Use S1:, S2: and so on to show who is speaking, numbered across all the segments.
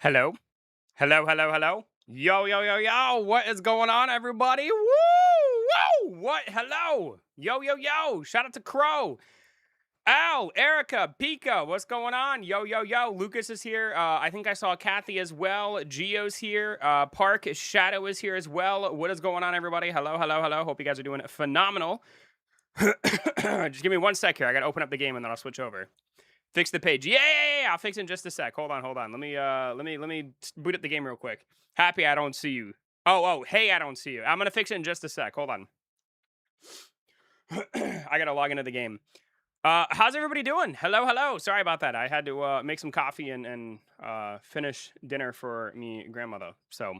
S1: Hello? Hello, hello, hello? Yo, yo, yo, yo, what is going on, everybody? Woo! Woo! What? Hello! Yo, yo, yo! Shout out to Crow! Al, Erica, Pika, what's going on? Yo, yo, yo, Lucas is here. I think I saw Kathy as well. Gio's here. Park, Shadow is here as well. What is going on, everybody? Hello, hello, hello. Hope you guys are doing phenomenal. Just give me one sec here. I gotta open up the game and then I'll switch over. Fix the page. Yeah. I'll fix it in just a sec. Hold on. Let me boot up the game real quick. Happy I don't see you. Oh, hey, I don't see you. I'm gonna fix it in just a sec. Hold on. I gotta log into the game. How's everybody doing? Hello. Sorry about that. I had to make some coffee and finish dinner for me grandmother. So,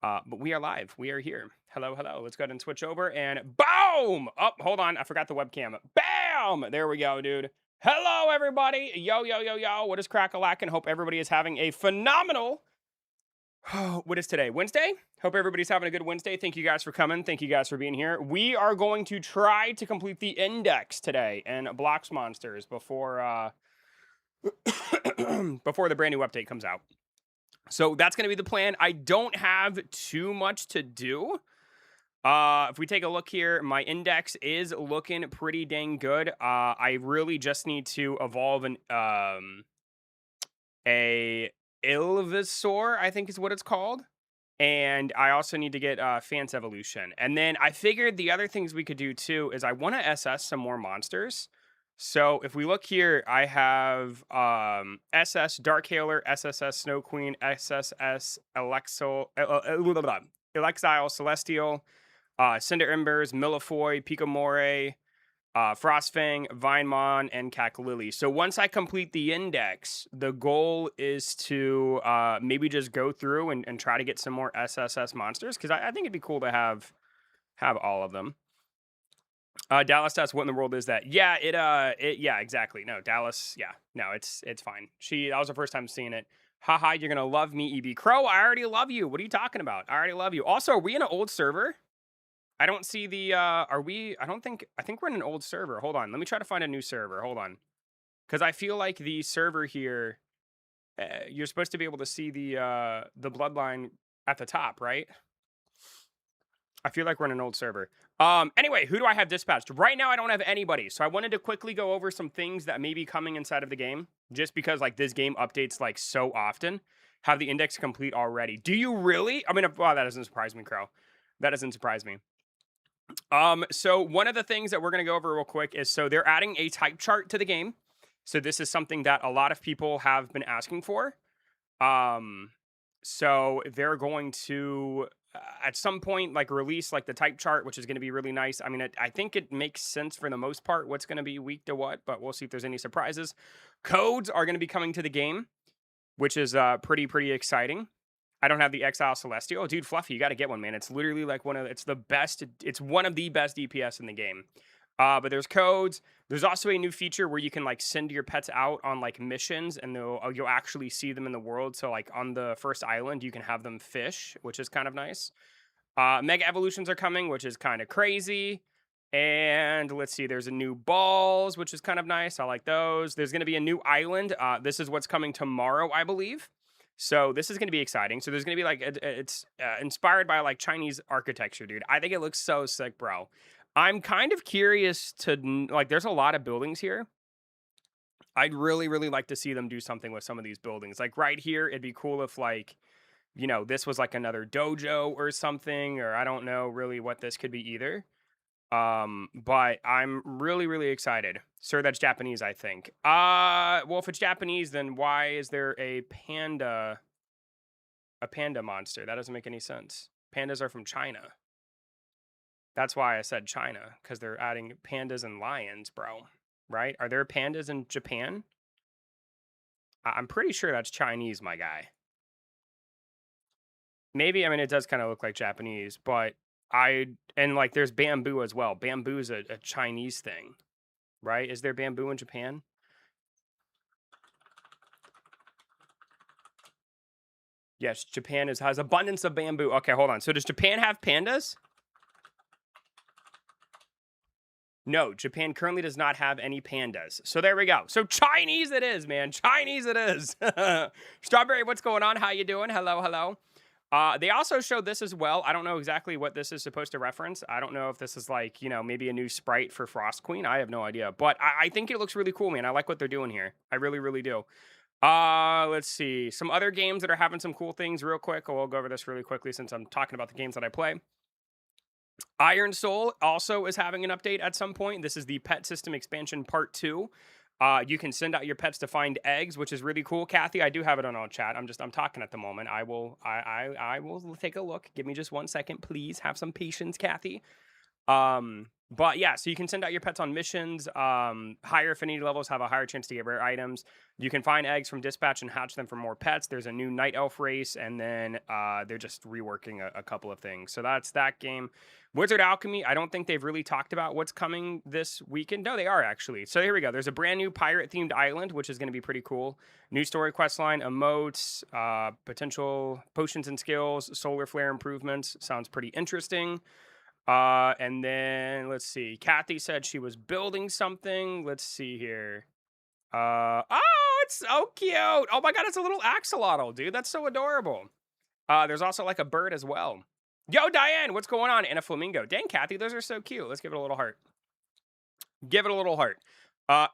S1: but we are live. We are here. Hello. Let's go ahead and switch over and boom! Oh, hold on. I forgot the webcam. Bam! There we go, dude. Hello, everybody. Yo. What is crack-a-lackin'? Hope everybody is having a phenomenal... What is today? Wednesday? Hope everybody's having a good Wednesday. Thank you guys for coming. Thank you guys for being here. We are going to try to complete the index today and Blox monsters before before the brand new update comes out. So that's going to be the plan. I don't have too much to do. If we take a look here, my index is looking pretty dang good. I really just need to evolve a Ilvisaur, I think is what it's called. And I also need to get Fance Evolution. And then I figured the other things we could do too is I want to SS some more monsters. So if we look here, I have SS Dark Hailer, SSS Snow Queen, SSS Elexile Celestial, Cinder Embers, Millifoy, Picamore, Frostfang, Vinemon, and Cacklily. So once I complete the index, the goal is to maybe just go through and try to get some more SSS monsters, because I think it'd be cool to have all of them. Dallas asks, what in the world is that? Yeah, yeah, exactly. No, Dallas, yeah. No, it's fine. That was the first time seeing it. Haha, you're gonna love me, EB Crow. I already love you. What are you talking about? I already love you. Also, are we in an old server? I don't see the, I think we're in an old server. Hold on. Let me try to find a new server. Hold on. Because I feel like the server here, you're supposed to be able to see the bloodline at the top, right? I feel like we're in an old server. Anyway, who do I have dispatched? Right now, I don't have anybody. So I wanted to quickly go over some things that may be coming inside of the game. Just because, like, this game updates, like, so often. Have the index complete already. Do you really? I mean, wow, that doesn't surprise me, Crow. That doesn't surprise me. So one of the things that we're going to go over real quick is, so they're adding a type chart to the game. So this is something that a lot of people have been asking for. So they're going to, at some point, like, release, like, the type chart, which is going to be really nice. I mean, I think it makes sense for the most part what's going to be weak to what, but we'll see if there's any surprises. Codes are going to be coming to the game, which is pretty exciting. I don't have the Exile Celestial. Dude, Fluffy, you got to get one, man. It's literally like it's one of the best DPS in the game. But there's codes. There's also a new feature where you can, like, send your pets out on, like, missions, and you'll actually see them in the world. So, like, on the first island, you can have them fish, which is kind of nice. Mega Evolutions are coming, which is kind of crazy. And let's see, there's a new balls, which is kind of nice. I like those. There's going to be a new island. This is what's coming tomorrow, I believe. So this is going to be exciting. So there's going to be, like, it's inspired by, like, Chinese architecture, dude. I think it looks so sick, bro. I'm kind of curious to, like, there's a lot of buildings here. I'd really like to see them do something with some of these buildings. Like, right here, it'd be cool if, like, you know, this was like another dojo or something, or I don't know really what this could be either. But I'm really excited. Sir, that's Japanese, I think. Well, if it's Japanese, then why is there a panda monster? That doesn't make any sense. Pandas are from China. That's why I said China, because they're adding pandas and lions, bro. Right? Are there pandas in Japan? I'm pretty sure that's Chinese, my guy. Maybe, I mean, it does kind of look like Japanese, but and, like, there's bamboo as well. Bamboo's a Chinese thing, right? Is there bamboo in Japan? Yes, Japan has abundance of bamboo. Okay, hold on. So does Japan have pandas? No, Japan currently does not have any pandas. So there we go. So Chinese it is, man. Chinese it is. Strawberry, what's going on? How you doing? Hello, hello. They also showed this as well. I don't know exactly what this is supposed to reference. I don't know if this is like, maybe a new sprite for Frost Queen. I have no idea. But I think it looks really cool, man. I like what they're doing here. I really, really do. Let's see. Some other games that are having some cool things real quick. We'll go over this really quickly since I'm talking about the games that I play. Iron Soul also is having an update at some point. This is the pet system expansion part 2. You can send out your pets to find eggs, which is really cool. Kathy, I do have it on our chat. I'm talking at the moment. I will take a look. Give me just 1 second, please. Have some patience, Kathy. But yeah, so you can send out your pets on missions. Higher affinity levels have a higher chance to get rare items. You can find eggs from dispatch and hatch them for more pets. There's a new night elf race, and then they're just reworking a couple of things. So that's that game. Wizard Alchemy, I don't think they've really talked about what's coming this weekend. No, they are actually. So here we go. There's a brand new pirate-themed island, which is going to be pretty cool. New story quest line, emotes, potential potions and skills, solar flare improvements. Sounds pretty interesting. And then let's see. Kathy said she was building something. Let's see here. Oh, it's so cute. Oh my god, it's a little axolotl, dude. That's so adorable. There's also like a bird as well. Yo, Diane, what's going on? And a flamingo. Dang, Kathy, those are so cute. Let's give it a little heart. Give it a little heart.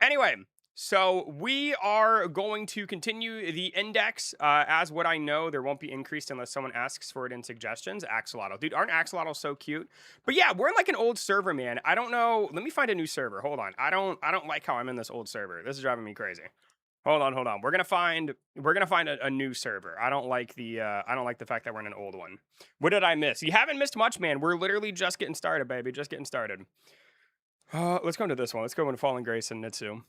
S1: Anyway, so we are going to continue the index. As what I know, there won't be increased unless someone asks for it in suggestions. Axolotl. Dude, aren't axolotls so cute? But yeah, we're in like an old server, man. I don't know. Let me find a new server. Hold on. I don't like how I'm in this old server. This is driving me crazy. Hold on. We're gonna find a new server. I don't like the fact that we're in an old one. What did I miss? You haven't missed much, man. We're literally just getting started, baby. Just getting started. Let's go into this one. Let's go into Fallen Grace and Nitsu.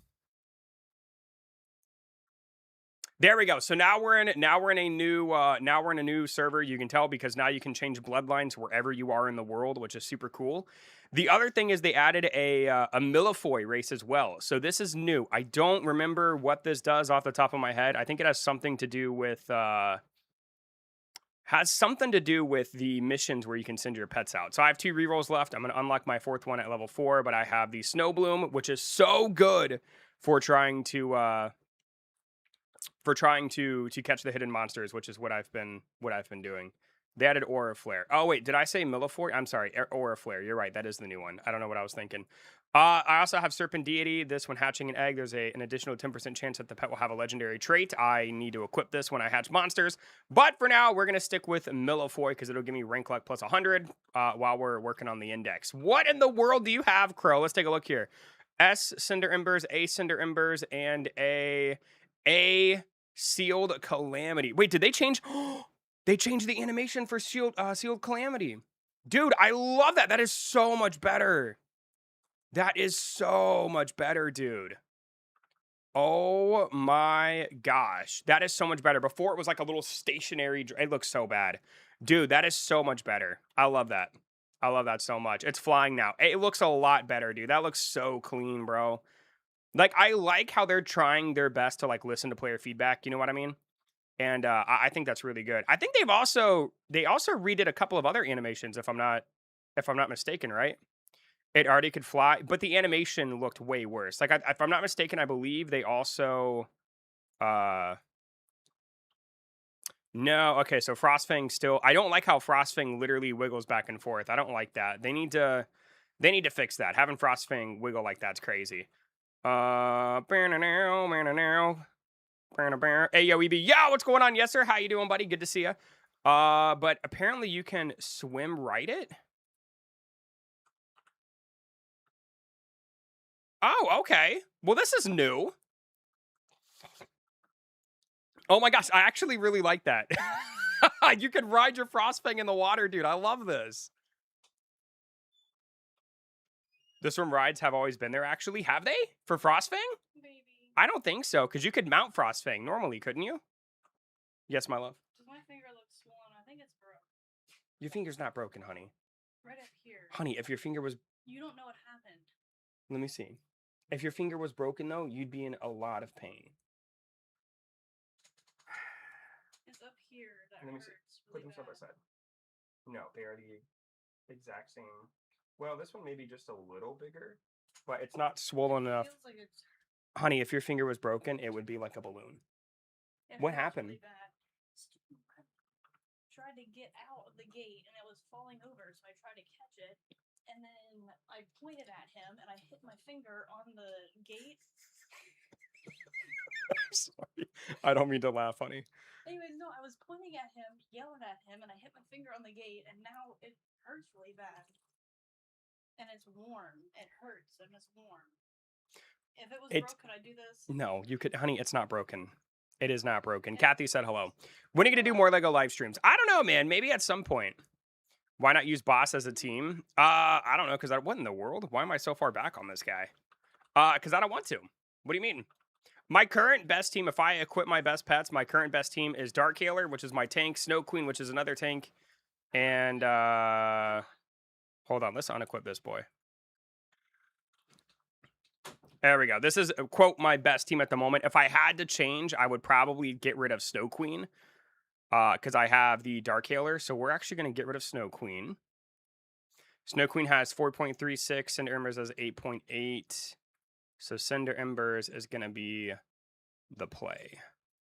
S1: There we go. So now we're in a new server. You can tell because now you can change bloodlines wherever you are in the world, which is super cool. The other thing is they added a Milfoy race as well. So this is new. I don't remember what this does off the top of my head. I think it has something to do with the missions where you can send your pets out. So I have 2 rerolls left. I'm going to unlock my 4th one at level 4, but I have the Snow Bloom, which is so good for trying to catch the hidden monsters, which is what I've been doing. They added Aura Flare. Oh wait, did I say Milfoy? I'm sorry, Aura Flare. You're right, that is the new one. I don't know what I was thinking. I also have Serpent Deity. This, when hatching an egg, there's an additional 10% chance that the pet will have a legendary trait. I need to equip this when I hatch monsters. But for now, we're going to stick with Milfoy because it'll give me rank luck plus 100 while we're working on the index. What in the world do you have, Crow? Let's take a look here. S Cinder Embers, A Cinder Embers, and A Sealed Calamity. Wait, did they change? They changed the animation for Sealed Calamity. Dude, I love that. That is so much better. That is so much better, dude. Oh my gosh. That is so much better. Before it was like a little stationary. It looks so bad. Dude, that is so much better. I love that. I love that so much. It's flying now. It looks a lot better, dude. That looks so clean, bro. Like, I like how they're trying their best to like listen to player feedback. You know what I mean? And I think that's really good. I think they also redid a couple of other animations, if I'm not mistaken, right? It already could fly, but the animation looked way worse. Like, if I'm not mistaken, I believe they also no, okay, so Frostfang still. I don't like how Frostfang literally wiggles back and forth. I don't like that. They need to fix that. Having Frostfang wiggle like that's crazy. Hey yo, EB, yo, what's going on? Yes, sir. How you doing, buddy? Good to see you. But apparently you can swim right it. Oh, okay. Well, this is new. Oh my gosh, I actually really like that. You can ride your Frostfang in the water, dude. I love this. The swim rides have always been there, actually. Have they? For Frostfang?
S2: Maybe.
S1: I don't think so, because you could mount Frostfang normally, couldn't you? Yes, my love.
S2: Does my finger look swollen? I think it's broke.
S1: Your finger's not broken, honey.
S2: Right up here.
S1: Honey, if your finger was...
S2: You don't know what happened.
S1: Let me see. If your finger was broken, though, you'd be in a lot of pain.
S2: It's up here that
S1: Let me
S2: hurts.
S1: see. Put them side by side. No, they are the exact same. Well, this one may be just a little bigger. but it's not swollen enough.
S2: Feels like it's,
S1: Honey, if your finger was broken, it would be like a balloon.
S2: it
S1: What
S2: hurts
S1: happened?
S2: really bad. I tried to get out of the gate and it was falling over, so I tried to catch it. And then I pointed at him and I hit my finger on the gate.
S1: Sorry. I don't mean to laugh, honey.
S2: Anyways, no, I was pointing at him, yelling at him, and I hit my finger on the gate, and now it hurts really bad. And it's warm. It hurts, and it's warm. If it was broke, could I do this?
S1: No, you could, honey. It's not broken. It is not broken. Kathy said hello. When are you gonna do more Lego live streams? I don't know, man. Maybe at some point. Why not use Boss as a team? I don't know, because what in the world? Why am I so far back on this guy? Because I don't want to. What do you mean? My current best team, if I equip my best pets, my current best team is Dark Hailer, which is my tank, Snow Queen, which is another tank, and hold on, let's unequip this boy. There we go. This is, quote, my best team at the moment. If I had to change, I would probably get rid of Snow Queen, because I have the Dark Hailer, so we're actually going to get rid of Snow Queen. Snow Queen has 4.36, Cinder Embers has 8.8. So Cinder Embers is going to be the play.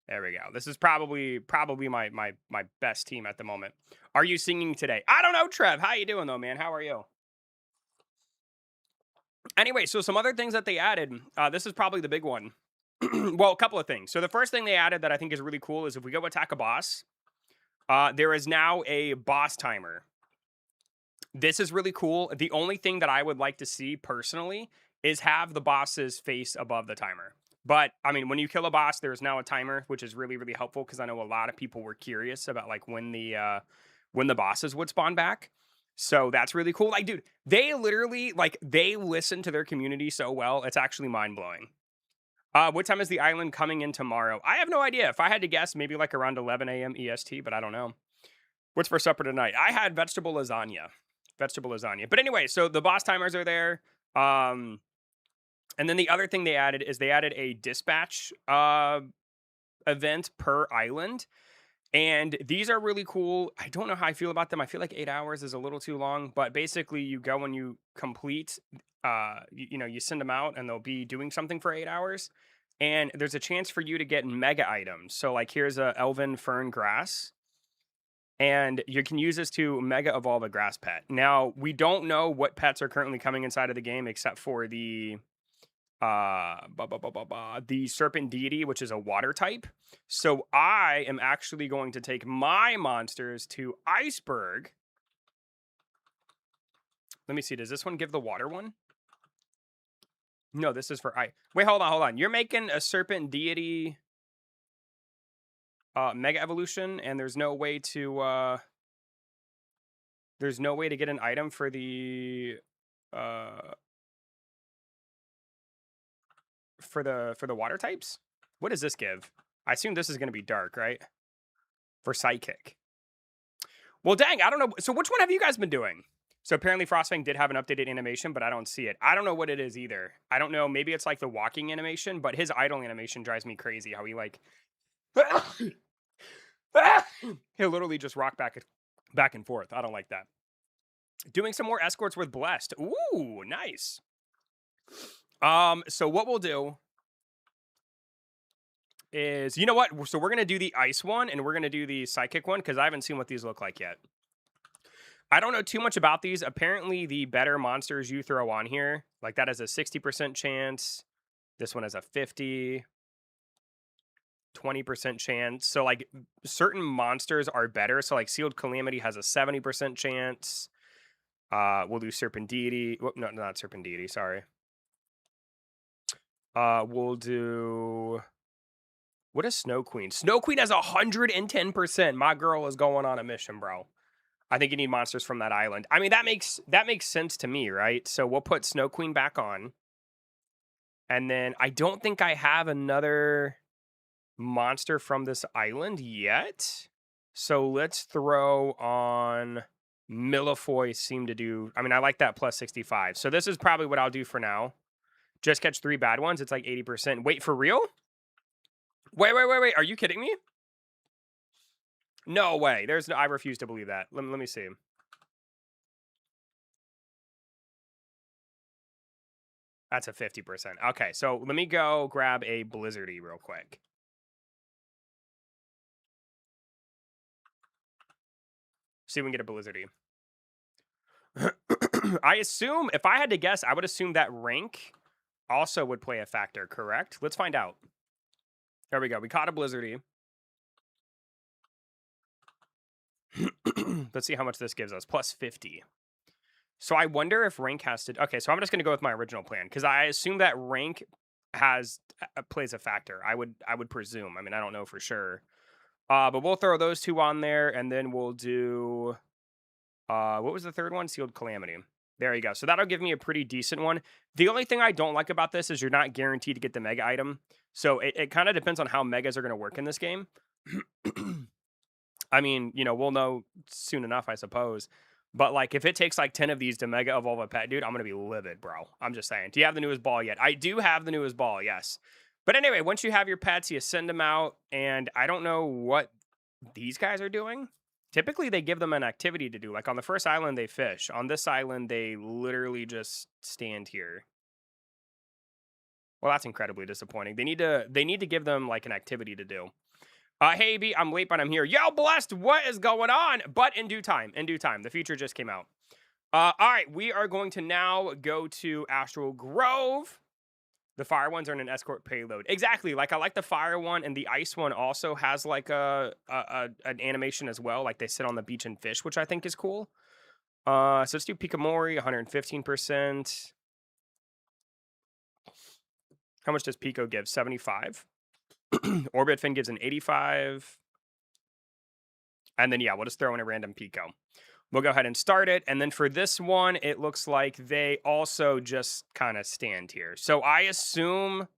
S1: There we go. This is probably my best team at the moment. Are you singing today? I don't know, Trev. How you doing, though, man? How are you? Anyway, so some other things that they added. This is probably the big one. Well, a couple of things. So the first thing they added that I think is really cool is if we go attack a boss, there is now a boss timer. This is really cool. The only thing that I would like to see personally is have the boss's face above the timer. But I mean, when you kill a boss, there's now a timer, which is really, really helpful because I know a lot of people were curious about like when the bosses would spawn back. So that's really cool. Like, dude, they literally like they listen to their community so well. It's actually mind blowing. What time is the island coming in tomorrow? I have no idea. If I had to guess, maybe like around 11 a.m. EST, but I don't know. What's for supper tonight? I had vegetable lasagna. But anyway, so the boss timers are there. And then the other thing they added is they added a dispatch event per island. And these are really cool. I don't know how I feel about them. I feel like 8 hours is a little too long, but basically you go and you complete, you send them out and they'll be doing something for 8 hours. And there's a chance for you to get mega items. So like here's a elven fern grass. And you can use this to mega evolve a grass pet. Now, we don't know what pets are currently coming inside of the game except for the serpent deity, which is a water type. So I am actually going to take my monsters to Iceberg. Let me see. Does this one give the water one? No, this is for Wait, hold on. You're making a serpent deity mega evolution, and there's no way to get an item for the for the water types. What does this give? I assume this is going to be dark, right? For psychic. Well, dang, I don't know. So which one have you guys been doing? So apparently Frostfang did have an updated animation, but I don't see it. I don't know what it is either. I don't know. Maybe it's like the walking animation, but his idle animation drives me crazy. How he like he'll literally just rock back and forth. I don't like that. Doing some more escorts with Blessed. Ooh, nice. So what we'll do is, you know what? So we're going to do the ice one and we're going to do the psychic one because I haven't seen what these look like yet. I don't know too much about these. Apparently, the better monsters you throw on here, like that has a 60% chance. This one has a 50, 20% chance. So like certain monsters are better. So like Sealed Calamity has a 70% chance. We'll do Serpent Deity. Well, no, not Serpent Deity. Sorry. We'll do. What is Snow Queen? Snow Queen has 110%. My girl is going on a mission, bro. I think you need monsters from that island. I mean, that makes sense to me, right? So we'll put Snow Queen back on. And then I don't think I have another monster from this island yet. So let's throw on Millifoy seem to do. I mean, I like that plus 65. So this is probably what I'll do for now. Just catch 3 bad ones. It's like 80%. Wait, for real? Wait. Are you kidding me? No way. I refuse to believe that. Let me see. That's a 50%. Okay, so let me go grab a Blizzardy real quick. See if we can get a Blizzardy. I assume, if I had to guess, I would assume that rank also would play a factor, correct? Let's find out. There we go. We caught a Blizzardy. Let's see how much this gives us. Plus 50. So I wonder if rank has to... Okay, so I'm just going to go with my original plan, because I assume that rank plays a factor. I would presume. I mean, I don't know for sure. But we'll throw those two on there, and then we'll do... what was the third one? Sealed Calamity. There you go. So that'll give me a pretty decent one. The only thing I don't like about this is you're not guaranteed to get the mega item. So it kind of depends on how megas are going to work in this game. I mean, you know, we'll know soon enough, I suppose. But, like, if it takes, like, 10 of these to mega evolve a pet, dude, I'm going to be livid, bro. I'm just saying. Do you have the newest ball yet? I do have the newest ball, yes. But anyway, once you have your pets, you send them out. And I don't know what these guys are doing. Typically, they give them an activity to do. Like, on the first island, they fish. On this island, they literally just stand here. Well, that's incredibly disappointing. They need to give them, like, an activity to do. Hey, B, I'm late, but I'm here. Yo, Blessed, what is going on? But in due time, the feature just came out. All right, we are going to now go to Astral Grove. The fire ones are in an escort payload. Exactly, like I like the fire one, and the ice one also has like an animation as well. Like they sit on the beach and fish, which I think is cool. So let's do Pikamori, 115%. How much does Pico give? 75. Orbit Fin gives an 85. And then, yeah, we'll just throw in a random Pico. We'll go ahead and start it. And then for this one, it looks like they also just kind of stand here. So I assume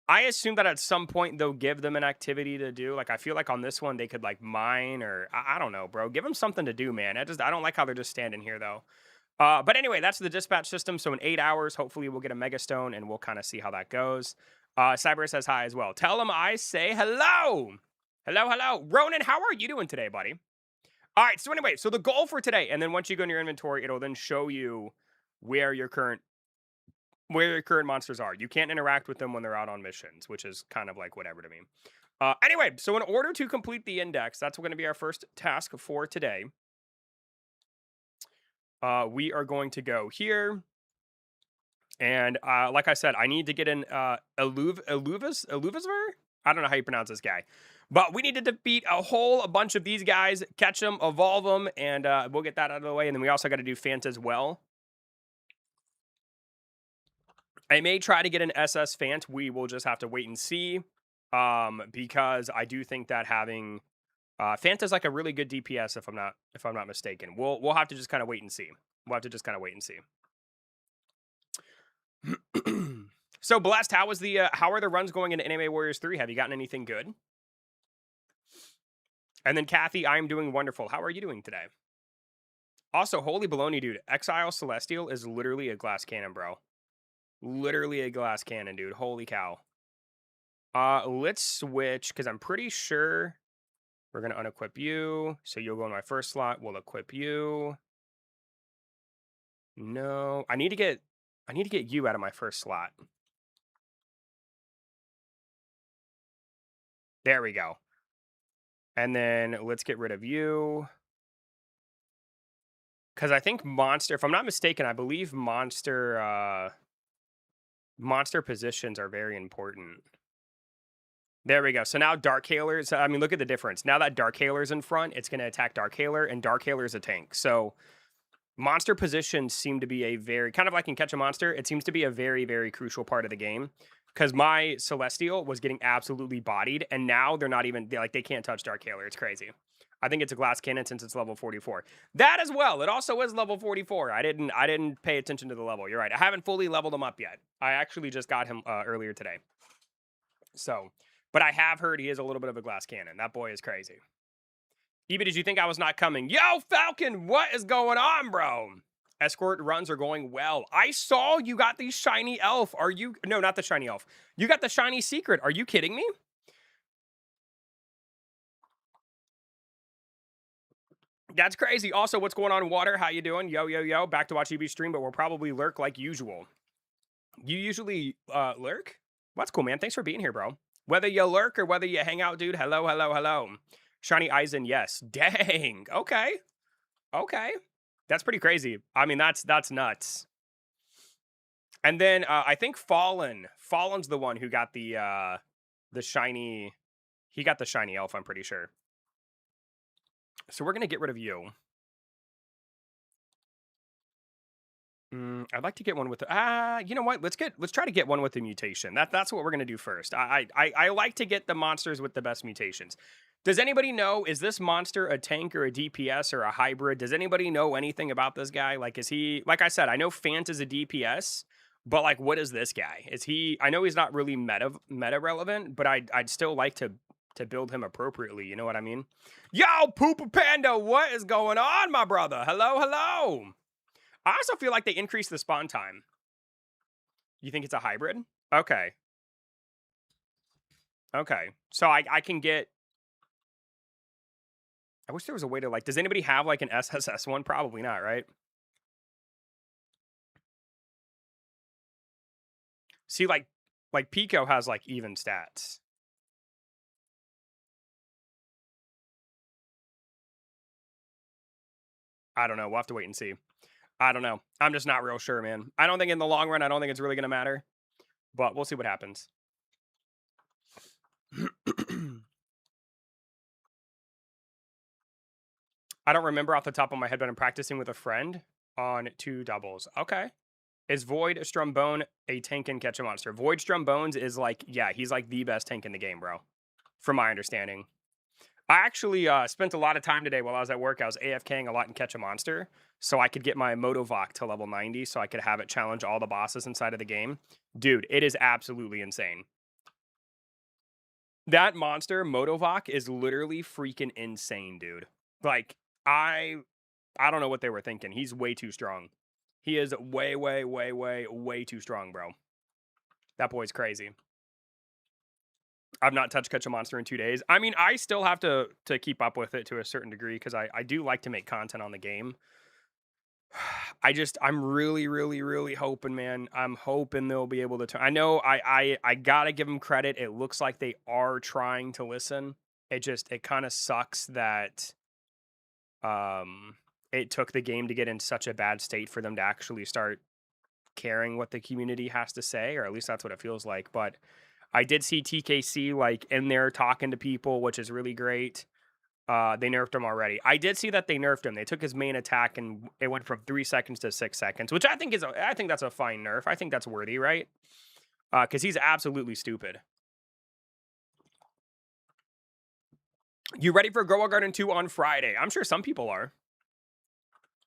S1: that at some point they'll give them an activity to do. Like, I feel like on this one, they could, like, mine or... I don't know, bro. Give them something to do, man. I don't like how they're just standing here, though. But anyway, that's the dispatch system. So in 8 hours, hopefully we'll get a Mega Stone, and we'll kind of see how that goes. Cyber says hi as well. Tell him I say hello. Hello, hello. Ronan, how are you doing today, buddy? All right, so anyway, so the goal for today, and then once you go in your inventory, it'll then show you where your current monsters are. You can't interact with them when they're out on missions, which is kind of like whatever to me. Anyway, so in order to complete the index, that's going to be our first task for today. We are going to go here. And like I said, I need to get an Illuvisver? I don't know how you pronounce this guy. But we need to defeat a whole bunch of these guys, catch them, evolve them, and we'll get that out of the way. And then we also got to do Fant as well. I may try to get an SS Fant. We will just have to wait and see. Because I do think that having Fant is like a really good DPS if I'm not mistaken. We'll have to just kind of wait and see. So Blast, how are the runs going into Anime Warriors 3? Have you gotten anything good? And then Kathy, I'm doing wonderful. How are you doing today? Also, holy baloney, dude. Exile Celestial is literally a glass cannon, bro. Literally a glass cannon, dude. Holy cow. Let's switch, because I'm pretty sure we're going to unequip you. So you'll go in my first slot. We'll equip you. No. I need to get you out of my first slot. There we go. And then let's get rid of you. Because I think Monster, if I'm not mistaken, I believe Monster positions are very important. There we go. So now Dark Hailer's, I mean, look at the difference. Now that Dark Hailer's in front, it's going to attack Dark Hailer, and Dark Hailer's a tank. So monster positions seem to be a very, kind of like in Catch a Monster, it seems to be a very, very crucial part of the game. Because my Celestial was getting absolutely bodied, and now they're not even, they can't touch Dark Hailer. It's crazy. I think it's a glass cannon since it's level 44. That as well. It also is level 44. I didn't pay attention to the level. You're right. I haven't fully leveled him up yet. I actually just got him earlier today. So, but I have heard he is a little bit of a glass cannon. That boy is crazy. Eva, did you think I was not coming? Yo, Falcon, what is going on, bro? Escort runs are going well. I saw you got the shiny elf. Are you... No, not the shiny elf. You got the shiny secret. Are you kidding me? That's crazy. Also, what's going on, Water? How you doing? Yo, yo, yo. Back to watch EB stream, but we'll probably lurk like usual. You usually lurk? Well, that's cool, man. Thanks for being here, bro. Whether you lurk or whether you hang out, dude. Hello, hello, hello. Shiny Eisen, yes. Dang. Okay. Okay. That's pretty crazy. I mean, that's nuts. And then I think Fallen. Fallen's the one who got the shiny. He got the shiny elf, I'm pretty sure. So we're gonna get rid of you. I'd like to get one with you know what? Let's try to get one with the mutation. That's what we're gonna do first. I like to get the monsters with the best mutations. Does anybody know, is this monster a tank or a DPS or a hybrid? Does anybody know anything about this guy? Like, is he, like I said, I know Fant is a DPS, but like, what is this guy? Is he, I know he's not really meta relevant, but I'd still like to build him appropriately. You know what I mean? Yo, Poopa Panda, what is going on, my brother? Hello, hello. I also feel like they increased the spawn time. You think it's a hybrid? Okay. Okay. So I can get... I wish there was a way to, like... Does anybody have, like, an SSS one? Probably not, right? See, like Pico has, like, even stats. I don't know. We'll have to wait and see. I don't know. I'm just not real sure, man. I don't think in the long run, I don't think it's really going to matter. But we'll see what happens. I don't remember off the top of my head, but I'm practicing with a friend on 2 doubles. Okay. Is Void Strombone a tank and catch a monster? Void Strombones is like, yeah, he's like the best tank in the game, bro. From my understanding. I actually spent a lot of time today while I was at work. I was AFKing a lot and catch a monster. So I could get my Motovok to level 90 so I could have it challenge all the bosses inside of the game. Dude, it is absolutely insane. That monster, Motovok, is literally freaking insane, dude. Like, I don't know what they were thinking. He's way too strong. He is way, way, way, way, way too strong, bro. That boy's crazy. I've not touched Catch a Monster in 2 days. I mean, I still have to keep up with it to a certain degree because I do like to make content on the game. I'm really, really, really hoping, man. I'm hoping they'll be able to turn. I know I gotta give them credit. It looks like they are trying to listen. It kind of sucks that it took the game to get in such a bad state for them to actually start caring what the community has to say, or at least that's what it feels like. But I did see TKC like in there talking to people, which is really great. They nerfed him already. I did see that they nerfed him. They took his main attack and it went from 3 seconds to 6 seconds, which I think that's a fine nerf. I think that's worthy, right? Because he's absolutely stupid. You ready for Grow a Garden 2 on Friday? I'm sure some people are.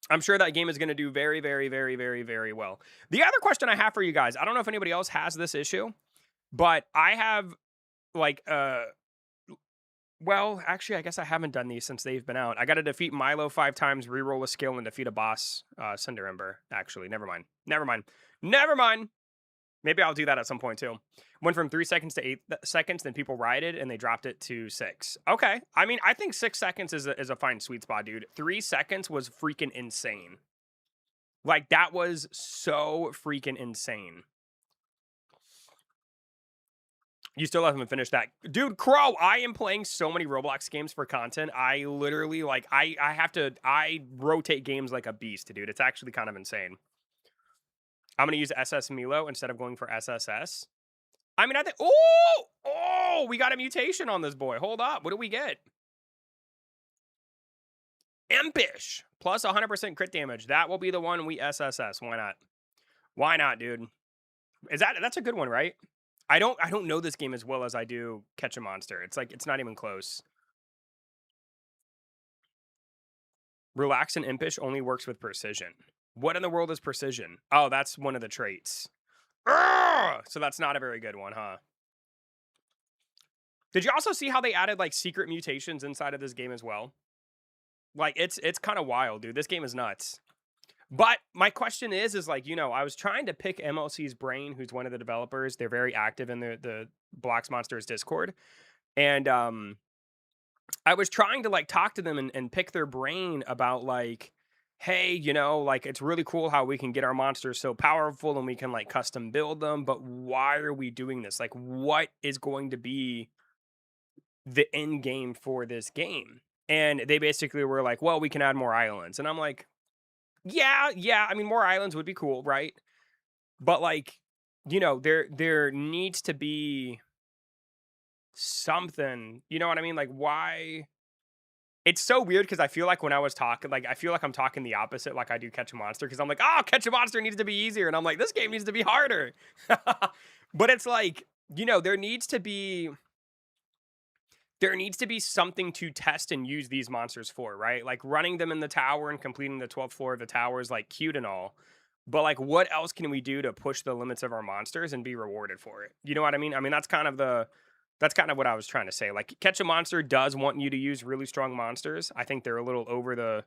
S1: I'm sure that game is going to do very, very, very, very, very well. The other question I have for you guys, I don't know if anybody else has this issue, but I have like well, actually, I guess I haven't done these since they've been out. I got to defeat Milo 5 times, reroll a skill, and defeat a boss, Cinder Ember. Actually, never mind. Maybe I'll do that at some point, too. Went from 3 seconds to 8 seconds, then people rioted, and they dropped it to 6. Okay. I mean, I think 6 seconds is a fine sweet spot, dude. 3 seconds was freaking insane. Like, that was so freaking insane. You still haven't finished that. Dude, Crow, I am playing so many Roblox games for content. I literally, like, I rotate games like a beast, dude. It's actually kind of insane. I'm going to use SS Milo instead of going for SSS. I mean, I think, oh, we got a mutation on this boy. Hold up. What do we get? Impish. Plus 100% crit damage. That will be the one we SSS. Why not? Why not, dude? That's a good one, right? I don't know this game as well as I do Catch a Monster. It's like, it's not even close. Relax and Impish only works with precision. What in the world is precision? Oh, that's one of the traits. Urgh! So that's not a very good one, huh? Did you also see how they added like secret mutations inside of this game as well? Like, it's kind of wild, dude. This game is nuts. But my question is like, you know, I was trying to pick MLC's brain, who's one of the developers. They're very active in the Blox Monsters Discord. And I was trying to like talk to them and pick their brain about like, hey, you know, like it's really cool how we can get our monsters so powerful and we can like custom build them, but why are we doing this? Like, what is going to be the end game for this game? And they basically were like, well, we can add more islands. And I'm like, yeah. I mean, more islands would be cool, right? But like, you know, there needs to be something. You know what I mean? Like, why? It's so weird because I feel like when I was talking, like I feel like I'm talking the opposite, like I do Catch a Monster, because I'm like, oh, Catch a Monster needs to be easier, and I'm like, this game needs to be harder. But it's like, you know, there needs to be something to test and use these monsters for, right? Like running them in the tower and completing the 12th floor of the tower is like cute and all. But like what else can we do to push the limits of our monsters and be rewarded for it? You know what I mean? I mean that's kind of what I was trying to say. Like Catch a Monster does want you to use really strong monsters. I think they're a little over the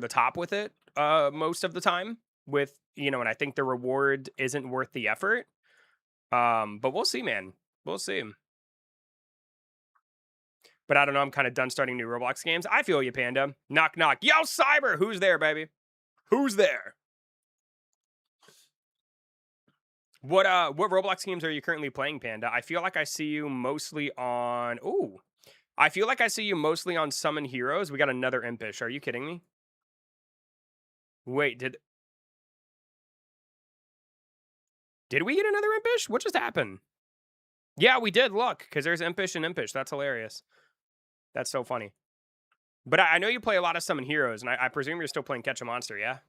S1: top with it most of the time with, you know, and I think the reward isn't worth the effort. But we'll see, man. We'll see. But I don't know. I'm kind of done starting new Roblox games. I feel you, Panda. Knock, knock. Yo, Cyber. Who's there, baby? Who's there? What Roblox games are you currently playing, Panda? I feel like I see you mostly on. Ooh, I feel like I see you mostly on Summon Heroes. We got another Impish. Are you kidding me? Wait, did we get another Impish? What just happened? Yeah, we did. Look, because there's Impish and Impish. That's hilarious. That's so funny. But I know you play a lot of Summon Heroes, and I presume you're still playing Catch a Monster, yeah?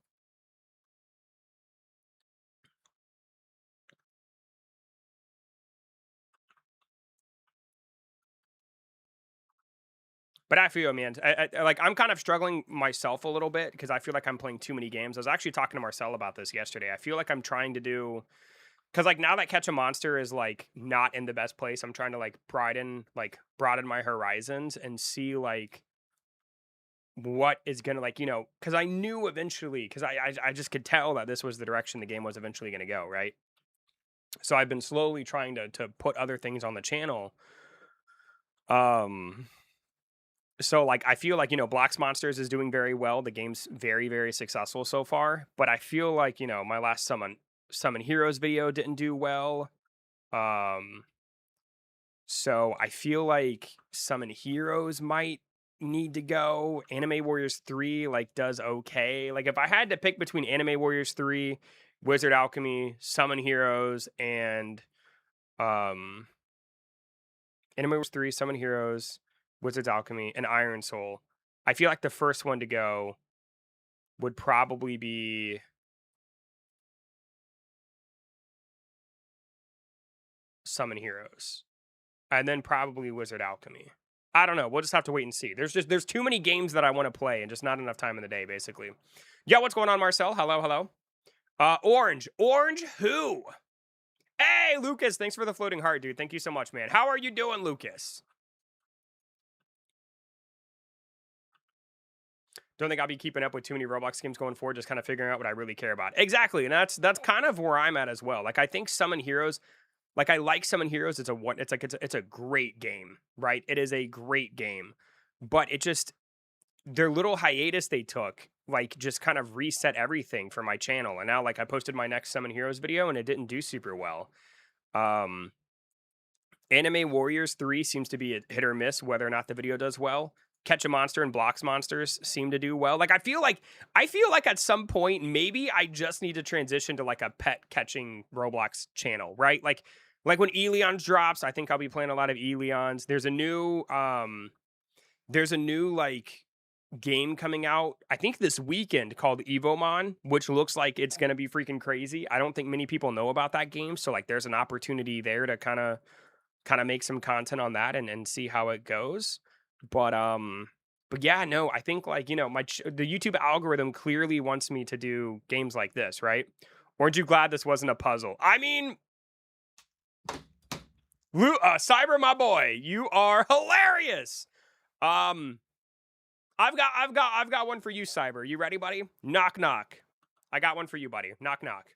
S1: But I feel, man, like I'm kind of struggling myself a little bit because I feel like I'm playing too many games. I was actually talking to Marcel about this yesterday. I feel like I'm trying to do because like now that Catch a Monster is like not in the best place, I'm trying to like broaden my horizons and see like what is gonna like, you know, because I knew eventually because I just could tell that this was the direction the game was eventually gonna go, right? So I've been slowly trying to put other things on the channel. Um So, like, I feel like, you know, Blox Monsters is doing very well. The game's very, very successful so far. But I feel like, you know, my last Summon Heroes video didn't do well. Um, so I feel like Summon Heroes might need to go. Anime Warriors 3, like, does okay. Like, if I had to pick between Anime Warriors 3, Wizard Alchemy, Summon Heroes, and um Anime Warriors 3, Summon Heroes, Wizard's Alchemy, and Iron Soul. I feel like the first one to go would probably be Summon Heroes, and then probably Wizard Alchemy. I don't know. We'll just have to wait and see. There's too many games that I want to play and just not enough time in the day, basically. Yeah, what's going on, Marcel? Hello, hello. Orange who? Hey, Lucas, thanks for the floating heart, dude. Thank you so much, man. How are you doing, Lucas? Don't think I'll be keeping up with too many Roblox games going forward, just kind of figuring out what I really care about. Exactly, and that's kind of where I'm at as well. Like I think Summon Heroes, like I like Summon Heroes. It's a great game, right? It is a great game, but it just their little hiatus they took, like just kind of reset everything for my channel. And now like I posted my next Summon Heroes video and it didn't do super well. Um, Anime Warriors 3 seems to be a hit or miss whether or not the video does well. Catch a Monster and Blox Monsters seem to do well. Like I feel like at some point maybe I just need to transition to like a pet catching Roblox channel, right? Like when Elions drops, I think I'll be playing a lot of Elions. There's a new like game coming out I think this weekend called Evomon, which looks like it's going to be freaking crazy. I don't think many people know about that game, so like there's an opportunity there to kind of make some content on that and see how it goes. But yeah, no, I think like, you know, the YouTube algorithm clearly wants me to do games like this, right? Aren't you glad this wasn't a puzzle? I mean, Cyber, my boy, you are hilarious. I've got one for you, Cyber. You ready, buddy? Knock knock. I got one for you, buddy. Knock knock.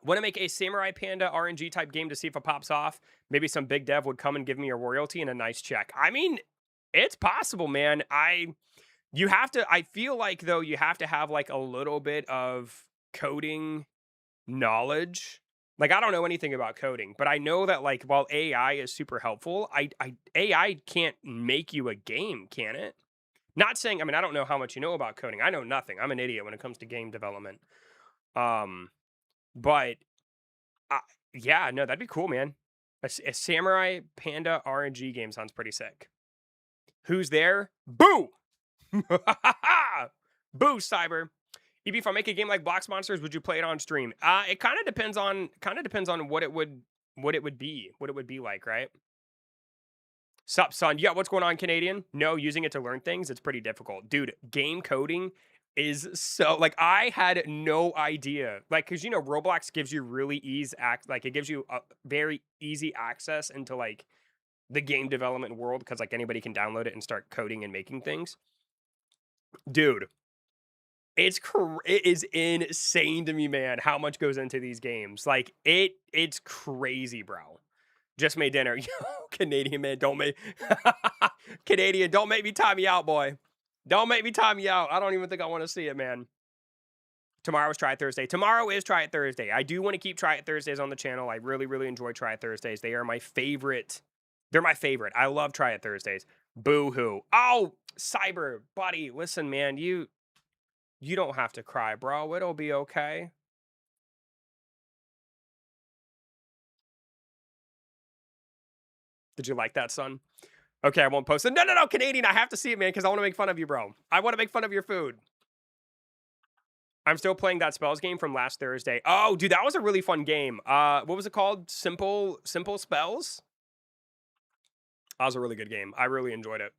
S1: Want to make a Samurai Panda RNG type game to see if it pops off? Maybe some big dev would come and give me a royalty and a nice check. I mean, it's possible, man. You have to I feel like, though, you have to have, like, a little bit of coding knowledge. Like, I don't know anything about coding, but I know that, like, while AI is super helpful, AI can't make you a game, can it? Not saying, I mean, I don't know how much you know about coding. I know nothing. I'm an idiot when it comes to game development. Um, but I yeah, no, that'd be cool, man. A Samurai Panda RNG game sounds pretty sick. Who's there? Boo! Boo, Cyber. EB, if I make a game like Blox Monsters, would you play it on stream? It kind of depends on what it would be like, right? Sup, son? Yeah, what's going on, Canadian? No, using it to learn things, it's pretty difficult. Dude, game coding is so like I had no idea. Like, cause Roblox gives you really it gives you a very easy access into like the game development world because like anybody can download it and start coding and making things. Dude, it is insane to me, man, how much goes into these games. Like it's crazy, bro. Just made dinner. Yo, Canadian man, don't make Canadian, don't make me time you out, boy. Don't make me time you out. I don't even think I want to see it, man. Tomorrow's Try It Thursday. Tomorrow is Try It Thursday. I do want to keep Try It Thursdays on the channel. I really, really enjoy Try It Thursdays. They are my favorite. They're my favorite. I love Try It Thursdays. Boo hoo. Oh, Cyber, buddy. Listen, man, you don't have to cry, bro. It'll be okay. Did you like that, son? Okay, I won't post it. No, Canadian. I have to see it, man, because I want to make fun of you, bro. I want to make fun of your food. I'm still playing that spells game from last Thursday. Oh, dude, that was a really fun game. What was it called? Simple Spells? That was a really good game. I really enjoyed it.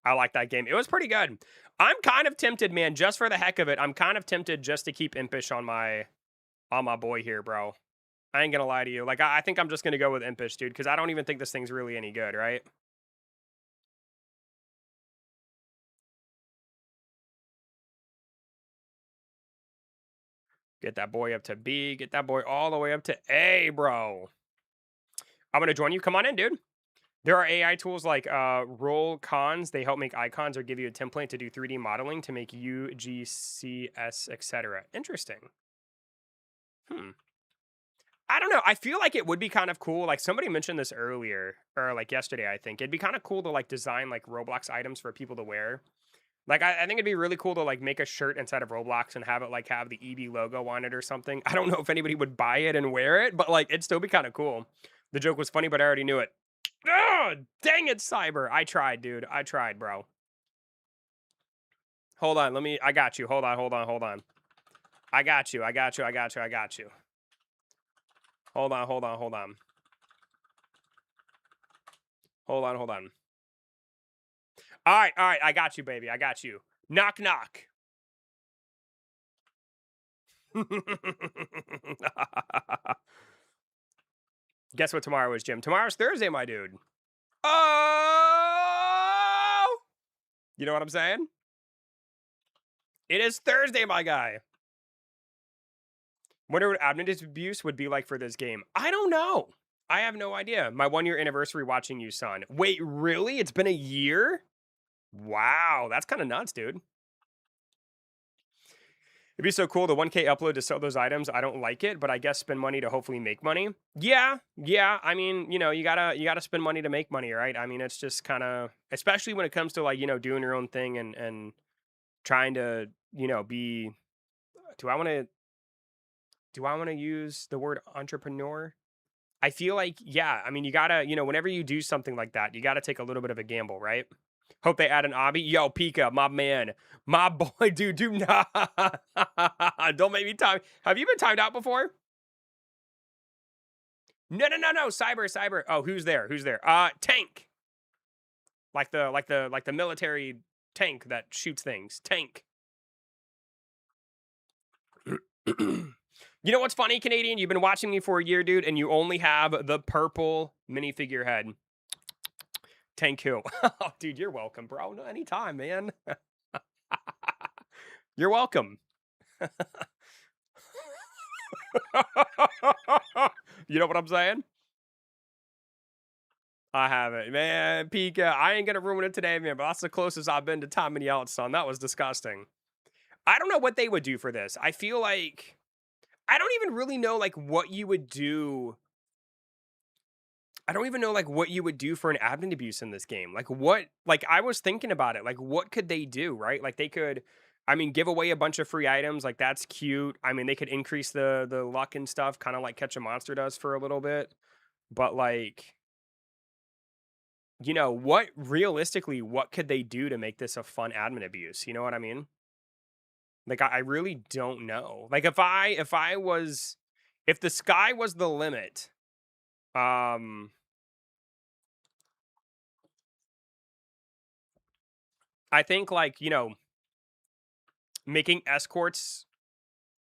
S1: I like that game. It was pretty good. I'm kind of tempted, man, just for the heck of it. I'm kind of tempted just to keep Impish on my boy here, bro. I ain't gonna lie to you. Like, I think I'm just gonna go with Impish, dude, because I don't even think this thing's really any good, right? Get that boy up to B. Get that boy all the way up to A, bro. I'm gonna join you. Come on in, dude. There are AI tools like Roll Cons. They help make icons or give you a template to do 3D modeling to make UGCS, etc. Interesting. I don't know. I feel like it would be kind of cool. Like somebody mentioned this earlier, or like yesterday, I think. It'd be kind of cool to like design like Roblox items for people to wear. Like I think it'd be really cool to like make a shirt inside of Roblox and have it like have the EB logo on it or something. I don't know if anybody would buy it and wear it, but like it'd still be kind of cool. The joke was funny, but I already knew it. Oh, dang it, Cyber. I tried, dude. I tried, bro. Hold on. I got you. Hold on. I got you. Hold on. Hold on. All right. I got you, baby. I got you. Knock, knock. Guess what tomorrow is, Jim? Tomorrow's Thursday, my dude. Oh! You know what I'm saying? It is Thursday, my guy. Wonder what admin abuse would be like for this game. I don't know. I have no idea. My 1-year anniversary watching you, son. Wait, really? It's been a year? Wow, that's kind of nuts, dude. It'd be so cool. The 1K upload to sell those items. I don't like it, but I guess spend money to hopefully make money. Yeah. I mean, you gotta spend money to make money, right? I mean, it's just kind of, especially when it comes to like, doing your own thing and trying to, be. Do I want to use the word entrepreneur? I feel like, yeah. I mean, you gotta, whenever you do something like that, you gotta take a little bit of a gamble, right? Hope they add an obby. Yo, Pika, my man. My boy, dude, do not. Don't make me time. Have you been timed out before? No. Cyber. Oh, who's there? Tank. Like the military tank that shoots things. Tank. You know what's funny, Canadian? You've been watching me for a year, dude, and you only have the purple minifigure head. Tank who? Oh, dude, you're welcome, bro. No, anytime, man. You're welcome. You know what I'm saying? I haven't. Man, Pika, I ain't gonna ruin it today, man, but that's the closest I've been to Tom and Yellowstone. That was disgusting. I don't know what they would do for this. I feel like I don't even really know, like, what you would do. I don't even know, like, what you would do for an admin abuse in this game. Like, I was thinking about it, like, what could they do, right? Like, they could, I mean, give away a bunch of free items, like, that's cute. I mean, they could increase the luck and stuff, kinda like Catch a Monster does for a little bit. But, like, what realistically, what could they do to make this a fun admin abuse? You know what I mean? Like, I really don't know. Like, if the sky was the limit, um, I think, like, making escorts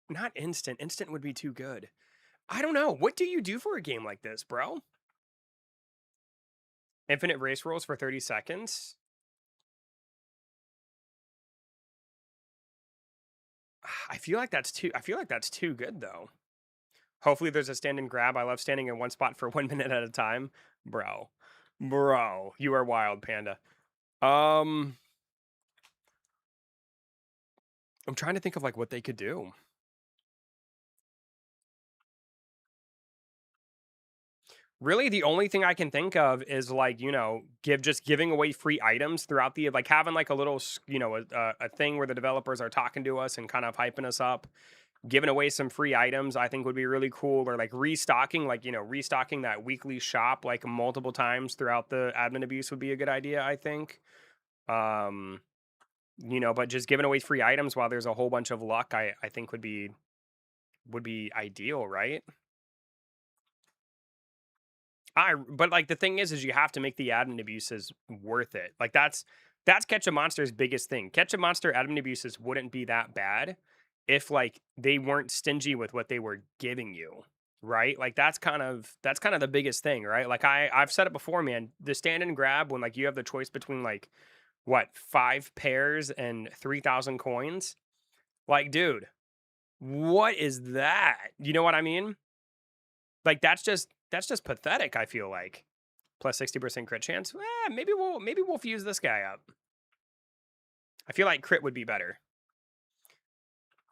S1: not instant. Instant would be too good. I don't know. What do you do for a game like this, bro? Infinite race rules for 30 seconds? I feel like that's too good though. Hopefully there's a stand and grab. I love standing in one spot for 1 minute at a time. Bro. Bro, you are wild, Panda. Um I'm trying to think of like what they could do. Really, the only thing I can think of is like, giving away free items throughout the like having like a little, a thing where the developers are talking to us and kind of hyping us up, giving away some free items. I think would be really cool. Or like restocking, restocking that weekly shop like multiple times throughout the admin abuse would be a good idea. I think. Um, but just giving away free items while there's a whole bunch of luck, I think would be ideal, right? But like the thing is you have to make the admin abuses worth it. Like that's Catch a Monster's biggest thing. Catch a Monster admin abuses wouldn't be that bad if like they weren't stingy with what they were giving you, right? Like that's kind of the biggest thing, right? Like I've said it before, man. The stand and grab when like you have the choice between like what 5 pairs and 3,000 coins. Like, dude, what is that? You know what I mean? Like that's just pathetic. I feel like. Plus 60% crit chance. Maybe we'll fuse this guy up. I feel like crit would be better.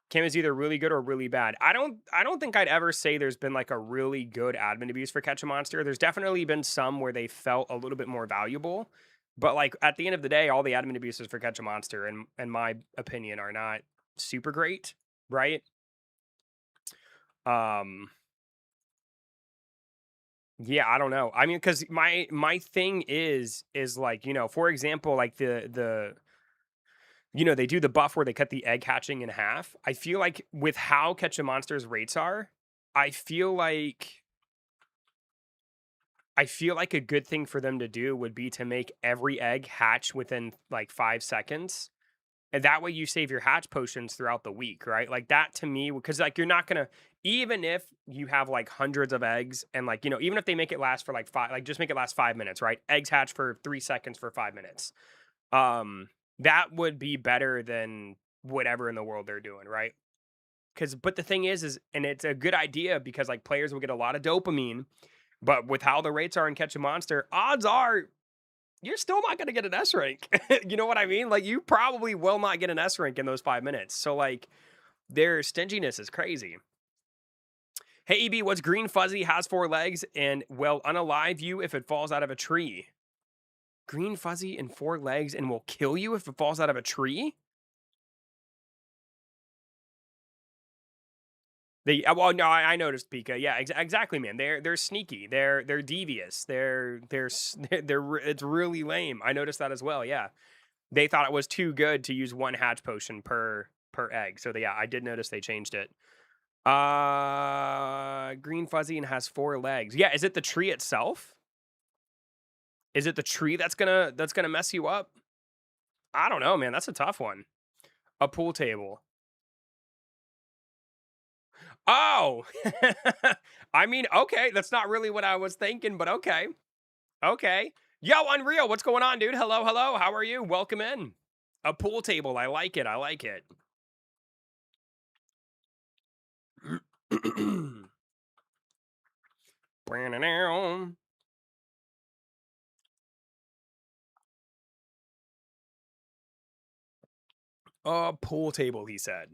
S1: Cam is either really good or really bad. I don't think I'd ever say there's been like a really good admin abuse for Catch a Monster. There's definitely been some where they felt a little bit more valuable. But like at the end of the day, all the admin abuses for Catch a Monster, in my opinion, are not super great, right? Um yeah, I don't know. I mean, because my thing is like, for example, like they do the buff where they cut the egg hatching in half. I feel like with how Catch a Monster's rates are, I feel like a good thing for them to do would be to make every egg hatch within like 5 seconds. And that way you save your hatch potions throughout the week, right? Like that to me, because like you're not gonna, even if you have like hundreds of eggs and like, even if they make it last for like five, like just make it last 5 minutes, right? Eggs hatch for 3 seconds for 5 minutes. That would be better than whatever in the world they're doing, right? But the thing is, and it's a good idea because like players will get a lot of dopamine, but with how the rates are in Catch a Monster, odds are you're still not going to get an S rank. You know what I mean? Like you probably will not get an S rank in those 5 minutes. So like their stinginess is crazy. Hey EB, what's green fuzzy, has 4 legs, and will unalive you if it falls out of a tree? Green fuzzy and 4 legs and will kill you if it falls out of a tree? Well, no, I noticed Pika. Yeah, exactly, man. They're sneaky. They're devious. It's really lame. I noticed that as well. Yeah, they thought it was too good to use one hatch potion per egg. So yeah, I did notice they changed it. Green fuzzy and has 4 legs. Yeah, is it the tree itself? Is it the tree that's gonna mess you up? I don't know, man. That's a tough one. A pool table. Oh, I mean, okay, that's not really what I was thinking, but okay. Okay. Yo, Unreal, what's going on, dude? Hello, hello. How are you? Welcome in. A pool table. I like it. I like it. Pool table, he said.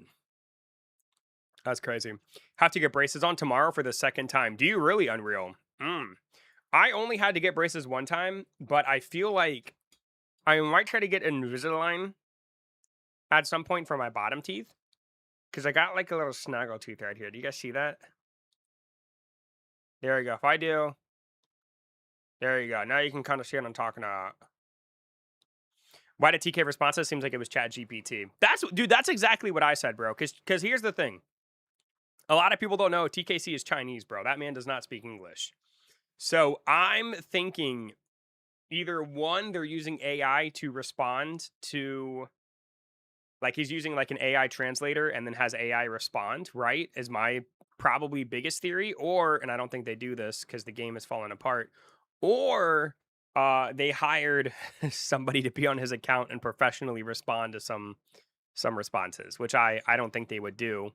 S1: That's crazy. Have to get braces on tomorrow for the second time. Do you really, Unreal? I only had to get braces one time, but I feel like I might try to get Invisalign at some point for my bottom teeth. Because I got like a little snaggle tooth right here. Do you guys see that? There you go. If I do, there you go. Now you can kind of see what I'm talking about. Why did TK respond to? Seems like it was Chat GPT. That's exactly what I said, bro. Because here's the thing. A lot of people don't know TKC is Chinese, bro. That man does not speak English. So I'm thinking either one, they're using AI to respond to, like he's using like an AI translator and then has AI respond, right? Is my probably biggest theory. Or, and I don't think they do this because the game is falling apart, or they hired somebody to be on his account and professionally respond to some responses, which I don't think they would do.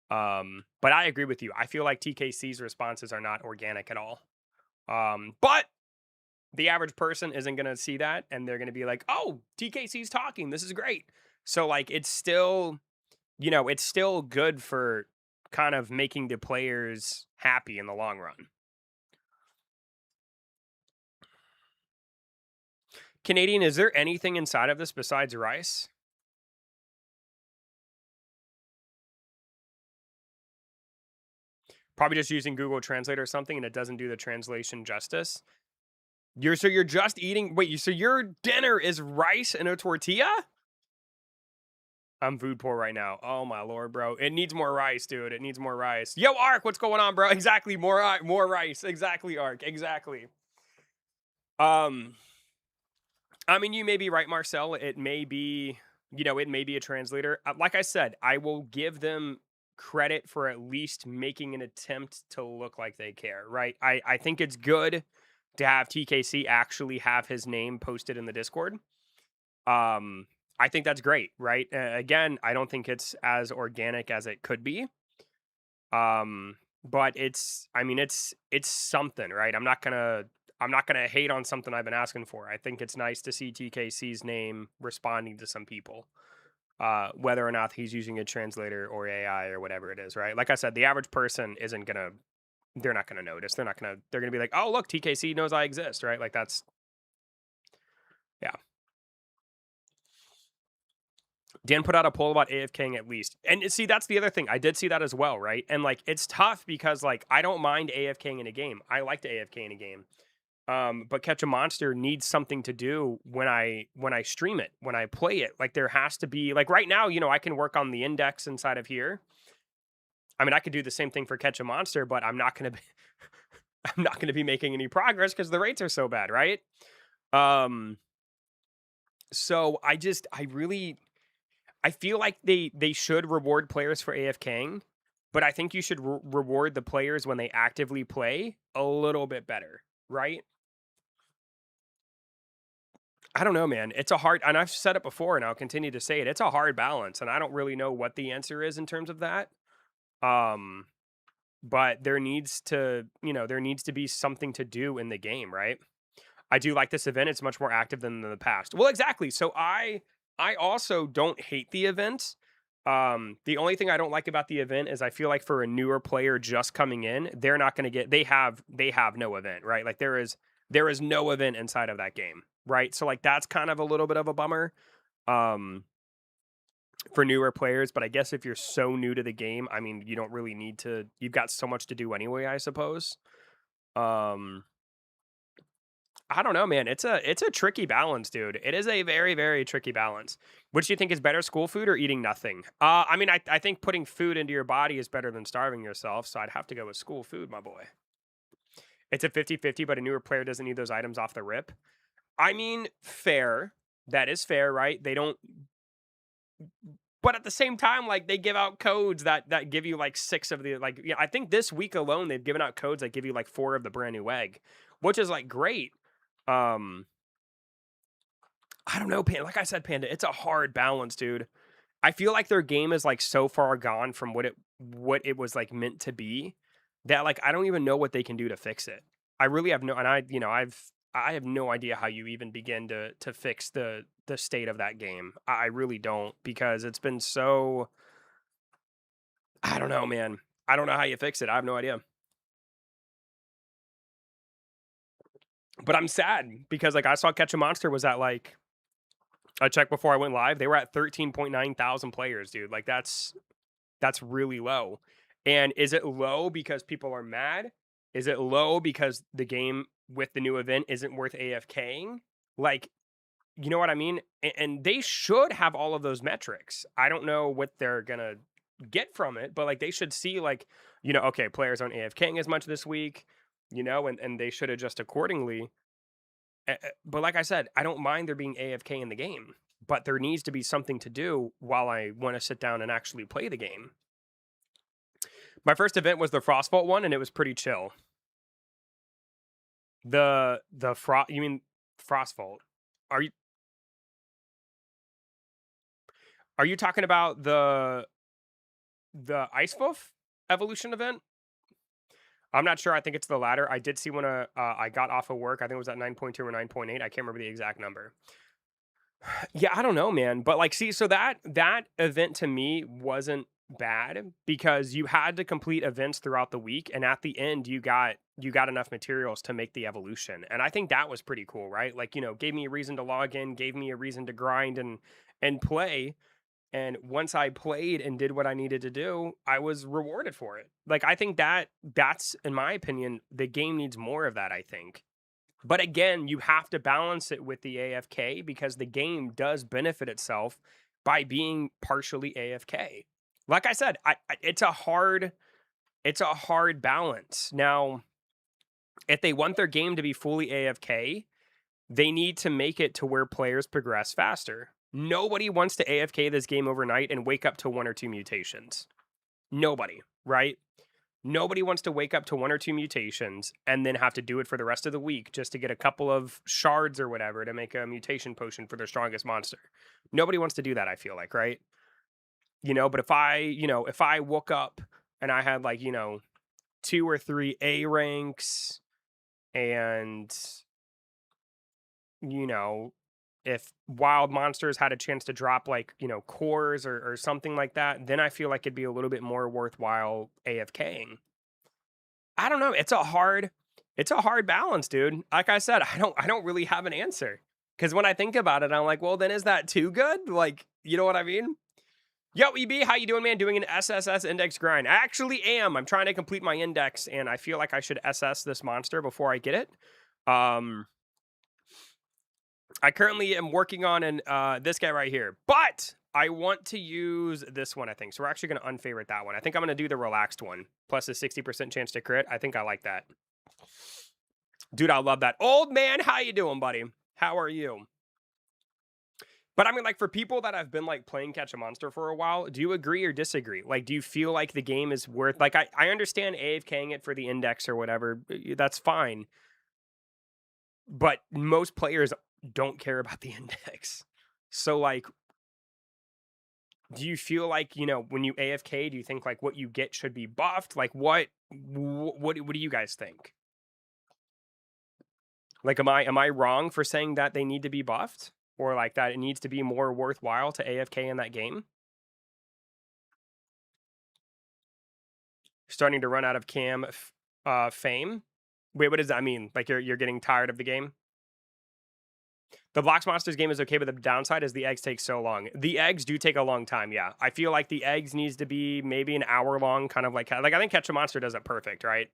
S1: But I agree with you. I feel like TKC's responses are not organic at all. But the average person isn't going to see that and they're going to be like, oh, TKC's talking. This is great. So, like, it's still, it's still good for kind of making the players happy in the long run. Canadian, is there anything inside of this besides rice? Probably just using Google Translate or something and it doesn't do the translation justice. You're just eating, so your dinner is rice and a tortilla? I'm food poor right now. Oh my lord, bro. It needs more rice, dude. It needs more rice. Yo, Ark, what's going on, bro? Exactly, more rice. Exactly, Ark. Exactly. I mean, you may be right, Marcel. It may be, it may be a translator. Like I said, I will give them credit for at least making an attempt to look like they care, right? I think it's good to have TKC actually have his name posted in the Discord. I think that's great, right? Again, I don't think it's as organic as it could be. But it's something, right? I'm not gonna hate on something I've been asking for. I think it's nice to see TKC's name responding to some people, whether or not he's using a translator or AI or whatever it is, right? Like I said, the average person they're not gonna notice. They're gonna be like, oh look, TKC knows I exist, right? Like that's, yeah. Dan put out a poll about AFKing at least. And see, that's the other thing. I did see that as well, right? And like it's tough because like I don't mind AFKing in a game. I like to AFK in a game. But Catch a Monster needs something to do when I stream it, when I play it. Like there has to be, like right now, I can work on the index inside of here. I mean, I could do the same thing for Catch a Monster, but I'm not gonna be I'm not gonna be making any progress because the rates are so bad, right? So I feel like they should reward players for AFKing, but I think you should reward the players when they actively play a little bit better, right? I don't know, man. It's a hard, and I've said it before, and I'll continue to say it. It's a hard balance, and I don't really know what the answer is in terms of that. But there needs to be something to do in the game, right? I do like this event. It's much more active than in the past. Well, exactly. So I also don't hate the event. The only thing I don't like about the event is I feel like for a newer player just coming in, they're not going to get, they have no event, right? Like there is no event inside of that game, right? So like that's kind of a little bit of a bummer for newer players, but I guess if you're so new to the game, I mean, you don't really need to, you've got so much to do anyway, I suppose. I don't know, man. It's a tricky balance, dude. It is a very, very tricky balance. Which do you think is better, school food or eating nothing? I mean, I think putting food into your body is better than starving yourself, so I'd have to go with school food, my boy. It's a 50-50, but a newer player doesn't need those items off the rip. I mean, fair. That is fair, right? They don't, but at the same time, like they give out codes that give you like 6 of the, like, yeah, I think this week alone they've given out codes that give you like 4 of the brand new egg, which is like great. I don't know, Panda. Like I said, Panda, it's a hard balance, dude. I feel like their game is like so far gone from what it what it was like meant to be, that like I don't even know what they can do to fix it. I really have no, and I have no idea how you even begin to fix the state of that game. I really don't, because it's been so, I don't know, man. I don't know how you fix it. I have no idea. But I'm sad because like I saw Catch a Monster was at like, I checked before I went live, they were at 13.9 thousand players, dude. Like that's really low. And is it low because people are mad? Is it low because the game with the new event isn't worth AFKing? Like, you know what I mean? And they should have all of those metrics. I don't know what they're gonna get from it, but like they should see like, okay, players aren't AFKing as much this week, and they should adjust accordingly. But like I said, I don't mind there being AFK in the game, but there needs to be something to do while I want to sit down and actually play the game. My first event was the Frostfault one, and it was pretty chill. You mean Frostfault? Are you are you talking about the Icewolf evolution event? I'm not sure. I think it's the latter. I did see when I got off of work. I think it was at 9.2 or 9.8. I can't remember the exact number. Yeah, I don't know, man. But like, see, so that event to me wasn't bad because you had to complete events throughout the week, and at the end you got enough materials to make the evolution. And I think that was pretty cool, right? Like, gave me a reason to log in, gave me a reason to grind and play. And once I played and did what I needed to do, I was rewarded for it. Like, I think that's, in my opinion, the game needs more of that, I think. But again, you have to balance it with the AFK because the game does benefit itself by being partially AFK. Like I said, it's a hard balance. Now, if they want their game to be fully AFK, they need to make it to where players progress faster. Nobody wants to AFK this game overnight and wake up to 1 or 2 mutations. Nobody, right? Nobody wants to wake up to 1 or 2 mutations and then have to do it for the rest of the week just to get a couple of shards or whatever to make a mutation potion for their strongest monster. Nobody wants to do that, I feel like, right? But if I woke up and I had like, 2 or 3 A ranks and you know, if wild monsters had a chance to drop like, cores or something like that, then I feel like it'd be a little bit more worthwhile AFKing. I don't know. It's a hard balance, dude. Like I said, I don't really have an answer. Cause when I think about it, I'm like, well, then is that too good? Like, you know what I mean? Yo, EB, how you doing, man? Doing an SSS index grind. I actually am. I'm trying to complete my index, and I feel like I should SS this monster before I get it. I currently am working on this guy right here, but I want to use this one, I think. So we're actually going to unfavorite that one. I think I'm going to do the relaxed one, plus a 60% chance to crit. I think I like that. Dude, I love that. Old man, how you doing, buddy? How are you? But I mean, like, for people that have been, like, playing Catch a Monster for a while, do you agree or disagree? Like, do you feel like the game is worth... Like, I understand AFKing it for the index or whatever. That's fine. But most players don't care about the index. So, like, do you feel like, when you AFK, do you think, like, what you get should be buffed? Like, what do you guys think? Like, am I wrong for saying that they need to be buffed? Or, like, that it needs to be more worthwhile to AFK in that game? Starting to run out of cam fame? Wait, what does that mean? Like, you're getting tired of the game? The Blox Monsters game is okay, but the downside is the eggs take so long. The eggs do take a long time, yeah. I feel like the eggs needs to be maybe an hour long, kind of like I think Catch a Monster does it perfect, right?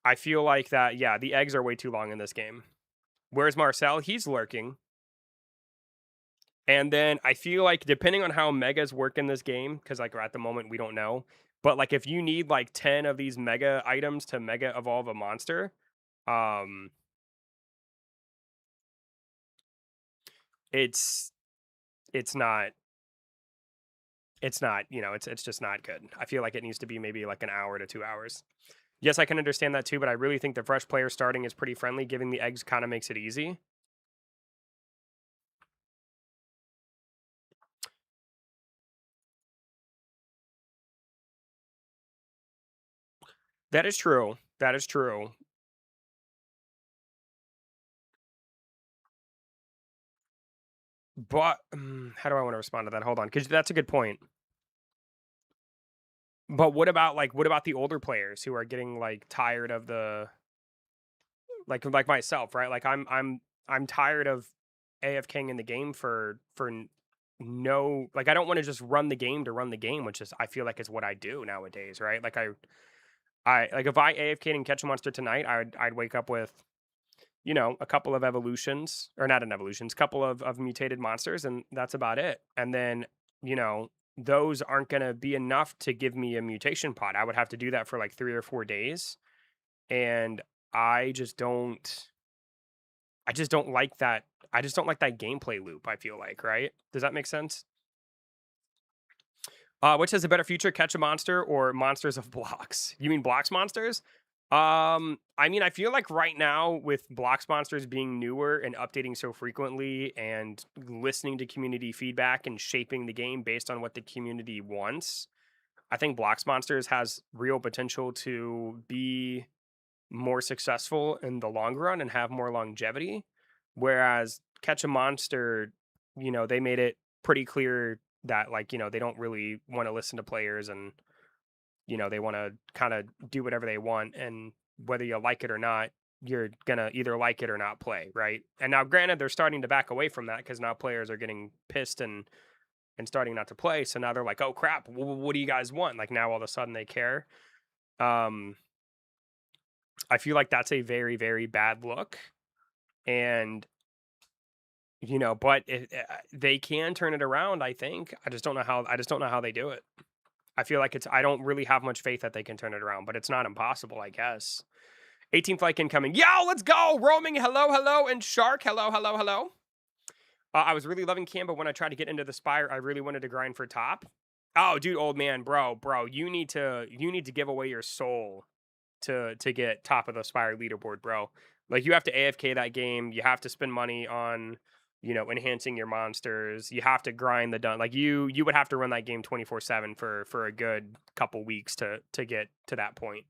S1: I feel like that, yeah, the eggs are way too long in this game. Where's Marcel? He's lurking. And then I feel like depending on how megas work in this game, because like at the moment we don't know, but like if you need like 10 of these mega items to mega evolve a monster, it's not it's just not good. I feel like it needs to be maybe like an hour to 2 hours. Yes, I can understand that too, but I really think the fresh player starting is pretty friendly. Giving the eggs kind of makes it easy. That is true. That is true. But how do I want to respond to that? Hold on, because that's a good point. But what about the older players who are getting like tired of the like myself, right? Like I'm tired of AFKing in the game no, like I don't want to just run the game to run the game, which is I feel like is what I do nowadays, right? Like I like if I AFK'd and catch a monster tonight, I'd wake up with, you know, a couple of evolutions, or not an evolutions, couple of mutated monsters, and that's about it. And then, you know, those aren't gonna be enough to give me a mutation pod. I would have to do that for like 3 or 4 days. And I just don't I just don't like that. I just don't like that gameplay loop, I feel like, right? Does that make sense? Which has a better future, Catch a Monster or Monsters of Blocks? You mean Blocks monsters? I mean, I feel like right now with Blocks monsters being newer and updating so frequently and listening to community feedback and shaping the game based on what the community wants, I think Blocks monsters has real potential to be more successful in the long run and have more longevity. Whereas Catch a Monster, you know, they made it pretty clear that like, you know, they don't really want to listen to players and, you know, they want to kind of do whatever they want. And whether you like it or not, you're gonna either like it or not play, right? And now granted they're starting to back away from that because now players are getting pissed and starting not to play. So now they're like, oh crap, what do you guys want? Like now all of a sudden they care. Um, I feel like that's a very, very bad look. And, you know, but they can turn it around, I think. I just don't know how they do it. I feel like I don't really have much faith that they can turn it around, but it's not impossible, I guess. 18th flight incoming. Yo, let's go. Roaming. Hello, hello. And Shark. Hello, hello, hello. I was really loving Cam, but when I tried to get into the Spire, I really wanted to grind for top. Oh, dude, old man, bro, you need to give away your soul to get top of the Spire leaderboard, bro. Like you have to AFK that game. You have to spend money on, you know, enhancing your monsters. You have to grind the done. Like you would have to run that game 24/7 for a good couple weeks to get to that point.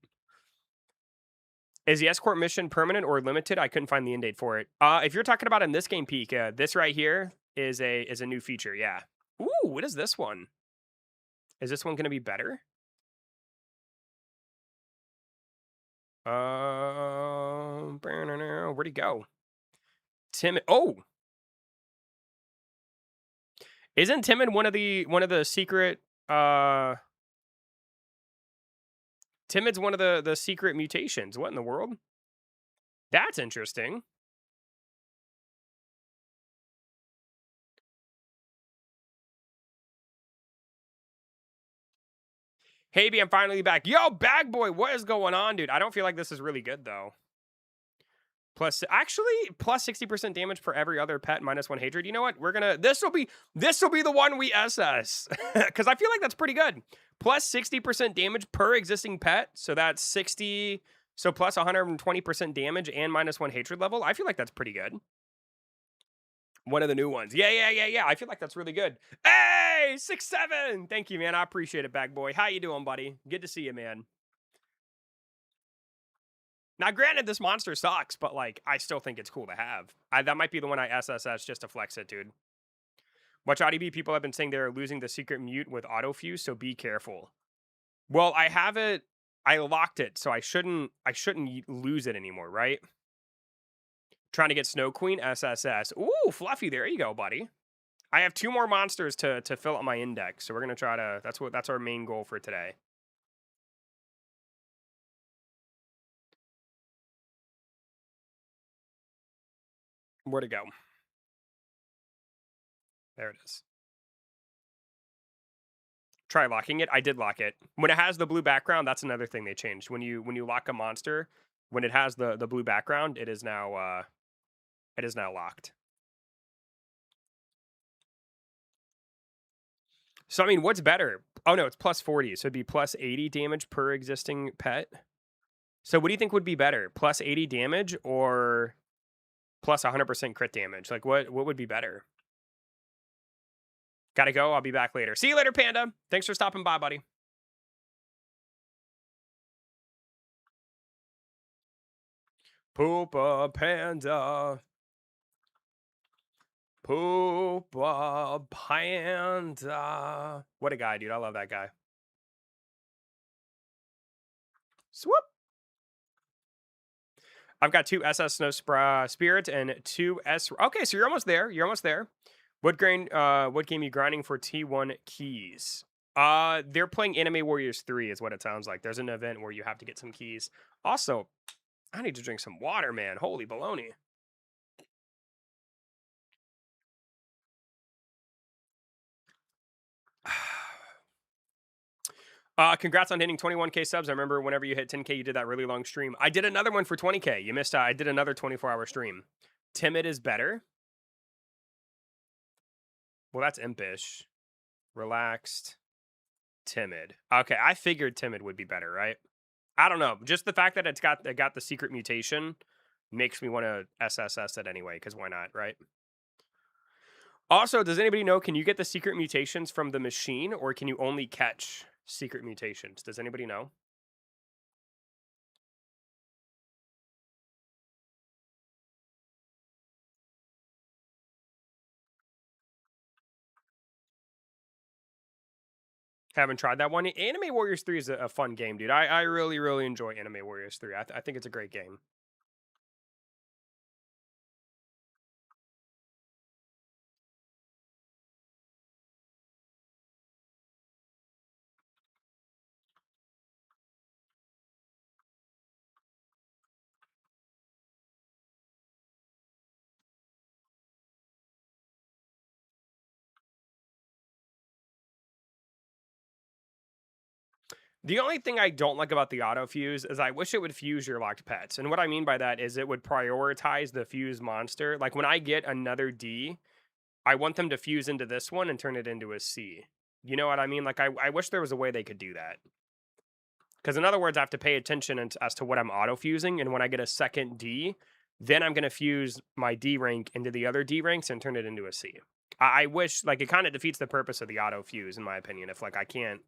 S1: Is the escort mission permanent or limited? I couldn't find the end date for it. If you're talking about in this game peak, this right here is a new feature. Yeah. Ooh, what is this one? Is this one going to be better? Where'd he go? Timid. Oh, isn't Timid one of the secret? Timid's one of the secret mutations. What in the world? That's interesting. Hey, B, I'm finally back. Yo, Bag Boy, what is going on, dude? I don't feel like this is really good though. Plus, actually, plus 60% damage for every other pet, -1 hatred. You know what? We're gonna. This will be the one we SS because I feel like that's pretty good. Plus 60% damage per existing pet, so that's 60. So plus 120% damage and -1 hatred level. I feel like that's pretty good. One of the new ones. Yeah. I feel like that's really good. Hey, 6-7. Thank you, man. I appreciate it, Bag Boy. How you doing, buddy? Good to see you, man. Now, granted, this monster sucks, but like, I still think it's cool to have. That might be the one I SSS just to flex it, dude. Watch IDB. People have been saying they're losing the secret mute with autofuse, so be careful. Well, I have it. I locked it, so I shouldn't lose it anymore, right? Trying to get Snow Queen SSS. Ooh, Fluffy. There you go, buddy. I have 2 more monsters to fill up my index, so we're gonna try to. That's our main goal for today. Where'd it go? There it is. Try locking it. I did lock it. When it has the blue background, that's another thing they changed. When you lock a monster, when it has the blue background, it is now locked. So I mean, what's better? Oh no, it's plus 40. So it'd be plus 80 damage per existing pet. So what do you think would be better? Plus 80 damage or plus 100% crit damage? Like what would be better? Gotta go. I'll be back later. See you later, Panda. Thanks for stopping by, buddy. Poopa Panda. Poopa Panda. What a guy, dude. I love that guy. Swoop. I've got 2 SS Snow Spirit and 2 S. Okay, so you're almost there. You're almost there. What game you grinding for T1 keys? They're playing Anime Warriors 3 is what it sounds like. There's an event where you have to get some keys. Also, I need to drink some water, man. Holy baloney. Congrats on hitting 21K subs. I remember whenever you hit 10K, you did that really long stream. I did another one for 20K. You missed out. I did another 24-hour stream. Timid is better. Well, that's impish. Relaxed. Timid. Okay, I figured timid would be better, right? I don't know. Just the fact that it got the secret mutation makes me want to SSS it anyway, because why not, right? Also, does anybody know, can you get the secret mutations from the machine, or can you only catch secret mutations? Does anybody know? Haven't tried that one. Anime Warriors 3 is a fun game, dude. I really, really enjoy Anime Warriors 3. I think it's a great game. The only thing I don't like about the auto fuse is I wish it would fuse your locked pets. And what I mean by that is it would prioritize the fuse monster. Like when I get another D, I want them to fuse into this one and turn it into a C. You know what I mean? Like I wish there was a way they could do that. Because in other words, I have to pay attention as to what I'm auto fusing. And when I get a second D, then I'm going to fuse my D rank into the other D ranks and turn it into a C. I wish, like, it kind of defeats the purpose of the auto fuse, in my opinion. If like I can't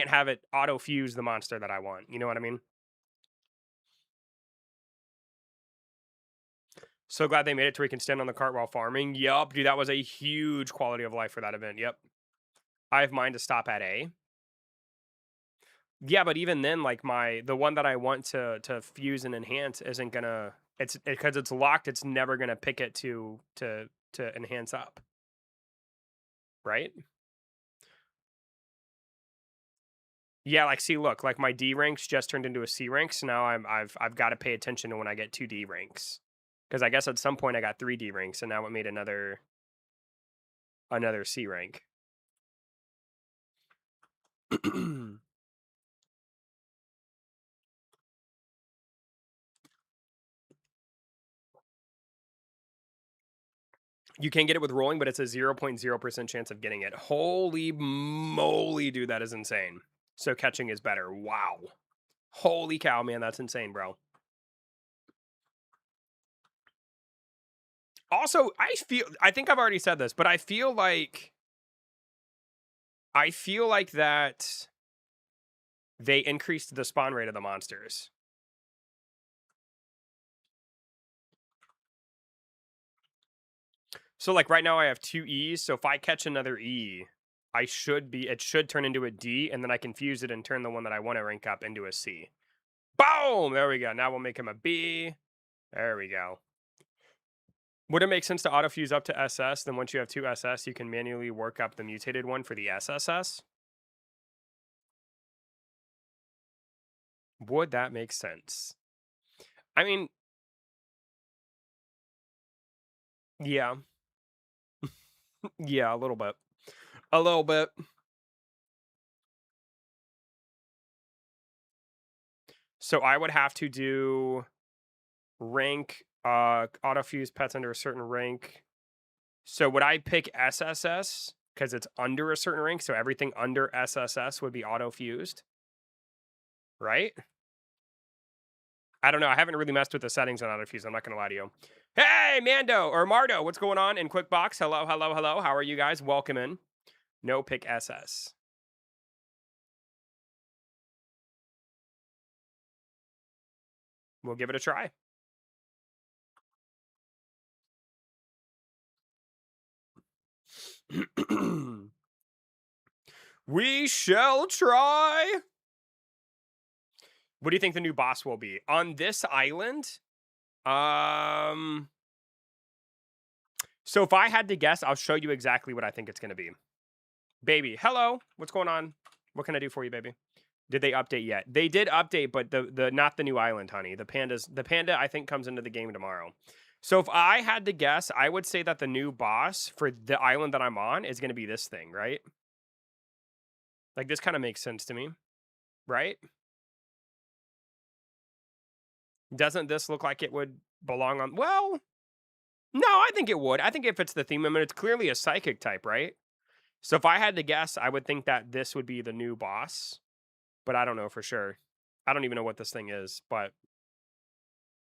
S1: have it auto fuse the monster that I want. You know what I mean? So glad they made it to where you can stand on the cart while farming. Yup, dude, that was a huge quality of life for that event. Yep. I have mine to stop at A. Yeah, but even then, like the one that I want to fuse and enhance isn't gonna. It's because it's locked. It's never gonna pick it to enhance up. Right? Yeah, like see, look, like my D ranks just turned into a C rank. So now I've got to pay attention to when I get 2 D ranks, because I guess at some point I got 3 D ranks, and now it made another C rank. You can get it with rolling, but it's a 0.0% chance of getting it. Holy moly, dude, that is insane. So catching is better. Wow. Holy cow, man, that's insane, bro. Also, I think I've already said this, but I feel like that they increased the spawn rate of the monsters. So like right now I have 2 E's, so if I catch another E, it should turn into a D, and then I can fuse it and turn the one that I want to rank up into a C. Boom! There we go. Now we'll make him a B. There we go. Would it make sense to autofuse up to SS? Then once you have 2 SS, you can manually work up the mutated one for the SSS? Would that make sense? I mean, yeah. Yeah, a little bit. A little bit. So I would have to do rank, autofuse pets under a certain rank. So would I pick SSS because it's under a certain rank? So everything under SSS would be auto-fused, right? I don't know. I haven't really messed with the settings on auto-fuse. I'm not going to lie to you. Hey, Mando or Mardo, what's going on in QuickBox? Hello, hello, hello. How are you guys? Welcome in. No, pick SS. We'll give it a try. We shall try. What do you think the new boss will be on this island? Um. So if I had to guess, I'll show you exactly what I think it's going to be. Baby, hello. What's going on? What can I do for you, baby? Did they update yet? They did update, but the not the new island, honey. The panda I think comes into the game tomorrow. So if I had to guess, I would say that the new boss for the island that I'm on is going to be this thing, right? Like this kind of makes sense to me, right? Doesn't this look like it would belong on? Well, no, I think it would. I think it fits the theme. I mean, it's clearly a psychic type, right? So if I had to guess, I would think that this would be the new boss, but I don't know for sure. I don't even know what this thing is, but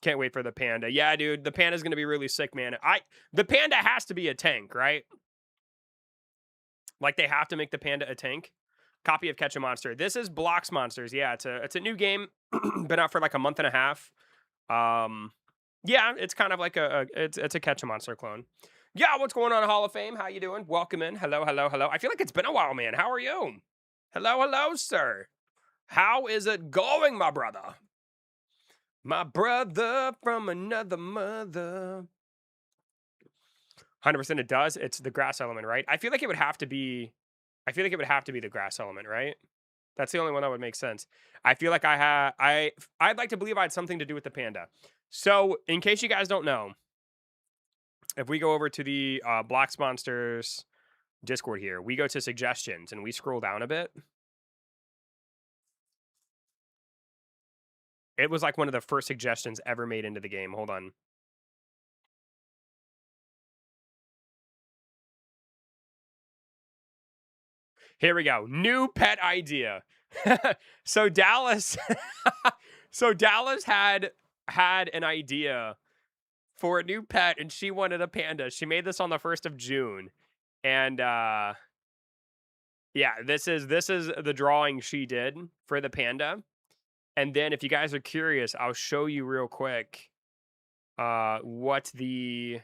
S1: can't wait for the panda. Yeah, dude, the panda's gonna be really sick, man. The panda has to be a tank, right? Like they have to make the panda a tank. Copy of Catch a Monster. This is Blox Monsters. Yeah, it's a new game. Been out for like a month and a half. Yeah, it's kind of like it's a Catch a Monster clone. Yeah, what's going on, Hall of Fame? How you doing? Welcome in. Hello, hello, hello. I feel like it's been a while, man. How are you? Hello, hello, sir. How is it going, my brother? My brother from another mother. 100% it does. It's the grass element, right? I feel like it would have to be the grass element, right? That's the only one that would make sense. I feel like I'd like to believe I had something to do with the panda. So, in case you guys don't know, if we go over to the Blox Monsters Discord here, we go to suggestions and we scroll down a bit. It was like one of the first suggestions ever made into the game. Hold on. Here we go. New pet idea. So Dallas Dallas had an idea for a new pet and she wanted a panda. She made this on the 1st of June. And yeah, this is the drawing she did for the panda. And then if you guys are curious, I'll show you real quick what the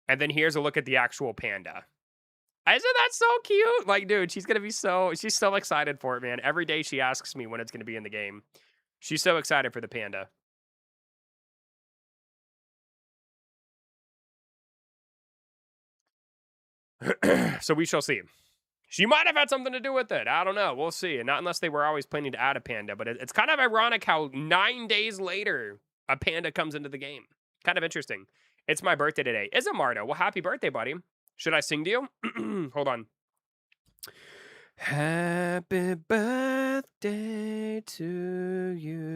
S1: and then here's a look at the actual panda. Isn't that so cute? Like, dude, she's so excited for it, man. Every day she asks me when it's gonna be in the game. She's so excited for the panda. So we shall see. She might have had something to do with it. I don't know. We'll see. And not unless they were always planning to add a panda. But it's kind of ironic how 9 days later, a panda comes into the game. Kind of interesting. It's my birthday today. Is it, Marta? Well, happy birthday, buddy. Should I sing to you? Hold on. Happy birthday to you.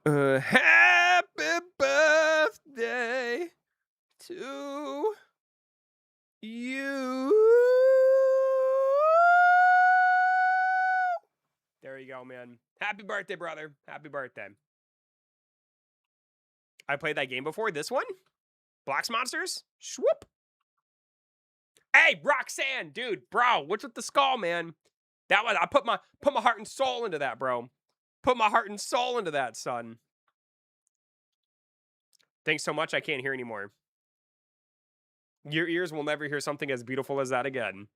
S1: Happy birthday to you. There you go, man. Happy birthday, brother. Happy birthday. I played that game before. This one? Blox Monsters? Swoop. Hey, Roxanne, dude, bro, what's with the skull, man? That was I put my heart and soul into that, bro. Put my heart and soul into that, son. Thanks so much. I can't hear anymore. Your ears will never hear something as beautiful as that again.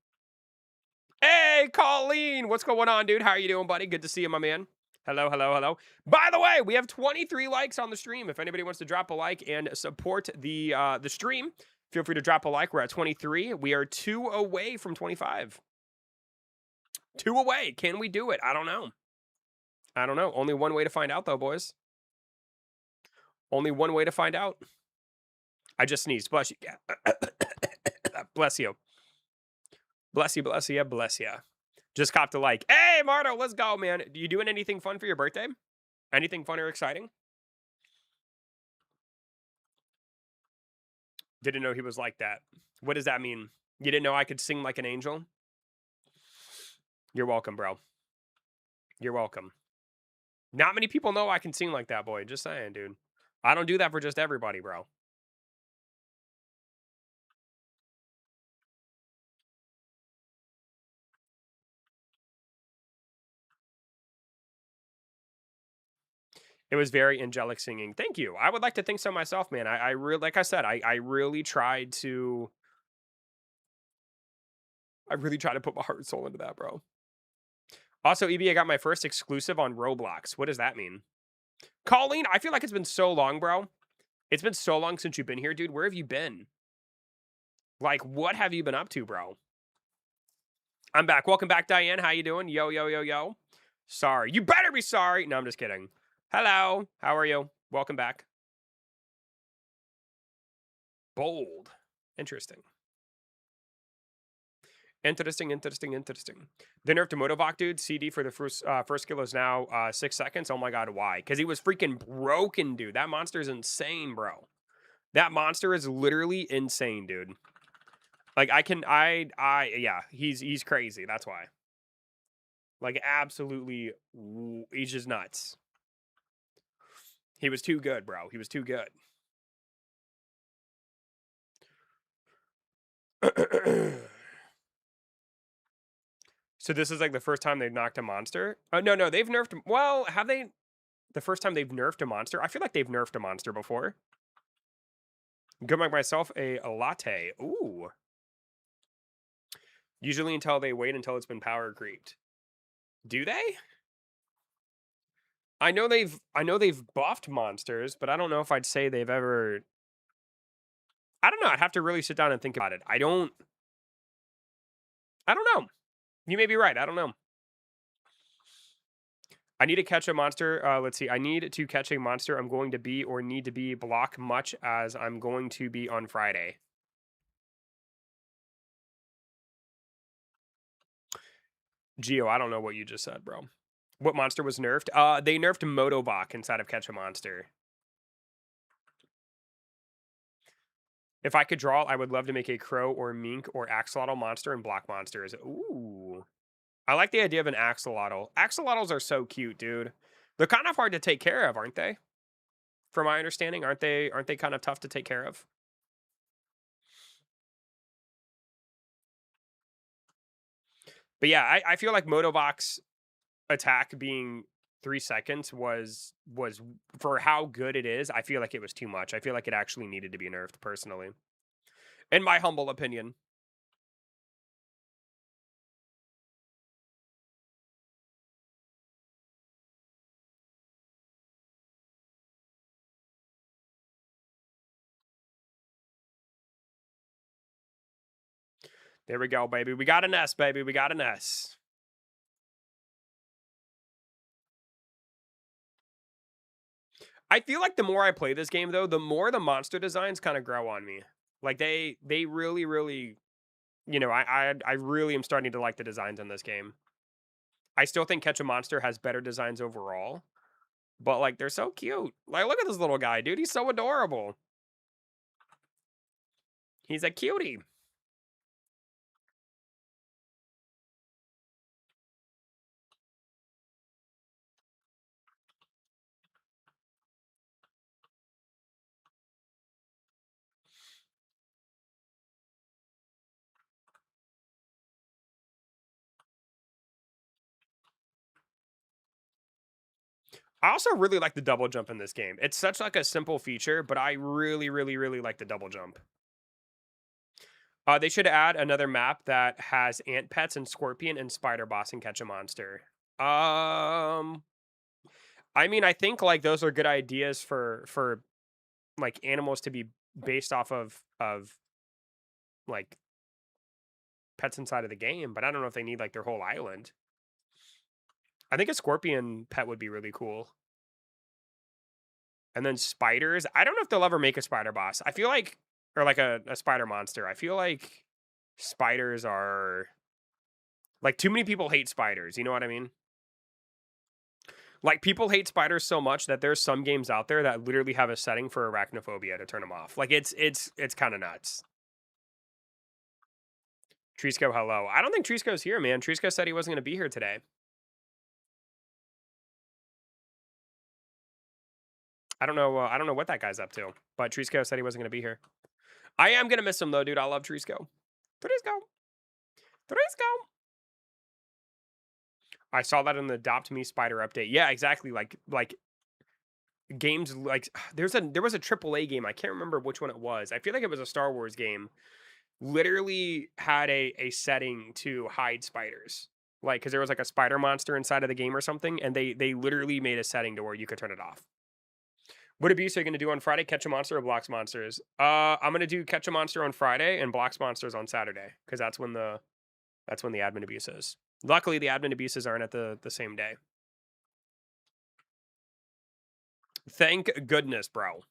S1: Hey, Colleen, what's going on, dude? How are you doing, buddy? Good to see you, my man. Hello, hello, hello. By the way, we have 23 likes on the stream. If anybody wants to drop a like and support the stream, feel free to drop a like. We're at 23. We are 2 away from 25. 2 away. Can we do it? I don't know. I don't know. Only one way to find out, though, boys. Only one way to find out. I just sneezed. Bless you. Bless you. Bless you, bless you, bless you. Just copped a like. Hey, Marto, let's go, man. You doing anything fun for your birthday? Anything fun or exciting? Didn't know he was like that. What does that mean? You didn't know I could sing like an angel? You're welcome, bro. You're welcome. Not many people know I can sing like that, boy. Just saying, dude. I don't do that for just everybody, bro. It was very angelic singing. Thank you. I would like to think so myself, man. I really, like I said, I really tried to. I really tried to put my heart and soul into that, bro. Also, EB, I got my first exclusive on Roblox. What does that mean? Colleen, I feel like it's been so long, bro. It's been so long since you've been here, dude. Where have you been? Like, what have you been up to, bro? I'm back. Welcome back, Diane. How you doing? Yo, yo, yo, yo. Sorry. You better be sorry. No, I'm just kidding. Hello. How are you? Welcome back. Bold. Interesting. Interesting. The nerf to Motovok, dude. CD for the first kill is now 6 seconds. Oh my god, why? Because he was freaking broken, dude. That monster is insane, bro. That monster is literally insane, dude. Like yeah, he's crazy. That's why. Like absolutely, he's just nuts. He was too good, bro. He was too good. So this is like the first time they've knocked a monster? No, they've nerfed him. Well, have they? The first time they've nerfed a monster? I feel like they've nerfed a monster before. Go make myself a latte. Ooh. Usually until they wait until it's been power creeped. Do they? I know they've buffed monsters, but I don't know if I'd say they've ever. I don't know. I'd have to really sit down and think about it. I don't know. You may be right. I don't know. I need to catch a monster. Let's see. I need to catch a monster. I'm going to be or need to be block much as I'm going to be on Friday. Geo, I don't know what you just said, bro. What monster was nerfed? They nerfed Motobok inside of Catch a Monster. If I could draw, I would love to make a crow or mink or axolotl monster and block monsters. Ooh. I like the idea of an axolotl. Axolotls are so cute, dude. They're kind of hard to take care of, aren't they? From my understanding, aren't they kind of tough to take care of? But yeah, I feel like Motobok's attack being 3 seconds was for how good it is. I feel like it was too much. I feel like it actually needed to be nerfed, personally, in my humble opinion. There we go, baby. We got an S, baby. We got an S. I feel like the more I play this game, though, the more the monster designs kind of grow on me. Like they really, really, you know, I really am starting to like the designs in this game. I still think Catch a Monster has better designs overall, but like they're so cute. Like look at this little guy, dude. He's so adorable. He's a cutie. I also really like the double jump in this game. It's such like a simple feature, but I really, really, really like the double jump. They should add another map that has ant pets and scorpion and spider boss and Catch a Monster. I mean, I think like those are good ideas for like animals to be based off of like pets inside of the game, but I don't know if they need like their whole island. I think a scorpion pet would be really cool. And then spiders. I don't know if they'll ever make a spider boss. I feel like, or like a spider monster. I feel like spiders are like too many people hate spiders. You know what I mean? Like people hate spiders so much that there's some games out there that literally have a setting for arachnophobia to turn them off. Like it's kind of nuts. Trisco, hello. I don't think Trisco's here, man. Trisco said he wasn't going to be here today. I don't know what that guy's up to, but Trisco said he wasn't going to be here. I am going to miss him though, dude. I love Trisco. Trisco. I saw that in the Adopt Me Spider update. Yeah, exactly. Like games like there was a AAA game. I can't remember which one it was. I feel like it was a Star Wars game. Literally had a setting to hide spiders. Like, because there was like a spider monster inside of the game or something, and they literally made a setting to where you could turn it off. What abuse are you gonna do on Friday? Catch a monster or Blox monsters? I'm gonna do catch a monster on Friday and Blox monsters on Saturday, because that's when the admin abuse is. Luckily, the admin abuses aren't at the same day. Thank goodness, bro.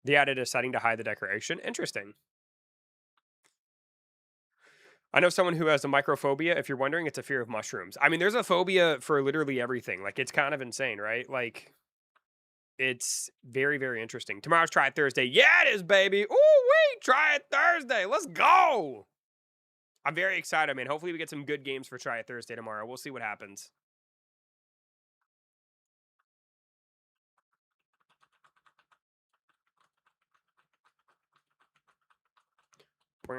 S1: They added a setting to hide the decoration. Interesting. I know someone who has a microphobia. If you're wondering, it's a fear of mushrooms. I mean, there's a phobia for literally everything. Like, it's kind of insane, right? Like, it's very, very interesting. Tomorrow's Try It Thursday. Yeah, it is, baby. Ooh, wee! Try It Thursday. Let's go. I'm very excited, man. Hopefully, we get some good games for Try It Thursday tomorrow. We'll see what happens. But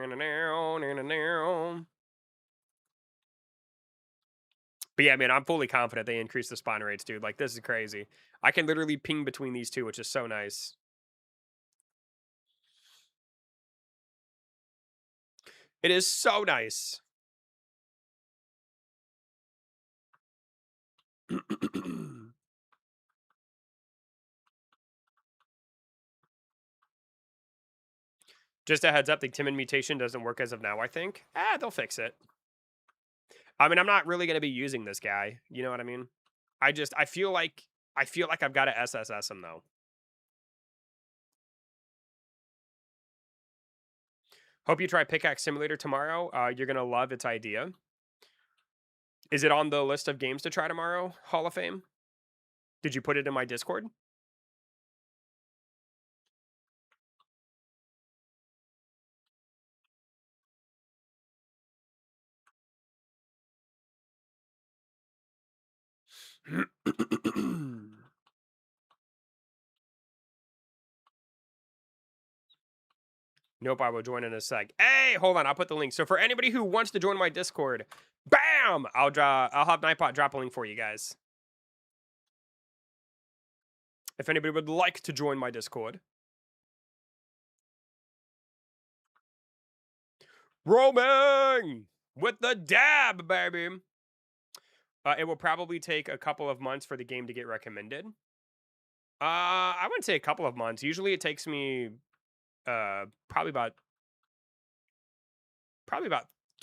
S1: yeah, man, I'm fully confident they increased the spawn rates, dude. Like, this is crazy. I can literally ping between these two, which is so nice. It is so nice. Just a heads up, the timid mutation doesn't work as of now, I think. They'll fix it. I mean, I'm not really going to be using this guy. You know what I mean? I feel like I've got to SSS him, though. Hope you try Pickaxe Simulator tomorrow. You're going to love its idea. Is it on the list of games to try tomorrow, Hall of Fame? Did you put it in my Discord? Nope, I will join in a sec. Hey, hold on, I'll put the link. So for anybody who wants to join my Discord, bam! I'll have Nightbot drop a link for you guys. If anybody would like to join my Discord. Roaming with the dab, baby. It will probably take a couple of months for the game to get recommended. I wouldn't say a couple of months. Usually it takes me probably about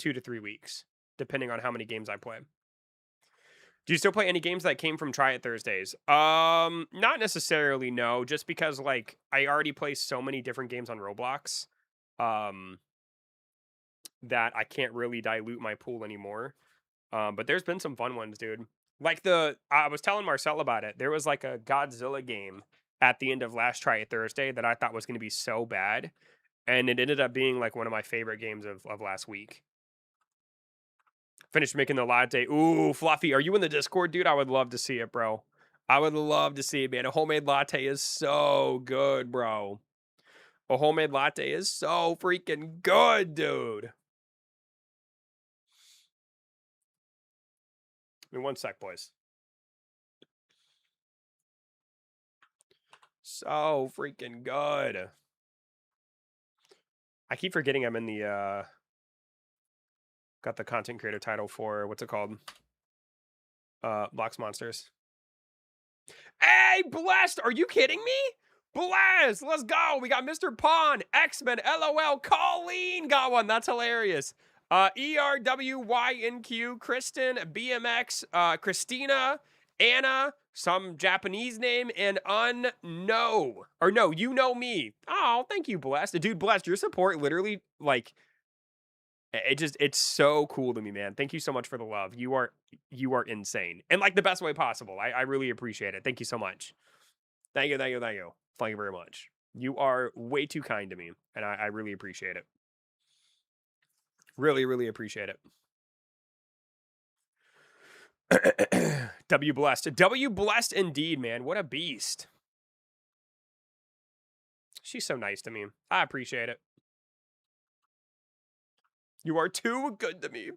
S1: 2 to 3 weeks, depending on how many games I play. Do you still play any games that came from Try It Thursdays? Not necessarily, no. Just because, like, I already play so many different games on Roblox, that I can't really dilute my pool anymore. But there's been some fun ones, dude. Like I was telling Marcel about it. There was like a Godzilla game at the end of last Try It Thursday that I thought was going to be so bad, and it ended up being like one of my favorite games of last week. Finished making the latte. Ooh, Fluffy, are you in the Discord, dude? I would love to see it, bro. I would love to see it, man. A homemade latte is so good, bro. A homemade latte is so freaking good, dude. Give me one sec, boys. So freaking good. I keep forgetting I'm in the got the content creator title for what's it called? Blox Monsters. Hey, Blessed! Are you kidding me? Blessed! Let's go! We got Mr. Pawn, X-Men, LOL, Colleen got one. That's hilarious. ERWYNQ, Kristen, BMX, Christina, Anna, some Japanese name, and Unknow. Or no, you know me. Oh, thank you, Blessed. Dude, Blessed, your support literally, like, it's so cool to me, man. Thank you so much for the love. You are insane. And like the best way possible. I really appreciate it. Thank you so much. Thank you. Thank you very much. You are way too kind to me, and I really appreciate it. Really, really appreciate it. W blessed. W blessed indeed, man. What a beast. She's so nice to me. I appreciate it. You are too good to me.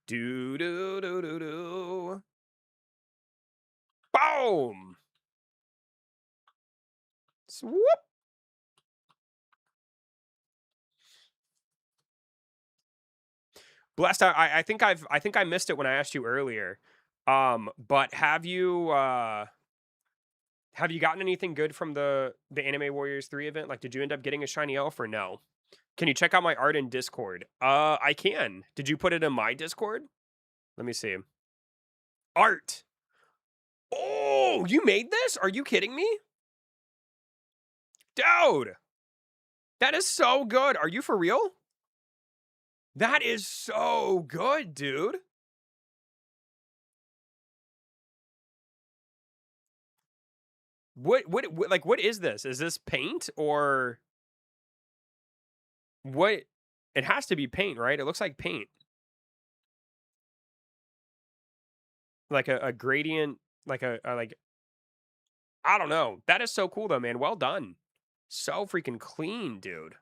S1: Do do do do do. Boom. Swoop. Blessed. I think I missed it when I asked you earlier. But have you gotten anything good from the Anime Warriors 3 event? Like, did you end up getting a shiny elf or no? Can you check out my art in Discord? I can. Did you put it in my Discord? Let me see. Art. Oh, you made this? Are you kidding me? Dude. That is so good. Are you for real? That is so good, dude. What like what is this? Is this paint or what? It has to be paint, right? It looks like paint. Like a gradient, like a like I don't know. That is so cool though, man. Well done. So freaking clean, dude.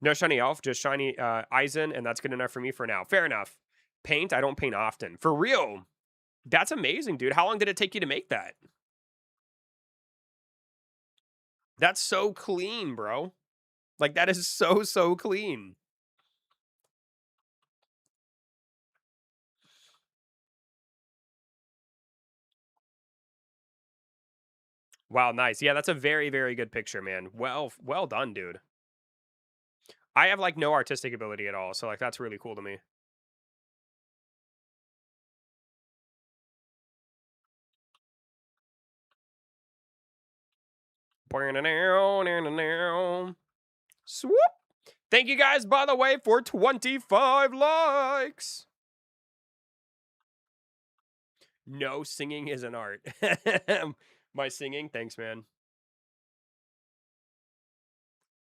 S1: No shiny elf, just shiny Eisen, and that's good enough for me for now. Fair enough. Paint, I don't paint often. For real. That's amazing, dude. How long did it take you to make that? That's so clean, bro. Like, that is so clean. Wow, nice. Yeah, that's a very good picture, man. Well done, dude. I have, like, no artistic ability at all, so, like, that's really cool to me. Swoop! Thank you guys, by the way, for 25 likes. No, singing is an art. My singing? Thanks, man.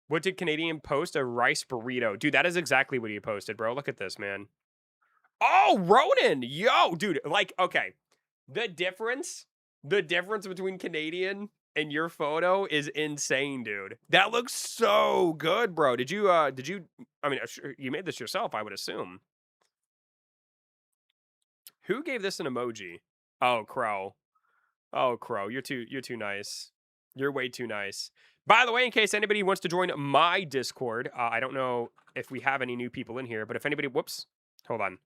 S1: What did Canadian post? A rice burrito. Dude, that is exactly what he posted, bro. Look at this, man. Oh, Ronan! Yo, dude, like, okay. The difference between Canadian and your photo is insane, dude. That looks so good, bro. Did you, I mean, you made this yourself, I would assume. Who gave this an emoji? Oh, Crow. Oh, Crow, you're too nice. You're way too nice. By the way, in case anybody wants to join my Discord, I don't know if we have any new people in here, but if anybody, whoops, hold on.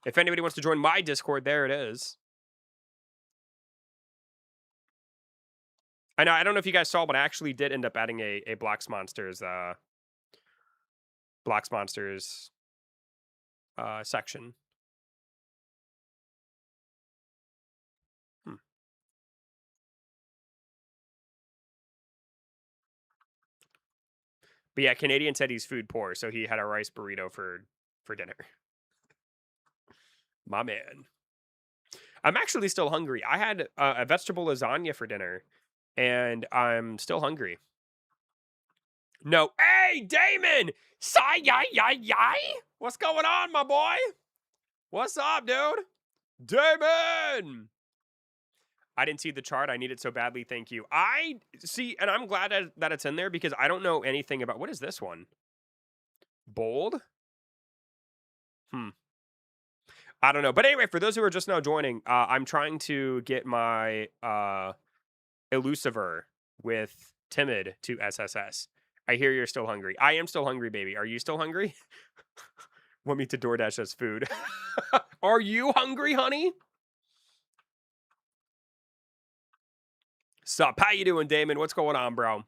S1: If anybody wants to join my Discord, there it is. I know, I don't know if you guys saw, but I actually did end up adding a Blox Monsters section. But yeah, Canadian said he's food poor, so he had a rice burrito for dinner. My man. I'm actually still hungry. I had a vegetable lasagna for dinner, and I'm still hungry. No. Hey, Damon! Sigh-yi-yi-yi! What's going on, my boy? What's up, dude? Damon! I didn't see the chart. I need it so badly. Thank you. I see, and I'm glad that it's in there because I don't know anything about... What is this one? Bold? I don't know. But anyway, for those who are just now joining, I'm trying to get my Elusiver with Timid to SSS. I hear you're still hungry. I am still hungry, baby. Are you still hungry? Want me to DoorDash us food? Are you hungry, honey? Sup? How you doing, Damon? What's going on, bro?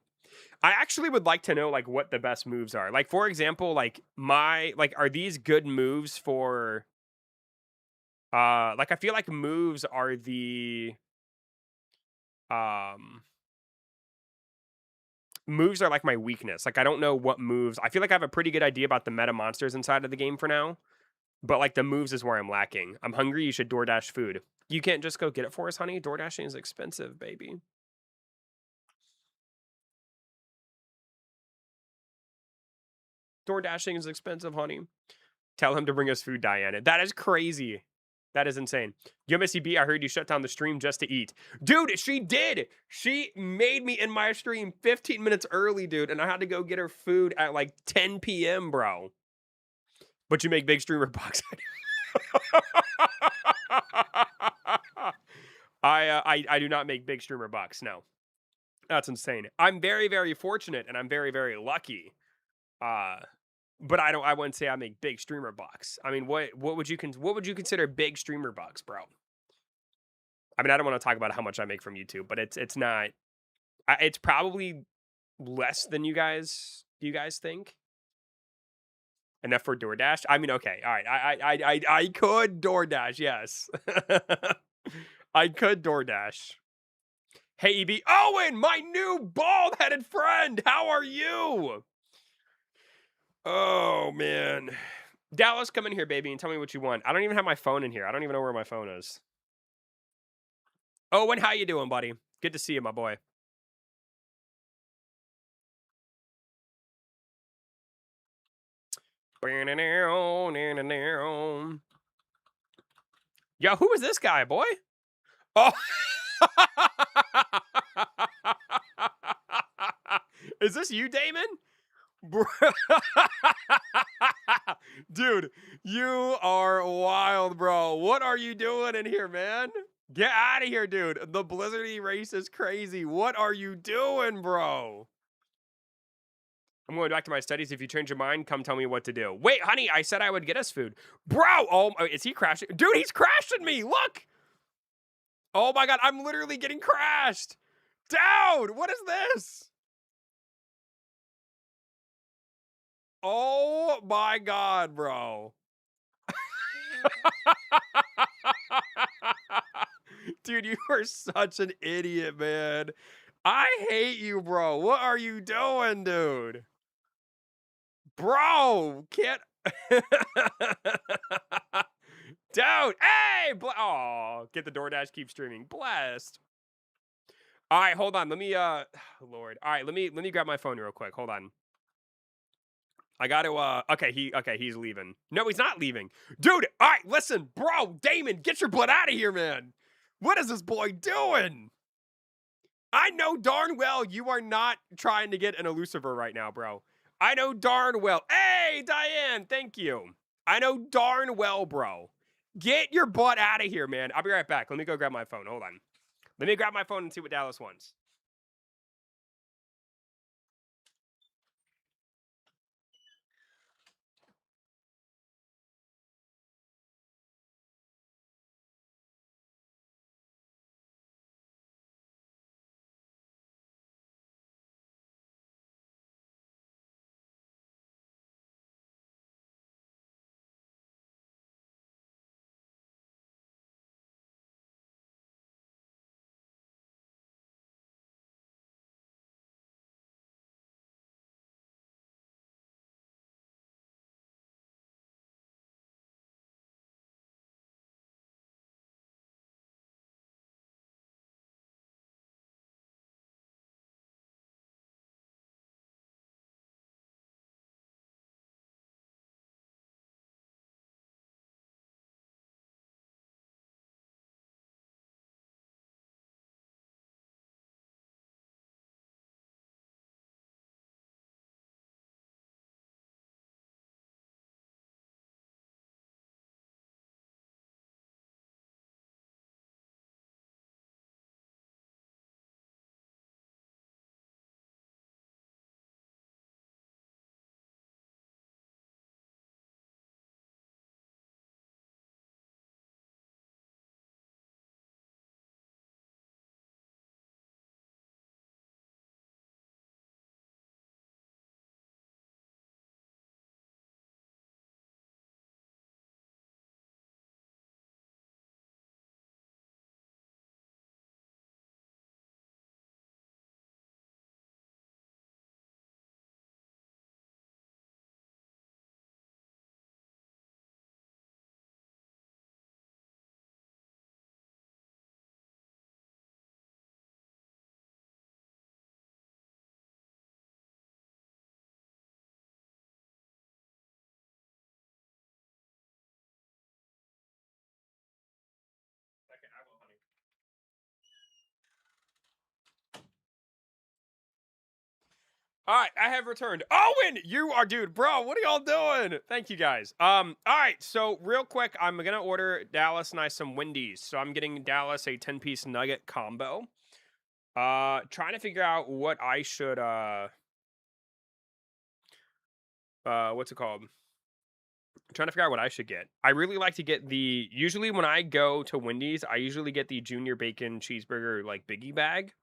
S1: I actually would like to know, like, what the best moves are. Like, for example, like, are these good moves for... like, I feel like moves are the... moves are like my weakness. Like, I don't know what moves. I feel like I have a pretty good idea about the meta monsters inside of the game for now. But, like, the moves is where I'm lacking. I'm hungry. You should DoorDash food. You can't just go get it for us, honey. DoorDashing is expensive, baby. DoorDashing is expensive, honey. Tell him to bring us food, Diana. That is crazy. That is insane. Yo, Missy B, I heard you shut down the stream just to eat. Dude, she did. She made me in my stream 15 minutes early, dude. And I had to go get her food at like 10 p.m., bro. But you make big streamer bucks. I do not make big streamer bucks. No, that's insane. I'm very very fortunate and I'm very very lucky. Uh, but I wouldn't say I make big streamer bucks. I mean, what would you consider big streamer bucks, bro? I mean, I don't want to talk about how much I make from YouTube, but it's not. It's probably less than you guys think. Enough for DoorDash? I mean, okay, all right. I could DoorDash, yes. I could DoorDash. Hey, EB. Owen, my new bald-headed friend. How are you? Oh man. Dallas, come in here, baby, and tell me what you want. I don't even have my phone in here. I don't even know where my phone is. Owen, how you doing, buddy? Good to see you, my boy. Yo, who is this guy, boy? Oh. Is this you, Damon? Dude, you are wild, bro. What are you doing in here, man? Get out of here, dude. The Blizzardy race is crazy. What are you doing, bro? I'm going back to my studies. If you change your mind, come tell me what to do. Wait, honey, I said I would get us food. Bro, oh, is he crashing? Dude, he's crashing me. Look. Oh my God, I'm literally getting crashed. Dude, what is this? Oh my God, bro. Dude, you are such an idiot, man. I hate you, bro. What are you doing, dude? Bro, can't. Dude, hey! Oh, get the DoorDash, keep streaming. Blessed. All right, hold on. Let me, Lord. All right, let me grab my phone real quick. Hold on. I got to okay, he's leaving. No, he's not leaving. Dude, all right, listen, bro, Damon, get your butt out of here, man. What is this boy doing? I know darn well you are not trying to get an elusiver right now, bro. I know darn well. Hey, Diane, thank you. I know darn well, bro. Get your butt out of here, man. I'll be right back. Let me go grab my phone. Hold on. Let me grab my phone and see what Dallas wants. All right, I have returned. Owen, you are, dude, bro. What are y'all doing? Thank you guys. All right. So real quick, I'm gonna order Dallas and I some Wendy's. So I'm getting Dallas a 10-piece nugget combo. Trying to figure out what I should what's it called? Trying to figure out what I should get. I really like to get usually when I go to Wendy's, I usually get the junior bacon cheeseburger like biggie bag.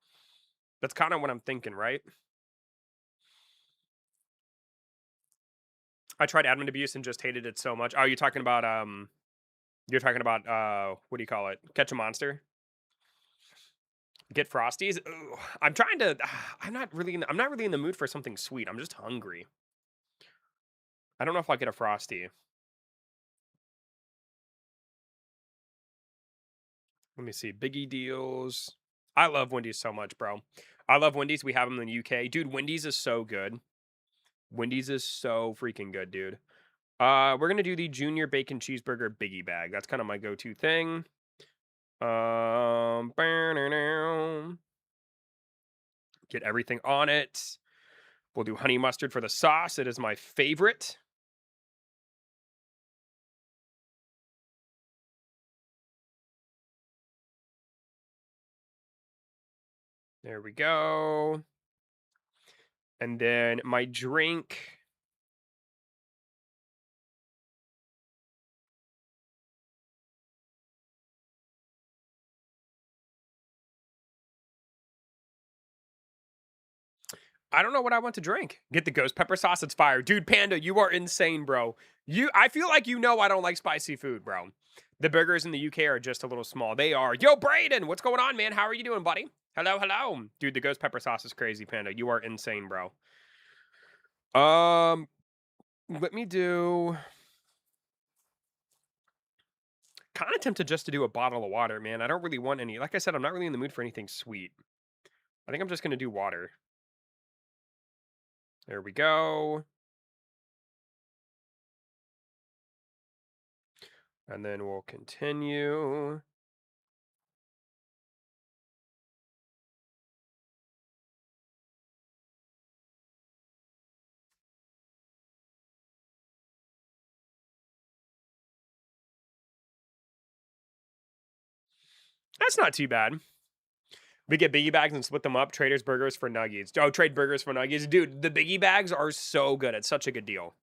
S1: That's kind of what I'm thinking, right? I tried admin abuse and just hated it so much. Oh, you're talking about what do you call it? Catch a monster? Get Frosties? Ooh, I'm trying to I'm not really in the mood for something sweet. I'm just hungry. I don't know if I'll get a Frosty. Let me see. Biggie deals. I love Wendy's so much, bro. I love Wendy's. We have them in the UK. Dude, Wendy's is so good. Wendy's is so freaking good, dude. We're gonna do the junior bacon cheeseburger biggie bag. That's kind of my go-to thing. Get everything on it. We'll do honey mustard for the sauce. It is my favorite. There we go. And then my drink. I don't know what I want to drink. Get the ghost pepper sauce. It's fire. Dude, Panda, you are insane, bro. I feel like you know I don't like spicy food, bro. The burgers in the UK are just a little small. They are. Yo, Brayden, what's going on, man? How are you doing, buddy? Hello, hello. Dude, the ghost pepper sauce is crazy, Panda. You are insane, bro. Let me do... Kind of tempted just to do a bottle of water, man. I don't really want any. Like I said, I'm not really in the mood for anything sweet. I think I'm just going to do water. There we go. And then we'll continue. That's not too bad. We get biggie bags and split them up. Traders burgers for nuggies. Oh, trade burgers for nuggies. Dude, the biggie bags are so good. It's such a good deal.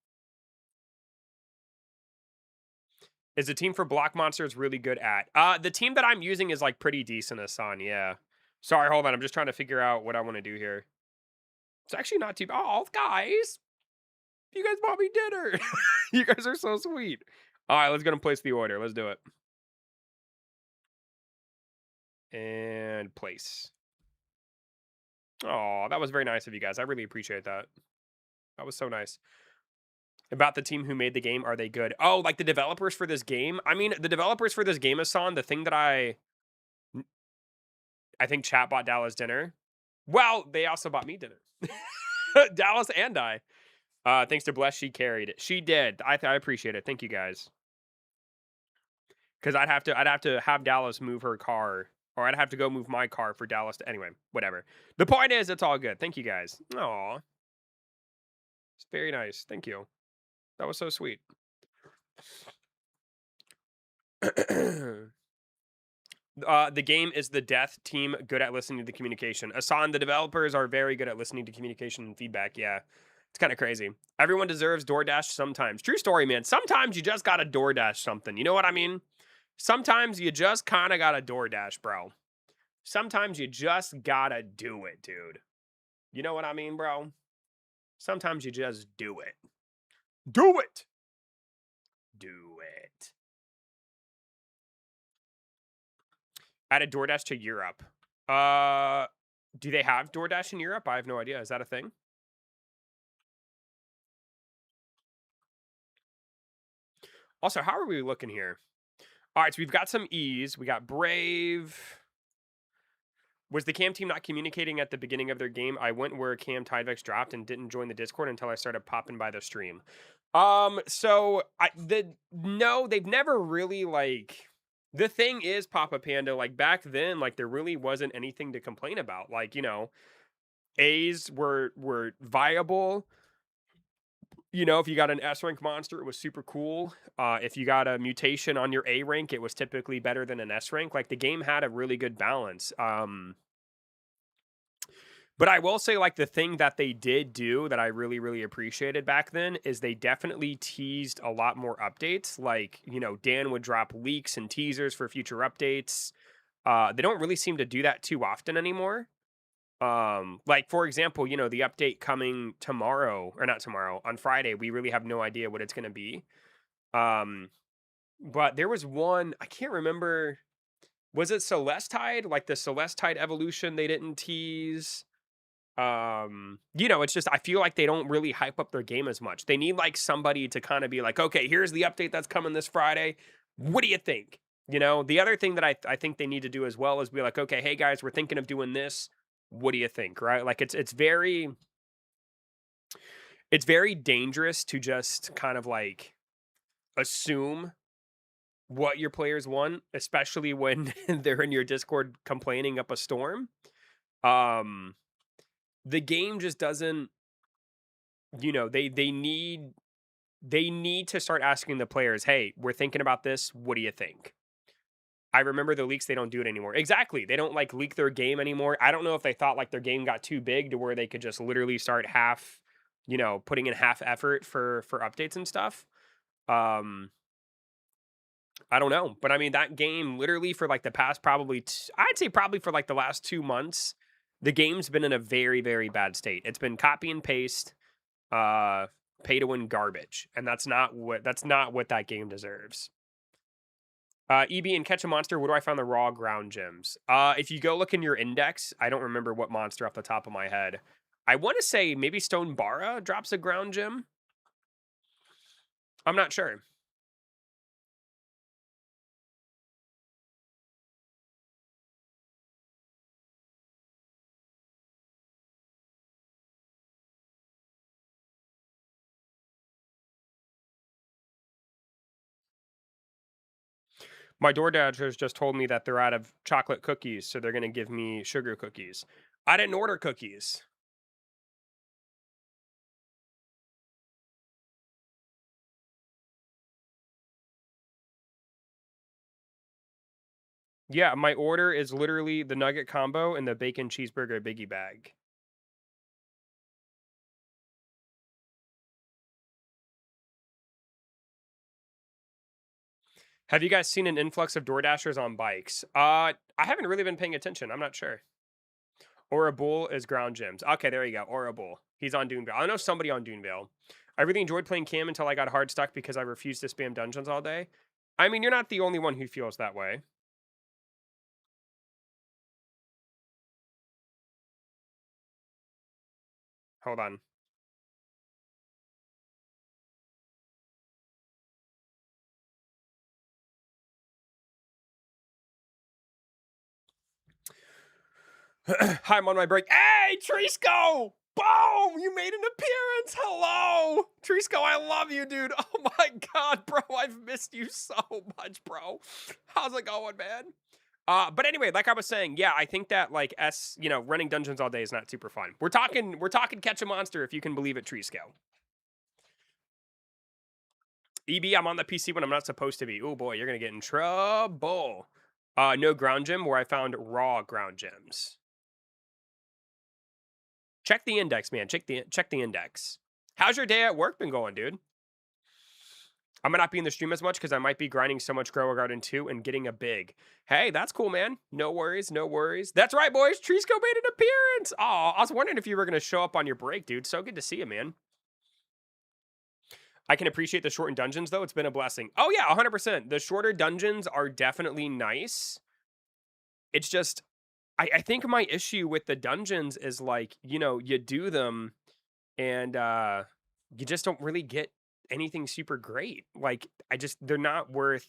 S1: Is the team for Block Monsters really good at? The team that I'm using is like pretty decent, Hassan. Yeah. Sorry, hold on. I'm just trying to figure out what I want to do here. It's actually not too bad. Oh, guys. You guys bought me dinner. You guys are so sweet. All right, let's go and place the order. Let's do it. And place. Oh, that was very nice of you guys. I really appreciate that. That was so nice. About the team who made the game, are they good? Oh, like the developers for this game? I mean, the developers for this game, Hassan, the thing that I think chat bought Dallas dinner. Well, they also bought me dinner. Dallas and I. Thanks to Bless, she carried it. She did. I appreciate it. Thank you guys. Because I'd have to have Dallas move her car, or I'd have to go move my car for Dallas to. Anyway, whatever. The point is, it's all good. Thank you guys. Aw, it's very nice. Thank you. That was so sweet. The game is the death team good at listening to the communication. Asan, the developers are very good at listening to communication and feedback. Yeah, it's kind of crazy. Everyone deserves DoorDash sometimes. True story, man. Sometimes you just got to DoorDash something. You know what I mean? Sometimes you just kind of got to DoorDash, bro. Sometimes you just got to do it, dude. You know what I mean, bro? Sometimes you just do it. Do it. Do it. Added DoorDash to Europe. Do they have DoorDash in Europe? I have no idea. Is that a thing? Also, how are we looking here? All right, so we've got some E's. We got Brave. Was the Cam team not communicating at the beginning of their game? I went where Cam Tidevex dropped and didn't join the Discord until I started popping by the stream. So no, they've never really like. The thing is, Papa Panda, like back then, like there really wasn't anything to complain about. Like, you know, A's were viable. You know, if you got an S rank monster, it was super cool. If you got a mutation on your A rank, it was typically better than an S rank. Like the game had a really good balance. But I will say, like, the thing that they did do that I really, really appreciated back then is they definitely teased a lot more updates. Like, you know, Dan would drop leaks and teasers for future updates. They don't really seem to do that too often anymore. Like for example, you know, the update coming tomorrow, or not tomorrow, on Friday, we really have no idea what it's going to be. Um, but there was one, I can't remember, was it Celestide? Like the Celestide evolution they didn't tease. You know, it's just I feel like they don't really hype up their game as much. They need like somebody to kind of be like, okay, here's the update that's coming this Friday. What do you think? You know, the other thing that I think they need to do as well is be like, okay, hey guys, we're thinking of doing this. What do you think? Right? Like it's very dangerous to just kind of like assume what your players want, especially when they're in your Discord complaining up a storm. Um, the game just doesn't, you know, they need to start asking the players, "Hey, we're thinking about this. What do you think?" I remember the leaks, they don't do it anymore. Exactly. They don't like leak their game anymore. I don't know if they thought like their game got too big to where they could just literally start half, you know, putting in half effort for updates and stuff. Um I don't know, but I mean that game literally for like the past probably I'd say probably for like the last 2 months, the game's been in a very very bad state. It's been copy and paste uh pay to win garbage, and that's not what that game deserves. EB and Catch a Monster, where do I find the raw ground gems? If you go look in your index, I don't remember what monster off the top of my head. I want to say maybe Stone Bara drops a ground gem. I'm not sure. My DoorDashers just told me that they're out of chocolate cookies, so they're going to give me sugar cookies. I didn't order cookies. Yeah, my order is literally the nugget combo and the bacon cheeseburger biggie bag. Have you guys seen an influx of DoorDashers on bikes? I haven't really been paying attention. I'm not sure. Or a bull is ground gyms. Okay, there you go. Or a bull. He's on Dunevale. I know somebody on Dunevale. I really enjoyed playing Cam until I got hard stuck because I refused to spam dungeons all day. I mean, you're not the only one who feels that way. Hold on. Hi, I'm on my break. Hey, Trisco! Boom! You made an appearance. Hello, Trisco. I love you, dude. Oh my god, bro, I've missed you so much, bro. How's it going, man? But anyway, like I was saying, yeah, I think that like you know, running dungeons all day is not super fun. We're talking catch a monster if you can believe it, Trisco. EB, I'm on the PC when I'm not supposed to be. Oh boy, you're gonna get in trouble. No ground gem where I found raw ground gems. Check the index, man. Check the index. How's your day at work been going, dude? I might not be in the stream as much because I might be grinding so much Grower Garden 2 and getting a big. Hey, that's cool, man. No worries, no worries. That's right, boys. Trisco made an appearance. Oh, I was wondering if you were going to show up on your break, dude. So good to see you, man. I can appreciate the shortened dungeons, though. It's been a blessing. Oh, yeah, 100%. The shorter dungeons are definitely nice. It's just, I think my issue with the dungeons is like, you know, you do them and you just don't really get anything super great. Like, they're not worth.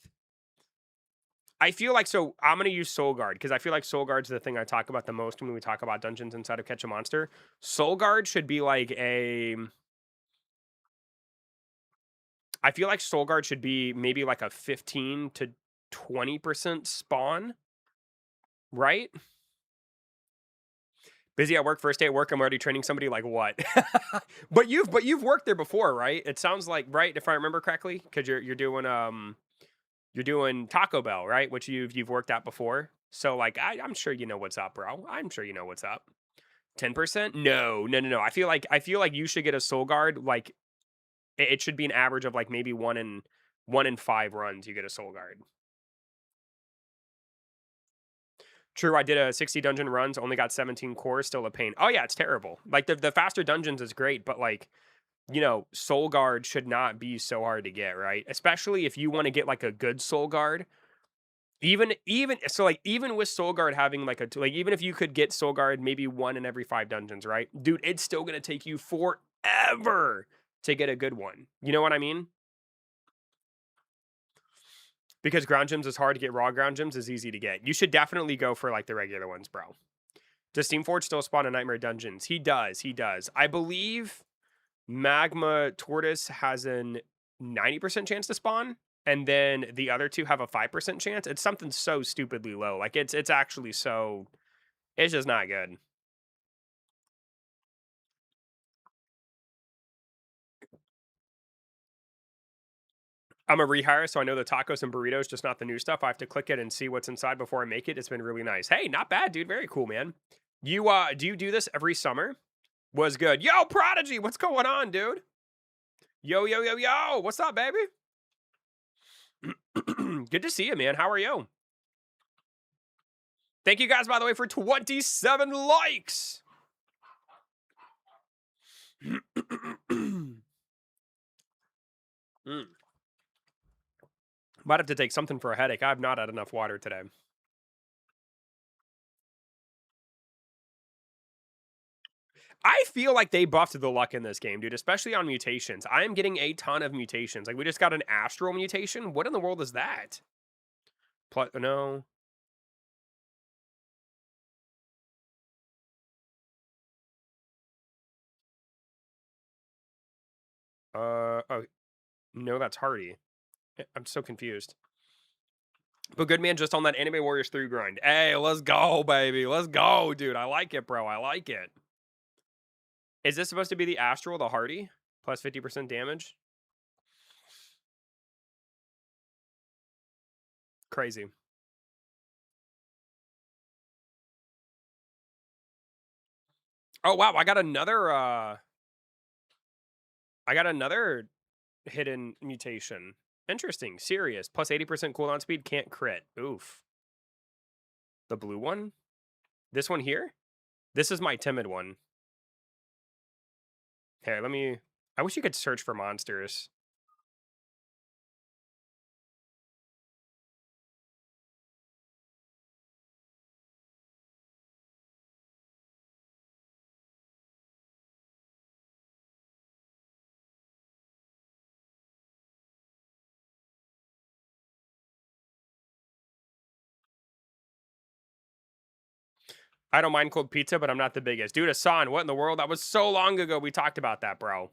S1: I feel like so I'm gonna use Soul Guard because I feel like Soul Guard's the thing I talk about the most when we talk about dungeons inside of Catch a Monster. Soul Guard should be like a. I feel like Soul Guard should be maybe like a 15 to 20% spawn, right? Busy at work, first day at work, I'm already training somebody, like what? But you've worked there before, right? It sounds like, right, if I remember correctly, because you're doing Taco Bell, right? Which you've worked at before. So like I'm sure you know what's up, bro. I'm sure you know what's up. 10%? No, no, no, no. I feel like you should get a soul guard. Like it should be an average of like maybe one in 5 runs you get a soul guard. True, I did a 60 dungeon runs, only got 17 cores, still a pain. Oh yeah, it's terrible. Like the faster dungeons is great, but like, you know, soul guard should not be so hard to get, right? Especially if you want to get like a good soul guard. Even so, like even with soul guard having like like even if you could get soul guard maybe one in every 5 dungeons, right? Dude, it's still gonna take you forever to get a good one. You know what I mean? Because ground gems is hard to get, raw ground gems is easy to get. You should definitely go for like the regular ones, bro. Does Steamforge still spawn in Nightmare Dungeons? He does. He does. I believe Magma Tortoise has an 90% chance to spawn, and then the other two have a 5% chance. It's something so stupidly low. Like it's actually so, it's just not good. I'm a rehire, so I know the tacos and burritos, just not the new stuff. I have to click it and see what's inside before I make it. It's been really nice. Hey, not bad, dude. Very cool, man. You do you do this every summer? Was good. Yo, Prodigy, what's going on, dude? Yo, yo, yo, yo. What's up, baby? Good to see you, man. How are you? Thank you guys, by the way, for 27 likes. Might have to take something for a headache. I've not had enough water today. I feel like they buffed the luck in this game, dude, especially on mutations. I am getting a ton of mutations. Like, we just got an astral mutation. What in the world is that? No. Oh, no, that's Hardy. I'm so confused. But good man, just on that Anime Warriors 3 grind. Hey, let's go, baby. Let's go, dude. I like it, bro. I like it. Is this supposed to be the Astral, the Hardy? Plus 50% damage? Crazy. Oh, wow. I got another hidden mutation. Interesting. Serious. Plus 80% cooldown speed, can't crit. Oof. The blue one? This one here? This is my timid one. Here, let me... I wish you could search for monsters. I don't mind cold pizza, but I'm not the biggest. Dude, Hassan, what in the world? That was so long ago we talked about that, bro.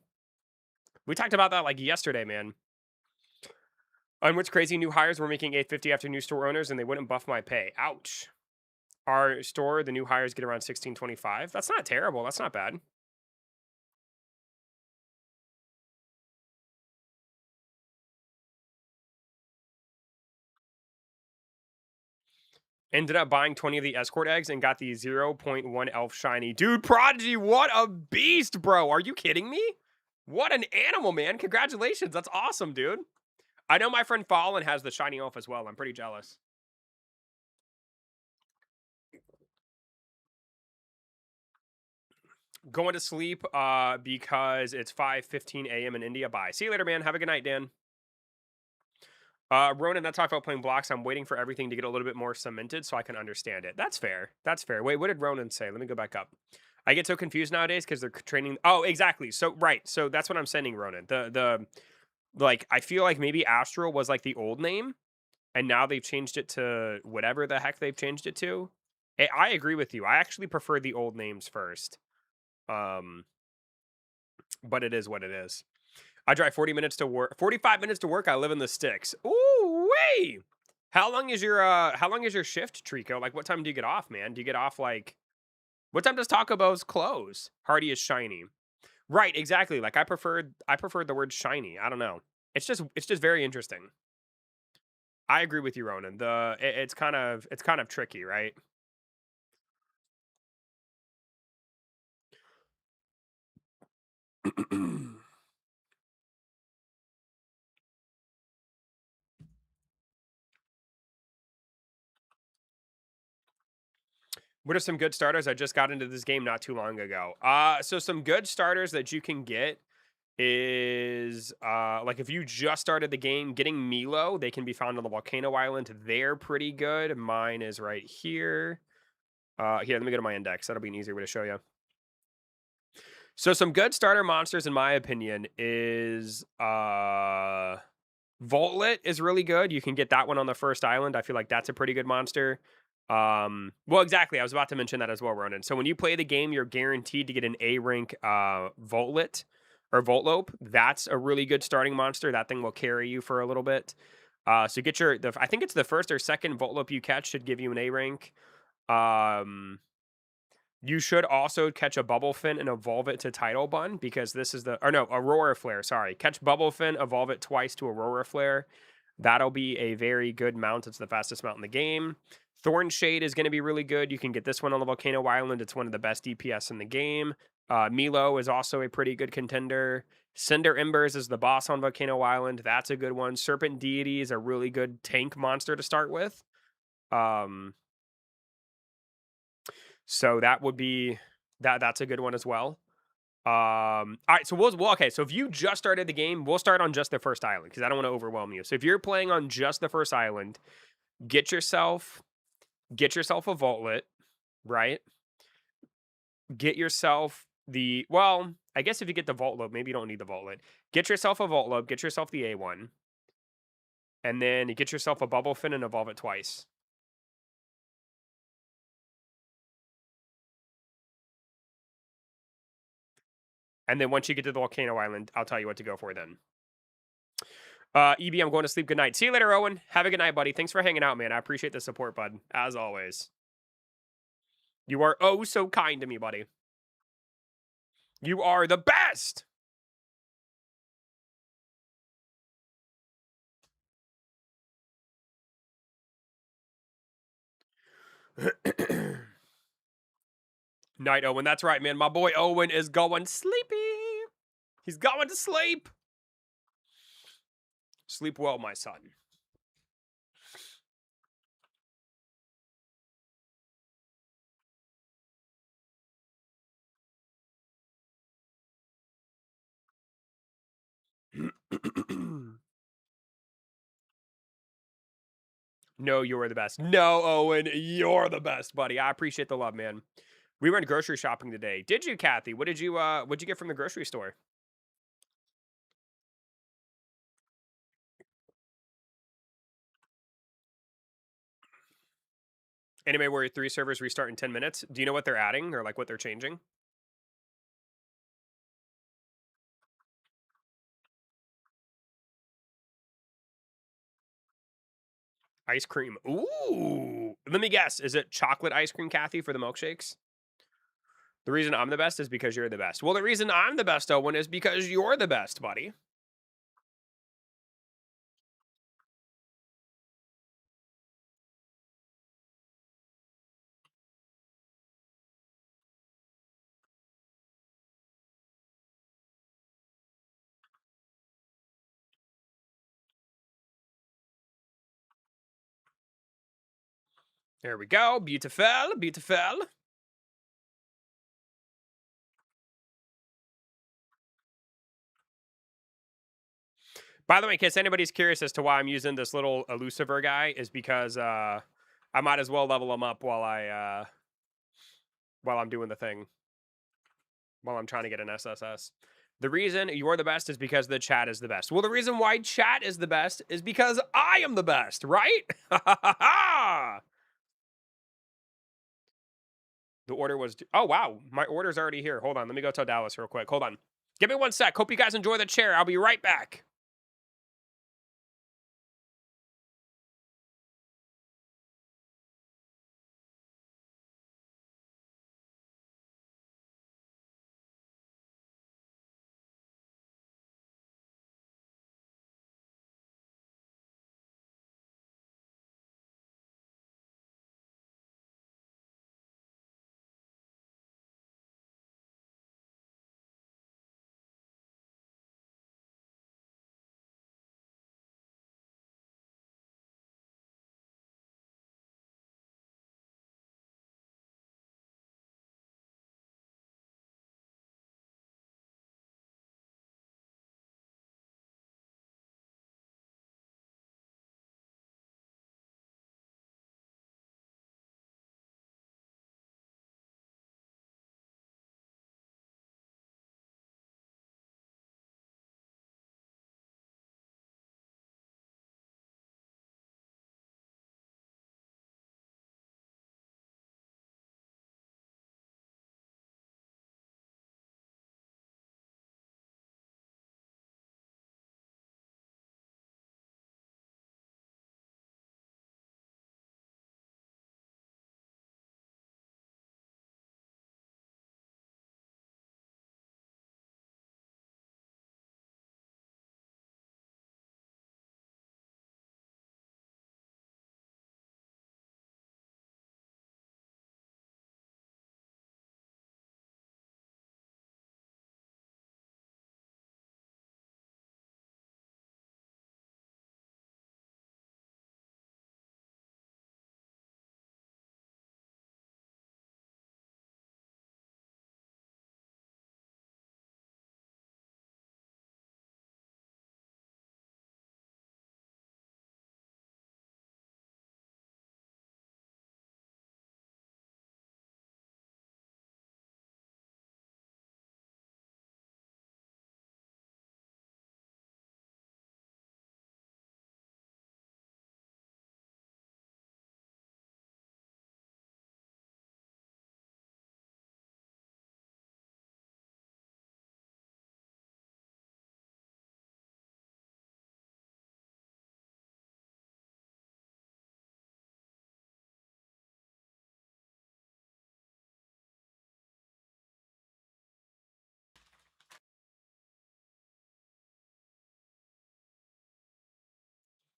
S1: We talked about that like yesterday, man. On which crazy new hires were making $850 after new store owners and they wouldn't buff my pay. Ouch. Our store, the new hires get around $16.25. That's not terrible. That's not bad. Ended up buying 20 of the escort eggs and got the 0.1 elf shiny. Dude, Prodigy, what a beast, bro. Are you kidding me? What an animal, man. Congratulations. That's awesome, dude. I know my friend Fallen has the shiny elf as well. I'm pretty jealous. Going to sleep because it's 5:15 a.m. in India. Bye. See you later, man. Have a good night, Dan. Ronan, that's how I felt playing Blox. I'm waiting for everything to get a little bit more cemented so I can understand it. That's fair. That's fair. Wait, what did Ronan say? Let me go back up. I get so confused nowadays because they're training. Oh, exactly. So, right. So that's what I'm sending, Ronan. Like, I feel like maybe Astral was like the old name and now they've changed it to whatever the heck they've changed it to. I agree with you. I actually prefer the old names first. But it is what it is. I drive 40 minutes to work. 45 minutes to work. I live in the sticks. Ooh, wait. How long is your shift, Trico? Like, what time do you get off, man? Do you get off like What time does Taco Bell's close? Hardy is shiny. Right, exactly. Like I preferred the word shiny. I don't know. It's just very interesting. I agree with you, Ronan. It's kind of tricky, right? What are some good starters? I just got into this game not too long ago. So some good starters that you can get is like if you just started the game, getting Milo, they can be found on the volcano island. They're pretty good. Mine is right here. Here, let me go to my index. That'll be an easier way to show you. So some good starter monsters, in my opinion, is Voltlet is really good. You can get that one on the first island. I feel like that's a pretty good monster. Well, exactly. I was about to mention that as well, Ronan. So when you play the game, you're guaranteed to get an A rank Voltlet or Voltlope. That's a really good starting monster. That thing will carry you for a little bit. So get I think it's the first or second Voltlope you catch should give you an A rank. Um, you should also catch a Bubblefin and evolve it to Tidal Bun because this is Aurora Flare. Sorry. Catch Bubblefin, evolve it twice to Aurora Flare. That'll be a very good mount. It's the fastest mount in the game. Thorn Shade is going to be really good. You can get this one on the Volcano Island. It's one of the best DPS in the game. Milo is also a pretty good contender. Cinder Embers is the boss on Volcano Island. That's a good one. Serpent Deity is a really good tank monster to start with. Um, so that would be that's a good one as well. All right, so okay. So if you just started the game, we'll start on just the first island because I don't want to overwhelm you. So if you're playing on just the first island, get yourself a Vaultlet, right? Get yourself I guess if you get the Vaultlet, maybe you don't need the Vaultlet. Get yourself a Vaultlet, get yourself the A1, and then you get yourself a Bubblefin and evolve it twice. And then once you get to the Volcano Island, I'll tell you what to go for then. EB, I'm going to sleep. Good night. See you later, Owen. Have a good night, buddy. Thanks for hanging out, man. I appreciate the support, bud. As always. You are oh so kind to me, buddy. You are the best. Night, Owen. That's right, man. My boy Owen is going sleepy. He's going to sleep. Sleep well, my son. No, you're the best. No, Owen, you're the best, buddy. I appreciate the love, man. We went grocery shopping today. Did you, Kathy? What'd you get from the grocery store? Anime Warrior 3 servers restart in 10 minutes. Do you know what they're adding or like what they're changing? Ice cream. Ooh. Let me guess. Is it chocolate ice cream, Kathy, for the milkshakes? The reason I'm the best is because you're the best. Well, the reason I'm the best, Owen, is because you're the best, buddy. There we go. Beautiful. Beautiful. By the way, in case anybody's curious as to why I'm using this little Eluciver guy, is because I might as well level him up while I'm doing the thing. While I'm trying to get an SSS. The reason you're the best is because the chat is the best. Well, the reason why chat is the best is because I am the best, right? The order was... Oh, wow. My order's already here. Hold on. Let me go tell Dallas real quick. Hold on. Give me 1 sec. Hope you guys enjoy the chair. I'll be right back.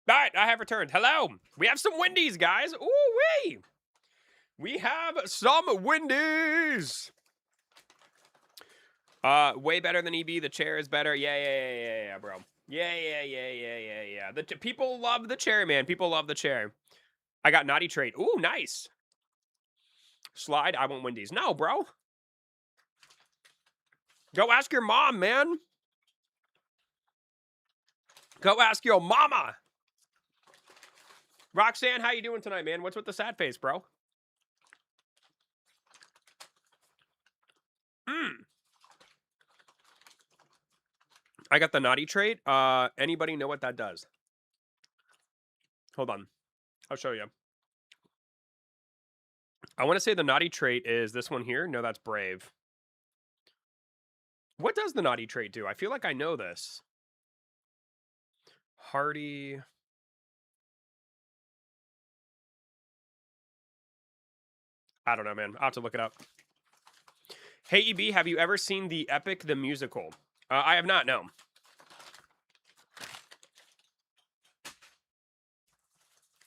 S1: All right, I have returned. Hello. We have some Wendy's, guys. Ooh-wee. We have some Wendy's. Way better than EB. The chair is better. Yeah, bro. Yeah. The people love the chair, man. People love the chair. I got naughty trait. Ooh, nice. Slide. I want Wendy's. No, bro. Go ask your mom, man. Go ask your mama. Roxanne, how you doing tonight, man? What's with the sad face, bro? I got the naughty trait. Anybody know what that does? Hold on. I'll show you. I want to say the naughty trait is this one here. No, that's brave. What does the naughty trait do? I feel like I know this. Hardy. I don't know, man. I'll have to look it up. Hey, EB, have you ever seen the Epic the Musical? I have not, no.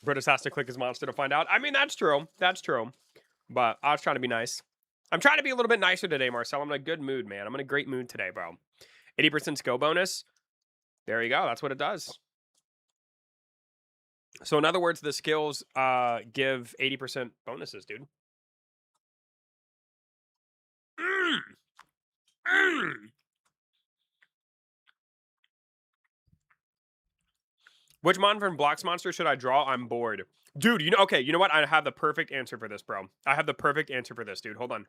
S1: Brutus has to click his monster to find out. I mean, that's true. That's true. But I was trying to be nice. I'm trying to be a little bit nicer today, Marcel. I'm in a good mood, man. I'm in a great mood today, bro. 80% skill bonus. There you go. That's what it does. So in other words, the skills give 80% bonuses, dude. Which mon from Blox monster should I draw? I'm bored. Dude, you know, okay, you know what? I have the perfect answer for this, bro. I have the perfect answer for this, dude. Hold on.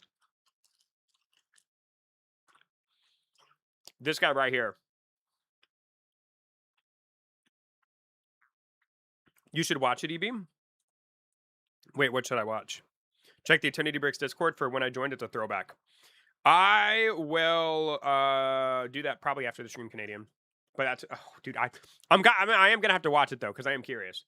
S1: This guy right here. You should watch it, EB. Wait, what should I watch? Check the Eternity Bricks Discord for when I joined. It's a throwback. I will do that probably after the stream, Canadian. But that's, oh, dude, I am gonna have to watch it though because I am curious.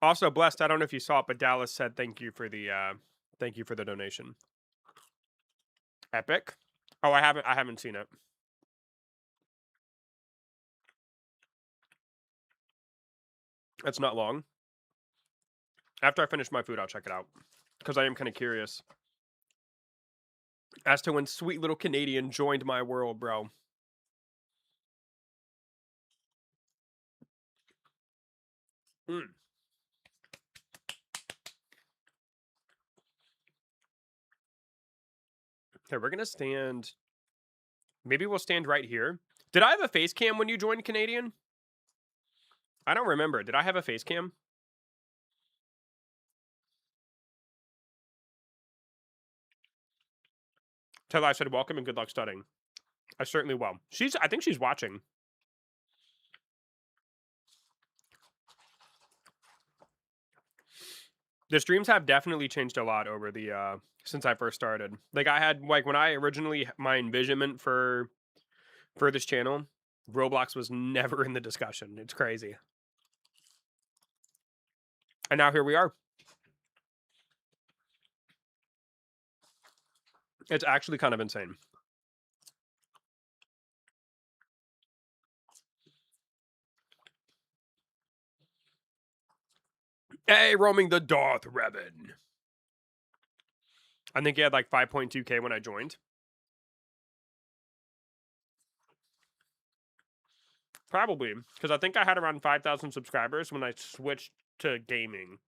S1: Also, blessed. I don't know if you saw it, but Dallas said thank you for the donation. Epic. Oh, I haven't seen it. It's not long. After I finish my food, I'll check it out because I am kind of curious as to when sweet little Canadian joined my world, bro. Okay, we're gonna stand. Maybe we'll stand right here. Did I have a face cam when you joined, Canadian? I don't remember. Did I have a face cam? Tell I said welcome and good luck studying. I certainly will. I think she's watching. The streams have definitely changed a lot over the since I first started. Like I had when I originally my envisionment for this channel, Roblox was never in the discussion. It's crazy. And now here we are. It's actually kind of insane. Hey, roaming the Darth Revan. I think he had like 5.2K when I joined. Probably, because I think I had around 5,000 subscribers when I switched to gaming.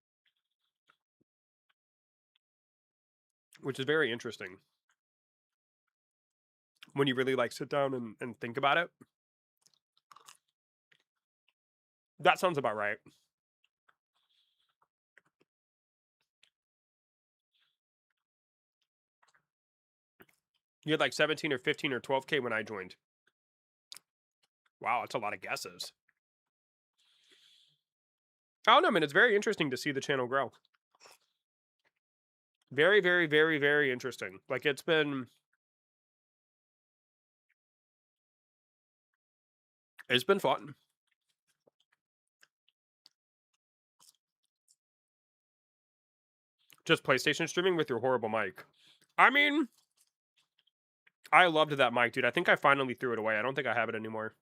S1: Which is very interesting. When you really like sit down and think about it. That sounds about right. You had like 17 or 15 or 12K when I joined. Wow, that's a lot of guesses. Oh no, man, it's very interesting to see the channel grow. Very, very, very, very interesting. Like it's been fun. Just PlayStation streaming with your horrible mic. I mean, I loved that mic, dude. I think I finally threw it away. I don't think I have it anymore.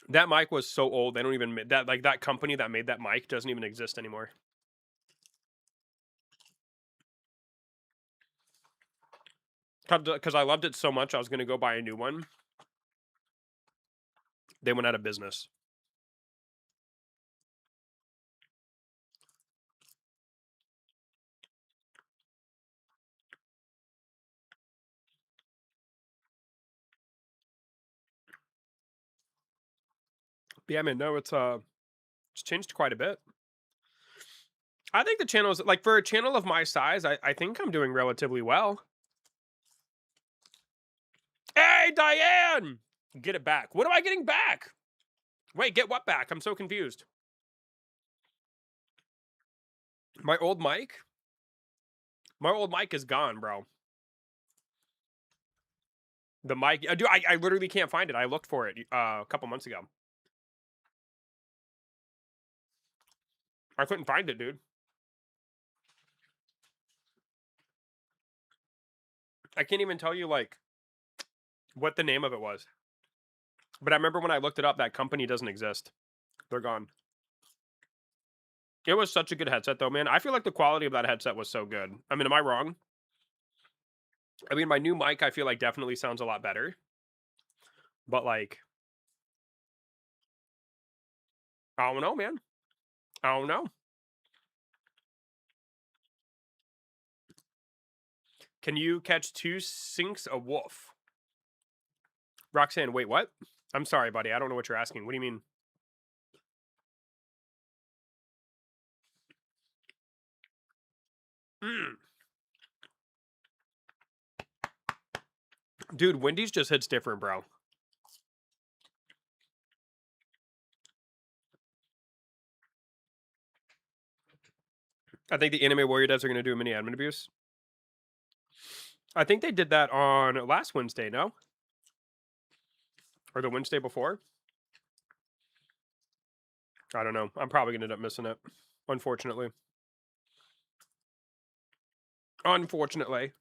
S1: That mic was so old. They don't even that company that made that mic doesn't even exist anymore. Because I loved it so much, I was gonna go buy a new one. They went out of business. But yeah, man, no, it's changed quite a bit. I think the channel is like for a channel of my size, I think I'm doing relatively well. Hey, Diane! Get it back. What am I getting back? Wait, get what back? I'm so confused. My old mic? My old mic is gone, bro. The mic, dude, I literally can't find it. I looked for it a couple months ago. I couldn't find it, dude. I can't even tell you like what the name of it was. But I remember when I looked it up, that company doesn't exist. They're gone. It was such a good headset though, man. I feel like the quality of that headset was so good. I mean, am I wrong? I mean, my new mic I feel like definitely sounds a lot better. But like I don't know, man. I don't know. Can you catch 2 sinks a wolf? Roxanne, wait, what? I'm sorry, buddy. I don't know what you're asking. What do you mean? Mm. Dude, Wendy's just hits different, bro. I think the Anime Warrior devs are going to do a mini admin abuse. I think they did that on last Wednesday, no? Or the Wednesday before? I don't know. I'm probably going to end up missing it, unfortunately. Unfortunately.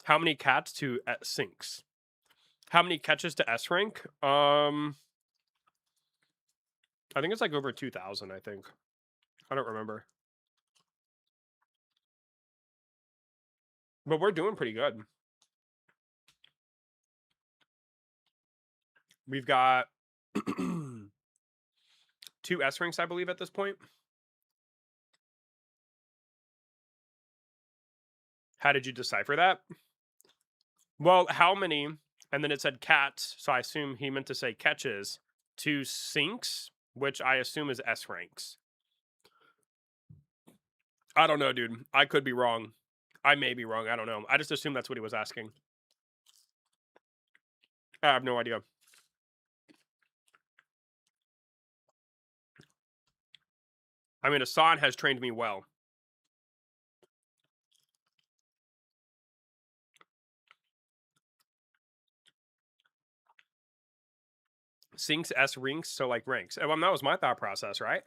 S1: How many cats to sinks? How many catches to S rank? I think it's like over 2,000, I think. I don't remember. But we're doing pretty good. We've got 2 S ranks, I believe, at this point. How did you decipher that? Well, how many? And then it said cats, so I assume he meant to say catches. 2 sinks, which I assume is S ranks. I don't know, dude. I could be wrong. I may be wrong. I don't know. I just assume that's what he was asking. I have no idea. I mean, Hassan has trained me well. Sinks, S ranks, so like ranks. Well, that was my thought process, right?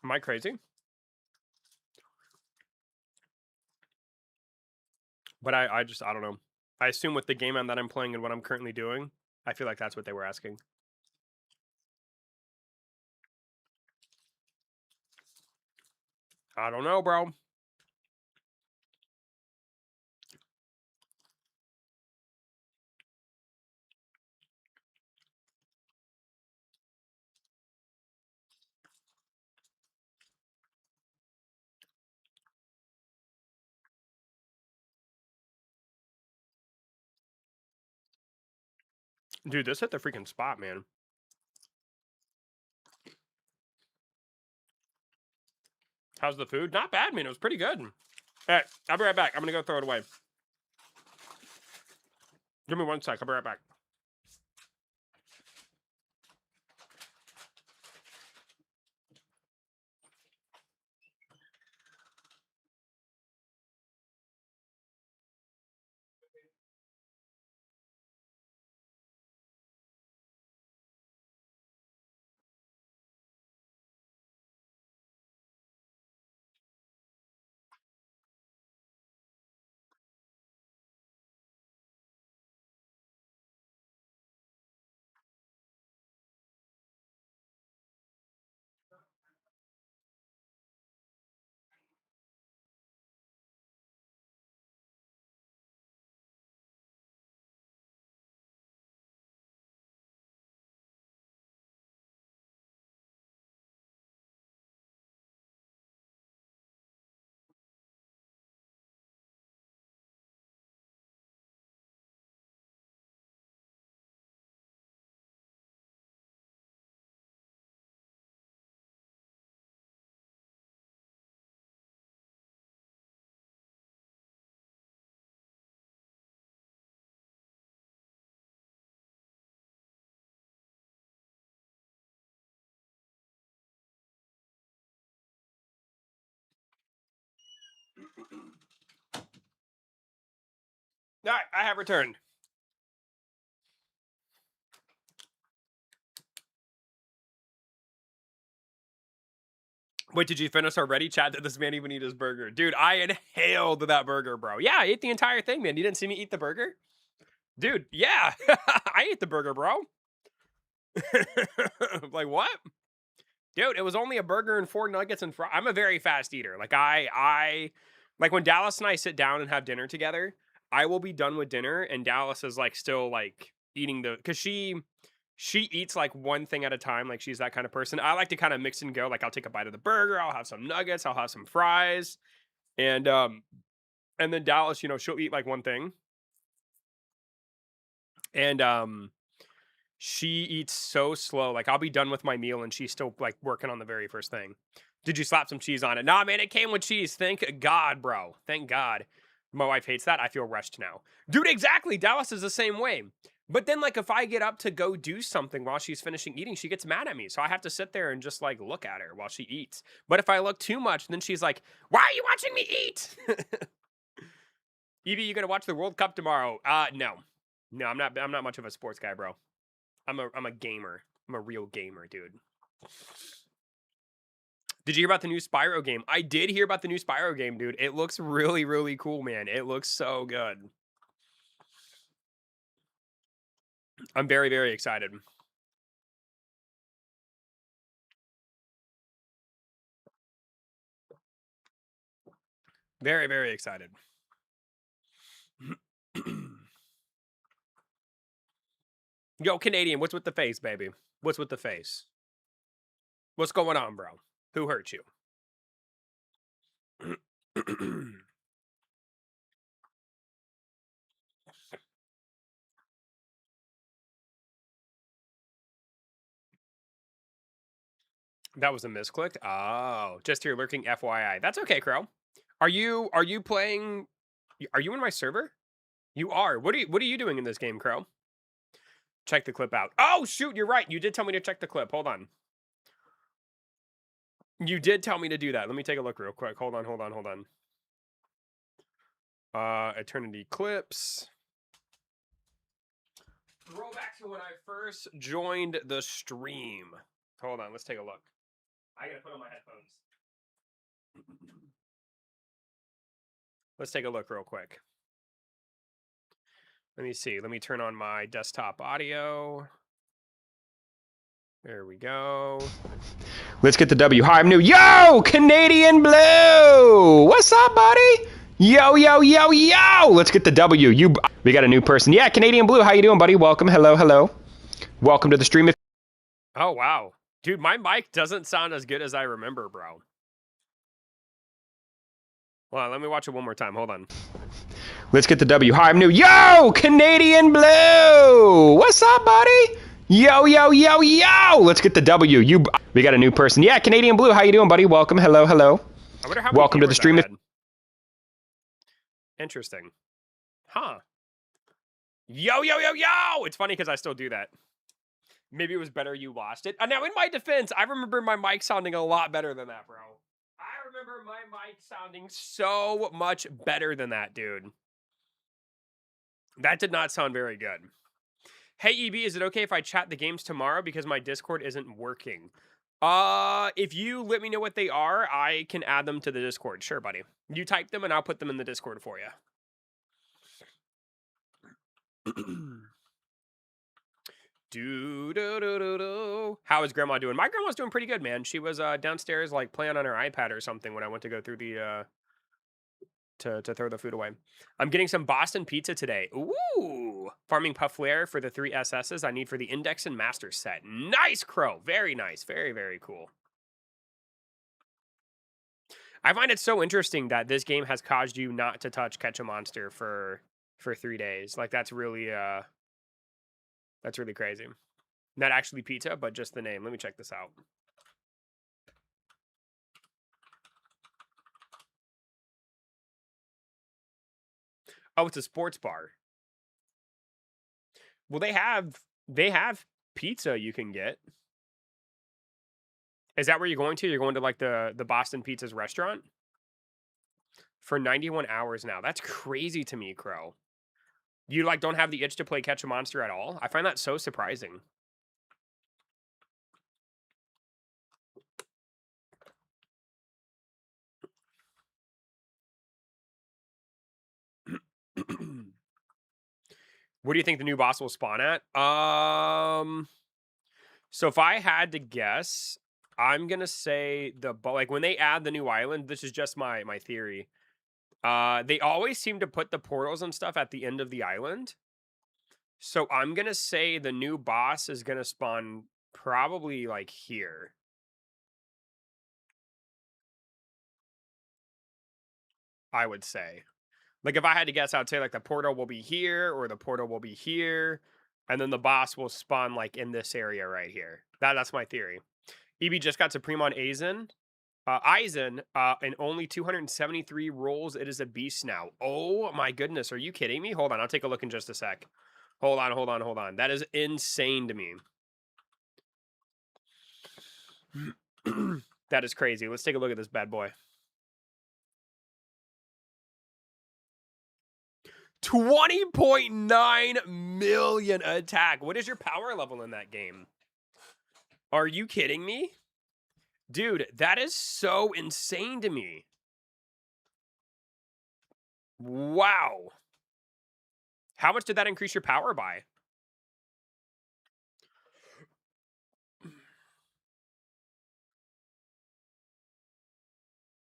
S1: Am I crazy? But I don't know. I assume with the game that I'm playing and what I'm currently doing, I feel like that's what they were asking. I don't know, bro. Dude, this hit the freaking spot, man. How's the food? Not bad, man. It was pretty good. Hey, I'll be right back. I'm gonna go throw it away. Give me 1 sec. I'll be right back. All right, I have returned. Wait, did you finish already? Chat, did this man even eat his burger? Dude, I inhaled that burger, bro. Yeah, I ate the entire thing, man. You didn't see me eat the burger? Dude, yeah. I ate the burger, bro. Like, what? Dude, it was only a burger and 4 nuggets and fries. I'm a very fast eater. Like, I like when Dallas and I sit down and have dinner together, I will be done with dinner and Dallas is like still like eating because she eats like one thing at a time. Like she's that kind of person. I like to kind of mix and go. Like I'll take a bite of the burger, I'll have some nuggets, I'll have some fries, and then Dallas, she'll eat like one thing, and she eats so slow. Like I'll be done with my meal and she's still like working on the very first thing. Did you slap some cheese on it? Nah, man, it came with cheese. Thank God, bro. Thank God. My wife hates that. I feel rushed now. Dude, exactly. Dallas is the same way. But then, like, if I get up to go do something while she's finishing eating, she gets mad at me. So I have to sit there and just, like, look at her while she eats. But if I look too much, then she's like, why are you watching me eat? Evie, you gonna watch the World Cup tomorrow? No. No, I'm not much of a sports guy, bro. I'm a gamer. I'm a real gamer, dude. Did you hear about the new Spyro game? I did hear about the new Spyro game, dude. It looks really, really cool, man. It looks so good. I'm very, very excited. Very, very excited. Yo, Canadian, what's with the face, baby? What's with the face? What's going on, bro? Who hurt you? That was a misclick. Oh, just here lurking. FYI, that's okay, Crow. Are you playing? Are you in my server? You are. What are you doing in this game, Crow? Check the clip out. Oh shoot, you're right. You did tell me to check the clip. Hold on. You did tell me to do that. Let me take a look real quick. Hold on. Eternity clips. Throwback to when I first joined the stream. Hold on, let's take a look. I gotta put on my headphones. Let's take a look real quick. Let me see. Let me turn on my desktop audio. There we go. Let's get the W. Hi, I'm new. Yo, Canadian Blue. What's up, buddy? Yo. Let's get the W. We got a new person. Yeah, Canadian Blue. How you doing, buddy? Welcome. Hello. Welcome to the stream. Oh, wow. Dude, my mic doesn't sound as good as I remember, bro. Well, let me watch it one more time. Hold on. Let's get the W. Hi, I'm new. Yo, Canadian Blue. What's up, buddy? Yo. Let's get the W. We got a new person. Yeah, Canadian Blue. How you doing, buddy? Welcome. Hello. I wonder how welcome to the stream. Interesting. Huh. Yo. It's funny because I still do that. Maybe it was better you lost it. Now, in my defense, I remember my mic sounding a lot better than that, bro. I remember my mic sounding so much better than that, dude. That did not sound very good. Hey, EB, is it okay if I chat the games tomorrow because my Discord isn't working? If you let me know what they are, I can add them to the Discord. Sure, buddy. You type them and I'll put them in the Discord for you. How is Grandma doing? My grandma's doing pretty good, man. She was downstairs like playing on her iPad or something when I went to go through the to throw the food away. I'm getting some Boston pizza today. Ooh, farming puff flare for the 3 SSs I need for the index and master set. Nice, Crow. Very nice. Very, very cool. I find it so interesting that this game has caused you not to touch Catch a Monster for 3 days. Like that's really crazy. Not actually pizza, but just the name. Let me check this out. Oh, it's a sports bar. Well, they have pizza you can get. Is that where you're going to? You're going to like the Boston Pizzas restaurant? For 91 hours now. That's crazy to me, Crow. You, like, don't have the itch to play catch a monster at all? I find that so surprising. Where do you think the new boss will spawn at? So if I had to guess, I'm gonna say like when they add the new island, this is just my theory. They always seem to put the portals and stuff at the end of the island. So I'm gonna say the new boss is gonna spawn probably like here. I would say. Like if I had to guess, I'd say like the portal will be here or the portal will be here, and then the boss will spawn like in this area right here. That's my theory. EB just got Supreme on Aizen, in only 273 rolls, it is a beast now. Oh my goodness, are you kidding me? Hold on, I'll take a look in just a sec. Hold on. That is insane to me. That is crazy. Let's take a look at this bad boy. 20.9 million attack. What is your power level in that game? Are you kidding me? Dude, that is so insane to me. Wow. How much did that increase your power by?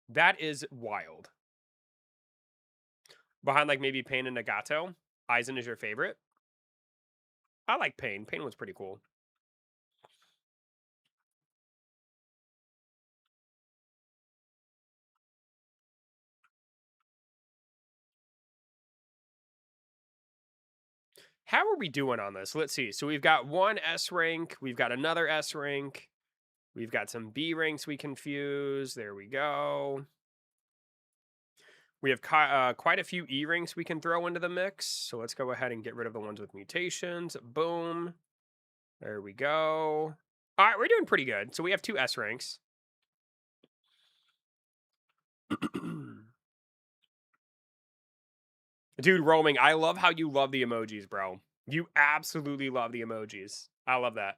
S1: That is wild. Behind like maybe Pain and Nagato, Aizen is your favorite? I like Pain. Pain was pretty cool. How are we doing on this? Let's see. So we've got one S rank. We've got another S rank. We've got some B ranks we can fuse. There we go. We have quite a few E ranks we can throw into the mix. So let's go ahead and get rid of the ones with mutations. Boom. There we go. All right, we're doing pretty good. So we have 2 S ranks. Dude, roaming, I love how you love the emojis, bro. You absolutely love the emojis. I love that.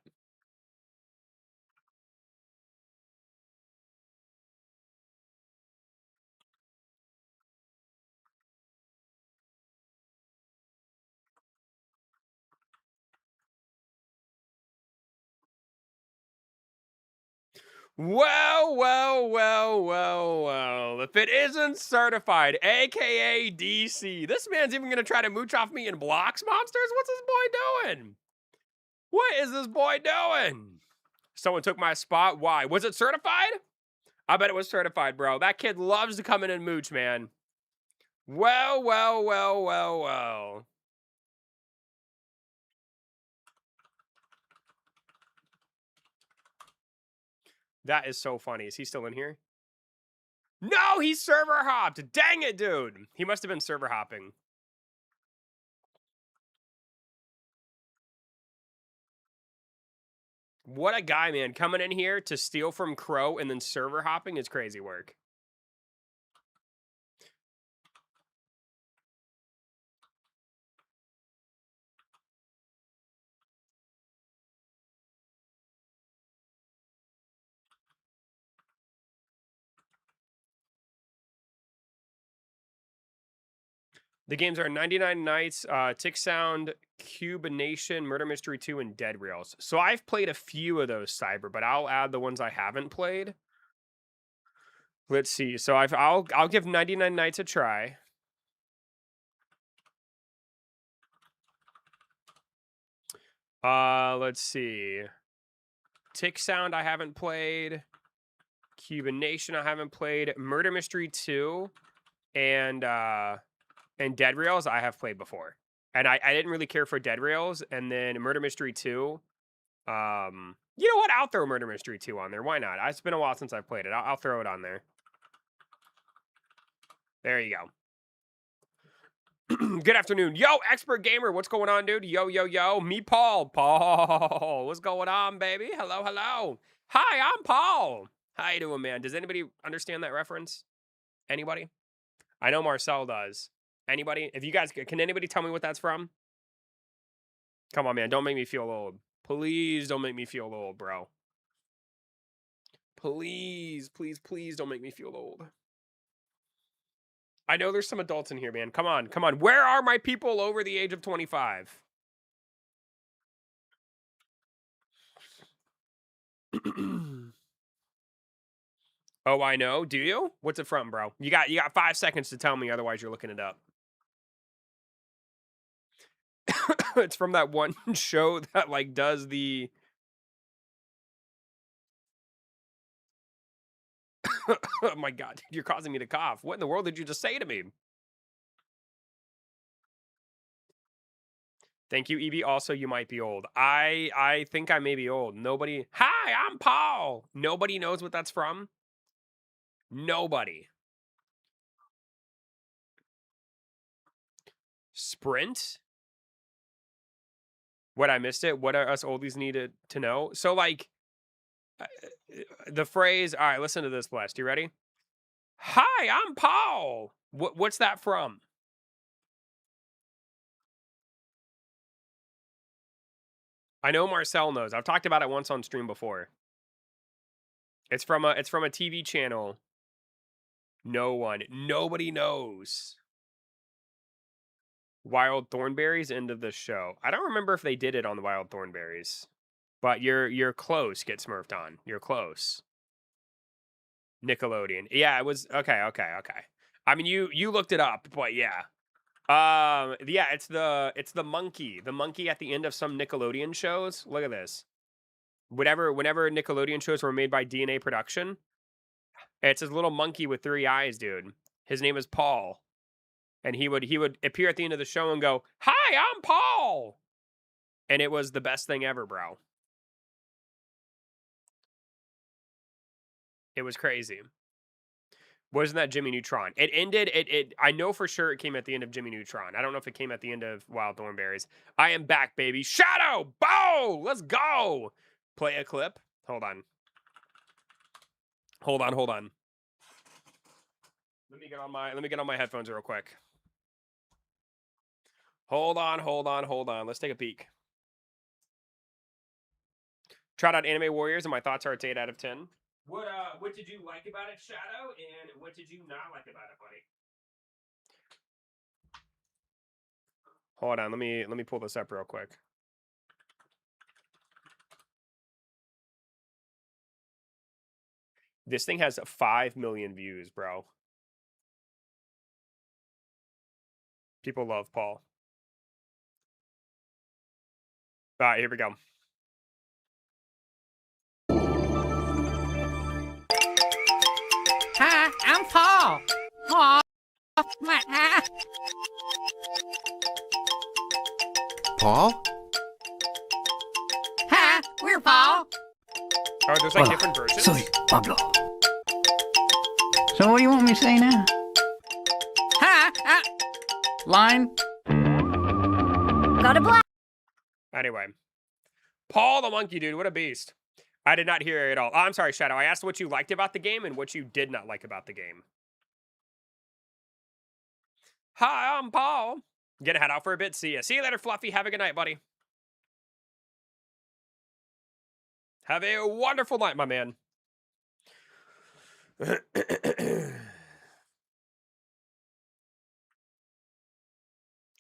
S1: Well. If it isn't certified, aka DC, this man's even gonna try to mooch off me in Blox monsters? What's this boy doing? What is this boy doing? Someone took my spot. Why? Was it certified? I bet it was certified, bro. That kid loves to come in and mooch, man. Well. That is so funny. Is he still in here? No, he's server hopped. Dang it, dude. He must have been server hopping. What a guy, man. Coming in here to steal from Crow and then server hopping is crazy work. The games are 99 Nights, Tick Sound, Cube Nation, Murder Mystery 2, and Dead Rails. So I've played a few of those, Cyber, but I'll add the ones I haven't played. Let's see. So I'll give 99 Nights a try. Let's see. Tick Sound I haven't played. Cuban Nation I haven't played. Murder Mystery 2 and Dead Rails I have played before. And I didn't really care for Dead Rails, and then Murder Mystery 2. You know what? I'll throw Murder Mystery 2 on there. Why not? It's been a while since I've played it. I'll throw it on there. There you go. Good afternoon. Yo, Expert Gamer. What's going on, dude? Yo. Me, Paul. Paul. What's going on, baby? Hello. Hi, I'm Paul. How you doing, man? Does anybody understand that reference? Anybody? I know Marcel does. Anybody? If you guys, can anybody tell me what that's from? Come on, man. Don't make me feel old. Please don't make me feel old, bro. Please, please, please don't make me feel old. I know there's some adults in here, man. Come on, come on. Where are my people over the age of 25? Oh, I know. Do you? What's it from, bro? You got 5 seconds to tell me, otherwise you're looking it up. It's from that one show that like does the Oh my god, dude, you're causing me to cough. What in the world did you just say to me? Thank you, Evie. Also, you might be old. I think I may be old. Nobody. Hi, I'm Paul. Nobody knows what that's from. Nobody. Sprint. What, I missed it? What are us oldies needed to know? So like the phrase. All right, listen to this, Blessed. You ready? Hi, I'm Paul. What's that from? I know Marcel knows. I've talked about it once on stream before. It's from a TV channel. No one. Nobody knows. Wild Thornberries, end of the show. I don't remember if they did it on the Wild Thornberries. But you're close, Get Smurfed On. You're close. Nickelodeon. Yeah, it was okay. I mean you looked it up, but yeah. Yeah, it's the monkey. The monkey at the end of some Nickelodeon shows. Look at this. Whenever Nickelodeon shows were made by DNA Production, it's this little monkey with 3 eyes, dude. His name is Paul. And he would appear at the end of the show and go, "Hi, I'm Paul." And it was the best thing ever, bro. It was crazy. Wasn't that Jimmy Neutron? It ended. I know for sure it came at the end of Jimmy Neutron. I don't know if it came at the end of Wild Thornberries. I am back, baby. Shadow, bow. Let's go. Play a clip. Hold on. Hold on. Let me get on my headphones real quick. Hold on. Let's take a peek. Tried out Anime Warriors, and my thoughts are it's 8 out of 10. What did you like about it, Shadow, and what did you not like about it, buddy? Hold on, let me pull this up real quick. This thing has 5 million views, bro. People love Paul. All right, here we go.
S3: Hi, I'm Paul. Aw,
S4: Paul?
S3: Hi, we're Paul.
S1: Oh, there's like different versions?
S5: Soy Pablo.
S3: So what do you want me to say now? Hi, line.
S2: Got a black.
S1: Anyway. Paul the monkey, dude. What a beast. I did not hear it at all. Oh, I'm sorry, Shadow. I asked what you liked about the game and what you did not like about the game. Hi, I'm Paul. Gonna head out for a bit. See ya. See you later, Fluffy. Have a good night, buddy. Have a wonderful night, my man.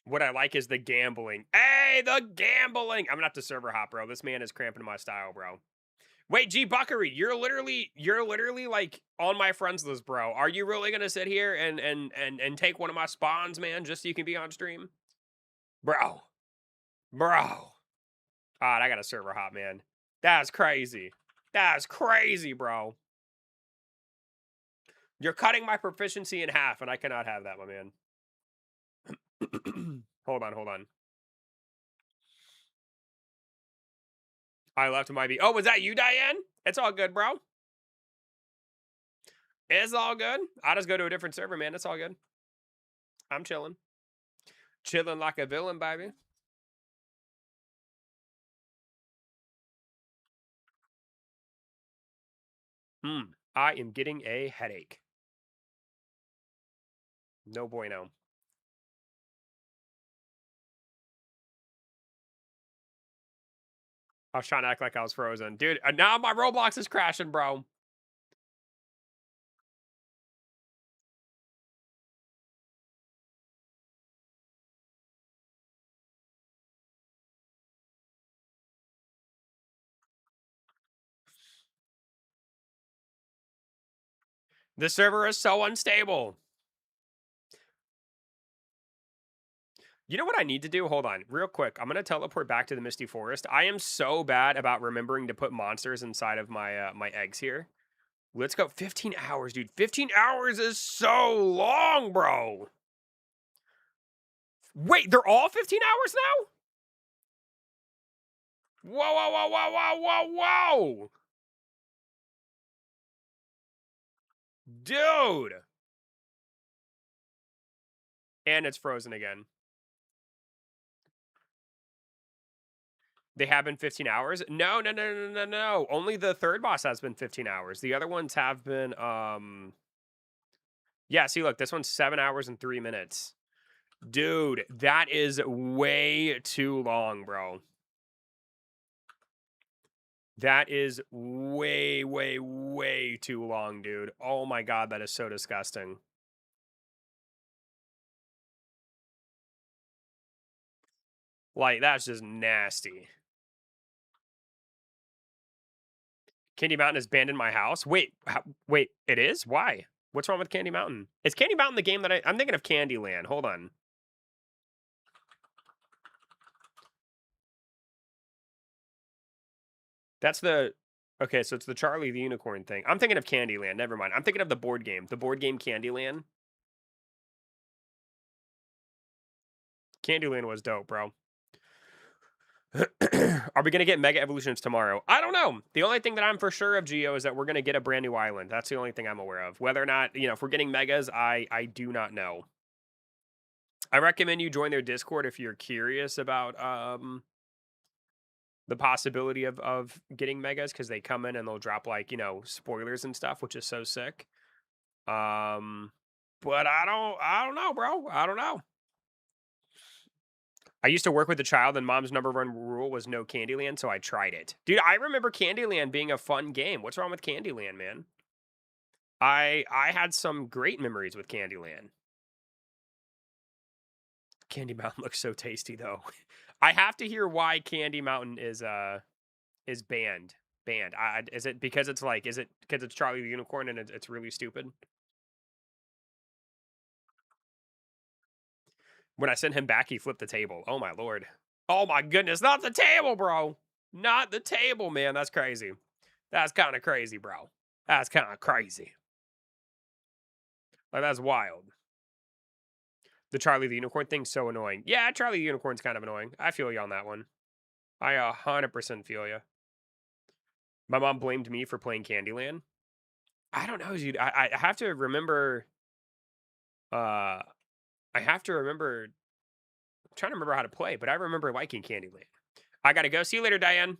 S1: What I like is the gambling. Hey, the gambling. I'm gonna have to server hop, bro. This man is cramping my style, bro. Wait, G Buckery, you're literally like on my friends list, bro. Are you really gonna sit here and take one of my spawns, man, just so you can be on stream? Bro. Alright, I got a server hop, man. That's crazy. That's crazy, bro. You're cutting my proficiency in half, and I cannot have that, my man. Hold on. I left my B. Oh, was that you, Diane? It's all good, bro. It's all good. I just go to a different server, man. It's all good. I'm chilling. Chilling like a villain, baby. I am getting a headache. No bueno. I was trying to act like I was frozen. Dude, now my Roblox is crashing, bro. The server is so unstable. You know what I need to do? Hold on, real quick. I'm gonna teleport back to the Misty Forest. I am so bad about remembering to put monsters inside of my my eggs here. Let's go. 15 hours, dude. 15 hours is so long, bro. Wait, they're all 15 hours now? Whoa, whoa, whoa, whoa, whoa, whoa, whoa. Dude. And it's frozen again. They have been 15 hours? No, no, no, no, no, no. Only the third boss has been 15 hours. The other ones have been, yeah, see, look, this one's 7 hours and 3 minutes. Dude, that is way too long, bro. That is way, way, way too long, dude. Oh my god, that is so disgusting. Like, that's just nasty. Candy Mountain is banned in my house? Wait, wait, it is? Why? What's wrong with Candy Mountain? Is Candy Mountain the game that I'm thinking of Candyland. Hold on. That's the... Okay, so it's the Charlie the Unicorn thing. I'm thinking of Candyland. Never mind. I'm thinking of the board game. The board game Candyland. Candyland was dope, bro. Are we going to get Mega Evolutions tomorrow? I don't know. The only thing that I'm for sure of, Geo, is that we're going to get a brand new island. That's the only thing I'm aware of. Whether or not, you know, if we're getting Megas, I do not know. I recommend you join their Discord if you're curious about the possibility of getting Megas, because they come in and they'll drop, like, you know, spoilers and stuff, which is so sick. But I don't know, bro. I don't know. I used to work with a child, and mom's number one rule was no Candyland, so I tried it. Dude, I remember Candyland being a fun game. What's wrong with Candyland, man? I had some great memories with Candyland. Candy Mountain looks so tasty, though. I have to hear why Candy Mountain is banned. Banned. Is it because it's like, is it because it's Charlie the Unicorn and it's really stupid? When I sent him back, he flipped the table. Oh my lord. Oh my goodness, not the table, bro. Not the table, man. That's crazy. That's kind of crazy, bro. That's kind of crazy. Like, that's wild. The Charlie the Unicorn thing's so annoying. Yeah, Charlie the Unicorn's kind of annoying. I feel you on that one. I 100% feel you. My mom blamed me for playing Candyland. I don't know, dude. I have to remember. I have to remember. I'm trying to remember how to play, but I remember liking Candyland. I gotta go. See you later, Diane.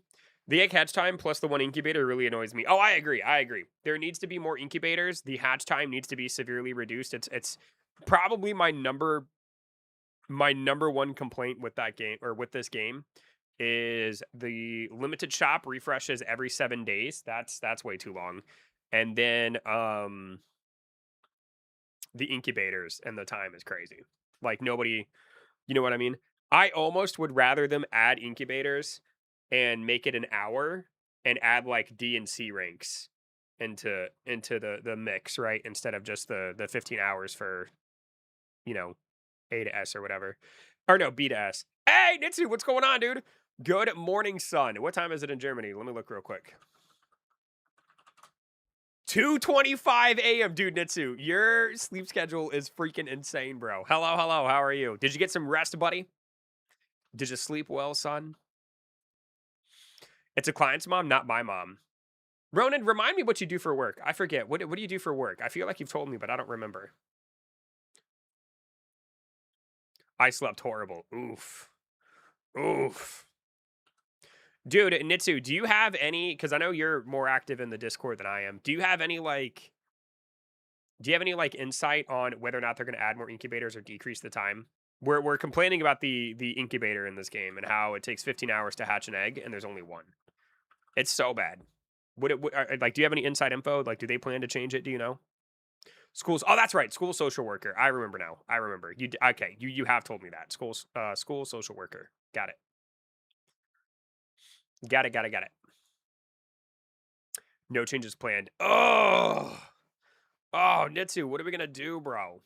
S1: The egg hatch time plus the one incubator really annoys me. Oh, I agree. I agree. There needs to be more incubators. The hatch time needs to be severely reduced. It's probably my number one complaint with that game, or with this game, is the limited shop refreshes every 7 days. That's way too long. And then the incubators and the time is crazy. Like, nobody, you know what I mean? I almost would rather them add incubators and make it an hour and add like D and C ranks into the mix, right? Instead of just the 15 hours for, you know, A to S or whatever. Or no, B to S. Hey, Nitsu, what's going on, dude? Good morning, sun. What time is it in Germany? Let me look real quick. 2:25 a.m. Dude, Nitsu, your sleep schedule is freaking insane, bro. Hello, hello. How are you? Did you get some rest, buddy? Did you sleep well, son? It's a client's mom, not my mom. Ronan, remind me what you do for work. I forget. What do you do for work? I feel like you've told me, but I don't remember. I slept horrible. Oof. Oof. Dude, Nitsu, do you have any, because I know you're more active in the Discord than I am. Do you have any insight on whether or not they're going to add more incubators or decrease the time? We're complaining about the incubator in this game and how it takes 15 hours to hatch an egg and there's only one. It's so bad. Like, do you have any inside info? Like, do they plan to change it? Do you know? Schools. Oh, that's right. School social worker. I remember now. I remember. Okay? You have told me that. School social worker. Got it. Got it. Got it. Got it. No changes planned. Oh, Nitsu. What are we gonna do, bro?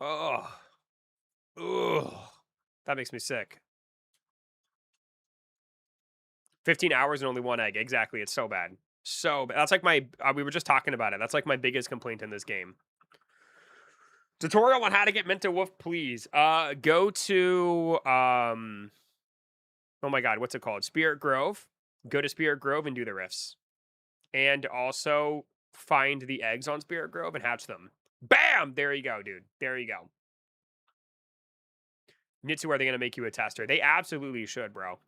S1: Oh, that makes me sick. 15 hours and only one egg. Exactly. It's so bad. So bad. That's like my. We were just talking about it. That's like my biggest complaint in this game. Tutorial on how to get Minta Wolf, please. Go to oh my god, what's it called? Spirit Grove. Go to Spirit Grove and do the rifts. And also find the eggs on Spirit Grove and hatch them. Bam! There you go, dude. There you go. Nitsu, are they gonna make you a tester? They absolutely should, bro.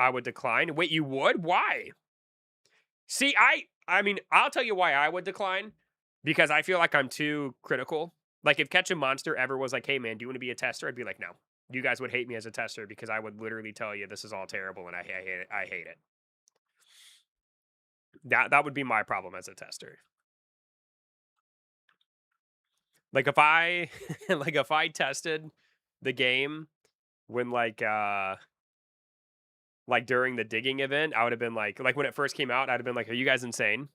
S1: I would decline. Wait, you would? Why? See, I mean, I'll tell you why I would decline. Because I feel like I'm too critical. Like, if Catch a Monster ever was like, hey, man, do you want to be a tester? I'd be like, no. You guys would hate me as a tester because I would literally tell you this is all terrible and I hate it. I hate it. That would be my problem as a tester. Like, if I if I tested the game when like during the digging event, I would have been like when it first came out, I'd have been like, are you guys insane?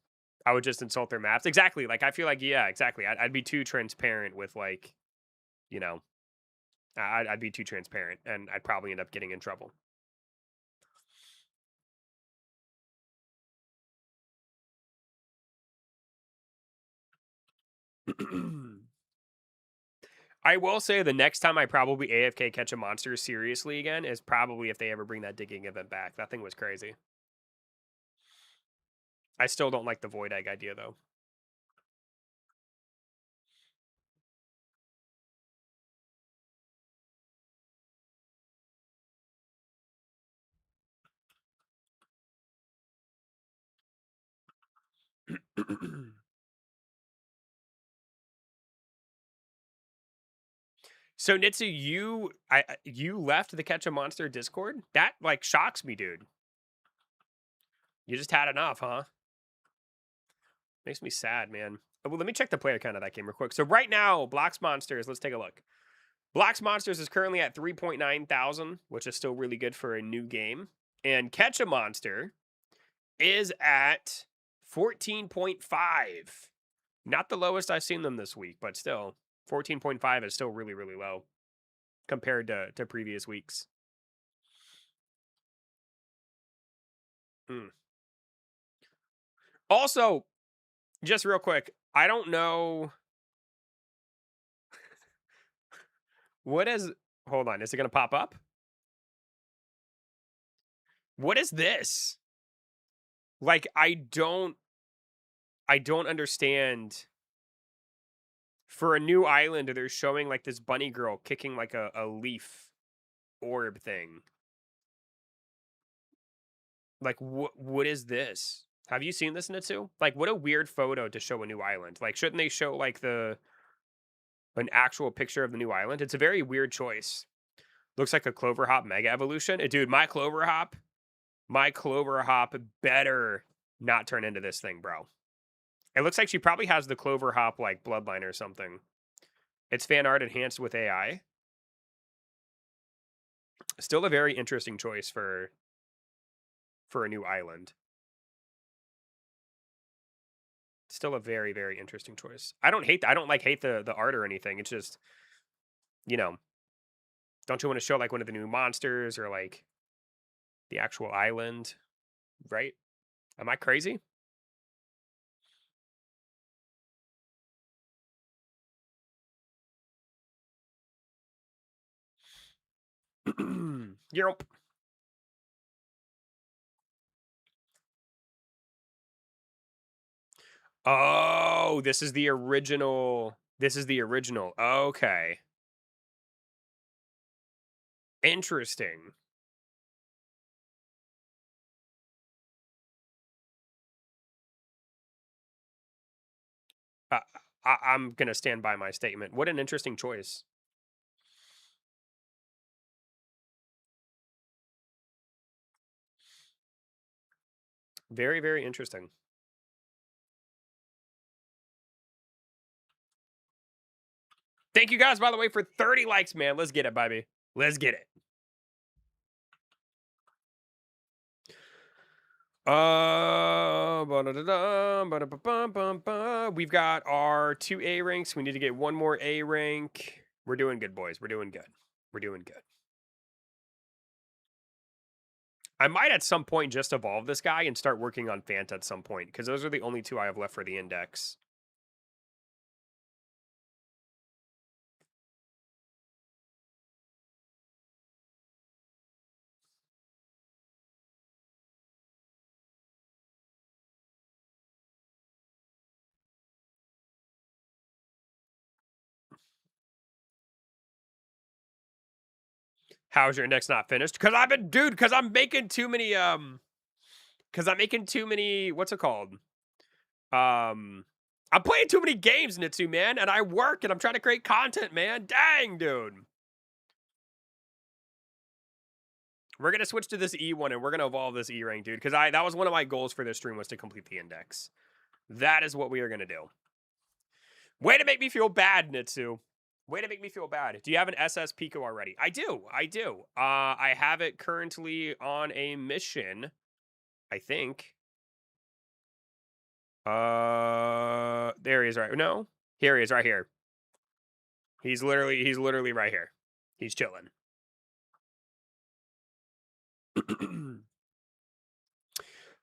S1: I would just insult their maps. Exactly. Like, I feel like, yeah, exactly. I'd be too transparent with, like, you know, I'd be too transparent and I'd probably end up getting in trouble. I will say the next time I probably AFK Catch a Monster seriously again is probably if they ever bring that digging event back. That thing was crazy. I still don't like the void egg idea, though. So Nitsu, you left the Catch a Monster Discord? That like shocks me, dude. You just had enough, huh? Makes me sad, man. Well, let me check the player count of that game real quick. So right now, Blox Monsters, let's take a look. Blox Monsters is currently at 3.9 thousand, which is still really good for a new game. And Catch a Monster is at 14.5. Not the lowest I've seen them this week, but still, 14.5 is still really, really low compared to previous weeks. Also, just real quick, I don't know what is. Hold on, is it gonna pop up? What is this? Like, I don't understand. For a new island, they're showing like this bunny girl kicking like a leaf orb thing. Like, what is this? Have you seen this, Nitsu? Like, what a weird photo to show a new island. Like, shouldn't they show like an actual picture of the new island? It's a very weird choice. Looks like a Cloverhop Mega Evolution. Dude, my Cloverhop better not turn into this thing, bro. It looks like she probably has the Cloverhop like bloodline or something. It's fan art enhanced with AI. Still a very interesting choice for a new island. Still a very, very interesting choice. I don't hate the art or anything. It's just, you know, don't you want to show like one of the new monsters or like the actual island, right? Am I crazy? Yep. Oh, this is the original. This is the original. Okay. Interesting. Uh, I'm gonna stand by my statement. What an interesting choice. Very, very interesting. Thank you guys, by the way, for 30 likes, man. Let's get it, baby. Let's get it. Ba-da-da-da, ba-da-ba-bum-bum-bum. We've got our 2 A ranks. We need to get one more A rank. We're doing good, boys. We're doing good. We're doing good. I might at some point just evolve this guy and start working on Fanta at some point, because those are the only 2 I have left for the index. How's your index not finished? Because I've been, dude, because I'm making too many, because I'm making too many, what's it called? I'm playing too many games, Nitsu, man, and I work and I'm trying to create content, man. Dang, dude. We're gonna switch to this E one and we're gonna evolve this E rank, dude. Because that was one of my goals for this stream was to complete the index. That is what we are gonna do. Way to make me feel bad, Nitsu. Way to make me feel bad. Do you have an SS Pico already? I do. I do. I have it currently on a mission, I think. There he is, right? No, here he is, right here. He's literally right here. He's chilling.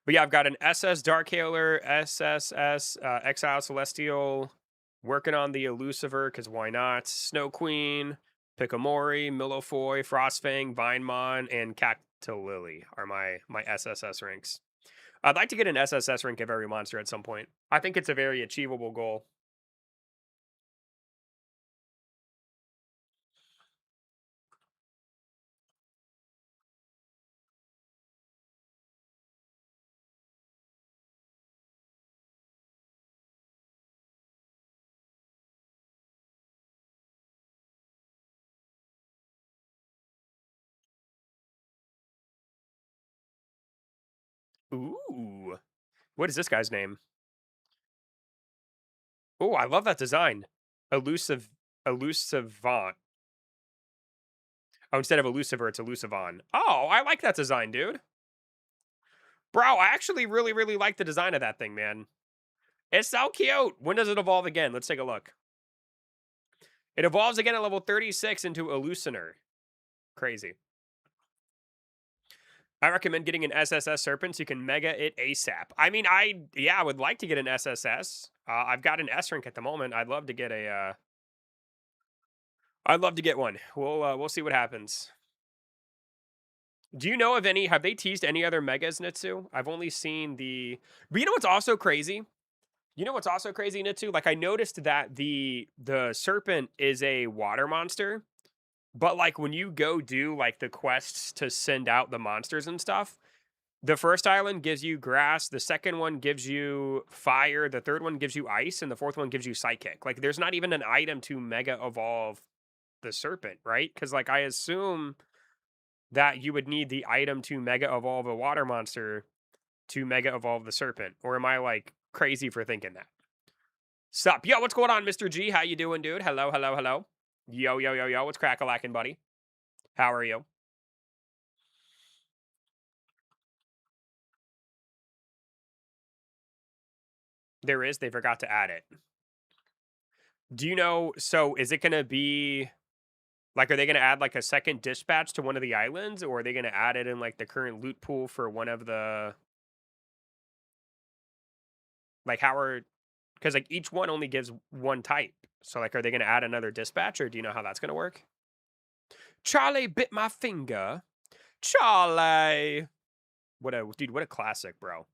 S1: But yeah, I've got an SS Darkhailer, SSS Exile Celestial, working on the Eluciver, because why not? Snow Queen, Picamori, Millofoy, Frostfang, Vinemon, and Cactilily are my SSS ranks. I'd like to get an SSS rank of every monster at some point. I think it's a very achievable goal. Ooh. What is this guy's name? Oh, I love that design. Elusivant. Oh, instead of Eluciver, it's Elusivon. Oh, I like that design, dude. Bro, I actually really like the design of that thing, man. It's so cute. When does it evolve again? Let's take a look. It evolves again at level 36 into Eluciner. Crazy. I recommend getting an SSS Serpent so you can mega it ASAP. I mean, I would like to get an SSS. I've got an S rank at the moment. I'd love to get a. I'd love to get one. We'll see what happens. Do you know of any? Have they teased any other megas, Nitsu? I've only seen the. But you know what's also crazy? You know what's also crazy, Nitsu? Like I noticed that the serpent is a water monster, but like when you go do like the quests to send out the monsters and stuff, the first island gives you grass, the second one gives you fire, the third one gives you ice, and the fourth one gives you psychic. Like there's not even an item to mega evolve the serpent, right? Because like I assume that you would need the item to mega evolve a water monster to mega evolve the serpent. Or am I like crazy for thinking that? Sup? Yo, what's going on, Mr. G? How you doing, dude? Hello, hello, hello. Yo. What's crack-a-lackin', buddy? How are you? There is. They forgot to add it. Do you know? So is it going to be like, are they going to add like a second dispatch to one of the islands, or are they going to add it in like the current loot pool for one of the like how are because like each one only gives one type. So like, are they going to add another dispatch, or do you know how that's going to work? Charlie bit my finger. Charlie. What a dude, what a classic, bro.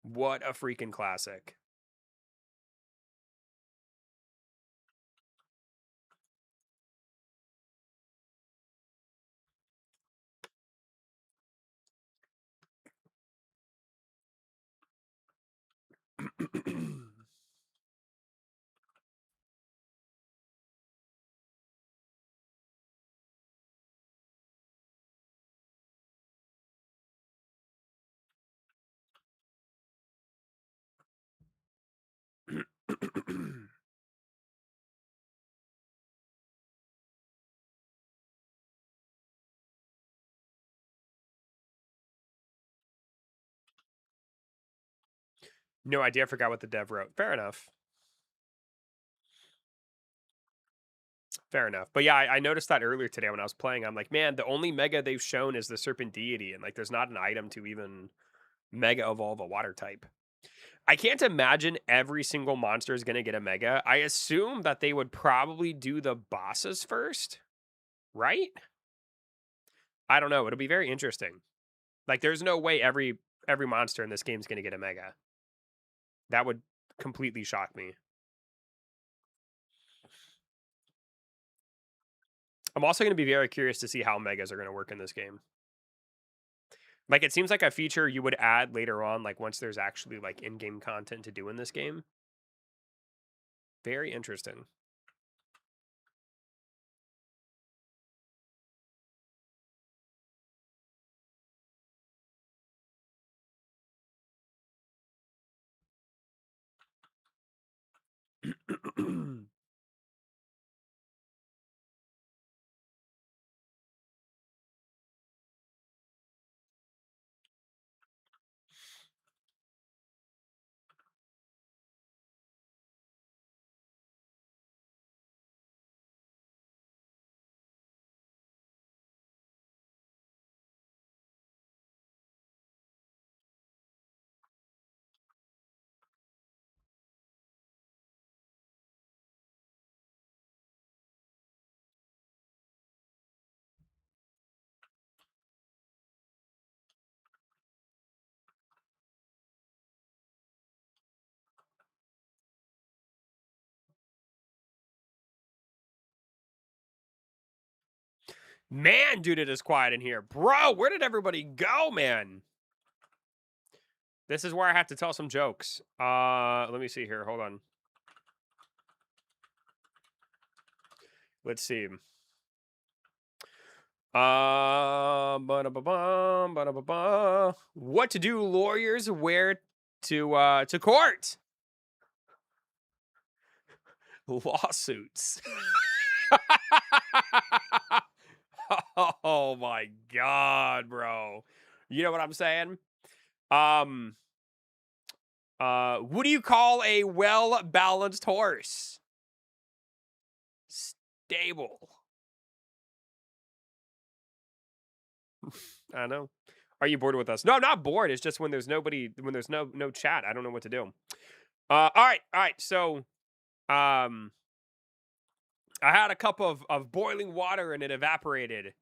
S1: What a freaking classic. No idea. I forgot what the dev wrote. Fair enough. Fair enough. But yeah, I noticed that earlier today when I was playing. I'm like, man, the only mega they've shown is the Serpent Deity, and like, there's not an item to even mega evolve a water type. I can't imagine every single monster is going to get a mega. I assume that they would probably do the bosses first, right? I don't know. It'll be very interesting. Like, there's no way every monster in this game is going to get a mega. That would completely shock me. I'm also going to be very curious to see how megas are going to work in this game. Like, it seems like a feature you would add later on, like, once there's actually, like, in-game content to do in this game. Very interesting. Man, dude, it is quiet in here. Bro, where did everybody go, man? This is where I have to tell some jokes. Let me see here. Hold on. Let's see. Ba-da-ba-bum, ba-da-ba-ba. What to do lawyers wear to court? Lawsuits. Oh my god, bro. You know what I'm saying? What do you call a well-balanced horse? Stable. I know. Are you bored with us? No, I'm not bored. It's just when there's nobody, when there's no chat, I don't know what to do. All right. So, um, I had a cup of boiling water and it evaporated,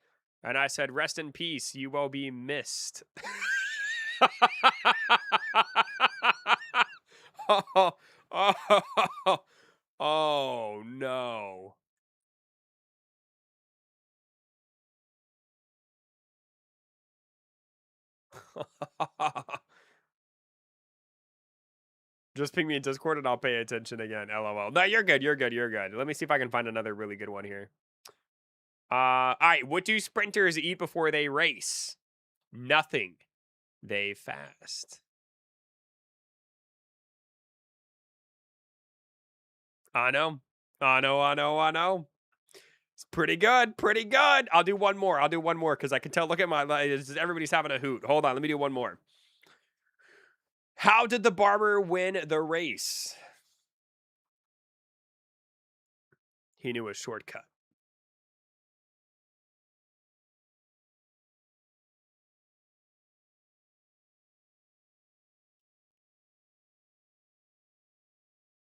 S1: and I said, "Rest in peace. You will be missed." oh, oh, oh no. Just ping me in Discord and I'll pay attention again. LOL. No, you're good. You're good. You're good. Let me see if I can find another really good one here. All right. What do sprinters eat before they race? Nothing. They fast. I know. I know. It's pretty good. Pretty good. I'll do one more. Because I can tell. Look at my. Everybody's having a hoot. Hold on. Let me do one more. How did the barber win the race? He knew a shortcut.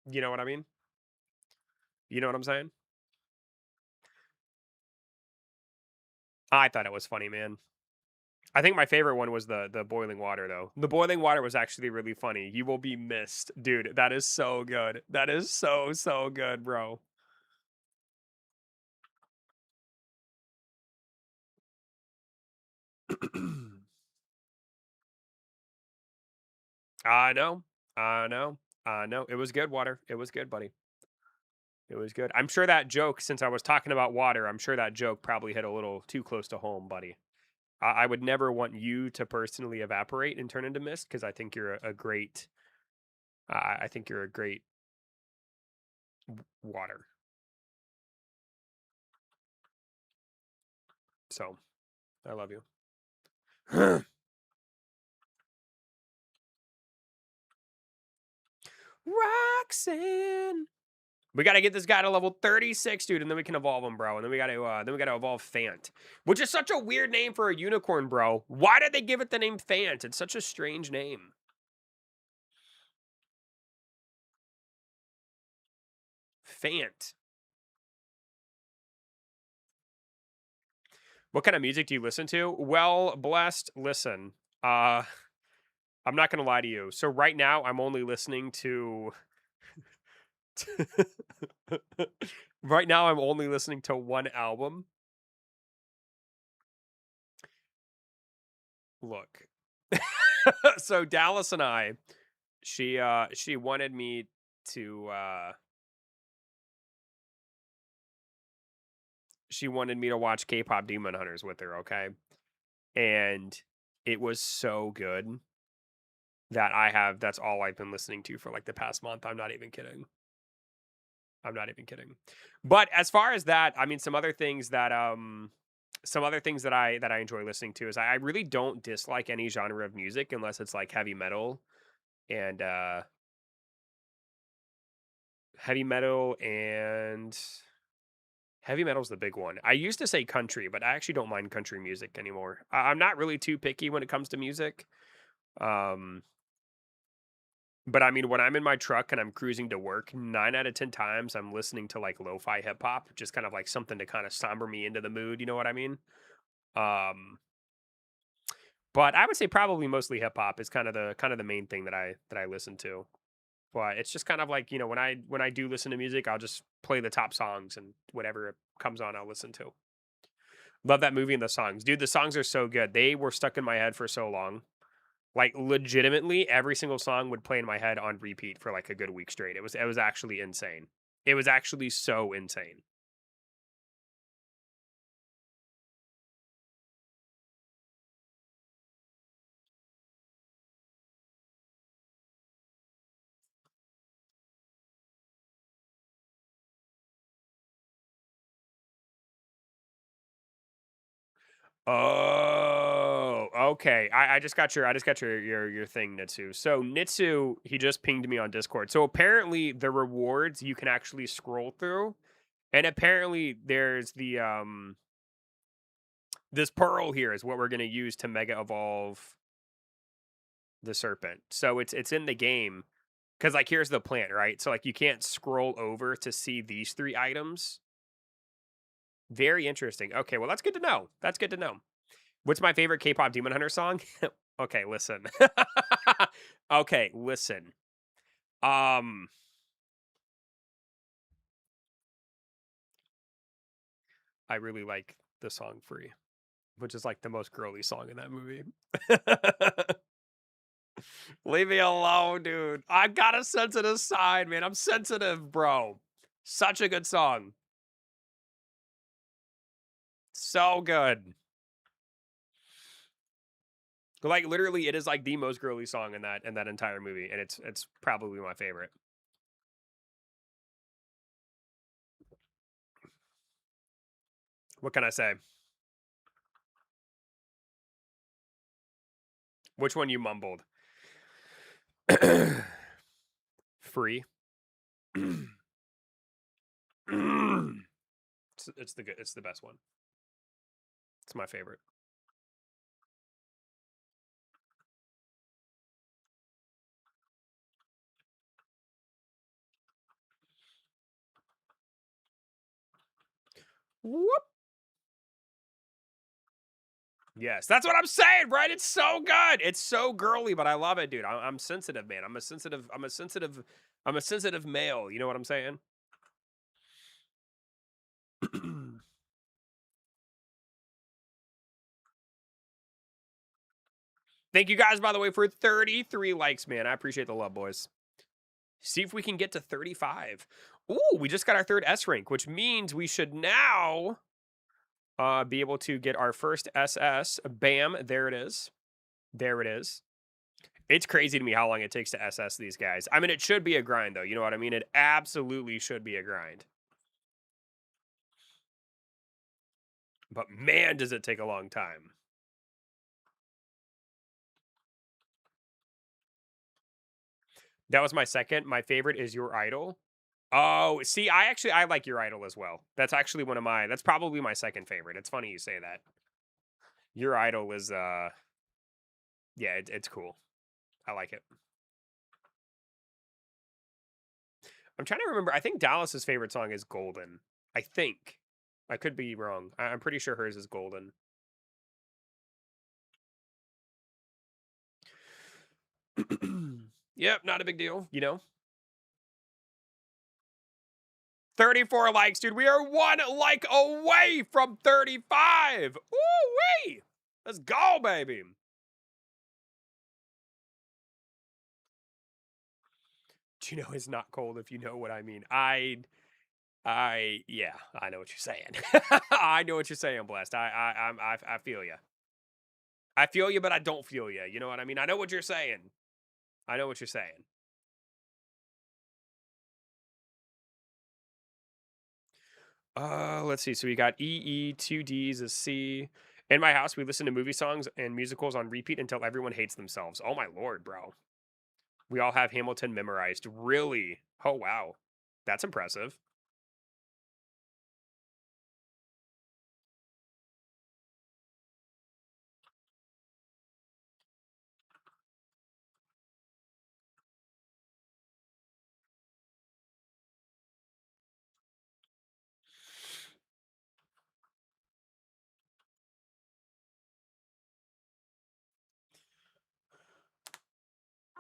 S1: You know what I mean? You know what I'm saying? I thought it was funny, man. I think my favorite one was the boiling water, though. The boiling water was actually really funny. You will be missed. Dude, that is so good. That is so good, bro. I know. I know. I know. It was good, water. It was good, buddy. It was good. I'm sure that joke, since I was talking about water, I'm sure that joke probably hit a little too close to home, buddy. I would never want you to personally evaporate and turn into mist because I think you're a great. I think you're a great water. So, I love you. Roxanne. We got to get this guy to level 36, dude, and then we can evolve him, bro. And then we got to evolve Fant, which is such a weird name for a unicorn, bro. Why did they give it the name Fant? It's such a strange name. Fant. What kind of music do you listen to? Well, blessed, listen. I'm not going to lie to you. So right now I'm only listening to right now I'm only listening to one album. Look. So Dallas and I, she wanted me to watch K-pop Demon Hunters with her, okay? And it was so good that that's all I've been listening to for like the past month. I'm not even kidding. But as far as that, I mean, some other things that I enjoy listening to is I really don't dislike any genre of music unless it's like heavy metal and heavy metal's the big one. I used to say country, but I actually don't mind country music anymore. I'm not really too picky when it comes to music. But I mean, when I'm in my truck and I'm cruising to work, 9 out of 10 times I'm listening to like lo-fi hip hop, just kind of like something to kind of somber me into the mood. You know what I mean? But I would say probably mostly hip hop is kind of the main thing that I listen to. But it's just kind of like, when I do listen to music, I'll just play the top songs and whatever comes on, I'll listen to. Love that movie and the songs. Dude, the songs are so good. They were stuck in my head for so long. Like legitimately every single song would play in my head on repeat for like a good week straight. It was actually insane. It was actually so insane. Oh, okay. I just got your thing, Nitsu. So Nitsu, he just pinged me on Discord. So apparently the rewards you can actually scroll through. And apparently there's the this pearl here is what we're gonna use to mega evolve the serpent. So it's in the game. Cause like here's the plant, right? So like you can't scroll over to see these 3 items. Very interesting. Okay, well that's good to know. That's good to know. What's my favorite K-pop Demon Hunter song? Okay, listen. Okay, listen. I really like the song Free, which is like the most girly song in that movie. Leave me alone, dude. I got a sensitive side, man. I'm sensitive, bro. Such a good song. So good. Like literally, it is like the most girly song in that entire movie, and it's probably my favorite. What can I say? Which one you mumbled? Free. It's the best one. It's my favorite. Whoop. Yes, that's what I'm saying, right? It's so good. It's so girly, but I love it, dude. I'm sensitive, man. I'm a sensitive male. You know what I'm saying? Thank you guys, by the way, for 33 likes, man. I appreciate the love, boys. See if we can get to 35. Ooh, we just got our 3rd S rank, which means we should now be able to get our first SS. Bam, there it is. There it is. It's crazy to me how long it takes to SS these guys. I mean, it should be a grind, though. You know what I mean? It absolutely should be a grind. But man, does it take a long time. That was my second. My favorite is Your Idol. Oh, see, I like Your Idol as well. That's actually that's probably my second favorite. It's funny you say that. Your Idol is yeah, it's cool. I like it. I'm trying to remember. I think Dallas's favorite song is Golden. I think. I could be wrong. I'm pretty sure hers is Golden. Yep, not a big deal, 34 likes, dude. We are 1 like away from 35. Ooh-wee. Let's go, baby. Do you know it's not cold if you know what I mean? Yeah, I know what you're saying. I know what you're saying, Blessed. I feel you. I feel you, but I don't feel you. You know what I mean? I know what you're saying. I know what you're saying. Let's see. So we got EE, 2Ds, a C. In my house, we listen to movie songs and musicals on repeat until everyone hates themselves. Oh my lord, bro. We all have Hamilton memorized. Really? Oh wow. That's impressive.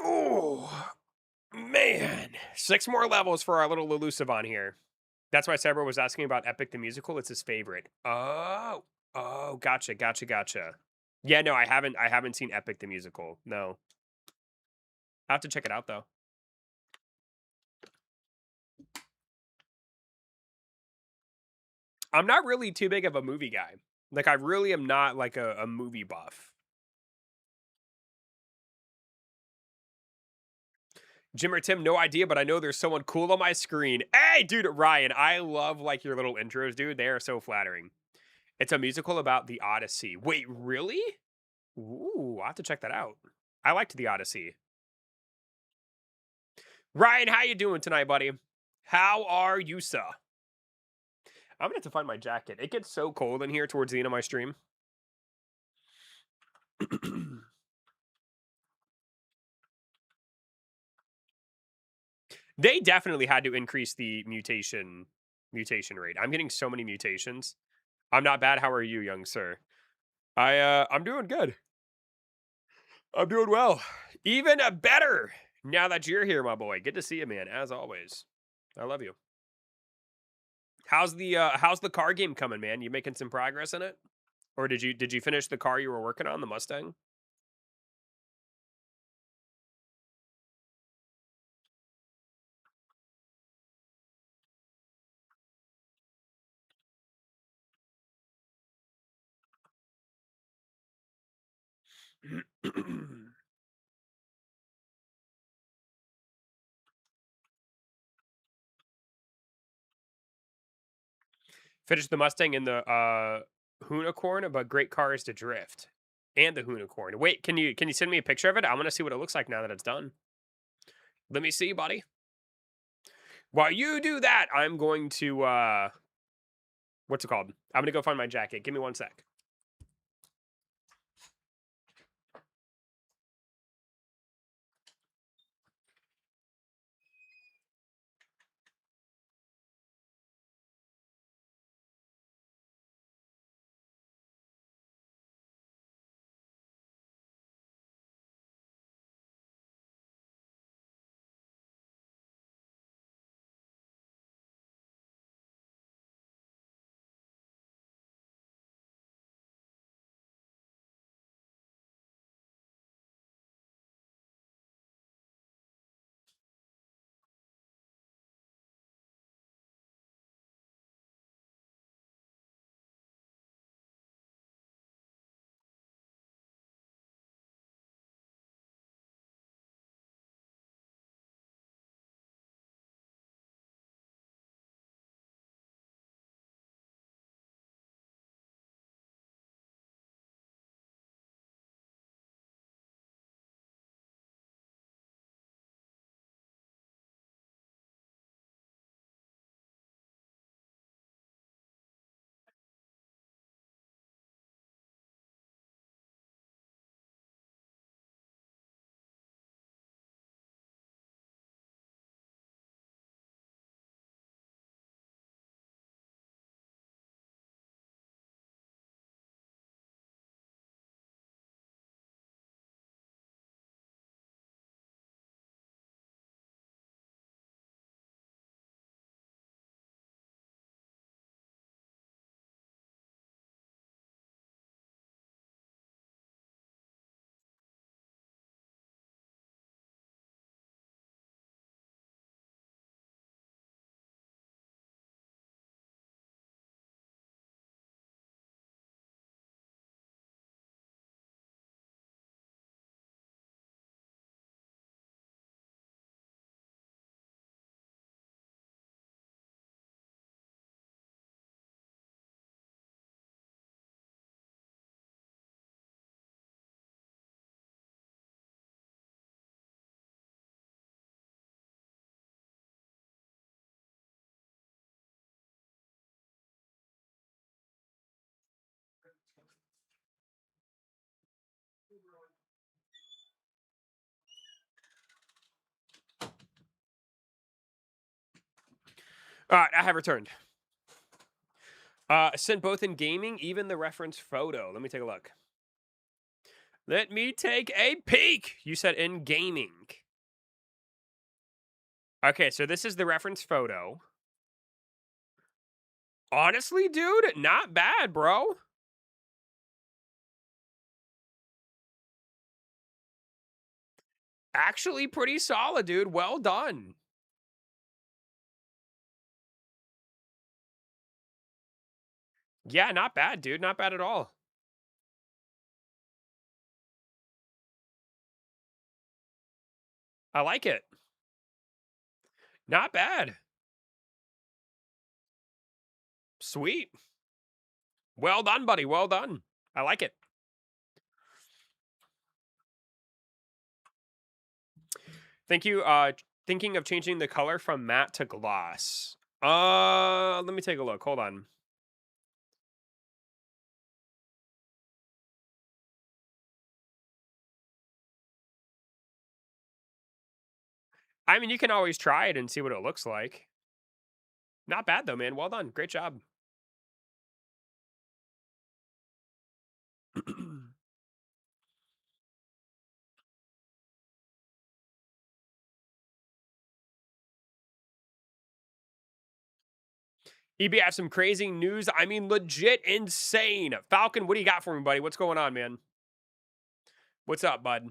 S1: Oh man. 6 more levels for our little elusive on here. That's why Cyber was asking about Epic the Musical. It's his favorite. Oh. Oh, gotcha. Yeah, no, I haven't seen Epic the Musical. No. I have to check it out though. I'm not really too big of a movie guy. Like, I really am not like a movie buff. Jim or Tim, no idea, but I know there's someone cool on my screen. Hey, dude, Ryan, I love like your little intros, dude. They are so flattering. It's a musical about the Odyssey. Wait, really? Ooh, I'll have to check that out. I liked the Odyssey. Ryan, how you doing tonight, buddy? How are you, sir? I'm gonna have to find my jacket. It gets so cold in here towards the end of my stream. They definitely had to increase the mutation rate. I'm getting so many mutations. I'm not bad. How are you, young sir? I'm doing good. I'm doing well. Even better now that you're here, my boy. Good to see you, man. As always. I love you. How's the car game coming, man? You making some progress in it? Or did you finish the car you were working on, the Mustang? Finished the Mustang in the Unicorn, but great cars to drift. And the Unicorn. Wait, can you send me a picture of it? I want to see what it looks like now that it's done. Let me see, buddy. While you do that, I'm going to what's it called? I'm gonna go find my jacket. Give me 1 sec. All right, I have returned. Sent both in gaming, even the reference photo. Let me take a look. Let me take a peek. You said in gaming. Okay, so this is the reference photo. Honestly, dude, not bad, bro. Actually, pretty solid, dude. Well done. Yeah, not bad, dude. Not bad at all. I like it. Not bad. Sweet. Well done, buddy. Well done. I like it. Thank you. Thinking of changing the color from matte to gloss. Let me take a look. Hold on. I mean, you can always try it and see what it looks like. Not bad though, man. Well done. Great job. EB has some crazy news. I mean, legit insane. Falcon, what do you got for me, buddy? What's going on, man? What's up, bud?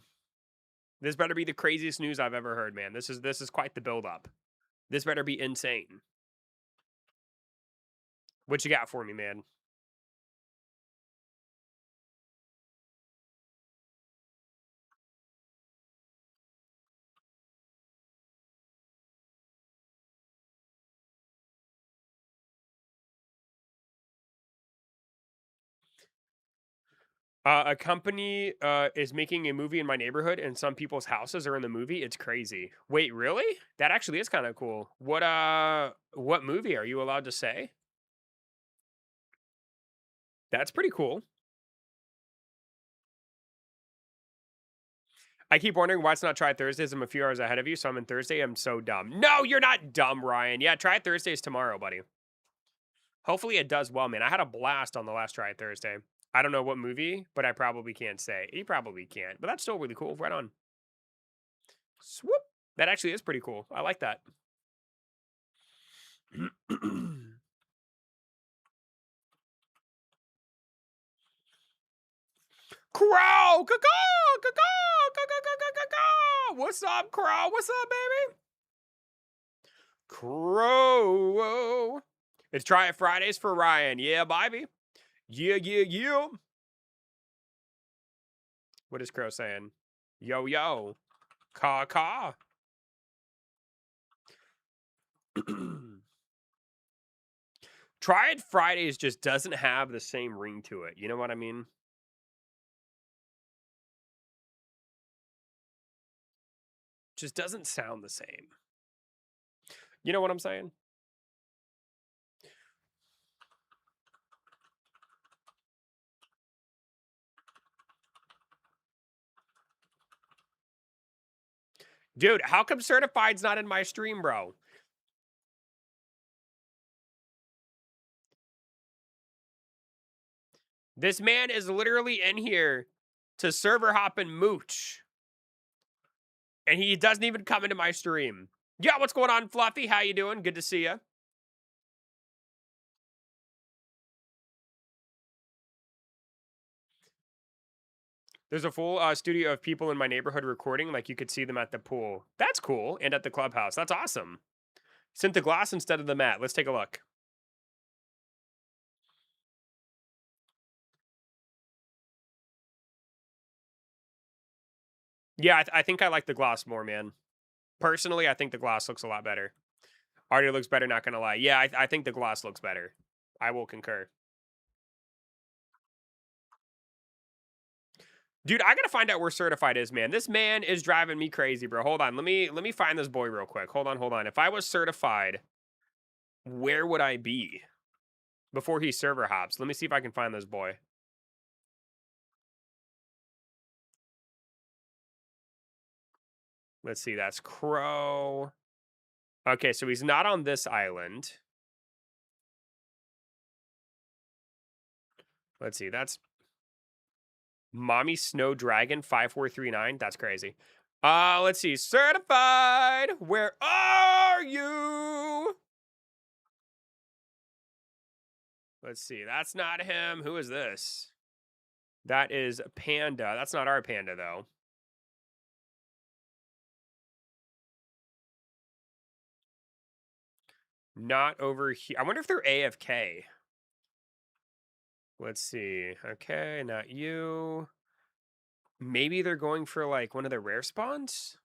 S1: This better be the craziest news I've ever heard, man. This is quite the build up. This better be insane. What you got for me, man? A company is making a movie in my neighborhood, and some people's houses are in the movie. It's crazy. Wait, really? That actually is kind of cool. What movie are you allowed to say? That's pretty cool. I keep wondering why it's not Try Thursdays. I'm a few hours ahead of you, so I'm in Thursday. I'm so dumb. No, you're not dumb, Ryan. Yeah, Try Thursdays tomorrow, buddy. Hopefully it does well, man. I had a blast on the last Try Thursday. I don't know what movie, but I probably can't say. You probably can't, but that's still really cool. Right on. Swoop. That actually is pretty cool. I like that. Crow! Caw-caw! Caw-caw! Caw-caw-caw-caw-caw! What's up, Crow? What's up, baby? Crow! It's Try It Fridays for Ryan. Yeah, baby. Yeah, yeah, yeah. What is Crow saying? Yo, yo. Caw, caw. Try It Fridays just doesn't have the same ring to it. You know what I mean? Just doesn't sound the same. You know what I'm saying? Dude, how come Certified's not in my stream, bro? This man is literally in here to server hop and mooch. And he doesn't even come into my stream. Yeah, what's going on, Fluffy? How you doing? Good to see you. There's a full studio of people in my neighborhood recording. Like, you could see them at the pool. That's cool. And at the clubhouse. That's awesome. Sent the glass instead of the mat. Let's take a look. Yeah, I think I like the gloss more, man. Personally, I think the gloss looks a lot better. Already looks better, not gonna lie. Yeah, I think the gloss looks better. I will concur. Dude, I gotta find out where Certified is, man. This man is driving me crazy, bro. Hold on, let me find this boy real quick. Hold on. If I was Certified, where would I be before he server hops? Let me see if I can find this boy. Let's see, that's Crow. Okay, so he's not on this island. Let's see. That's Mommy Snow Dragon 5439. That's crazy. Let's see. Certified. Where are you? Let's see. That's not him. Who is this? That is Panda. That's not our Panda, though. Not over here. I wonder if they're AFK. Let's see. Okay, not you. Maybe they're going for, like, one of the rare spawns?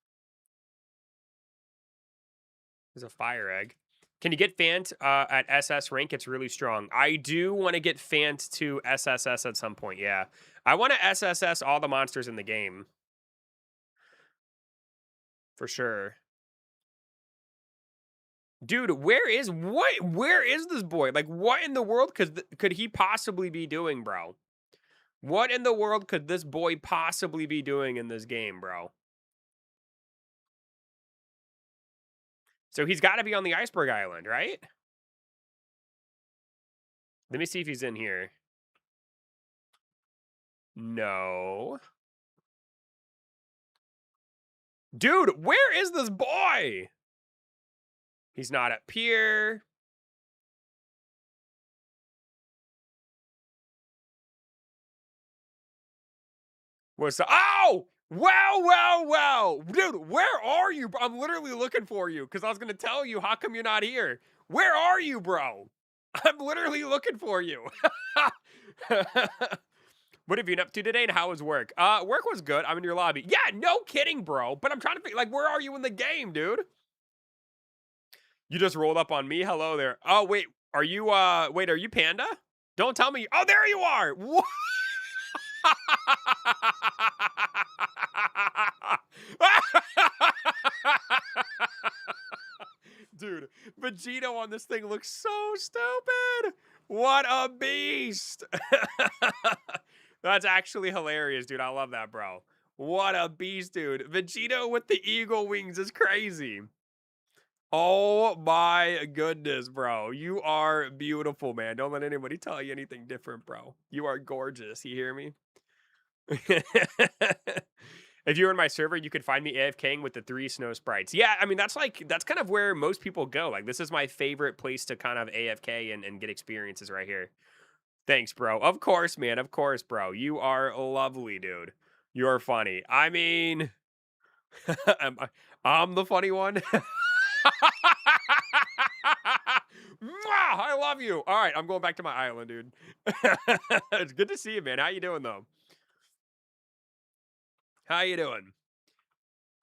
S1: There's a fire egg. Can you get Fant at SS rank? It's really strong. I do want to get Fant to SSS at some point, yeah. I want to SSS all the monsters in the game. For sure. Dude, where is this boy? Like, what in the world could he possibly be doing, bro? What in the world could this boy possibly be doing in this game, bro? So he's got to be on the iceberg island, right? Let me see if he's in here. No. Dude, where is this boy? He's not up here. What's the... Oh! Wow. Dude, where are you? I'm literally looking for you because I was going to tell you, how come you're not here? Where are you, bro? I'm literally looking for you. What have you been up to today and how was work? Work was good. I'm in your lobby. Yeah, no kidding, bro. But I'm trying to figure, like, where are you in the game, dude? You just rolled up on me. Hello there. Oh, wait. Are you, are you Panda? Don't tell me. Oh, there you are. What? Dude, Vegito on this thing looks so stupid. What a beast. That's actually hilarious, dude. I love that, bro. What a beast, dude. Vegito with the eagle wings is crazy. Oh my goodness, bro. You are beautiful, man. Don't let anybody tell you anything different, bro. You are gorgeous. You hear me? If you were in my server, you could find me AFKing with the 3 snow sprites. Yeah, I mean, that's kind of where most people go. Like, this is my favorite place to kind of AFK and get experiences right here. Thanks, bro. Of course, man. Of course, bro. You are lovely, dude. You're funny. I mean, I'm the funny one. I love you. All right, I'm going back to my island, dude. It's good to see you, man. How you doing, though? How you doing?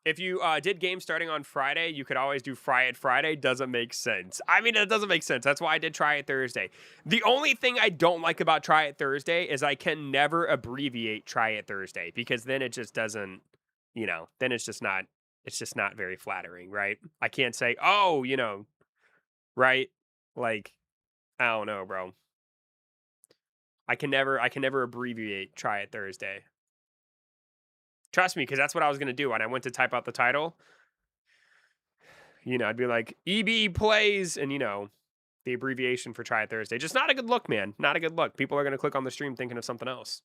S1: If you did games starting on Friday, you could always do Fry It Friday. Doesn't make sense. I mean, it doesn't make sense. That's why I did Try It Thursday. The only thing I don't like about Try It Thursday is I can never abbreviate Try It Thursday because then it just doesn't, then it's just not very flattering, right? I can't say, oh, right? Like, I don't know, bro. I can never abbreviate Try It Thursday. Trust me, because that's what I was going to do when I went to type out the title. I'd be like, EB plays, and, the abbreviation for Try It Thursday. Just not a good look, man. Not a good look. People are going to click on the stream thinking of something else.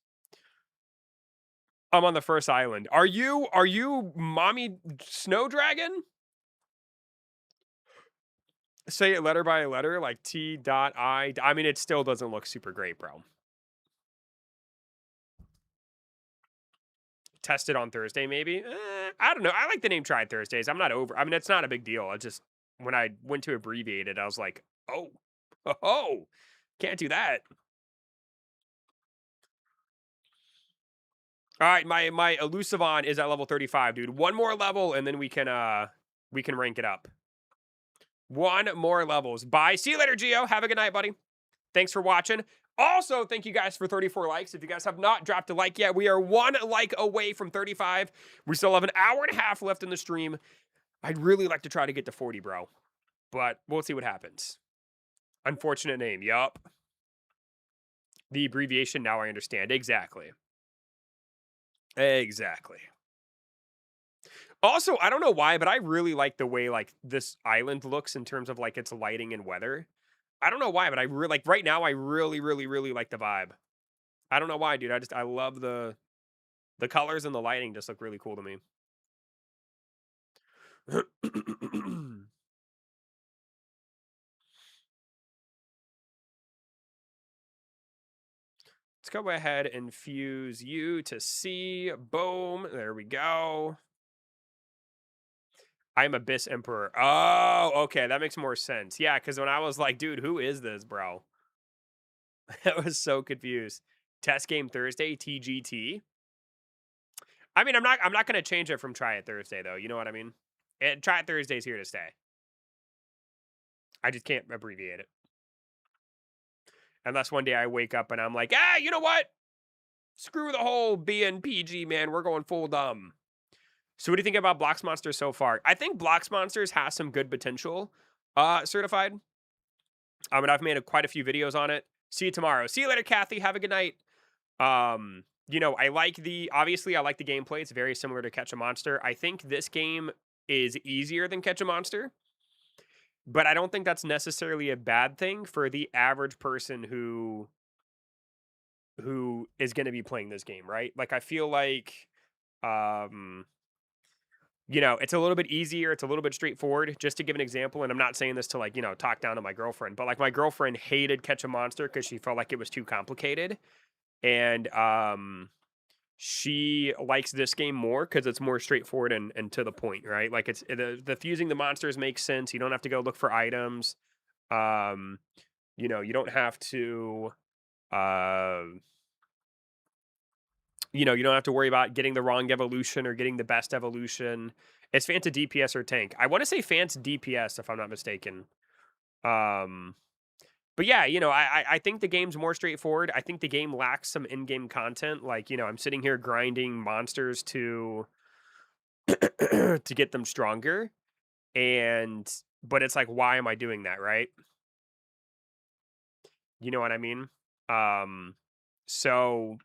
S1: I'm on the first island. Are you Mommy Snow Dragon? Say it letter by letter, like T.I. I mean, it still doesn't look super great, bro. Tested on Thursday, maybe. I don't know. I like the name Try It Thursdays. I'm not over. I mean, it's not a big deal. I just, when I went to abbreviate it, I was like, oh, can't do that. All right, my Elusivon is at level 35, dude. One more level, and then we can rank it up. 1 more levels. Bye. See you later, Gio. Have a good night, buddy. Thanks for watching. Also, thank you guys for 34 likes. If you guys have not dropped a like yet, we are 1 like away from 35. We still have an hour and a half left in the stream. I'd really like to try to get to 40, bro. But we'll see what happens. Unfortunate name. Yup. The abbreviation, now I understand. Exactly. Also, I don't know why, but I really like the way like this island looks in terms of like its lighting and weather. I don't know why, but I really like right now. I really like the vibe. I don't know why, dude. I love the colors and the lighting. Just look really cool to me. Let's go ahead and fuse you to C. Boom. There we go. I'm Abyss Emperor. Oh, okay. That makes more sense. Yeah, because when I was like, dude, who is this, bro? I was so confused. Test game Thursday, TGT. I mean, I'm not gonna change it from Try It Thursday though. You know what I mean? Try It Thursday's here to stay. I just can't abbreviate it. Unless one day I wake up and I'm like, you know what? Screw the whole BNPG, man. We're going full dumb. So what do you think about Blox Monsters so far? I think Blox Monsters has some good potential, certified. And I've made quite a few videos on it. See you tomorrow. See you later, Kathy. Have a good night. Obviously I like the gameplay. It's very similar to Catch a Monster. I think this game is easier than Catch a Monster, but I don't think that's necessarily a bad thing for the average person who is going to be playing this game, right? Like I feel like it's a little bit easier. It's a little bit straightforward. Just to give an example, and I'm not saying this to like, talk down to my girlfriend, but like my girlfriend hated Catch a Monster because she felt like it was too complicated. And she likes this game more because it's more straightforward and to the point, right? Like the fusing the monsters makes sense. You don't have to go look for items. You don't have to you don't have to worry about getting the wrong evolution or getting the best evolution. It's Fanta DPS or tank. I want to say Fanta DPS if I'm not mistaken. But yeah, I think the game's more straightforward. I think the game lacks some in-game content. Like, I'm sitting here grinding monsters to to get them stronger. But it's like, why am I doing that, right? You know what I mean? So,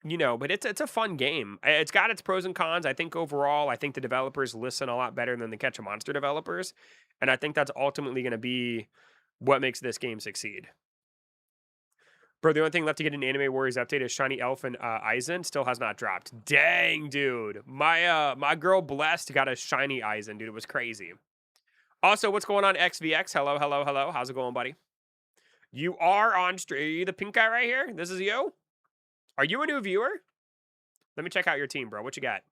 S1: but it's a fun game. It's got its pros and cons. I think overall, I think the developers listen a lot better than the Catch a Monster developers. And I think that's ultimately going to be what makes this game succeed. Bro, the only thing left to get an Anime Warriors update is Shiny Elf and Aizen. Still has not dropped. Dang, dude. My girl Blessed got a Shiny Aizen, dude. It was crazy. Also, what's going on, XVX? Hello. How's it going, buddy? You are on stream. Are you the pink guy right here? This is you? Are you a new viewer? Let me check out your team, bro. What you got?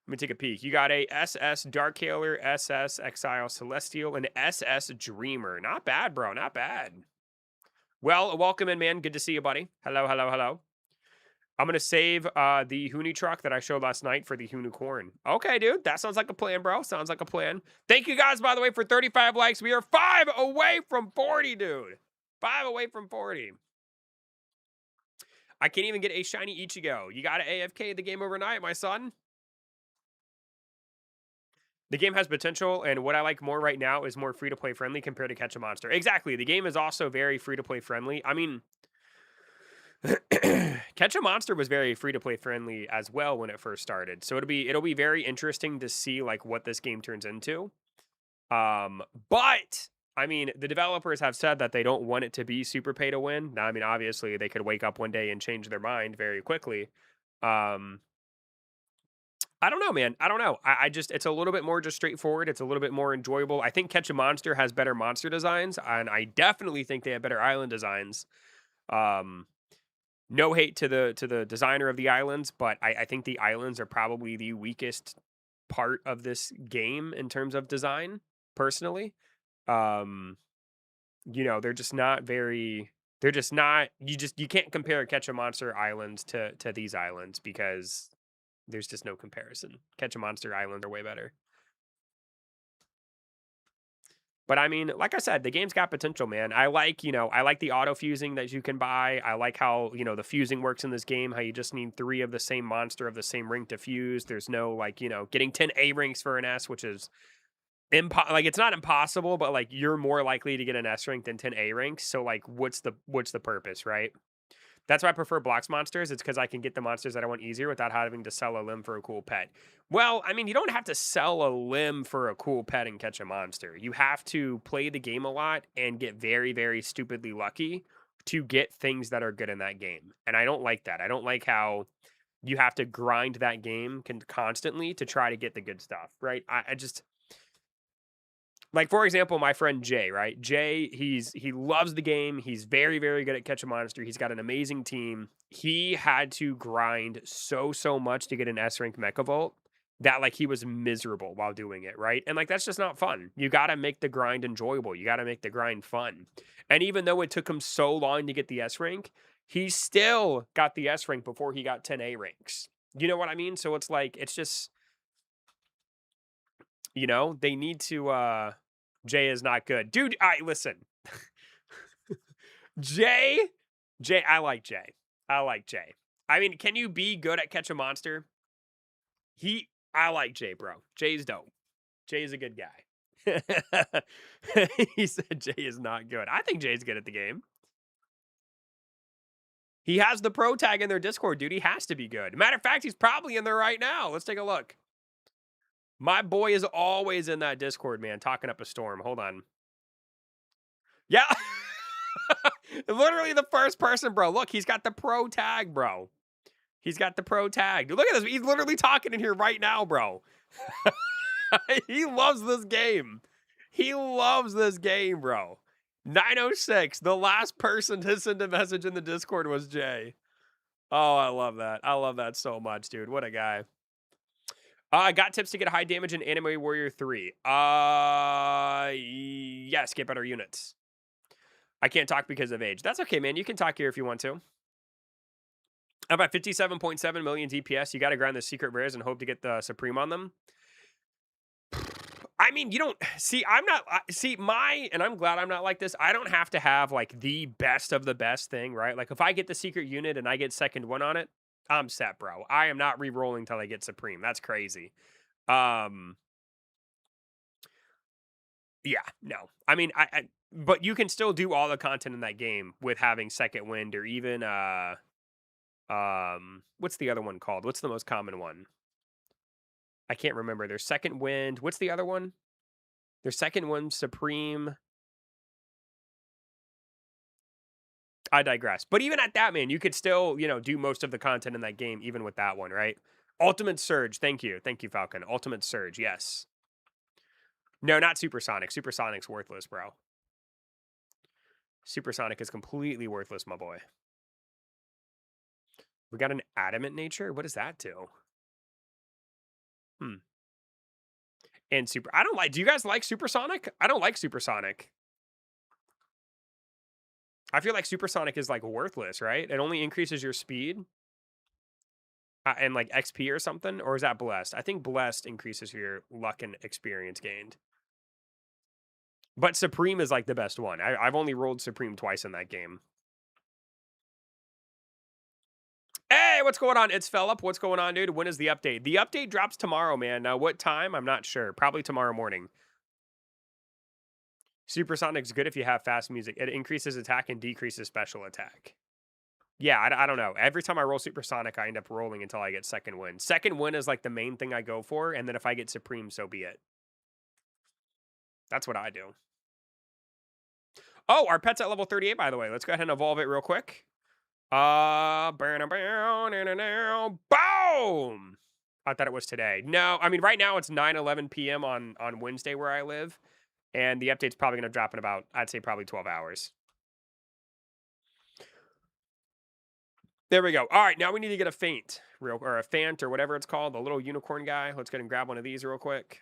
S1: Let me take a peek. You got a SS Darkhailer, SS Exile Celestial, and SS Dreamer. Not bad, bro. Not bad. Well, welcome in, man. Good to see you, buddy. Hello. I'm going to save the Huni truck that I showed last night for the Unicorn. Okay, dude. That sounds like a plan, bro. Sounds like a plan. Thank you guys, by the way, for 35 likes. We are 5 away from 40, dude. 5 away from 40. I can't even get a shiny Ichigo. You got to AFK the game overnight, my son. The game has potential, and what I like more right now is more free-to-play friendly compared to Catch a Monster. Exactly. The game is also very free-to-play friendly. I mean, Catch a Monster was very free-to-play friendly as well when it first started. So it'll be very interesting to see like what this game turns into. But I mean, the developers have said that they don't want it to be super pay to win. Now, I mean, obviously they could wake up one day and change their mind very quickly. I don't know, man. I don't know. It's a little bit more just straightforward. It's a little bit more enjoyable. I think Catch a Monster has better monster designs, and I definitely think they have better island designs. No hate to the designer of the islands, but I think the islands are probably the weakest part of this game in terms of design, personally. They're just not very. They're just not. You can't compare Catch a Monster islands to these islands because there's just no comparison. Catch a Monster islands are way better. But I mean, like I said, the game's got potential, man. I like the auto fusing that you can buy. I like how, the fusing works in this game, how you just need 3 of the same monster of the same rank to fuse. There's no getting 10 A ranks for an S, which is it's not impossible, but like you're more likely to get an S rank than 10 A ranks. So like what's the purpose, right? That's why I prefer Blox monsters. It's because I can get the monsters that I want easier without having to sell a limb for a cool pet. Well, I mean, you don't have to sell a limb for a cool pet and catch a monster. You have to play the game a lot and get very, very stupidly lucky to get things that are good in that game. And I don't like that. I don't like how you have to grind that game constantly to try to get the good stuff, right? I just... Like, for example, my friend Jay, right? Jay, he loves the game. He's very, very good at catch a monster. He's got an amazing team. He had to grind so much to get an S rank Mecha Vault that, like, he was miserable while doing it, right? And, like, that's just not fun. You got to make the grind enjoyable. You got to make the grind fun. And even though it took him so long to get the S rank, he still got the S rank before he got 10 A ranks. You know what I mean? So it's like, it's just, you know, they need to, Jay is not good. Dude, listen. Jay, I like Jay. I like Jay. I mean, can you be good at catch a monster? I like Jay, bro. Jay's dope. Jay's a good guy. He said Jay is not good. I think Jay's good at the game. He has the pro tag in their Discord, dude. He has to be good. Matter of fact, he's probably in there right now. Let's take a look. My boy is always in that Discord, man, talking up a storm. Hold on. Yeah. Literally the first person, bro. Look, he's got the pro tag, bro. He's got the pro tag. Dude, look at this. He's literally talking in here right now, bro. He loves this game. He loves this game, bro. 906. The last person to send a message in the Discord was Jay. Oh, I love that. I love that so much, dude. What a guy. I got tips to get high damage in Anime Warrior 3. Yes, get better units. I can't talk because of age. That's okay, man. You can talk here if you want to. I'm at 57.7 million DPS. You got to grind the secret rares and hope to get the Supreme on them. I mean, you don't... See, I'm not... See, and I'm glad I'm not like this. I don't have to have, like, the best of the best thing, right? Like, if I get the secret unit and I get second one on it, I'm set, bro. I am not re-rolling till I get Supreme. That's crazy. Yeah, no. I mean, but you can still do all the content in that game with having second wind or even, what's the other one called? What's the most common one? I can't remember. There's second wind. What's the other one? There's second wind, Supreme. I digress. But even at that, man, you could still, you know, do most of the content in that game, even with that one, right? Ultimate Surge. Thank you. Thank you, Falcon. Ultimate Surge. Yes. No, not Supersonic. Supersonic's worthless, bro. Supersonic is completely worthless, my boy. We got an adamant nature? What does that do? And I don't like... Do you guys like Supersonic? I don't like Supersonic. I feel like Supersonic is, like, worthless, right? It only increases your speed. And, like, XP or something? Or is that Blessed? I think Blessed increases your luck and experience gained. But Supreme is, like, the best one. I've only rolled Supreme twice in that game. Hey, what's going on? It's Phillip. What's going on, dude? When is the update? The update drops tomorrow, man. Now, what time? I'm not sure. Probably tomorrow morning. Supersonic's good if you have fast music. It increases attack and decreases special attack. Yeah, I don't know. Every time I roll Supersonic, I end up rolling until I get second win. Second win is, like, the main thing I go for, and then if I get Supreme, so be it. That's what I do. Oh, our pet's at level 38, by the way. Let's go ahead and evolve it real quick. Boom! I thought it was today. No, I mean, right now it's 9:11 p.m. on Wednesday where I live. And the update's probably going to drop in about, I'd say, probably 12 hours. There we go. All right, now we need to get a feint, or a Fant, or whatever it's called, the little unicorn guy. Let's go ahead and grab one of these real quick.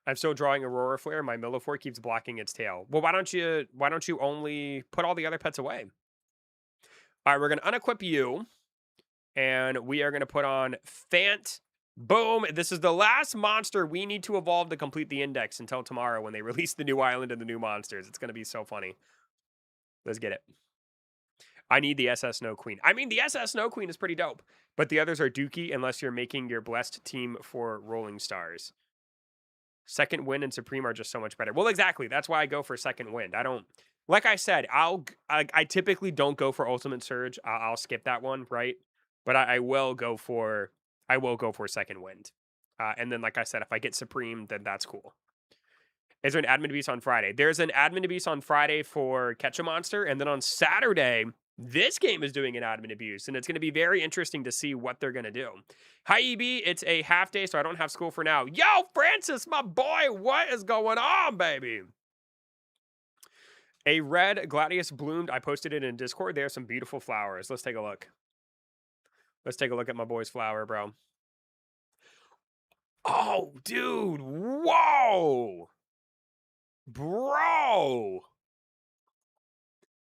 S1: I'm still drawing Aurora Flare. My Millifor keeps blocking its tail. Well, why don't you only put all the other pets away? All right, we're going to unequip you. And we are going to put on Fant. Boom. This is the last monster we need to evolve to complete the index until tomorrow when they release the new island and the new monsters. It's going to be so funny. Let's get it. I need the SS Snow Queen. I mean, the SS Snow Queen is pretty dope. But the others are dookie unless you're making your blessed team for Rolling Stars. Second Wind and Supreme are just so much better. Well, exactly. That's why I go for Second Wind. I don't, like I said, I typically don't go for Ultimate Surge. I'll skip that one, right? But I will go for Second Wind. And then, like I said, if I get Supreme, then that's cool. Is there an admin abuse on Friday? There's an admin abuse on Friday for Catch a Monster, and then on Saturday, this game is doing an admin abuse, and it's going to be very interesting to see what they're going to do. Hi, EB. It's a half day, so I don't have school for now. Yo, Francis, my boy, what is going on, baby? A red gladius bloomed. I posted it in Discord. There are some beautiful flowers. Let's take a look. Let's take a look at my boy's flower, bro. Oh, dude. Whoa. Bro.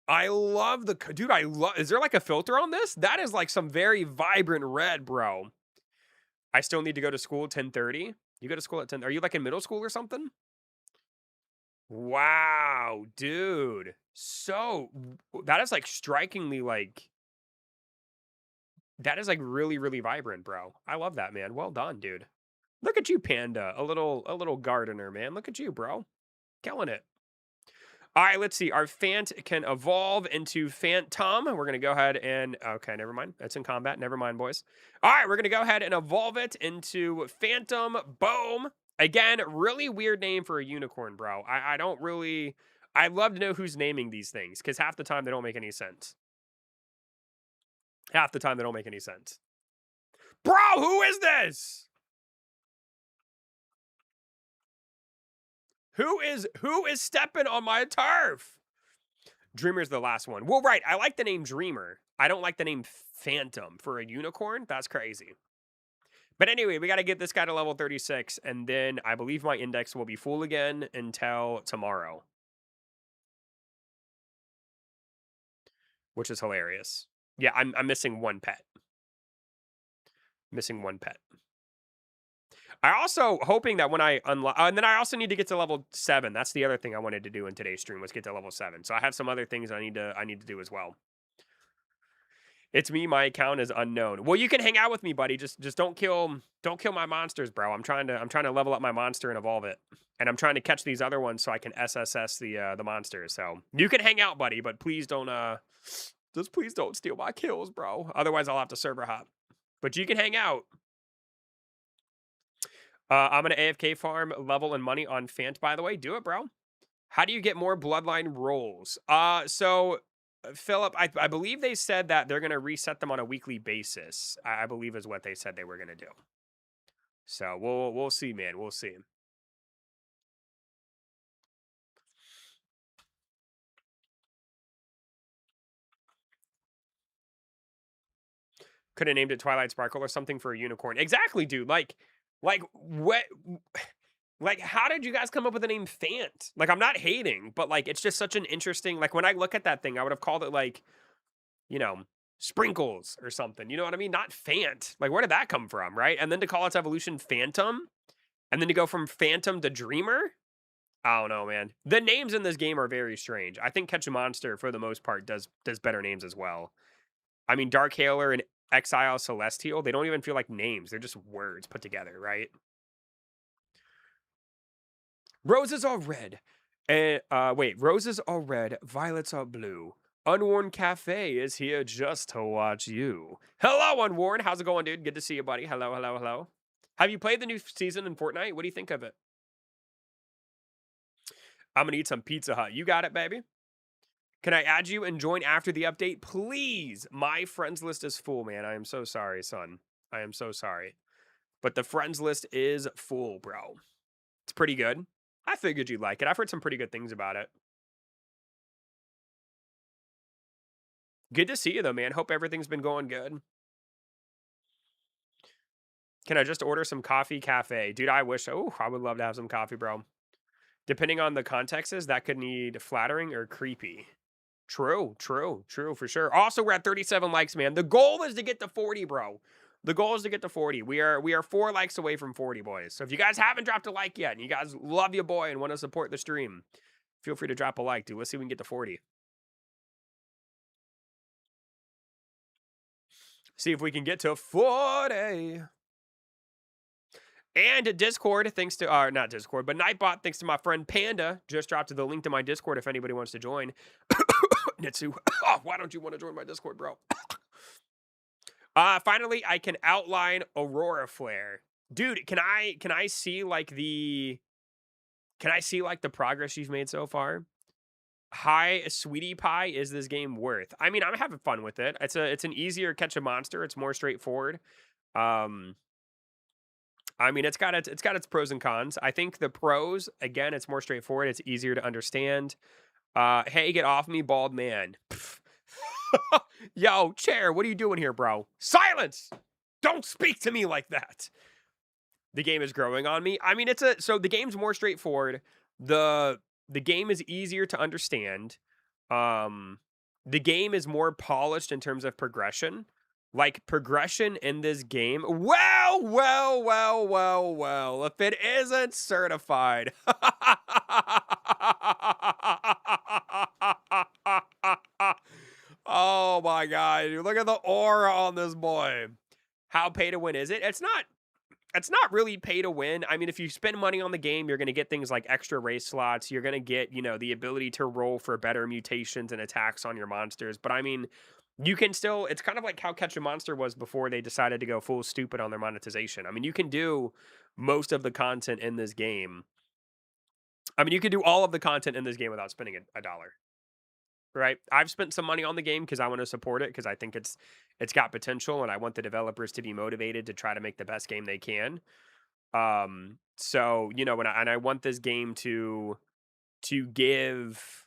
S1: I love the... Dude, I love... Is there like a filter on this? That is like some very vibrant red, bro. I still need to go to school at 10:30. You go to school at 10... Are you like in middle school or something? Wow, dude. So... That is like strikingly like... That is like really, really vibrant, bro. I love that, man. Well done, dude. Look at you, Panda. A little gardener, man. Look at you, bro. Killing it. All right, let's see. Our Fant can evolve into Phantom. We're going to go ahead and... Okay, never mind. That's in combat. Never mind, boys. All right, we're going to go ahead and evolve it into Phantom. Boom. Again, really weird name for a unicorn, bro. I don't really... I'd love to know who's naming these things, because half the time they don't make any sense. Half the time they don't make any sense. Bro, who is this? Who is stepping on my turf? Dreamer's the last one. Well, right. I like the name Dreamer. I don't like the name Phantom for a unicorn. That's crazy. But anyway, we got to get this guy to level 36, and then I believe my index will be full again until tomorrow. Which is hilarious. Yeah, I'm missing one pet. Missing one pet. I also hoping that when I unlock, and then I also need to get to level 7. That's the other thing I wanted to do in today's stream was get to level 7. So I have some other things I need to do as well. It's me. My account is unknown. Well, you can hang out with me, buddy. Just don't kill my monsters, bro. I'm trying to level up my monster and evolve it, and I'm trying to catch these other ones so I can SSS the monsters. So you can hang out, buddy, but please don't just please don't steal my kills, bro. Otherwise, I'll have to server hop. But you can hang out. I'm going to AFK farm level and money on Fant, by the way. Do it, bro. How do you get more bloodline rolls? So, Philip, I believe they said that they're going to reset them on a weekly basis. I believe is what they said they were going to do. So, we'll see, man. We'll see. Could have named it Twilight Sparkle or something for a unicorn. Exactly, dude. Like what... Like, how did you guys come up with the name Fant? Like, I'm not hating, but, like, it's just such an interesting... Like, when I look at that thing, I would have called it, like, you know, Sprinkles or something. You know what I mean? Not Fant. Like, where did that come from, right? And then to call its evolution Phantom, and then to go from Phantom to Dreamer? I don't know, man. The names in this game are very strange. I think Catch a Monster, for the most part, does better names as well. I mean, Dark Hailer and Exile Celestial, they don't even feel like names. They're just words put together, right? Roses are red. Wait, roses are red, violets are blue. Unworn Cafe is here just to watch you. Hello, Unworn. How's it going, dude? Good to see you, buddy. Hello, hello, hello. Have you played the new season in Fortnite? What do you think of it? I'm going to eat some Pizza Hut. You got it, baby. Can I add you and join after the update? Please. My friends list is full, man. I am so sorry, son. I am so sorry. But the friends list is full, bro. It's pretty good. I figured you'd like it. I've heard some pretty good things about it. Good to see you, though, man. Hope everything's been going good. Can I just order some coffee cafe? Dude, I wish. Oh, I would love to have some coffee, bro. Depending on the contexts, that could need flattering or creepy. True, for sure. Also, we're at 37 likes, man. The goal is to get to 40, bro. The goal is to get to 40. We are 4 likes away from 40, boys. So if you guys haven't dropped a like yet, and you guys love your boy and want to support the stream, feel free to drop a like, dude. Let's see if we can get to 40. See if we can get to 40. And Discord, thanks to, not Discord, but Nightbot, thanks to my friend Panda, just dropped the link to my Discord if anybody wants to join. Nitsu, oh, why don't you want to join my Discord, bro? Finally, I can outline Aurora Flare. Dude, can I see, like, the progress you've made so far? Hi, Sweetie Pie, is this game worth? I mean, I'm having fun with it. It's an easier catch a monster. It's more straightforward. I mean, it's got its pros and cons. I think the pros, again, it's more straightforward. It's easier to understand. Hey, get off me, bald man. Yo, chair, what are you doing here, bro? Silence! Don't speak to me like that. The game is growing on me. I mean, so the game's more straightforward. The game is easier to understand. The game is more polished in terms of progression. Like, progression in this game. Well. If it isn't certified. Oh my god. Look at the aura on this boy. How pay to win is it? It's not really pay to win. I mean, if you spend money on the game, you're going to get things like extra race slots. You're going to get, the ability to roll for better mutations and attacks on your monsters. But I mean, you can still, it's kind of like how Catch a Monster was before they decided to go full stupid on their monetization. I mean, you can do most of the content in this game. I mean, you can do all of the content in this game without spending a dollar. Right? I've spent some money on the game because I want to support it, because I think it's got potential, and I want the developers to be motivated to try to make the best game they can. So, and I want this game to give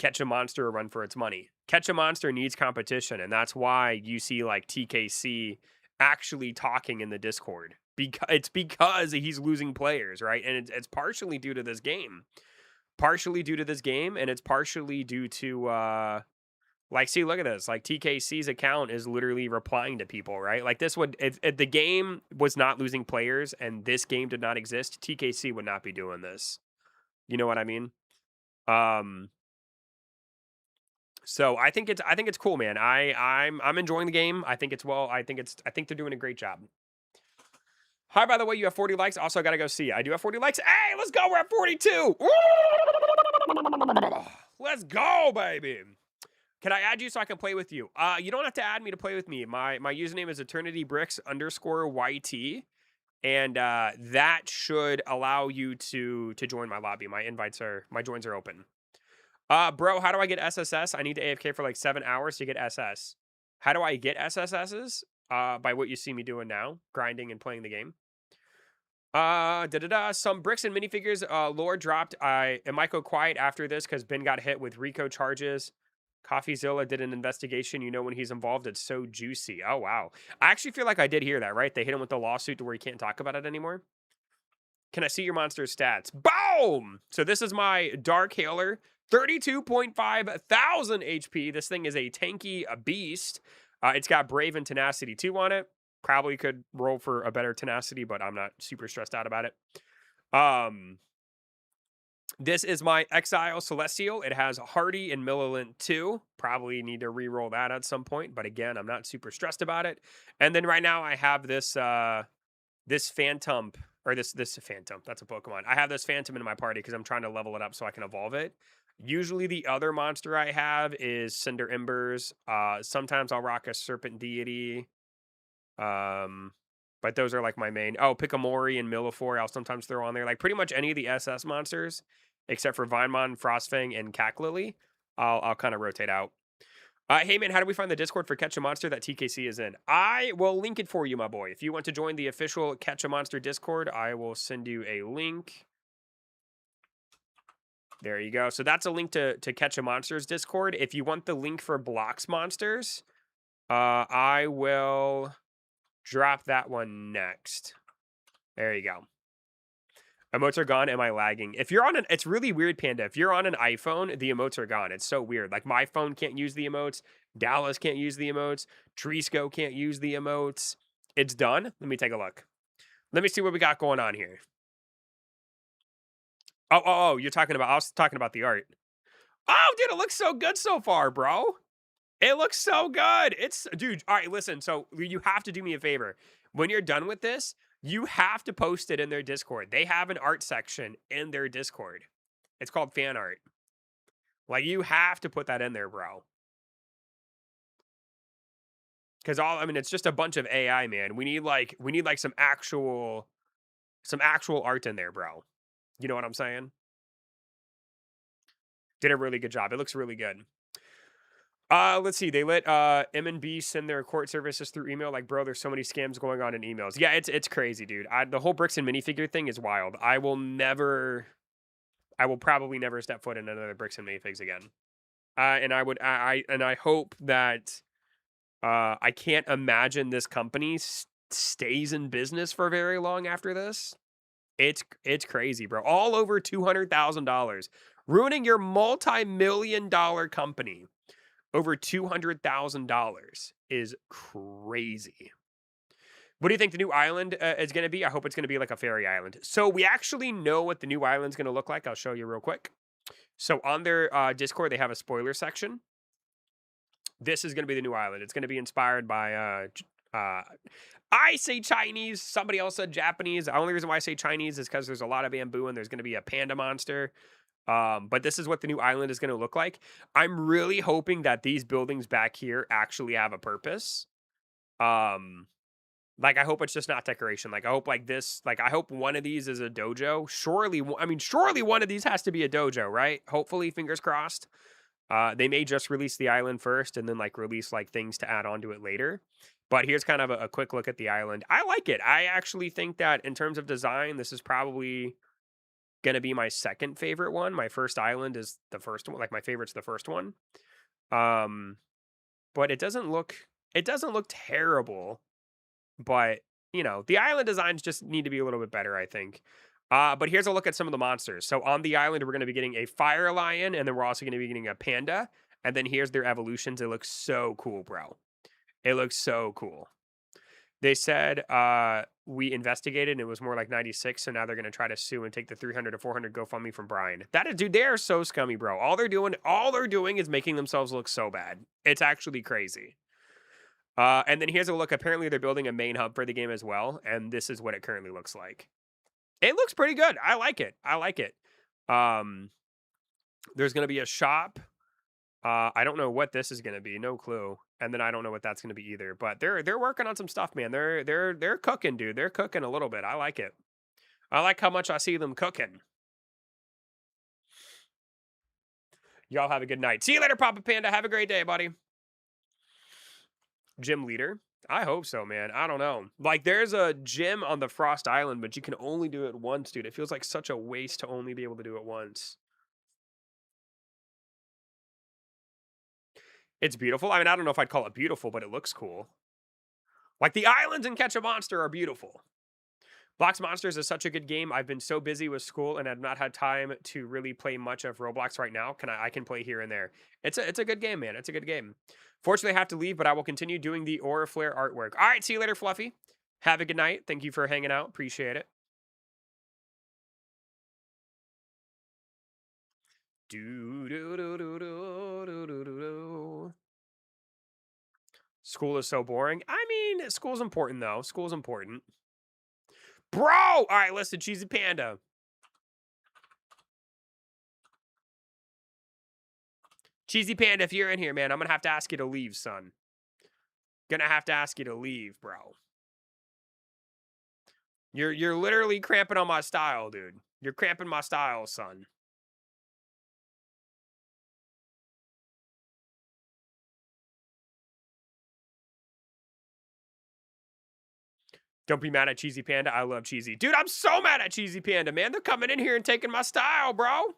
S1: Catch a Monster a run for its money. Catch a Monster needs competition, and that's why you see like TKC actually talking in the Discord. It's because he's losing players, right? And it's partially due to this game. And it's partially due to like, see, look at this. Like, TKC's account is literally replying to people, right? Like, this would, if the game was not losing players and this game did not exist, TKC would not be doing this. You know what I mean? So I think it's cool, man. I'm enjoying the game. I think they're doing a great job. Hi, by the way, you have 40 likes. Also, I gotta go see. I do have 40 likes. Hey, let's go. We're at 42. Let's go, baby. Can I add you so I can play with you? You don't have to add me to play with me. My username is eternitybricks_YT. And that should allow you to join my lobby. My joins are open. Bro, how do I get SSS? I need to AFK for like 7 hours to get SS. How do I get SSSs? By what you see me doing now, grinding and playing the game. Some bricks and minifigures. Lore dropped. Am I go quiet after this because Ben got hit with RICO charges? CoffeeZilla did an investigation. You know when he's involved, it's so juicy. Oh wow, I actually feel like I did hear that. Right? They hit him with the lawsuit to where he can't talk about it anymore. Can I see your monster's stats? Boom! So this is my Dark Hailer, 32.5 thousand HP. This thing is a tanky beast. It's got Brave and Tenacity 2 on it. Probably could roll for a better Tenacity, but I'm not super stressed out about it. This is my Exile Celestial. It has Hardy and Millilent 2. Probably need to re-roll that at some point, but again, I'm not super stressed about it. And then right now I have this this Phantom, or this Phantom. That's a Pokemon. I have this Phantom in my party because I'm trying to level it up so I can evolve it. Usually the other monster I have is Cinder Embers. Sometimes I'll rock a Serpent Deity. But those are like my main. Oh, Pickamori and Millifor I'll sometimes throw on there. Like pretty much any of the SS monsters, except for Vinemon, Frostfang, and Cacklily, I'll kind of rotate out. Hey man, how do we find the Discord for Catch a Monster that TKC is in? I will link it for you, my boy. If you want to join the official Catch a Monster Discord, I will send you a link. There you go. So that's a link to Catch a Monster's Discord. If you want the link for Blox monsters, I will drop that one next. There you go. Emotes are gone. Am I lagging? If you're on it's really weird, Panda. If you're on an iPhone, the emotes are gone. It's so weird. Like my phone can't use the emotes. Dallas can't use the emotes. Trisco can't use the emotes. It's done. Let me take a look. Let me see what we got going on here. Oh, you're talking about, I was talking about the art. Oh, dude, it looks so good so far, bro. It looks so good. Dude, all right, listen. So you have to do me a favor. When you're done with this, You have to post it in their Discord. They have an art section in their Discord. It's called fan art. Like, you have to put that in there, bro. Because it's just a bunch of AI, man. We need some actual art in there, bro. You know what I'm saying? Did a really good job. It looks really good. Let's see. They let M&B send their court services through email. Like, bro, there's so many scams going on in emails. Yeah, it's crazy, dude. The whole bricks and minifigure thing is wild. I will probably never step foot in another bricks and minifigs again. And I hope that I can't imagine this company stays in business for very long after this. It's crazy, bro. All over $200,000, ruining your multi-million-dollar company. Over $200,000 is crazy. What do you think the new island is going to be? I hope it's going to be like a fairy island. So we actually know what the new island's going to look like. I'll show you real quick. So on their Discord, they have a spoiler section. This is going to be the new island. It's going to be inspired by, I say Chinese. Somebody else said Japanese. The only reason why I say Chinese is because there's a lot of bamboo and there's going to be a panda monster. But this is what the new island is going to look like. I'm really hoping that these buildings back here actually have a purpose. Like, I hope it's just not decoration. Like, I hope I hope one of these is a dojo. Surely one of these has to be a dojo, right? Hopefully, fingers crossed. They may just release the island first and then release things to add on to it later. But here's kind of a quick look at the island. I like it. I actually think that in terms of design, this is probably gonna be my second favorite one. My first island is the first one. Like, my favorite's the first one. But it doesn't look terrible. But the island designs just need to be a little bit better, I think. But here's a look at some of the monsters. So on the island, we're going to be getting a fire lion, and then we're also going to be getting a panda. And then here's their evolutions. It looks so cool, bro. It looks so cool. They said we investigated, and it was more like 96. So now they're going to try to sue and take the 300 to 400 GoFundMe from Brian. Dude, they are so scummy, bro. All they're doing is making themselves look so bad. It's actually crazy. And then here's a look. Apparently, they're building a main hub for the game as well, and this is what it currently looks like. It looks pretty good. I like it. There's going to be a shop. I don't know what this is going to be. No clue. And then I don't know what that's going to be either. But they're working on some stuff, man. They're cooking, dude. They're cooking a little bit. I like it. I like how much I see them cooking. Y'all have a good night. See you later, Papa Panda. Have a great day, buddy. Gym leader. I hope so, man. I don't know. Like, there's a gym on the Frost Island, but you can only do it once, dude. It feels like such a waste to only be able to do it once. It's beautiful. I don't know if I'd call it beautiful, but it looks cool. Like, the islands in Catch a Monster are beautiful. Blox Monsters is such a good game. I've been so busy with school and have not had time to really play much of Roblox right now. I can play here and there. It's a good game, man. It's a good game. Fortunately, I have to leave, but I will continue doing the Aura Flare artwork. All right, see you later, Fluffy. Have a good night. Thank you for hanging out. Appreciate it. School is so boring. School's important, though. School's important. Bro! All right, listen, Cheesy Panda. Cheesy Panda, if you're in here, man, I'm going to have to ask you to leave, son. Gonna have to ask you to leave, bro. You're literally cramping on my style, dude. You're cramping my style, son. Don't be mad at Cheesy Panda. I love Cheesy. Dude, I'm so mad at Cheesy Panda, man. They're coming in here and taking my style, bro. All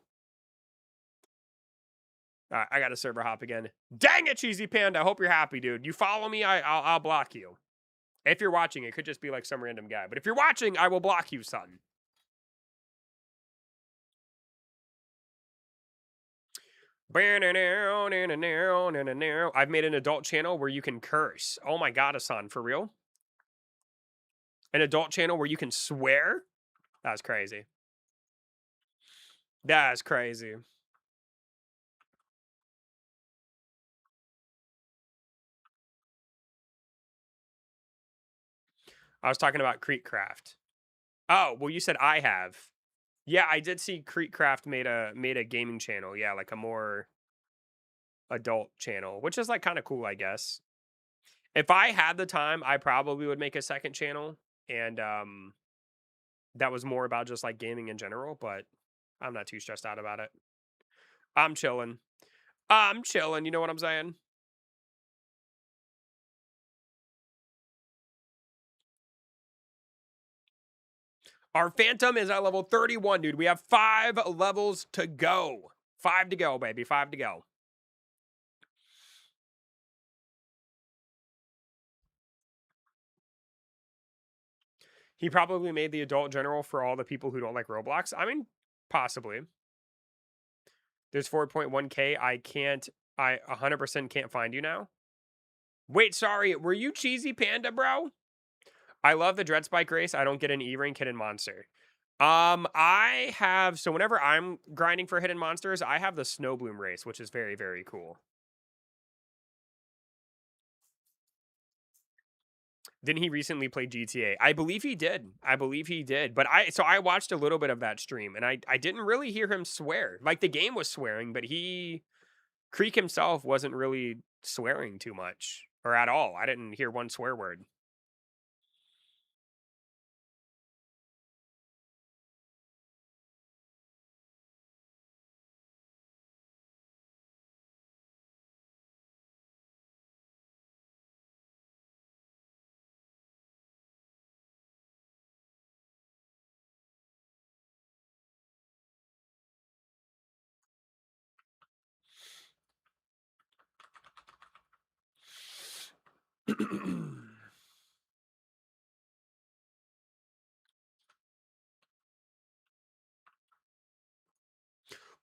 S1: right, I got to server hop again. Dang it, Cheesy Panda. I hope you're happy, dude. You follow me, I'll block you. If you're watching, it could just be like some random guy. But if you're watching, I will block you, son. I've made an adult channel where you can curse. Oh my god, Hassan, for real? An adult channel where you can swear? That's crazy. That's crazy. I was talking about Creekcraft. Oh, well, you said I have. Yeah, I did see Creekcraft made a gaming channel. Yeah, like a more adult channel, which is like kind of cool, I guess. If I had the time, I probably would make a second channel, and that was more about just like gaming in general. But I'm not too stressed out about it. I'm chilling. I'm chilling. You know what I'm saying? Our Phantom is at level 31, dude. We have 5 levels to go. 5 to go, baby. 5 to go. He probably made the adult general for all the people who don't like Roblox. I mean, possibly. There's 4.1K. I 100% can't find you now. Wait, sorry. Were you Cheesy Panda, bro? I love the Dread Spike race. I don't get an E-rank hidden monster. I have, so whenever I'm grinding for hidden monsters, I have the Snow Bloom race, which is very, very cool. Didn't he recently play GTA? I believe he did. I believe he did. But I watched a little bit of that stream, and I didn't really hear him swear. Like, the game was swearing, but Creek himself wasn't really swearing too much or at all. I didn't hear one swear word.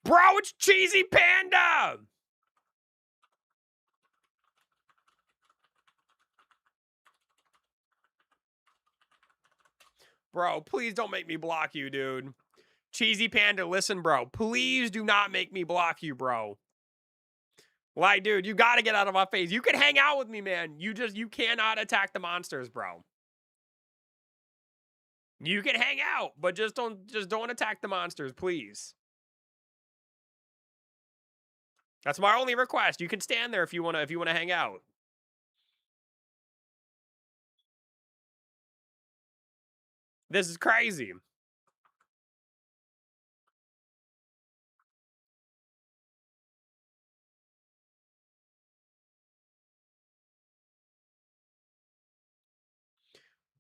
S1: Bro, it's Cheesy Panda! Bro, please don't make me block you, dude. Cheesy Panda, listen, bro. Please do not make me block you, bro. Like, dude, you gotta get out of my face. You can hang out with me, man. You cannot attack the monsters, bro. You can hang out, but just don't attack the monsters, please. That's my only request. You can stand there if you wanna hang out. This is crazy.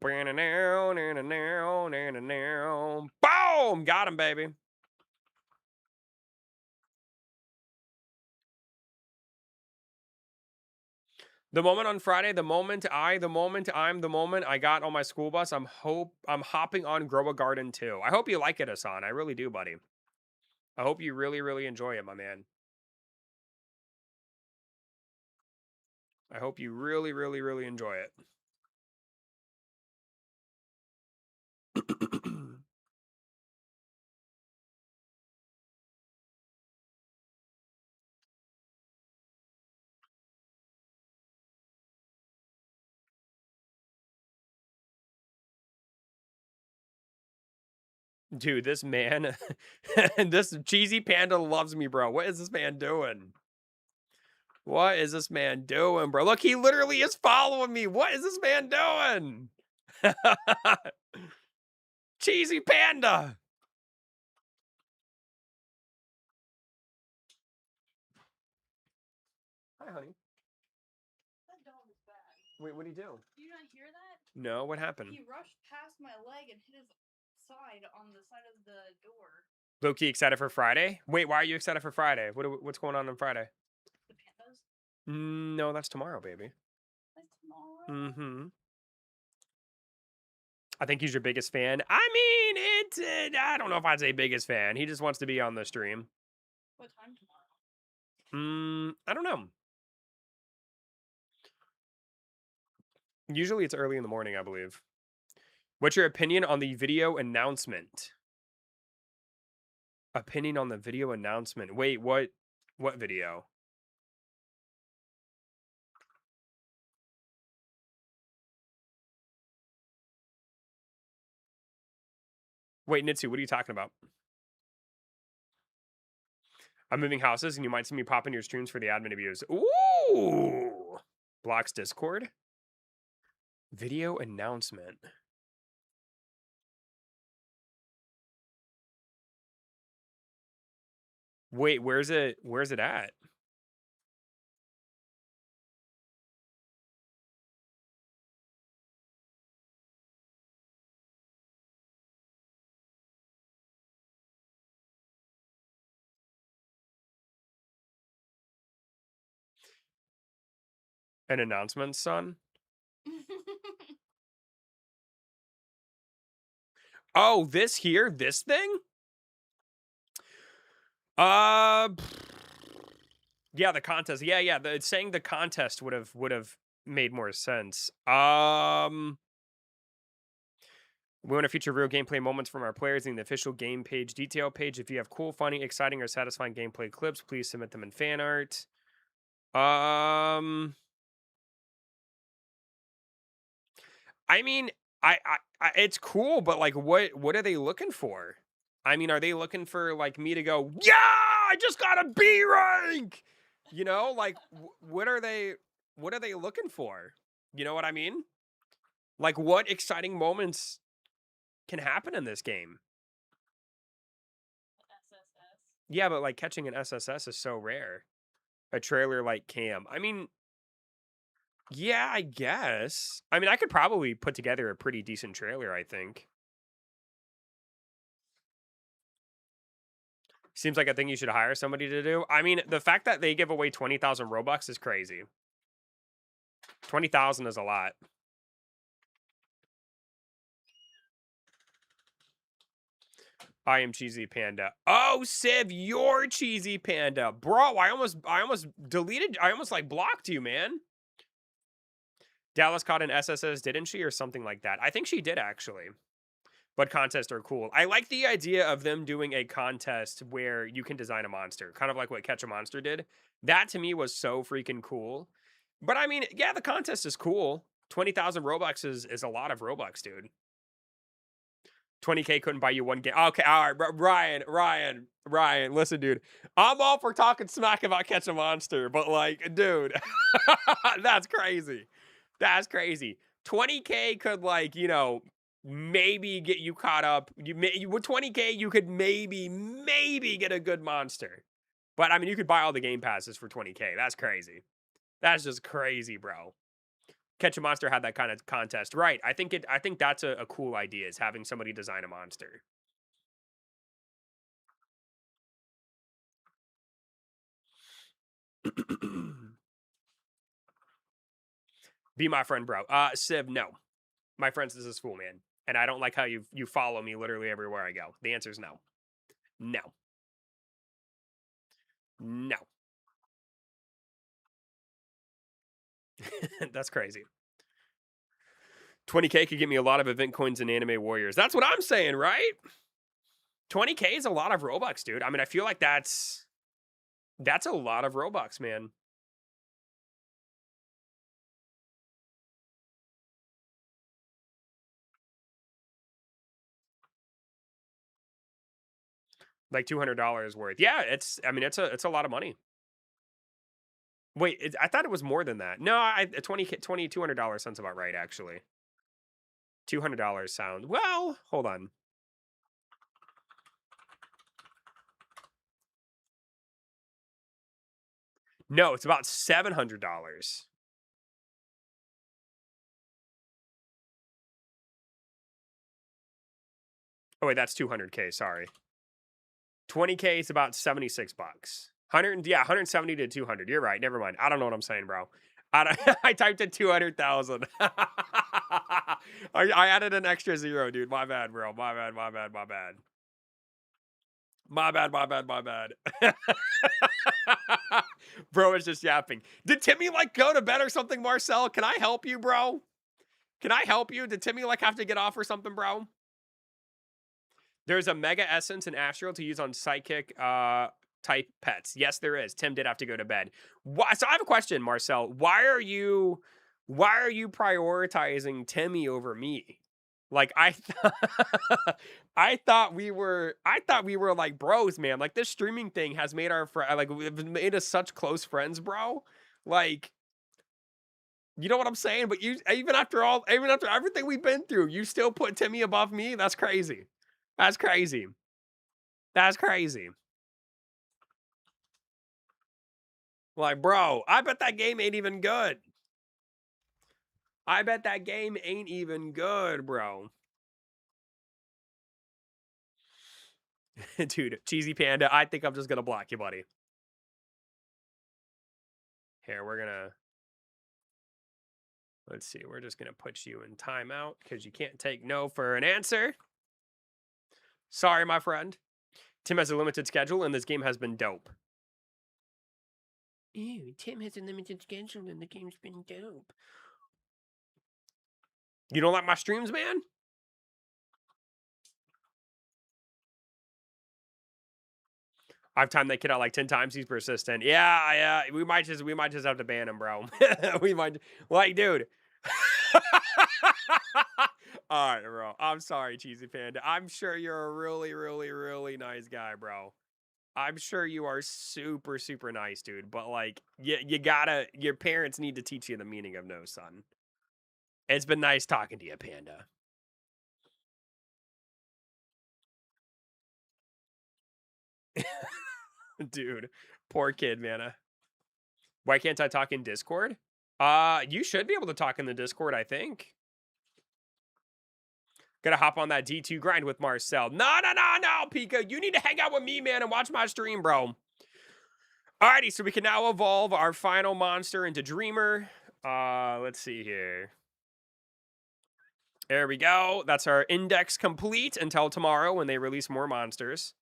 S1: Boom! Got him, baby. The moment on Friday, the moment I got on my school bus, I'm hopping on Grow a Garden too. I hope you like it, Hassan. I really do, buddy. I hope you really, really enjoy it, my man. I hope you really, really, really enjoy it. Dude, this man, this Cheesy Panda loves me, bro. What is this man doing? What is this man doing, bro? Look, he literally is following me. What is this man doing? Cheesy Panda. Hi, honey.
S2: That dog is bad.
S1: Wait, what did he do?
S2: Do you not hear that?
S1: No, what happened?
S2: He rushed past my leg and hit his side on the side of the door.
S1: Low-key excited for Friday? Wait, why are you excited for Friday? What's going on Friday?
S2: The pandas?
S1: No, that's tomorrow, baby.
S2: That's tomorrow.
S1: Mm-hmm. I think he's your biggest fan. I mean, I don't know if I'd say biggest fan. He just wants to be on the stream.
S2: What time tomorrow?
S1: I don't know. Usually it's early in the morning, I believe. What's your opinion on the video announcement? Opinion on the video announcement. Wait, what video? Wait, Nitsu, what are you talking about? I'm moving houses, and you might see me pop in your streams for the admin abuse. Ooh! Blox Discord? Video announcement. Wait, where's it at? An announcement, son? Oh, this here? This thing? Yeah, the contest. Yeah. It's saying the contest would have made more sense. We want to feature real gameplay moments from our players in the official game page detail page. If you have cool, funny, exciting, or satisfying gameplay clips, please submit them in fan art. I mean, I it's cool, but like, what are they looking for? I mean, are they looking for like me to go, yeah, I just got a B rank? You know, like what are they looking for? You know what I mean? Like, what exciting moments can happen in this game?
S2: SSS.
S1: Yeah, but like catching an SSS is so rare. A trailer like Cam. I mean, yeah, I guess. I mean, I could probably put together a pretty decent trailer, I think. Seems like a thing you should hire somebody to do. I mean, the fact that they give away 20,000 Robux is crazy. 20,000 is a lot. I am Cheesy Panda. Oh, Civ, you're Cheesy Panda. Bro, I almost deleted, I almost like blocked you, man. Dallas caught an SSS, didn't she? Or something like that. I think she did, actually. But contests are cool. I like the idea of them doing a contest where you can design a monster, kind of like what Catch a Monster did. That to me was so freaking cool. But I mean, yeah, the contest is cool. 20,000 Robux is a lot of Robux, dude. 20K couldn't buy you one game. Okay, all right, Ryan, listen, dude. I'm all for talking smack about Catch a Monster, but like, dude, that's crazy. That's crazy. 20K could, like, you know, maybe get you caught up. With 20K, you could maybe get a good monster. But I mean, you could buy all the game passes for 20K. That's crazy. That's just crazy, bro. Catch a Monster had that kind of contest, right? I think that's a cool idea, is having somebody design a monster. Be my friend, bro. Civ, no. My friends, this is Fool Man. And I don't like how you follow me literally everywhere I go. The answer is no. No. No. That's crazy. 20K could get me a lot of event coins and anime warriors. That's what I'm saying, right? 20K is a lot of Robux, dude. I mean, I feel like that's a lot of Robux, man. Like $200 worth. Yeah, I mean, it's a lot of money. Wait, I thought it was more than that. No, $200 sounds about right, actually. $200 sound. Well, hold on. No, it's about $700. Oh wait, that's 200K. Sorry. 20K is about 76 bucks. 170 to 200. You're right. Never mind. I don't know what I'm saying, bro. I typed in 200,000. I added an extra zero, dude. My bad, bro. My bad. Bro is just yapping. Did Timmy like go to bed or something, Marcel? Can I help you, bro? Can I help you? Did Timmy like have to get off or something, bro? There's a Mega Essence and Astral to use on Psychic type pets. Yes, there is. Tim did have to go to bed. So I have a question, Marcel. Why are you prioritizing Timmy over me? Like I thought we were like bros, man. Like this streaming thing has made our like we've made us such close friends, bro. Like, you know what I'm saying? But you even after everything we've been through, you still put Timmy above me. That's crazy. That's crazy. That's crazy. Like, bro, I bet that game ain't even good. I bet that game ain't even good, bro. Dude, Cheesy Panda, I think I'm just gonna block you, buddy. Here, let's see, we're just gonna put you in timeout because you can't take no for an answer. Sorry, my friend. Tim has a limited schedule and this game has been dope. Ew, Tim has a limited schedule and the game's been dope. You don't like my streams, man? I've timed that kid out like 10 times. He's persistent. Yeah. We might just have to ban him, bro. We might, like, dude. All right, bro. I'm sorry, Cheesy Panda. I'm sure you're a really, really, really nice guy, bro. I'm sure you are super, super nice, dude. But like, you gotta, your parents need to teach you the meaning of no, son. It's been nice talking to you, Panda. Dude, poor kid, man. Why can't I talk in Discord? You should be able to talk in the Discord, I think. Gotta hop on that D2 grind with Marcel. No, Pika. You need to hang out with me, man, and watch my stream, bro. Alrighty, so we can now evolve our final monster into Dreamer. Let's see here. There we go. That's our index complete until tomorrow when they release more monsters.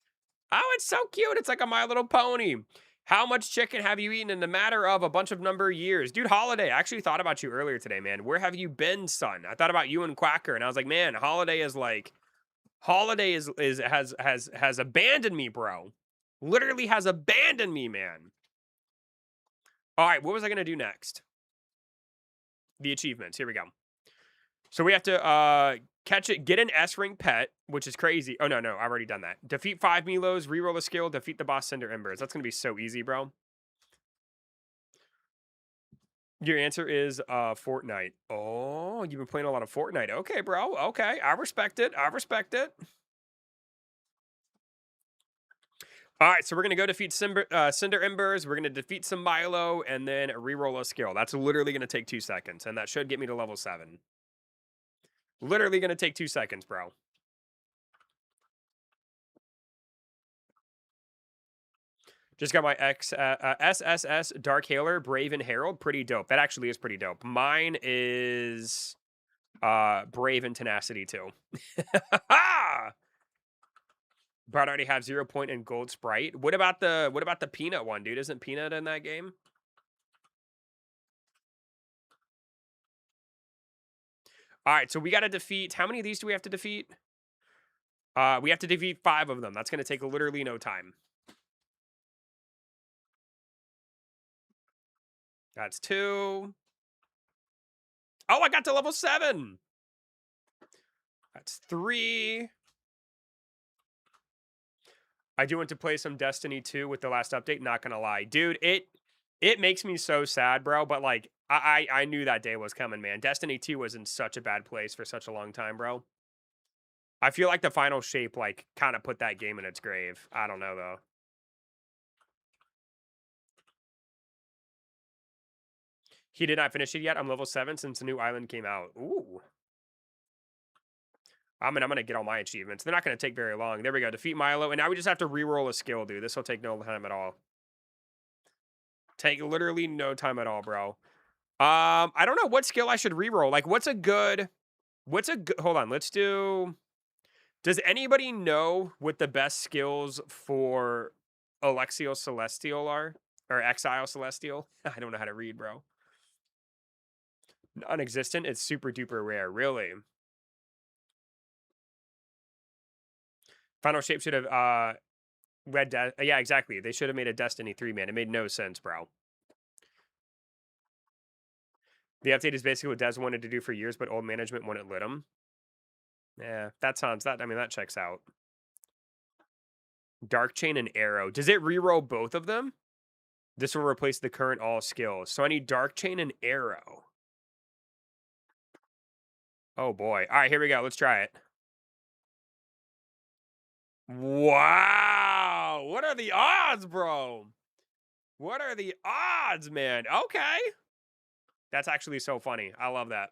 S1: Oh, it's so cute. It's like a My Little Pony. How much chicken have you eaten in the matter of a bunch of number of years? Dude, Holiday, I actually thought about you earlier today, man. Where have you been, son? I thought about you and Quacker, and I was like, man, Holiday has abandoned me, bro. Literally has abandoned me, man. All right, what was I going to do next? The achievements. Here we go. So we have to get an S-rank pet, which is crazy. Oh, no, I've already done that. Defeat 5 Milos, reroll a skill, defeat the boss Cinder Embers. That's going to be so easy, bro. Your answer is Fortnite. Oh, you've been playing a lot of Fortnite. Okay, bro. Okay, I respect it. All right, so we're going to go defeat Cinder Embers. We're going to defeat some Milo and then reroll a skill. That's literally going to take 2 seconds, and that should get me to level 7. Literally going to take 2 seconds, bro. Just got my SSS Dark Hailer, Brave and Herald. Pretty dope. That actually is pretty dope. Mine is Brave and Tenacity too. But I already have 0 point and Gold Sprite. What about the Peanut one, dude? Isn't Peanut in that game? All right, so we got to defeat. How many of these do we have to defeat? We have to defeat 5 of them. That's going to take literally no time. That's 2. Oh, I got to level 7. That's 3. I do want to play some Destiny 2 with the last update, not gonna lie. Dude, it makes me so sad, bro, but like I knew that day was coming, man. Destiny 2 was in such a bad place for such a long time, bro. I feel like the final shape like kind of put that game in its grave. I don't know though. He did not finish it yet. I'm level 7 since the new island came out. Ooh. I'm gonna get all my achievements. They're not gonna take very long. There we go. Defeat Milo, and now we just have to re-roll a skill, dude. This will take no time at all. Take literally no time at all, bro. I don't know what skill I should re-roll. Like, hold on, let's do. Does anybody know what the best skills for Alexio Celestial are? Or Exile Celestial? I don't know how to read, bro. Non-existent. It's super duper rare, really. Final shape should have yeah, exactly. They should have made a Destiny 3, man. It made no sense, bro. The update is basically what Des wanted to do for years, but old management wouldn't let him. Yeah, that sounds that. I mean, that checks out. Dark Chain and Arrow. Does it reroll both of them? This will replace the current all skills. So I need Dark Chain and Arrow. Oh boy. All right, here we go. Let's try it. Wow. What are the odds, bro? What are the odds, man? Okay. That's actually so funny. I love that.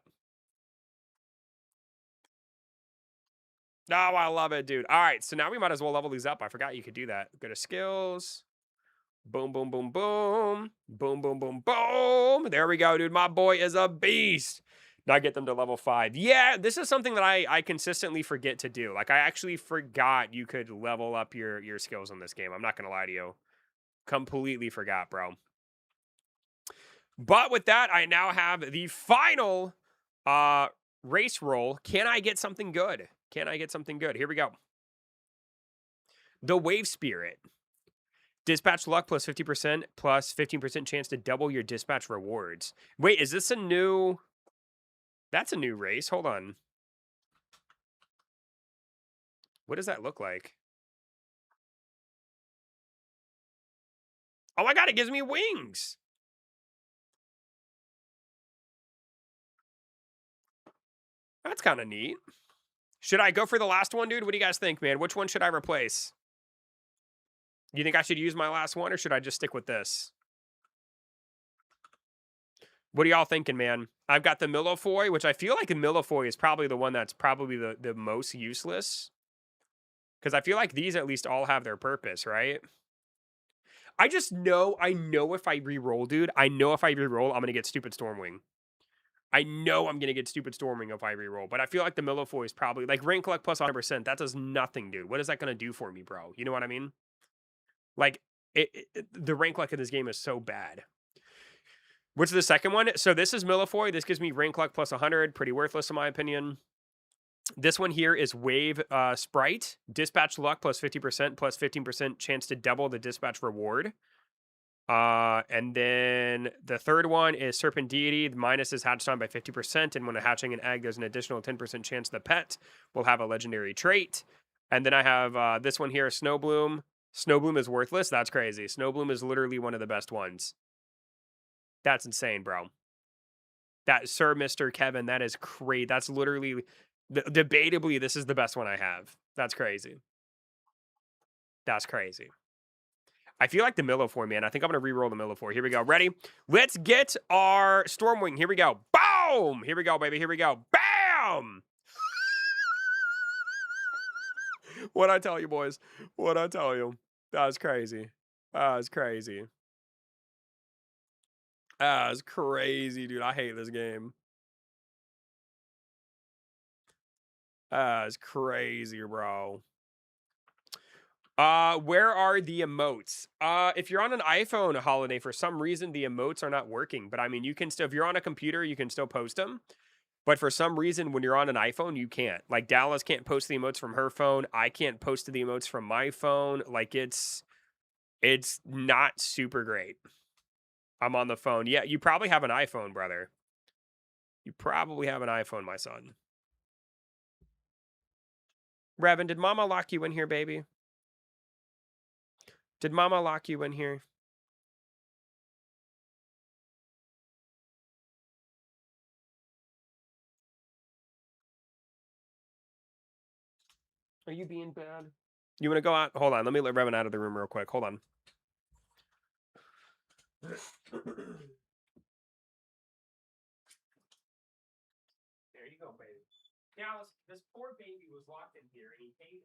S1: Oh, I love it, dude. All right, so now we might as well level these up. I forgot you could do that. Go to skills. Boom, boom, boom, boom. Boom, boom, boom, boom. There we go, dude. My boy is a beast. Now get them to level 5. Yeah, this is something that I consistently forget to do. Like, I actually forgot you could level up your skills in this game. I'm not going to lie to you. Completely forgot, bro. But with that, I now have the final race roll. Can I get something good? Can I get something good? Here we go. The Wave Spirit. Dispatch luck plus 50% plus 15% chance to double your dispatch rewards. Wait, is this a new... That's a new race. Hold on. What does that look like? Oh my god, it gives me wings! That's kind of neat. Should I go for the last one, dude? What do you guys think, man? Which one should I replace? You think I should use my last one, or should I just stick with this? What are y'all thinking, man? I've got the Millifoy, which I feel like the Millifoy is probably the one that's probably the most useless. Because I feel like these at least all have their purpose, right? I just know, I know if I re-roll, dude, I know if I re-roll, I'm going to get Stupid Stormwing. I know I'm going to get Stupid Stormwing if I re-roll. But I feel like the Millifoy is probably, like, Rank Luck plus 100%, that does nothing, dude. What is that going to do for me, bro? You know what I mean? Like, the Rank Luck in this game is so bad. What's the second one? So this is Millifoy. This gives me Rank Luck plus 100. Pretty worthless in my opinion. This one here is Wave Sprite. Dispatch luck plus 50% plus 15% chance to double the dispatch reward. And then the third one is Serpent Deity. The minus is hatched on by 50%. And when hatching an egg, there's an additional 10% chance the pet will have a legendary trait. And then I have this one here, Snowbloom. Snowbloom is worthless. That's crazy. Snowbloom is literally one of the best ones. That's insane, bro. That, Sir Mr. Kevin, that is crazy. That's literally... Debatably, this is the best one I have. That's crazy. That's crazy. I feel like the Millifoy, man. I think I'm going to re-roll the Millifoy. Here we go. Ready? Let's get our Stormwing. Here we go. Boom! Here we go, baby. Here we go. Bam! What'd I tell you, boys? What'd I tell you? That was crazy. That was crazy. That was crazy, dude. I hate this game. That's crazy, bro. Where are the emotes? If you're on an iPhone holiday, for some reason, the emotes are not working. But I mean, you can still, if you're on a computer, you can still post them. But for some reason, when you're on an iPhone, you can't. Like, Dallas can't post the emotes from her phone. I can't post the emotes from my phone. Like, it's not super great. I'm on the phone. Yeah, you probably have an iPhone, brother. You probably have an iPhone, my son. Revan, did Mama lock you in here, baby? Did Mama lock you in here? Are you being bad? You want to go out? Hold on. Let me let Revan out of the room real quick. Hold on. There you go, baby. Dallas, this poor baby was locked in here and he hated it.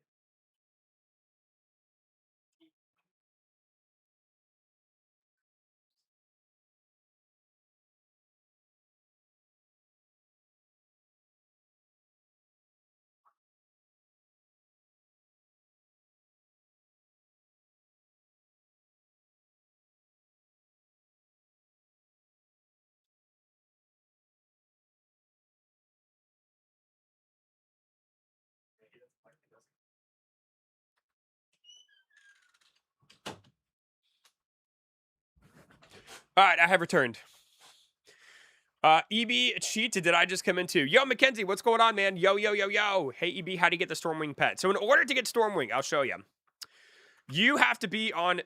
S1: All right, I have returned. EB cheat, did I just come into? Yo, Mackenzie, what's going on, man? Yo, yo, yo, yo. Hey, EB, how do you get the Stormwing pet? So in order to get Stormwing, I'll show you. You have to be on...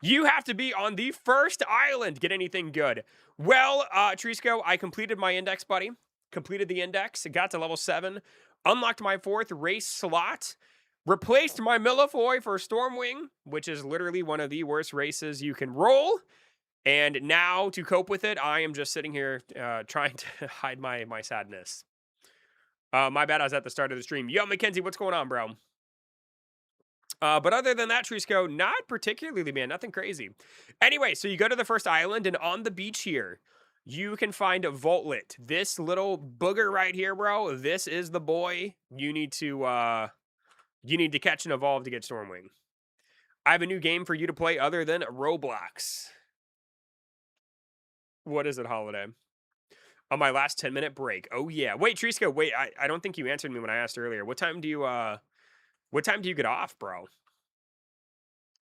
S1: You have to be on the first island. Get anything good. Well, Trisco, I completed my index, buddy. Completed the index. Got to level 7. Unlocked my 4th race slot. Replaced my Millifoy for Stormwing, which is literally one of the worst races you can roll. And now, to cope with it, I am just sitting here trying to hide my sadness. My bad, I was at the start of the stream. Yo, Mackenzie, what's going on, bro? But other than that, Trisco, not particularly, man. Nothing crazy. Anyway, so you go to the first island, and on the beach here, you can find a Voltlet. This little booger right here, bro, this is the boy you need to catch and evolve to get Stormwing. I have a new game for you to play other than Roblox. What is it, Holiday? On my last 10-minute break. Oh, yeah. Wait, Trisco, wait. I don't think you answered me when I asked earlier. What time do you get off, bro?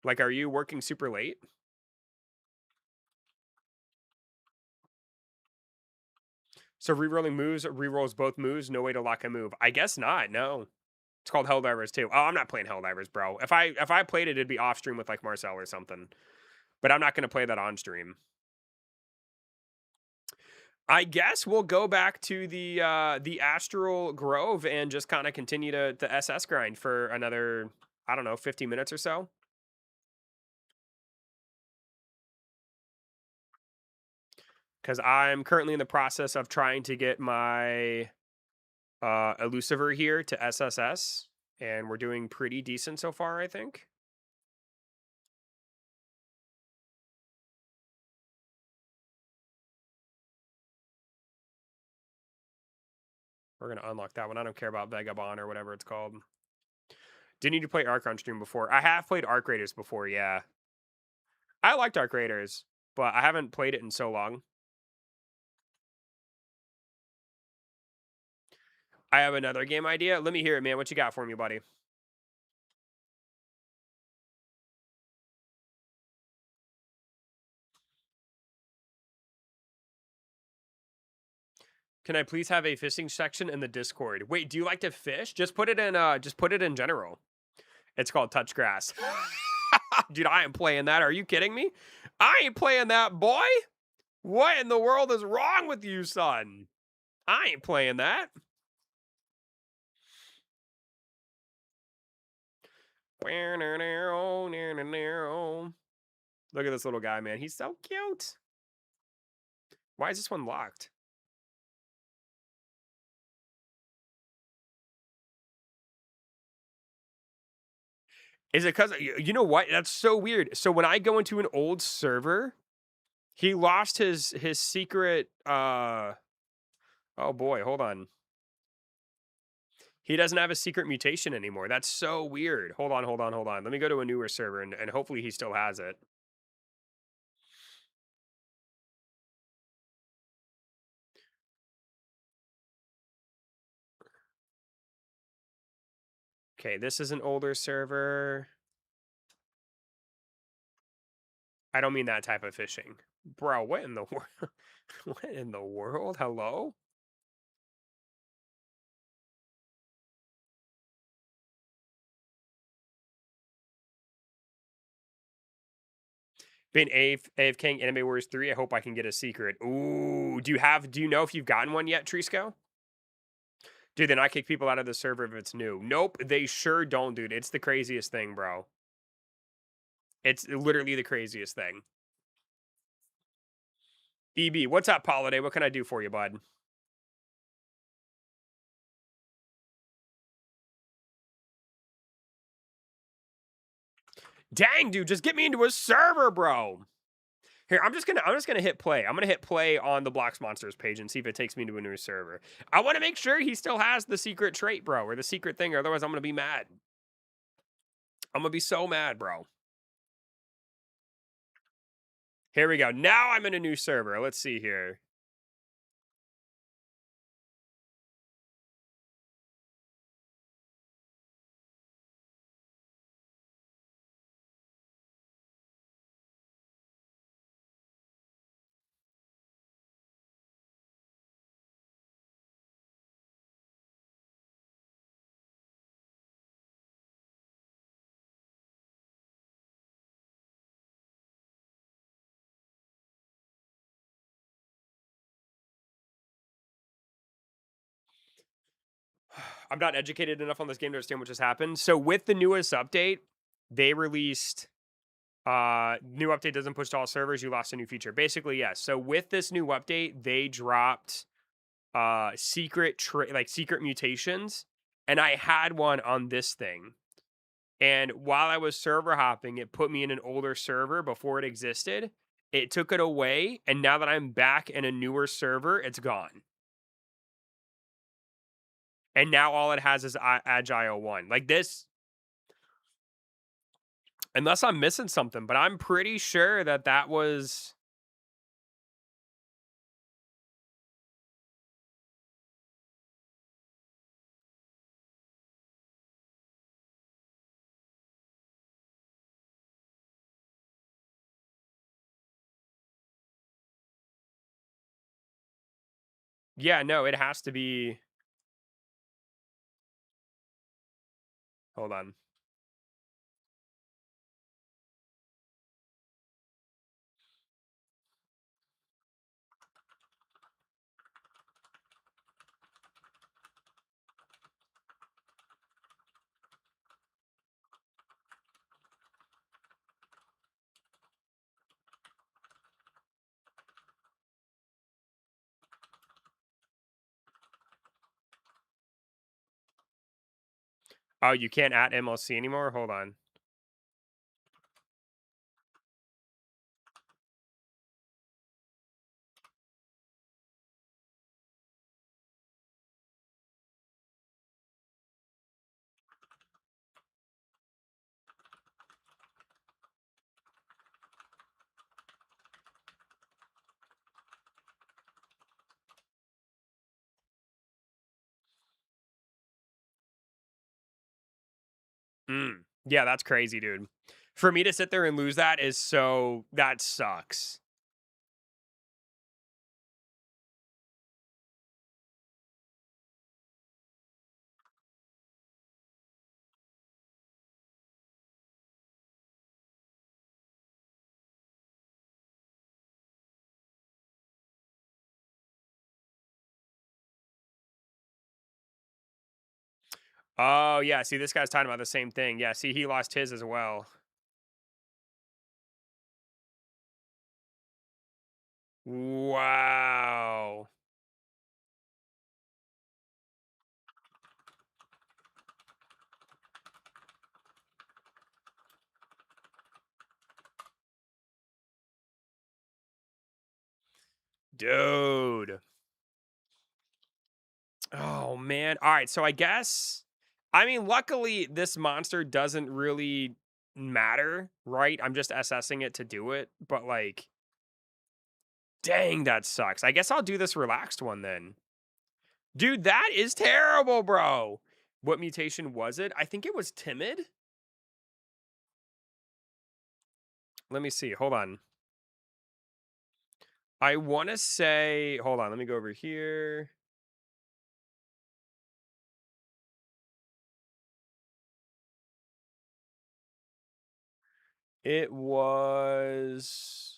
S1: Like, are you working super late? So rerolling moves rerolls both moves. No way to lock a move. I guess not. No. It's called Helldivers too. Oh, I'm not playing Helldivers, bro. If I played it, it'd be off stream with like Marcel or something. But I'm not gonna play that on stream. I guess we'll go back to the Astral Grove and just kind of continue to the SS grind for another, I don't know, 50 minutes or so. Because I'm currently in the process of trying to get my Eluciver here to SSS. And we're doing pretty decent so far, I think. We're going to unlock that one. I don't care about Vagabond or whatever it's called. Didn't need to play Arc on stream before. I have played Arc Raiders before, yeah. I liked Arc Raiders, but I haven't played it in so long. I have another game idea. Let me hear it, man. What you got for me, buddy? Can I please have a fishing section in the Discord? Wait, do you like to fish? Just put it in general. It's called Touch Grass. Dude, I am playing that. Are you kidding me? I ain't playing that, boy. What in the world is wrong with you, son? I ain't playing that. Look at this little guy, man. He's so cute. Why is this one locked? Is it because, you know what? That's so weird. So when I go into an old server, he lost his secret, oh boy, hold on. He doesn't have a secret mutation anymore. That's so weird. Hold on. Let me go to a newer server, and hopefully he still has it. Okay, this is an older server. I don't mean that type of fishing. Bro, what in the world? What in the world? Hello? Been AFK in Anime Wars 3. I hope I can get a secret. Ooh, do you know if you've gotten one yet, Trisco? Dude, then I kick people out of the server if it's new. Nope, they sure don't, dude. It's the craziest thing, bro. It's literally the craziest thing. EB, what's up, Holiday? What can I do for you, bud? Dang, dude, just get me into a server, bro. Here, I'm just gonna hit play. I'm gonna hit play on the Blox Monsters page and see if it takes me to a new server. I want to make sure he still has the secret trait, bro, or the secret thing, or otherwise I'm gonna be mad. I'm gonna be so mad, bro. Here we go. Now I'm in a new server. Let's see here. I'm not educated enough on this game to understand what just happened. So with the newest update, they released new update doesn't push to all servers, you lost a new feature. Basically, yes. So with this new update, they dropped secret secret mutations, and I had one on this thing. And while I was server hopping, it put me in an older server before it existed. It took it away, and now that I'm back in a newer server, it's gone. And now all it has is Agile 1. Like this, unless I'm missing something, but I'm pretty sure that that was. Yeah, no, it has to be. Hold on. Oh, you can't at MLC anymore? Hold on. Yeah, that's crazy, dude. For me to sit there and lose that is so that sucks. Oh, yeah, see, this guy's talking about the same thing. Yeah, see, he lost his as well. Wow. Dude. Oh, man. Alright, so I guess I mean, luckily, this monster doesn't really matter, right? I'm just assessing it to do it, but, like, dang, that sucks. I guess I'll do this relaxed one then. Dude, that is terrible, bro. What mutation was it? I think it was timid. Let me see. Hold on. I want to say, hold on. Let me go over here. It was,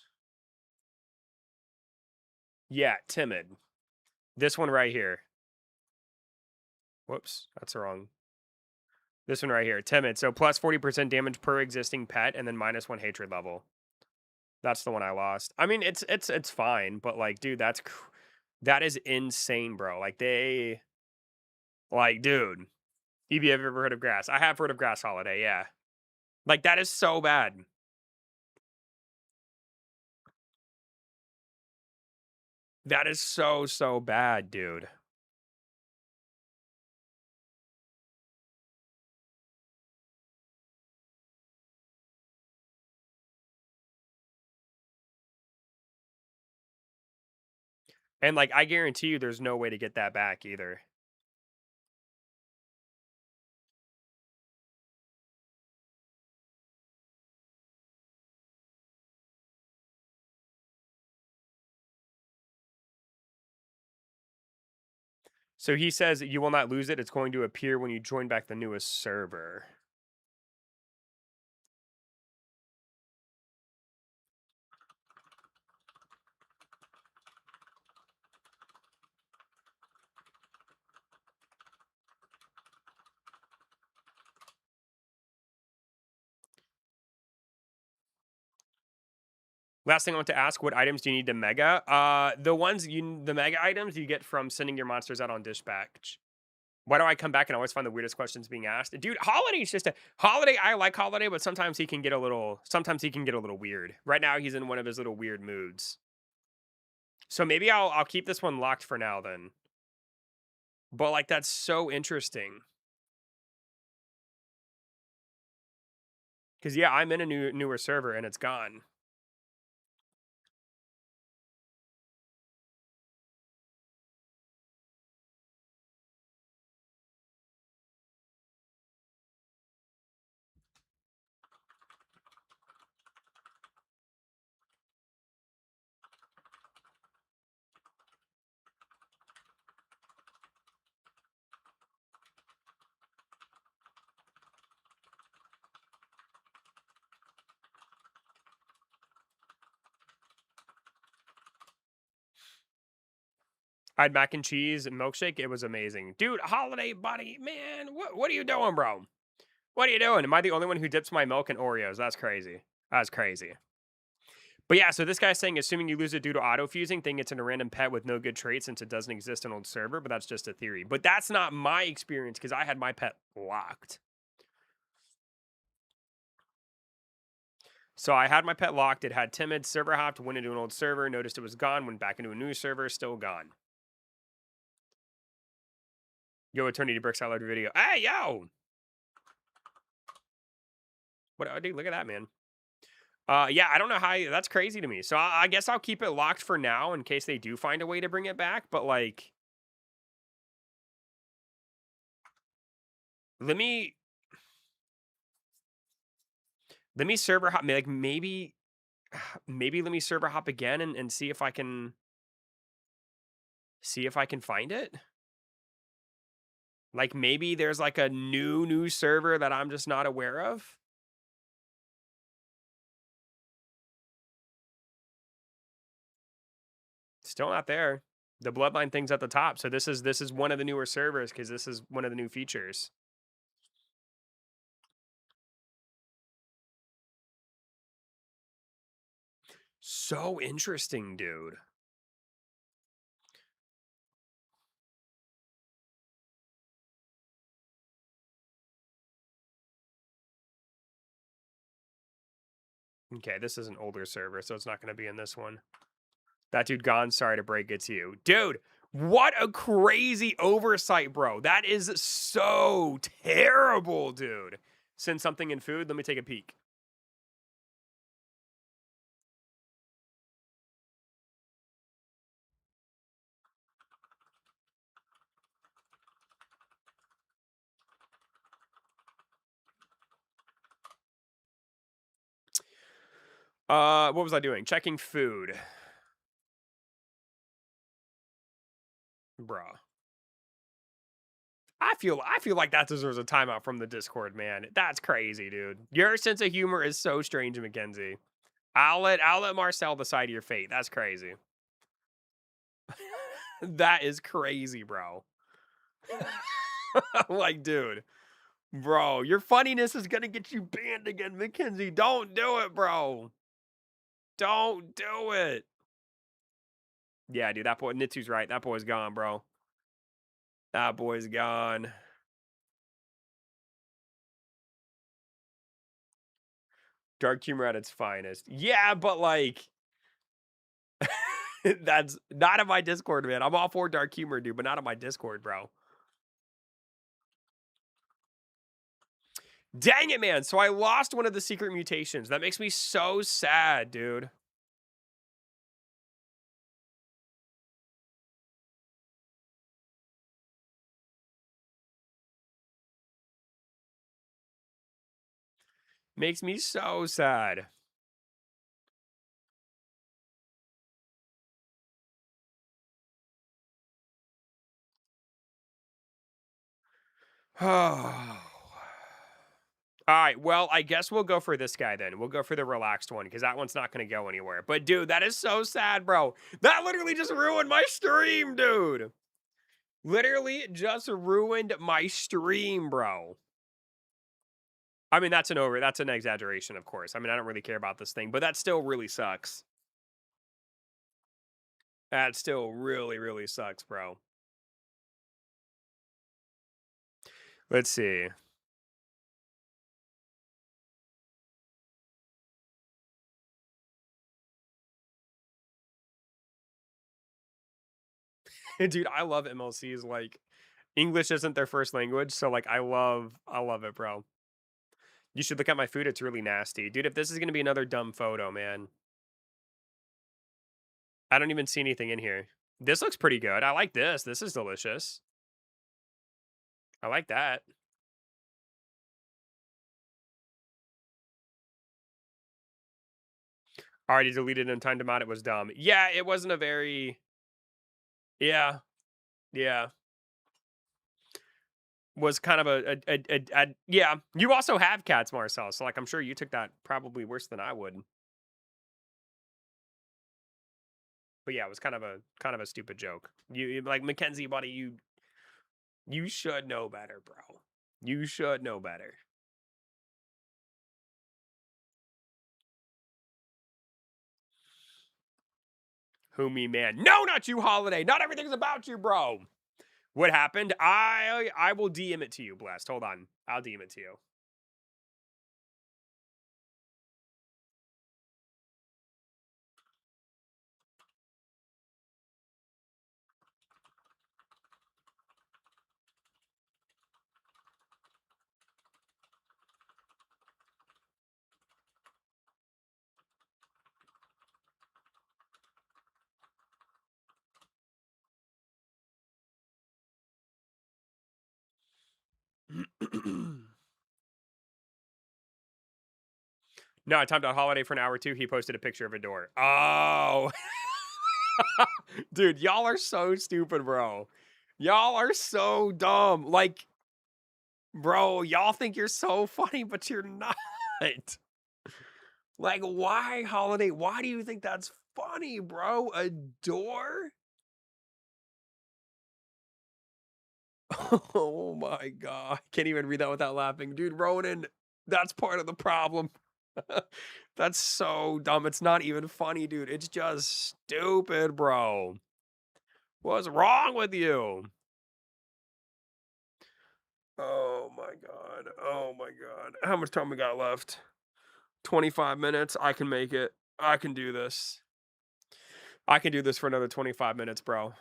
S1: yeah, timid. This one right here. Whoops, that's wrong. This one right here, timid. So plus 40% damage per existing pet, and then -1 hatred level. That's the one I lost. I mean, it's fine, but like, dude, that is insane, bro. Like dude. EB, have you ever heard of grass? I have heard of grass holiday. Yeah, like that is so bad. That is so bad, dude. And like, I guarantee you, there's no way to get that back either. So he says you will not lose it. It's going to appear when you join back the newest server. Last thing I want to ask, what items do you need to mega? The mega items you get from sending your monsters out on dispatch. Why do I come back and always find the weirdest questions being asked? Dude, Holiday's just a Holiday. I like Holiday, but sometimes he can get a little weird. Right now he's in one of his little weird moods. So maybe I'll keep this one locked for now then. But like that's so interesting. Cause yeah, I'm in a newer server and it's gone. I had mac and cheese and milkshake. It was amazing. Dude, Holiday buddy, man, what are you doing, bro? What are you doing? Am I the only one who dips my milk in Oreos? That's crazy. That's crazy. But yeah, so this guy's saying, assuming you lose it due to auto-fusing, think it's in a random pet with no good traits since it doesn't exist in old server, but that's just a theory. But that's not my experience because I had my pet locked. So I had my pet locked. It had timid, server hopped, went into an old server, noticed it was gone, went back into a new server, still gone. Yo, Eternity Bricks, I loved your video. Hey, yo! What, oh, dude, look at that, man. Yeah, I don't know how that's crazy to me. So I guess I'll keep it locked for now in case they do find a way to bring it back. But like, let me server hop. Like maybe let me server hop again and see if I can find it. Like maybe there's like a new server that I'm just not aware of. Still not there. The bloodline thing's at the top. So this is one of the newer servers because this is one of the new features. So interesting, dude. Okay, this is an older server, so it's not going to be in this one. That dude gone. Sorry to break it to you. Dude, what a crazy oversight, bro. That is so terrible, dude. Send something in food. Let me take a peek. What was I doing? Checking food. Bruh. I feel like that deserves a timeout from the Discord, man. That's crazy, dude. Your sense of humor is so strange, Mackenzie. I'll let Marcel decide your fate. That's crazy. That is crazy, bro. Like, dude. Bro, your funniness is gonna get you banned again, Mackenzie. Don't do it, bro. Don't do it. Yeah, dude, that boy, Nitsu's right. That boy's gone, bro. That boy's gone. Dark humor at its finest. Yeah, but like, that's not in my Discord, man. I'm all for dark humor, dude, but not on my Discord, bro. Dang it, man. So I lost one of the secret mutations. That makes me so sad, dude. Makes me so sad. Oh. All right, well, I guess we'll go for this guy then. We'll go for the relaxed one because that one's not going to go anywhere. But, dude, that is so sad, bro. That literally just ruined my stream, dude. Literally just ruined my stream, bro. I mean, that's an exaggeration, of course. I mean, I don't really care about this thing, but that still really sucks. That still really, really sucks, bro. Let's see. Dude, I love MLCs, like, English isn't their first language, so, like, I love it, bro. You should look at my food, it's really nasty. Dude, if this is gonna be another dumb photo, man. I don't even see anything in here. This looks pretty good. I like this. This is delicious. I like that. Already deleted and timed him out, it was dumb. Yeah, it wasn't a very yeah, yeah. Was kind of a yeah. You also have cats, Marcel, so, like, I'm sure you took that probably worse than I would. But yeah, it was kind of a stupid joke. Like, Mackenzie, buddy, you should know better, bro. You should know better. Who me, man? No, not you, Holiday. Not everything's about you, bro. What happened? I will DM it to you, Blessed. Hold on. I'll DM it to you. No, I timed out Holiday for an hour too. He posted a picture of a door. Oh. Dude, y'all are so stupid, bro. Y'all are so dumb. Like, bro, y'all think you're so funny, but you're not. Like, why, Holiday? Why do you think that's funny, bro? A door? Oh my god. Can't even read that without laughing. Dude, Ronan, that's part of the problem. That's so dumb. It's not even funny, dude. It's just stupid, bro. What's wrong with you? Oh my god. Oh my god. How much time we got left? 25 minutes. I can make it. I can do this. I can do this for another 25 minutes, bro.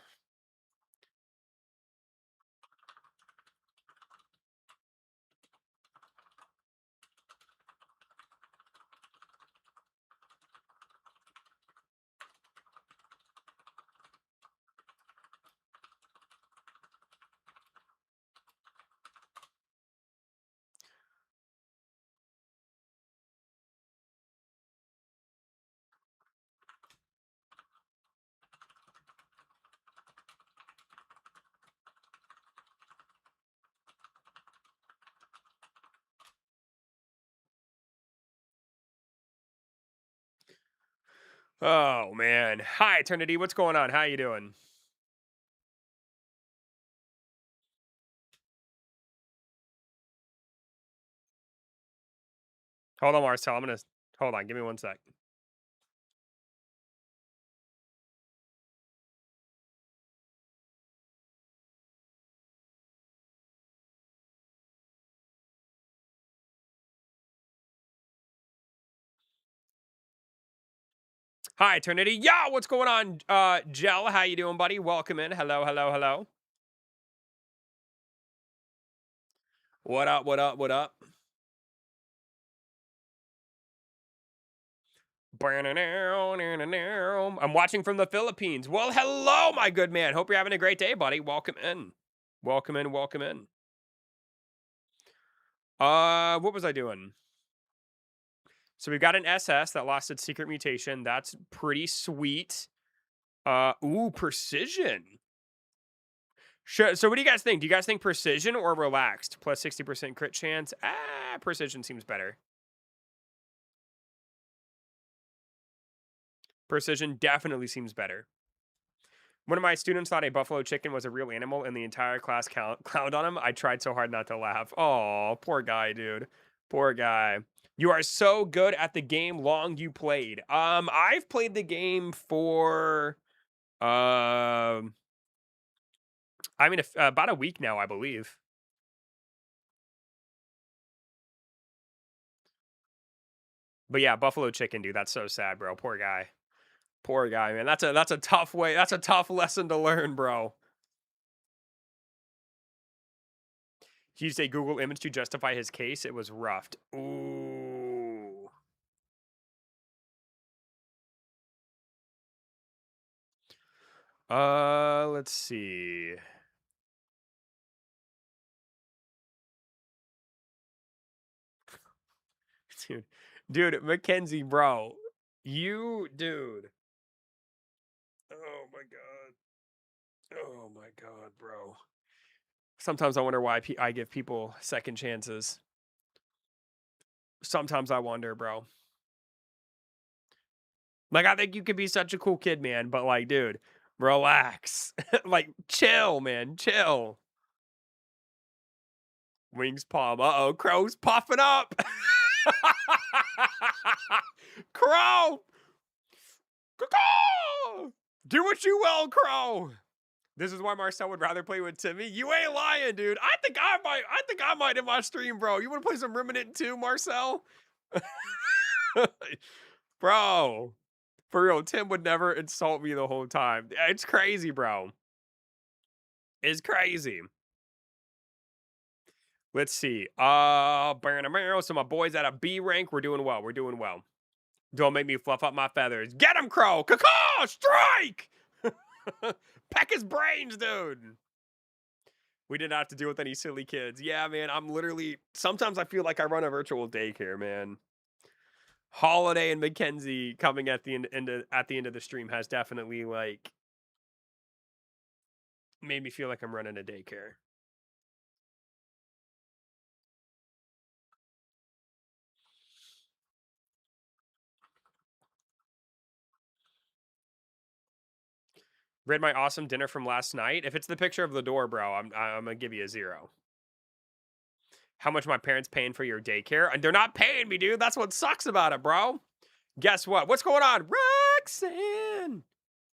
S1: Oh man. Hi, Eternity. What's going on? How you doing? Hold on, Marcel. I'm gonna hold on. Give me one sec. Hi, Eternity. Yeah, what's going on? Gel, how you doing, buddy? Welcome in. Hello, hello, hello. What up? What up? What up? I'm watching from the Philippines. Well, hello, my good man. Hope you're having a great day, buddy. Welcome in. Welcome in. Welcome in. What was I doing? So we've got an SS that lost its secret mutation. That's pretty sweet. Ooh, precision. Sure. So what do you guys think? Do you guys think precision or relaxed? Plus 60% crit chance. Precision seems better. Precision definitely seems better. One of my students thought a buffalo chicken was a real animal, and the entire class clowned on him. I tried so hard not to laugh. Oh, poor guy, dude. Poor guy. You are so good at the game. Long you played. I've played the game for I mean, if about a week now, I believe. But yeah, buffalo chicken, dude. That's so sad, bro. Poor guy. Poor guy, man. That's a tough way. That's a tough lesson to learn, bro. He used a Google image to justify his case. It was roughed. Ooh. Let's see. Dude, Mackenzie, bro. Dude. Oh my god. Oh my god, bro. Sometimes I wonder why I give people second chances. Sometimes I wonder, bro. Like, I think you could be such a cool kid, man, but like, dude, relax. Like, chill, man, chill. Wings palm. Uh-oh, Crow's puffing up. Crow! Caw-caw! Do what you will, Crow. This is why Marcel would rather play with Timmy. You ain't lying, dude. I think I might in my stream, bro. You want to play some Remnant too, Marcel? Bro. For real, Tim would never insult me the whole time. It's crazy, bro. It's crazy. Let's see. So my boys at a B rank. We're doing well. We're doing well. Don't make me fluff up my feathers. Get him, Crow! Caw-caw! Strike! Peck his brains, dude. We did not have to deal with any silly kids. Yeah, man, I'm literally... Sometimes I feel like I run a virtual daycare, man. Holiday and Mackenzie coming at the end of the stream has definitely, like... made me feel like I'm running a daycare. Read my awesome dinner from last night. If it's the picture of the door, bro, I'm gonna give you a 0. How much my parents paying for your daycare? And they're not paying me, dude. That's what sucks about it, bro. Guess what? What's going on? Roxanne!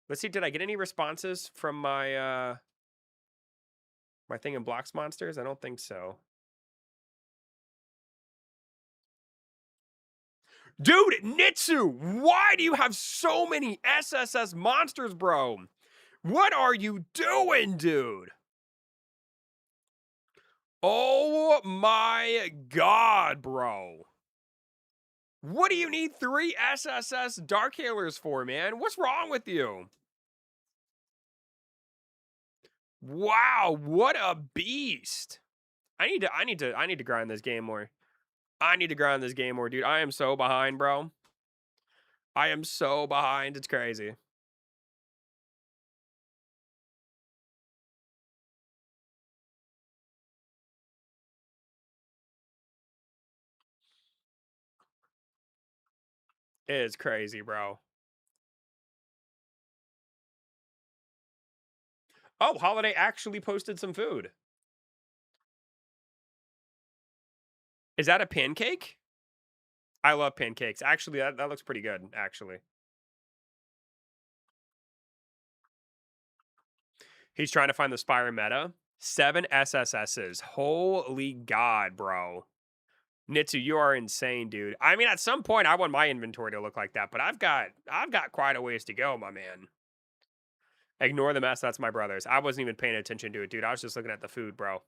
S1: Let's see, did I get any responses from my my thing in Blox Monsters? I don't think so. Dude, Nitsu, why do you have so many SSS monsters, bro? What are you doing, dude? Oh my god, bro. What do you need 3 SSS Dark Hailers for, man? What's wrong with you? Wow, what a beast. I need to grind this game more. I need to grind this game more, dude. I am so behind, bro. I am so behind. It's crazy. It is crazy, bro. Oh, Holiday actually posted some food. Is that a pancake? I love pancakes. Actually, that looks pretty good, actually. He's trying to find the Spire meta. 7 SSSs. Holy God, bro. Nitsu, you are insane, dude. I mean, at some point, I want my inventory to look like that, but I've got quite a ways to go, my man. Ignore the mess. That's my brother's. I wasn't even paying attention to it, dude. I was just looking at the food, bro.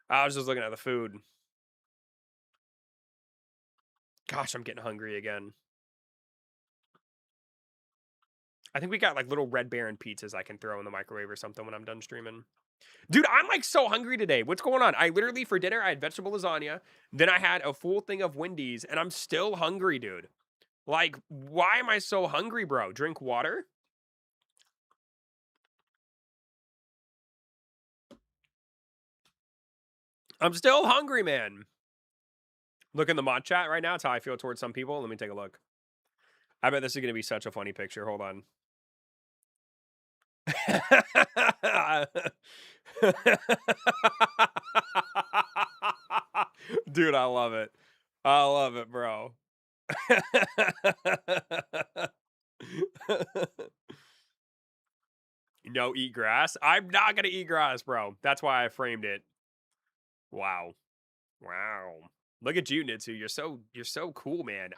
S1: I was just looking at the food. Gosh, I'm getting hungry again. I think we got like little Red Baron pizzas I can throw in the microwave or something when I'm done streaming. Dude, I'm like so hungry today. What's going on? I literally, for dinner, I had vegetable lasagna. Then I had a full thing of Wendy's, and I'm still hungry, dude. Like, why am I so hungry, bro? Drink water? I'm still hungry, man. Look in the mod chat right now. It's how I feel towards some people. Let me take a look. I bet this is going to be such a funny picture. Hold on. Dude, I love it. I love it, bro. No, eat grass. I'm not gonna eat grass, bro. That's why I framed it. Wow. Wow. Look at you, Nitsu. You're so cool, man.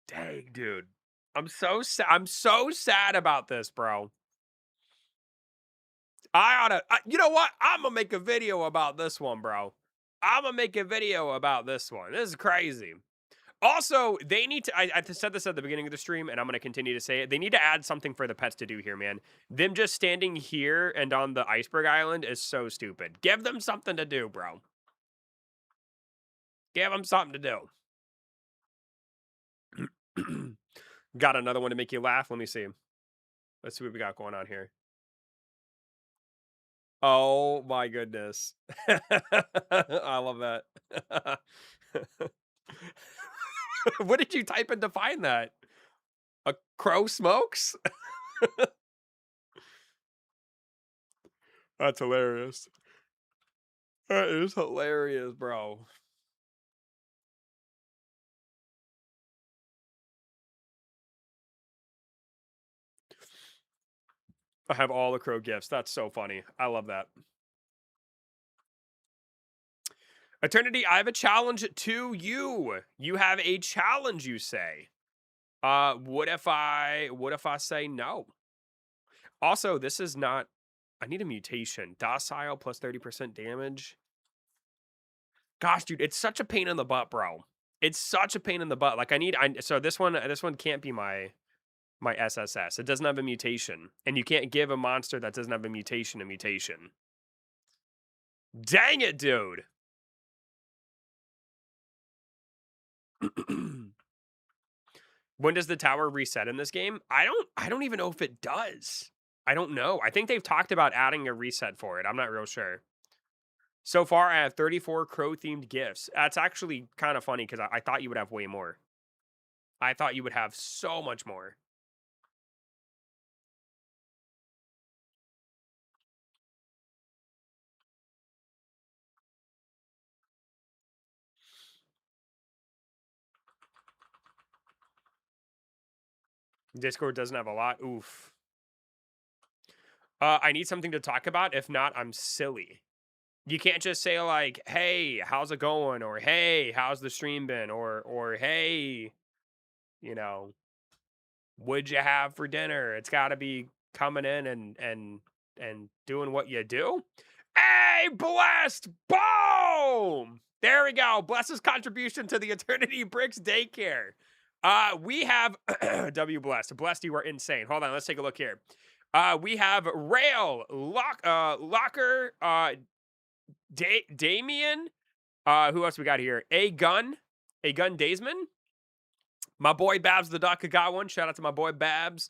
S1: Dang, dude. I'm so sad about this, bro. You know what? I'm gonna make a video about this one, bro. I'm gonna make a video about this one. This is crazy. Also, they need to. I said this at the beginning of the stream, and I'm going to continue to say it. They need to add something for the pets to do here, man. Them just standing here and on the iceberg island is so stupid. Give them something to do, bro. Give them something to do. Got another one to make you laugh. Let me see. Let's see what we got going on here. Oh my goodness. I love that. What did you type in to find that? A crow smokes? That's hilarious. That is hilarious, bro. I have all the crow gifts. That's so funny. I love that. Eternity, I have a challenge to you. You have a challenge, you say. What if I say no? Also, this is not. I need a mutation. Docile plus 30% damage. Gosh, dude, it's such a pain in the butt, bro. It's such a pain in the butt. Like so this one can't be my SSS. It doesn't have a mutation, and you can't give a monster that doesn't have a mutation a mutation. Dang it, dude. When does the tower reset in this game? I don't even know if it does. I don't know. I think they've talked about adding a reset for it. I'm not real sure. So far, I have 34 crow-themed gifts. That's actually kind of funny because I thought you would have way more. I thought you would have so much more. Discord doesn't have a lot. Oof. I need something to talk about. If not, I'm silly. You can't just say like, "Hey, how's it going?" or "Hey, how's the stream been?" or "Hey, you know, what'd you have for dinner?" It's got to be coming in and doing what you do. Hey, blessed! Boom! There we go. Bless's contribution to the Eternity Bricks daycare. We have W blessed. Blessed, you are insane. Hold on, let's take a look here. We have Rail, Locker, Damien. Who else we got here? A Gun Daysman. My boy Babs the Duck got one. Shout out to my boy Babs.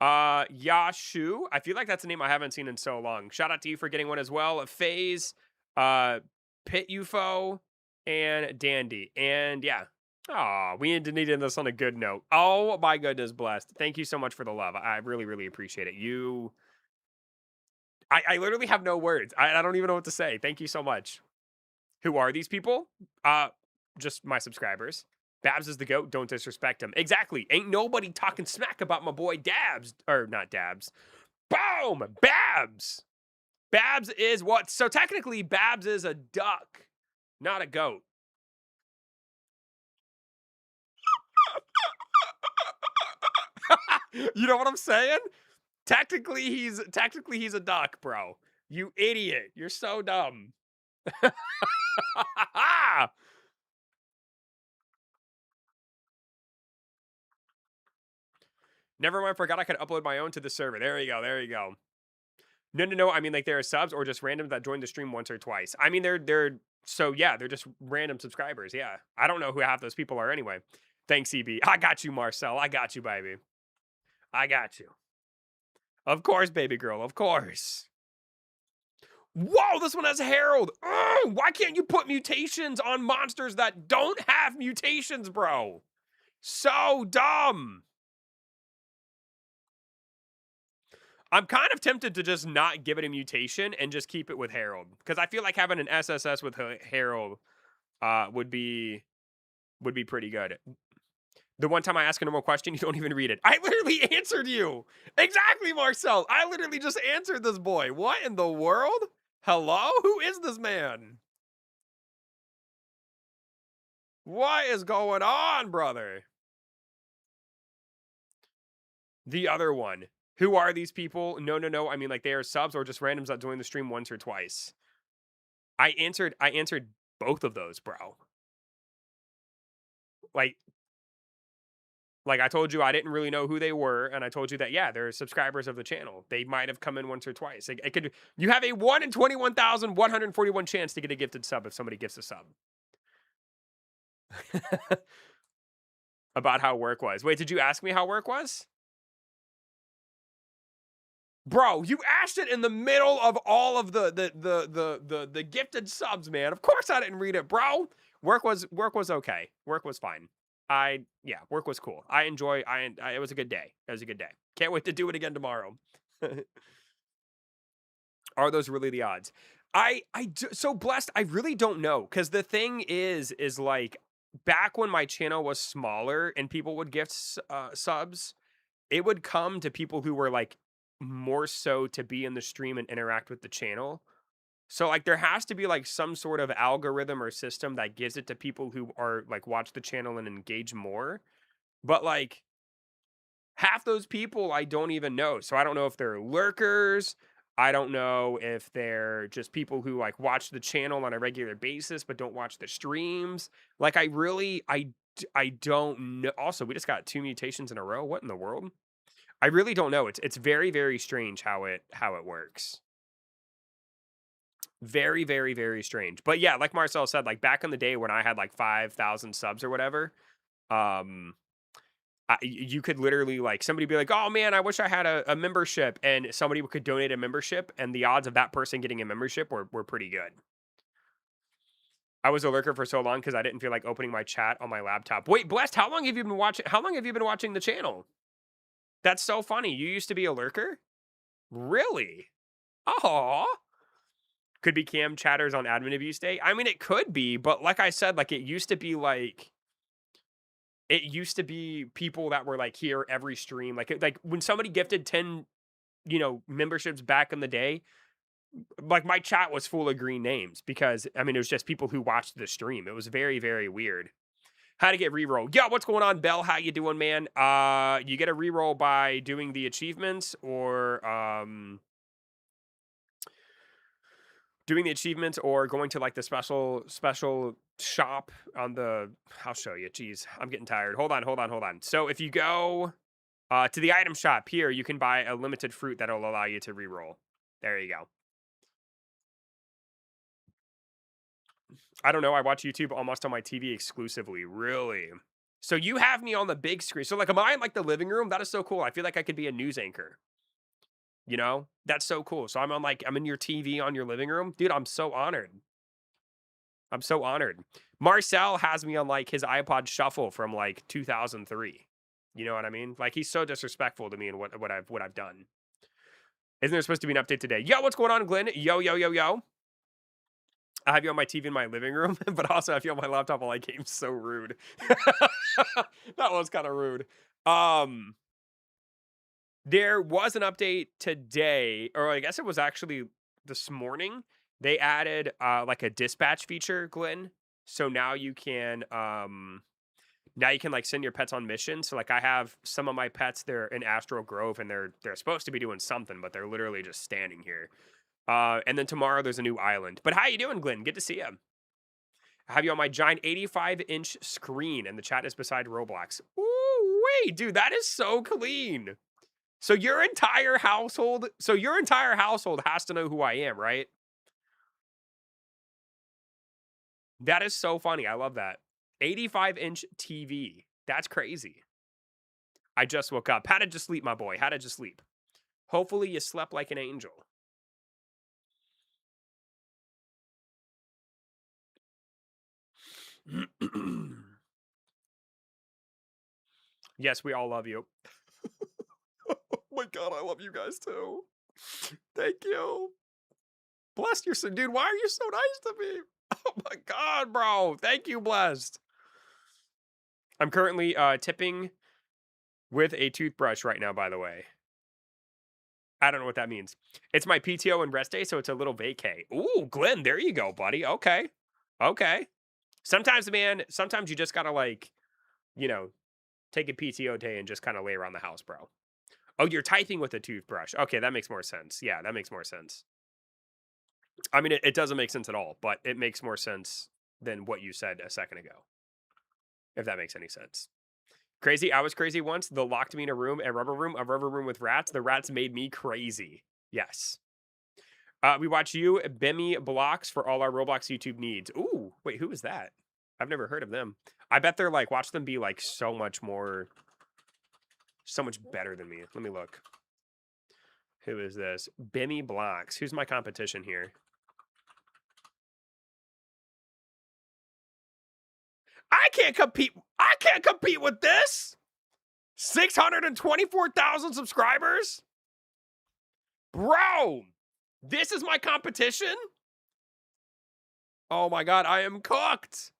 S1: Yashu. I feel like that's a name I haven't seen in so long. Shout out to you for getting one as well. FaZe, Pit UFO, and Dandy. And yeah. Oh, we needed this on a good note. Oh my goodness, blessed. Thank you so much for the love. I really, really appreciate it. I literally have no words. I don't even know what to say. Thank you so much. Who are these people? Just my subscribers. Babs is the GOAT. Don't disrespect him. Exactly. Ain't nobody talking smack about my boy Dabs. Or not Dabs. Boom! Babs! Babs is what? So technically, Babs is a duck, not a goat. You know what I'm saying? Technically, he's a duck, bro. You idiot. You're so dumb. Never mind, forgot I could upload my own to the server. There you go. There you go. No. I mean, like, there are subs or just random that join the stream once or twice. I mean, they're so yeah, they're just random subscribers. Yeah, I don't know who half those people are anyway. Thanks, EB. I got you, Marcel. I got you, baby. I got you. Of course, baby girl. Of course. Whoa, this one has a Herald. Ugh, why can't you put mutations on monsters that don't have mutations, bro? So dumb. I'm kind of tempted to just not give it a mutation and just keep it with Herald. Because I feel like having an SSS with Herald would be pretty good. The one time I ask a normal question, you don't even read it. I literally answered you. Exactly, Marcel. I literally just answered this boy. What in the world? Hello? Who is this man? What is going on, brother? The other one. Who are these people? No, no, no. I mean, like, they are subs or just randoms that join the stream once or twice. I answered both of those, bro. Like I told you, I didn't really know who they were, and I told you that, yeah, they're subscribers of the channel. They might have come in once or twice. It could. You have a 1 in 21,141 chance to get a gifted sub if somebody gifts a sub. About how work was. Wait, did you ask me how work was? Bro, you asked it in the middle of all of the gifted subs, man. Of course I didn't read it, bro. Work was okay. Work was fine. Work was cool. It was a good day. It was a good day. Can't wait to do it again tomorrow. Are those really the odds? So blessed. I really don't know, because the thing is like, back when my channel was smaller and people would gift subs, it would come to people who were like more so to be in the stream and interact with the channel. So like, there has to be like some sort of algorithm or system that gives it to people who are like watch the channel and engage more. But like, half those people I don't even know. So I don't know if they're lurkers. I don't know if they're just people who like watch the channel on a regular basis but don't watch the streams. Like, I don't know. Also, we just got 2 mutations in a row. What in the world? I really don't know. It's very, very strange how it works. Very, very, very strange. But yeah, like Marcel said, like back in the day when I had like 5,000 subs or whatever, you could literally, like, somebody be like, oh man, I wish I had a membership, and somebody could donate a membership, and the odds of that person getting a membership were pretty good. I was a lurker for so long because I didn't feel like opening my chat on my laptop. Wait, Blessed, how long have you been watching the channel? That's so funny. You used to be a lurker? Really? Oh. Could be cam chatters on admin abuse day. I mean, it could be, but like I said, like, it used to be people that were like here every stream. Like when somebody gifted 10, memberships back in the day, like, my chat was full of green names because, I mean, it was just people who watched the stream. It was very, very weird. How to get reroll? Yeah, what's going on, Bell? How you doing, man? You get a reroll by doing the achievements or going to like the special shop on the. I'll show you. Jeez, I'm getting tired. Hold on. So if you go to the item shop here, you can buy a limited fruit that'll allow you to reroll. There you go. I don't know. I watch YouTube almost on my TV exclusively. Really? So you have me on the big screen. So like, am I in like the living room? That is so cool. I feel like I could be a news anchor. That's so cool. So I'm in your TV on your living room. Dude, I'm so honored. Marcel has me on like his iPod Shuffle from like 2003. You know what I mean? Like, he's so disrespectful to me and what I've done. Isn't there supposed to be an update today? Yo, what's going on, Glenn? Yo. I have you on my TV in my living room, but also I have you on my laptop while I game. So rude. That was kind of rude. There was an update today, or I guess it was actually this morning. They added like a dispatch feature, Glenn. So now you can like send your pets on missions. So like, I have some of my pets, they're in Astro Grove, and they're supposed to be doing something, but they're literally just standing here. And then tomorrow there's a new island. But how you doing, Glenn? Good to see you. I have you on my giant 85-inch screen, and the chat is beside Roblox. Ooh, wait, dude, that is so clean. So your entire household has to know who I am, right? That is so funny. I love that. 85-inch TV. That's crazy. I just woke up. How did you sleep, my boy? How did you sleep? Hopefully you slept like an angel. Yes, we all love you. Oh my God, I love you guys too. Thank you. Bless you, dude. Why are you so nice to me? Oh my god, bro. Thank you, Blessed. I'm currently tipping with a toothbrush right now, by the way. I don't know what that means. It's my PTO and rest day, so it's a little vacay. Ooh, Glenn, there you go, buddy. Okay. Okay. Sometimes, man, sometimes you just gotta like, you know, take a PTO day and just kind of lay around the house, bro. Oh, you're typing with a toothbrush. Okay, that makes more sense. Yeah, that makes more sense. I mean, it doesn't make sense at all, but it makes more sense than what you said a second ago, if that makes any sense. Crazy. I was crazy once. They locked me in a room, a rubber room with rats. The rats made me crazy. Yes. We watch you, Bemmy Blox, for all our Roblox YouTube needs. Ooh, wait, who is that? I've never heard of them. I bet they're like, watch them be like so much better than me. Let me look. Who is this? Bemmy Blox. Who's my competition here? I can't compete with this. 624,000 subscribers? Bro, this is my competition? Oh my god, I am cooked.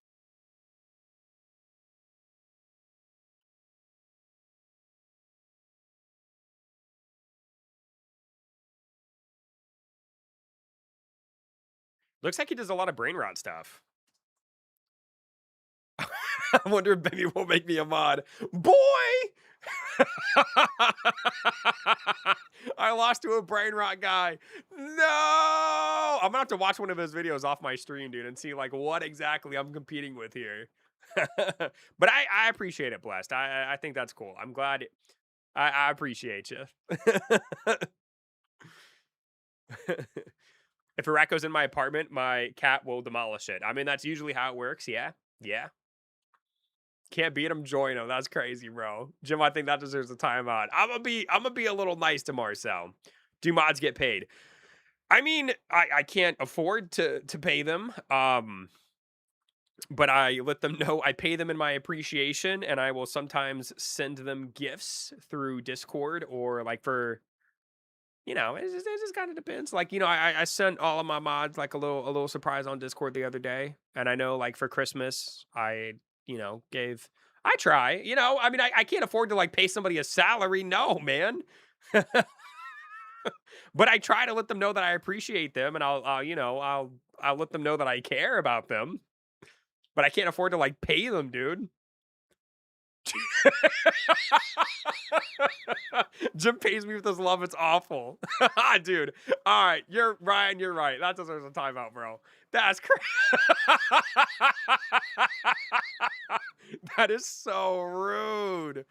S1: Looks like he does a lot of brain rot stuff. I wonder if Benny will make me a mod. Boy! I lost to a brain rot guy. No! I'm gonna have to watch one of his videos off my stream, dude, and see like what exactly I'm competing with here. But I appreciate it, Blessed. I think that's cool. I'm glad. I appreciate you. If a rat goes in my apartment, my cat will demolish it. I mean, that's usually how it works. Yeah. Yeah. Can't beat him, join him. That's crazy, bro. Jim, I think that deserves a timeout. I'm gonna be a little nice to Marcel. Do mods get paid? I mean, I can't afford to pay them. But I let them know I pay them in my appreciation, and I will sometimes send them gifts through Discord or like for it just kind of depends. Like, I sent all of my mods like a little surprise on Discord the other day. And I know like for Christmas, gave I try, I mean I can't afford to like pay somebody a salary. No, man. But I try to let them know that I appreciate them and I'll let them know that I care about them. But I can't afford to like pay them, dude. Jim pays me with his love. It's awful. Dude. All right. You're Ryan. You're right. That deserves a timeout, bro. That's crazy. That is so rude.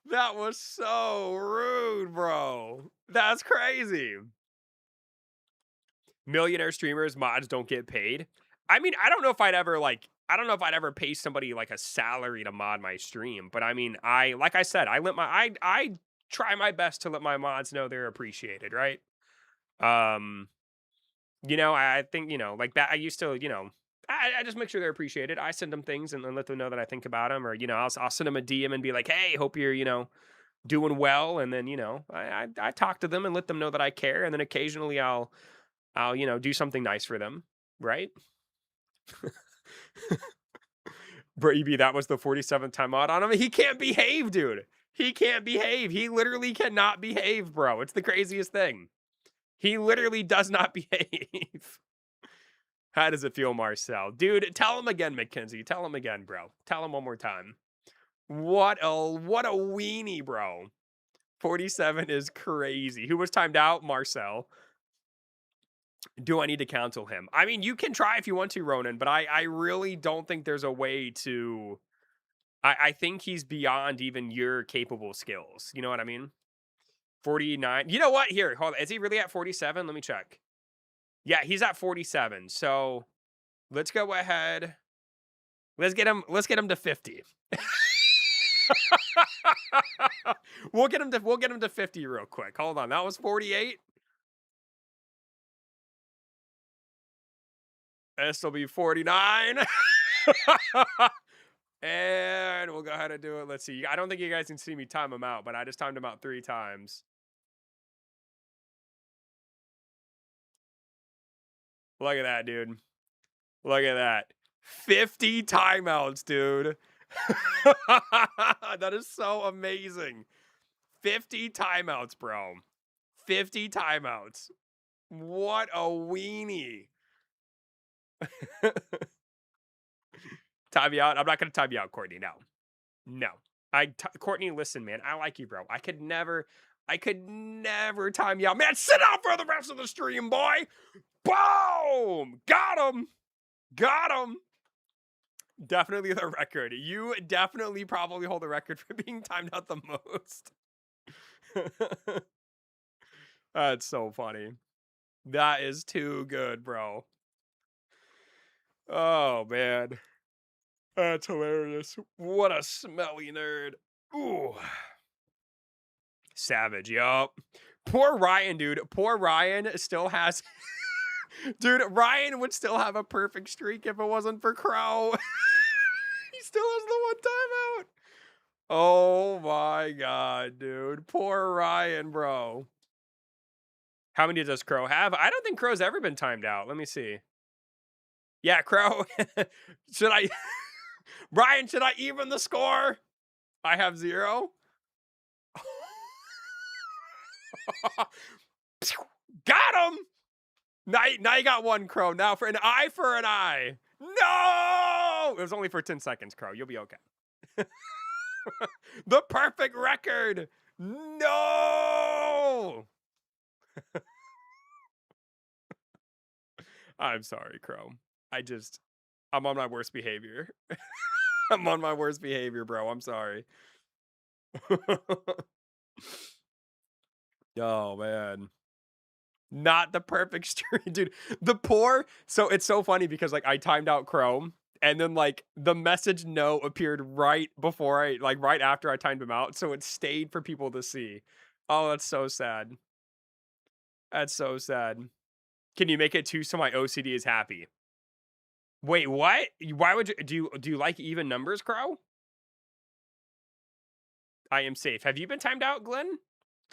S1: That was so rude, bro. That's crazy. Millionaire streamers mods don't get paid. I mean, I don't know if I'd ever pay somebody like a salary to mod my stream, but I mean, like I said, I try my best to let my mods know they're appreciated, right? Um, I think, like that I used to, I just make sure they're appreciated. I send them things and then let them know that I think about them, or I'll send them a DM and be like, "Hey, hope you're, doing well." And then, I talk to them and let them know that I care, and then occasionally I'll do something nice for them, right? Brady, that was the 47th time out on him. He can't behave, dude. He can't behave. He literally cannot behave, bro. It's the craziest thing. He literally does not behave. How does it feel, Marcel? Dude, tell him again, Mackenzie. Tell him again, bro. Tell him one more time. What a weenie, bro. 47 is crazy. Who was timed out? Marcel. Do I need to counsel him? I mean, you can try if you want to, Ronan, but I really don't think there's a way to. I think he's beyond even your capable skills. You know what I mean? 49. You know what? Here, hold on. Is he really at 47? Let me check. Yeah, he's at 47. So let's go ahead. Let's get him to 50. We'll get him to 50 real quick. Hold on. That was 48. This will be 49. And we'll go ahead and do it. Let's see. I don't think you guys can see me time him out, but I just timed him out 3 times. Look at that, dude. Look at that. 50 timeouts, dude. That is so amazing. 50 timeouts, bro. 50 timeouts. What a weenie. Time you out. I'm not going to time you out, Courtney. No. No. Courtney, listen, man. I like you, bro. I could never time you out. Man, sit down for the rest of the stream, boy. Boom! Got him. Got him. Definitely the record. You definitely probably hold the record for being timed out the most. That's so funny. That is too good, bro. Oh, man. That's hilarious. What a smelly nerd. Ooh. Savage, yup. Poor Ryan, dude. Poor Ryan still has... Dude, Ryan would still have a perfect streak if it wasn't for Crow. He still has the one timeout. Oh my god, dude. Poor Ryan, bro. How many does Crow have? I don't think Crow's ever been timed out. Let me see. Yeah, Crow. Should I... Ryan, should I even the score? I have 0. Got him! Now you got 1, Crow. Now for an eye for an eye. No! It was only for 10 seconds, Crow. You'll be okay. The perfect record. No! I'm sorry, Crow. I'm on my worst behavior. I'm on my worst behavior, bro. I'm sorry. Oh, man. Not the perfect stream, dude. So it's so funny because like I timed out Chrome and then like the message no appeared right before right after I timed him out. So it stayed for people to see. Oh, that's so sad. That's so sad. Can you make it 2 so my OCD is happy? Wait, what? Why would you do you like even numbers, Crow? I am safe. Have you been timed out, Glenn?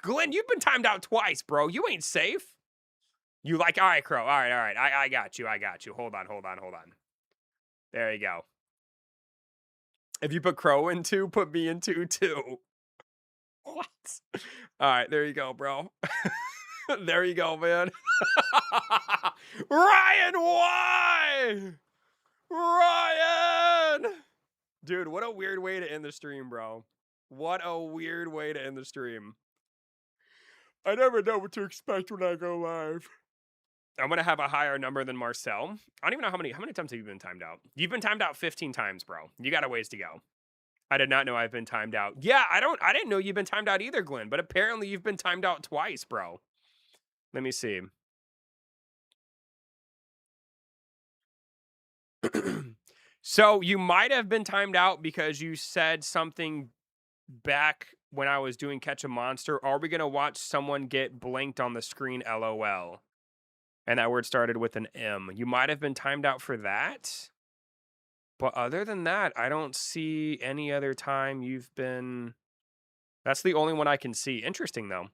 S1: Glenn, you've been timed out twice, bro. You ain't safe. You like, all right, Crow. All right. I got you. Hold on. There you go. If you put Crow in 2, put me in 2 too. What? All right, there you go, bro. There you go, man. Ryan, why? Ryan! Dude, what a weird way to end the stream, bro. What a weird way to end the stream. I never know what to expect when I go live. I'm going to have a higher number than Marcel. I don't even know how many times have you been timed out? You've been timed out 15 times, bro. You got a ways to go. I did not know I've been timed out. Yeah, I didn't know you've been timed out either, Glenn, but apparently you've been timed out twice, bro. Let me see. So you might have been timed out because you said something back when I was doing Catch a Monster. Are we going to watch someone get blinked on the screen, LOL? And that word started with an M. You might have been timed out for that. But other than that, I don't see any other time you've been... That's the only one I can see. Interesting, though.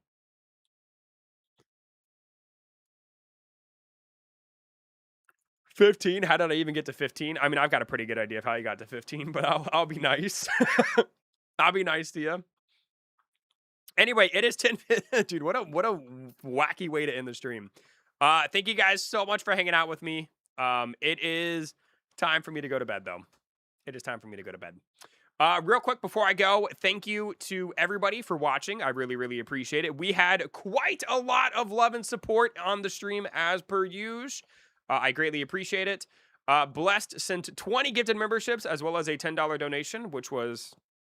S1: $15? How did I even get to 15? I mean, I've got a pretty good idea of how you got to 15, but I'll be nice. I'll be nice to you. Anyway, it is 10. Dude, what a wacky way to end the stream. Thank you guys so much for hanging out with me. It is time for me to go to bed, though. It is time for me to go to bed. Real quick before I go, thank you to everybody for watching. I really, really appreciate it. We had quite a lot of love and support on the stream as per usual. I greatly appreciate it. Blessed sent 20 gifted memberships as well as a $10 donation, which was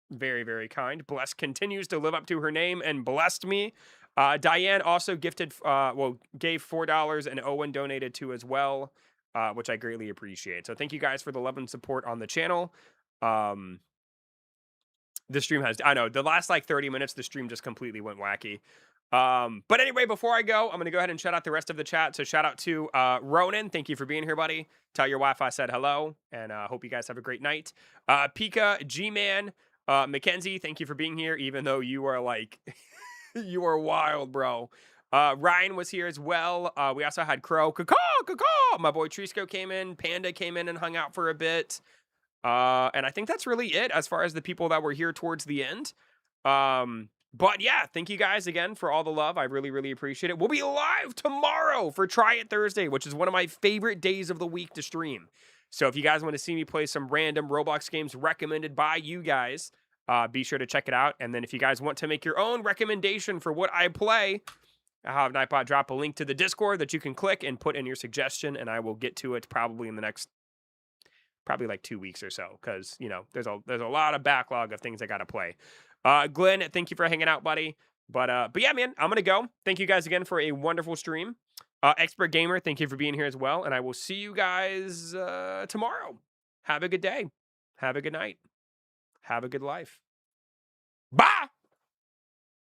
S1: very, very kind. Blessed continues to live up to her name and blessed me. Diane also gave $4 and Owen donated 2 as well, which I greatly appreciate. So thank you guys for the love and support on the channel. The stream has, I know, the last like 30 minutes, the stream just completely went wacky. But anyway, before I go, I'm going to go ahead and shout out the rest of the chat. So shout out to Ronan. Thank you for being here, buddy. Tell your wife I said hello, and hope you guys have a great night. Pika, G-Man, Mackenzie, thank you for being here, even though you are like, you are wild, bro. Ryan was here as well. We also had Crow. Caw. My boy Trisco came in. Panda came in and hung out for a bit. And I think that's really it as far as the people that were here towards the end. But yeah, thank you guys again for all the love. I really, really appreciate it. We'll be live tomorrow for Try It Thursday, which is one of my favorite days of the week to stream. So if you guys want to see me play some random Roblox games recommended by you guys, be sure to check it out. And then if you guys want to make your own recommendation for what I play, I'll have Nightbot drop a link to the Discord that you can click and put in your suggestion, and I will get to it probably in the next like 2 weeks or so, because there's a lot of backlog of things I gotta play. Glenn, thank you for hanging out, buddy. But yeah, man, I'm gonna go. Thank you guys again for a wonderful stream. Expert Gamer, thank you for being here as well, and I will see you guys tomorrow. Have a good day. Have a good night. Have a good life. Bye.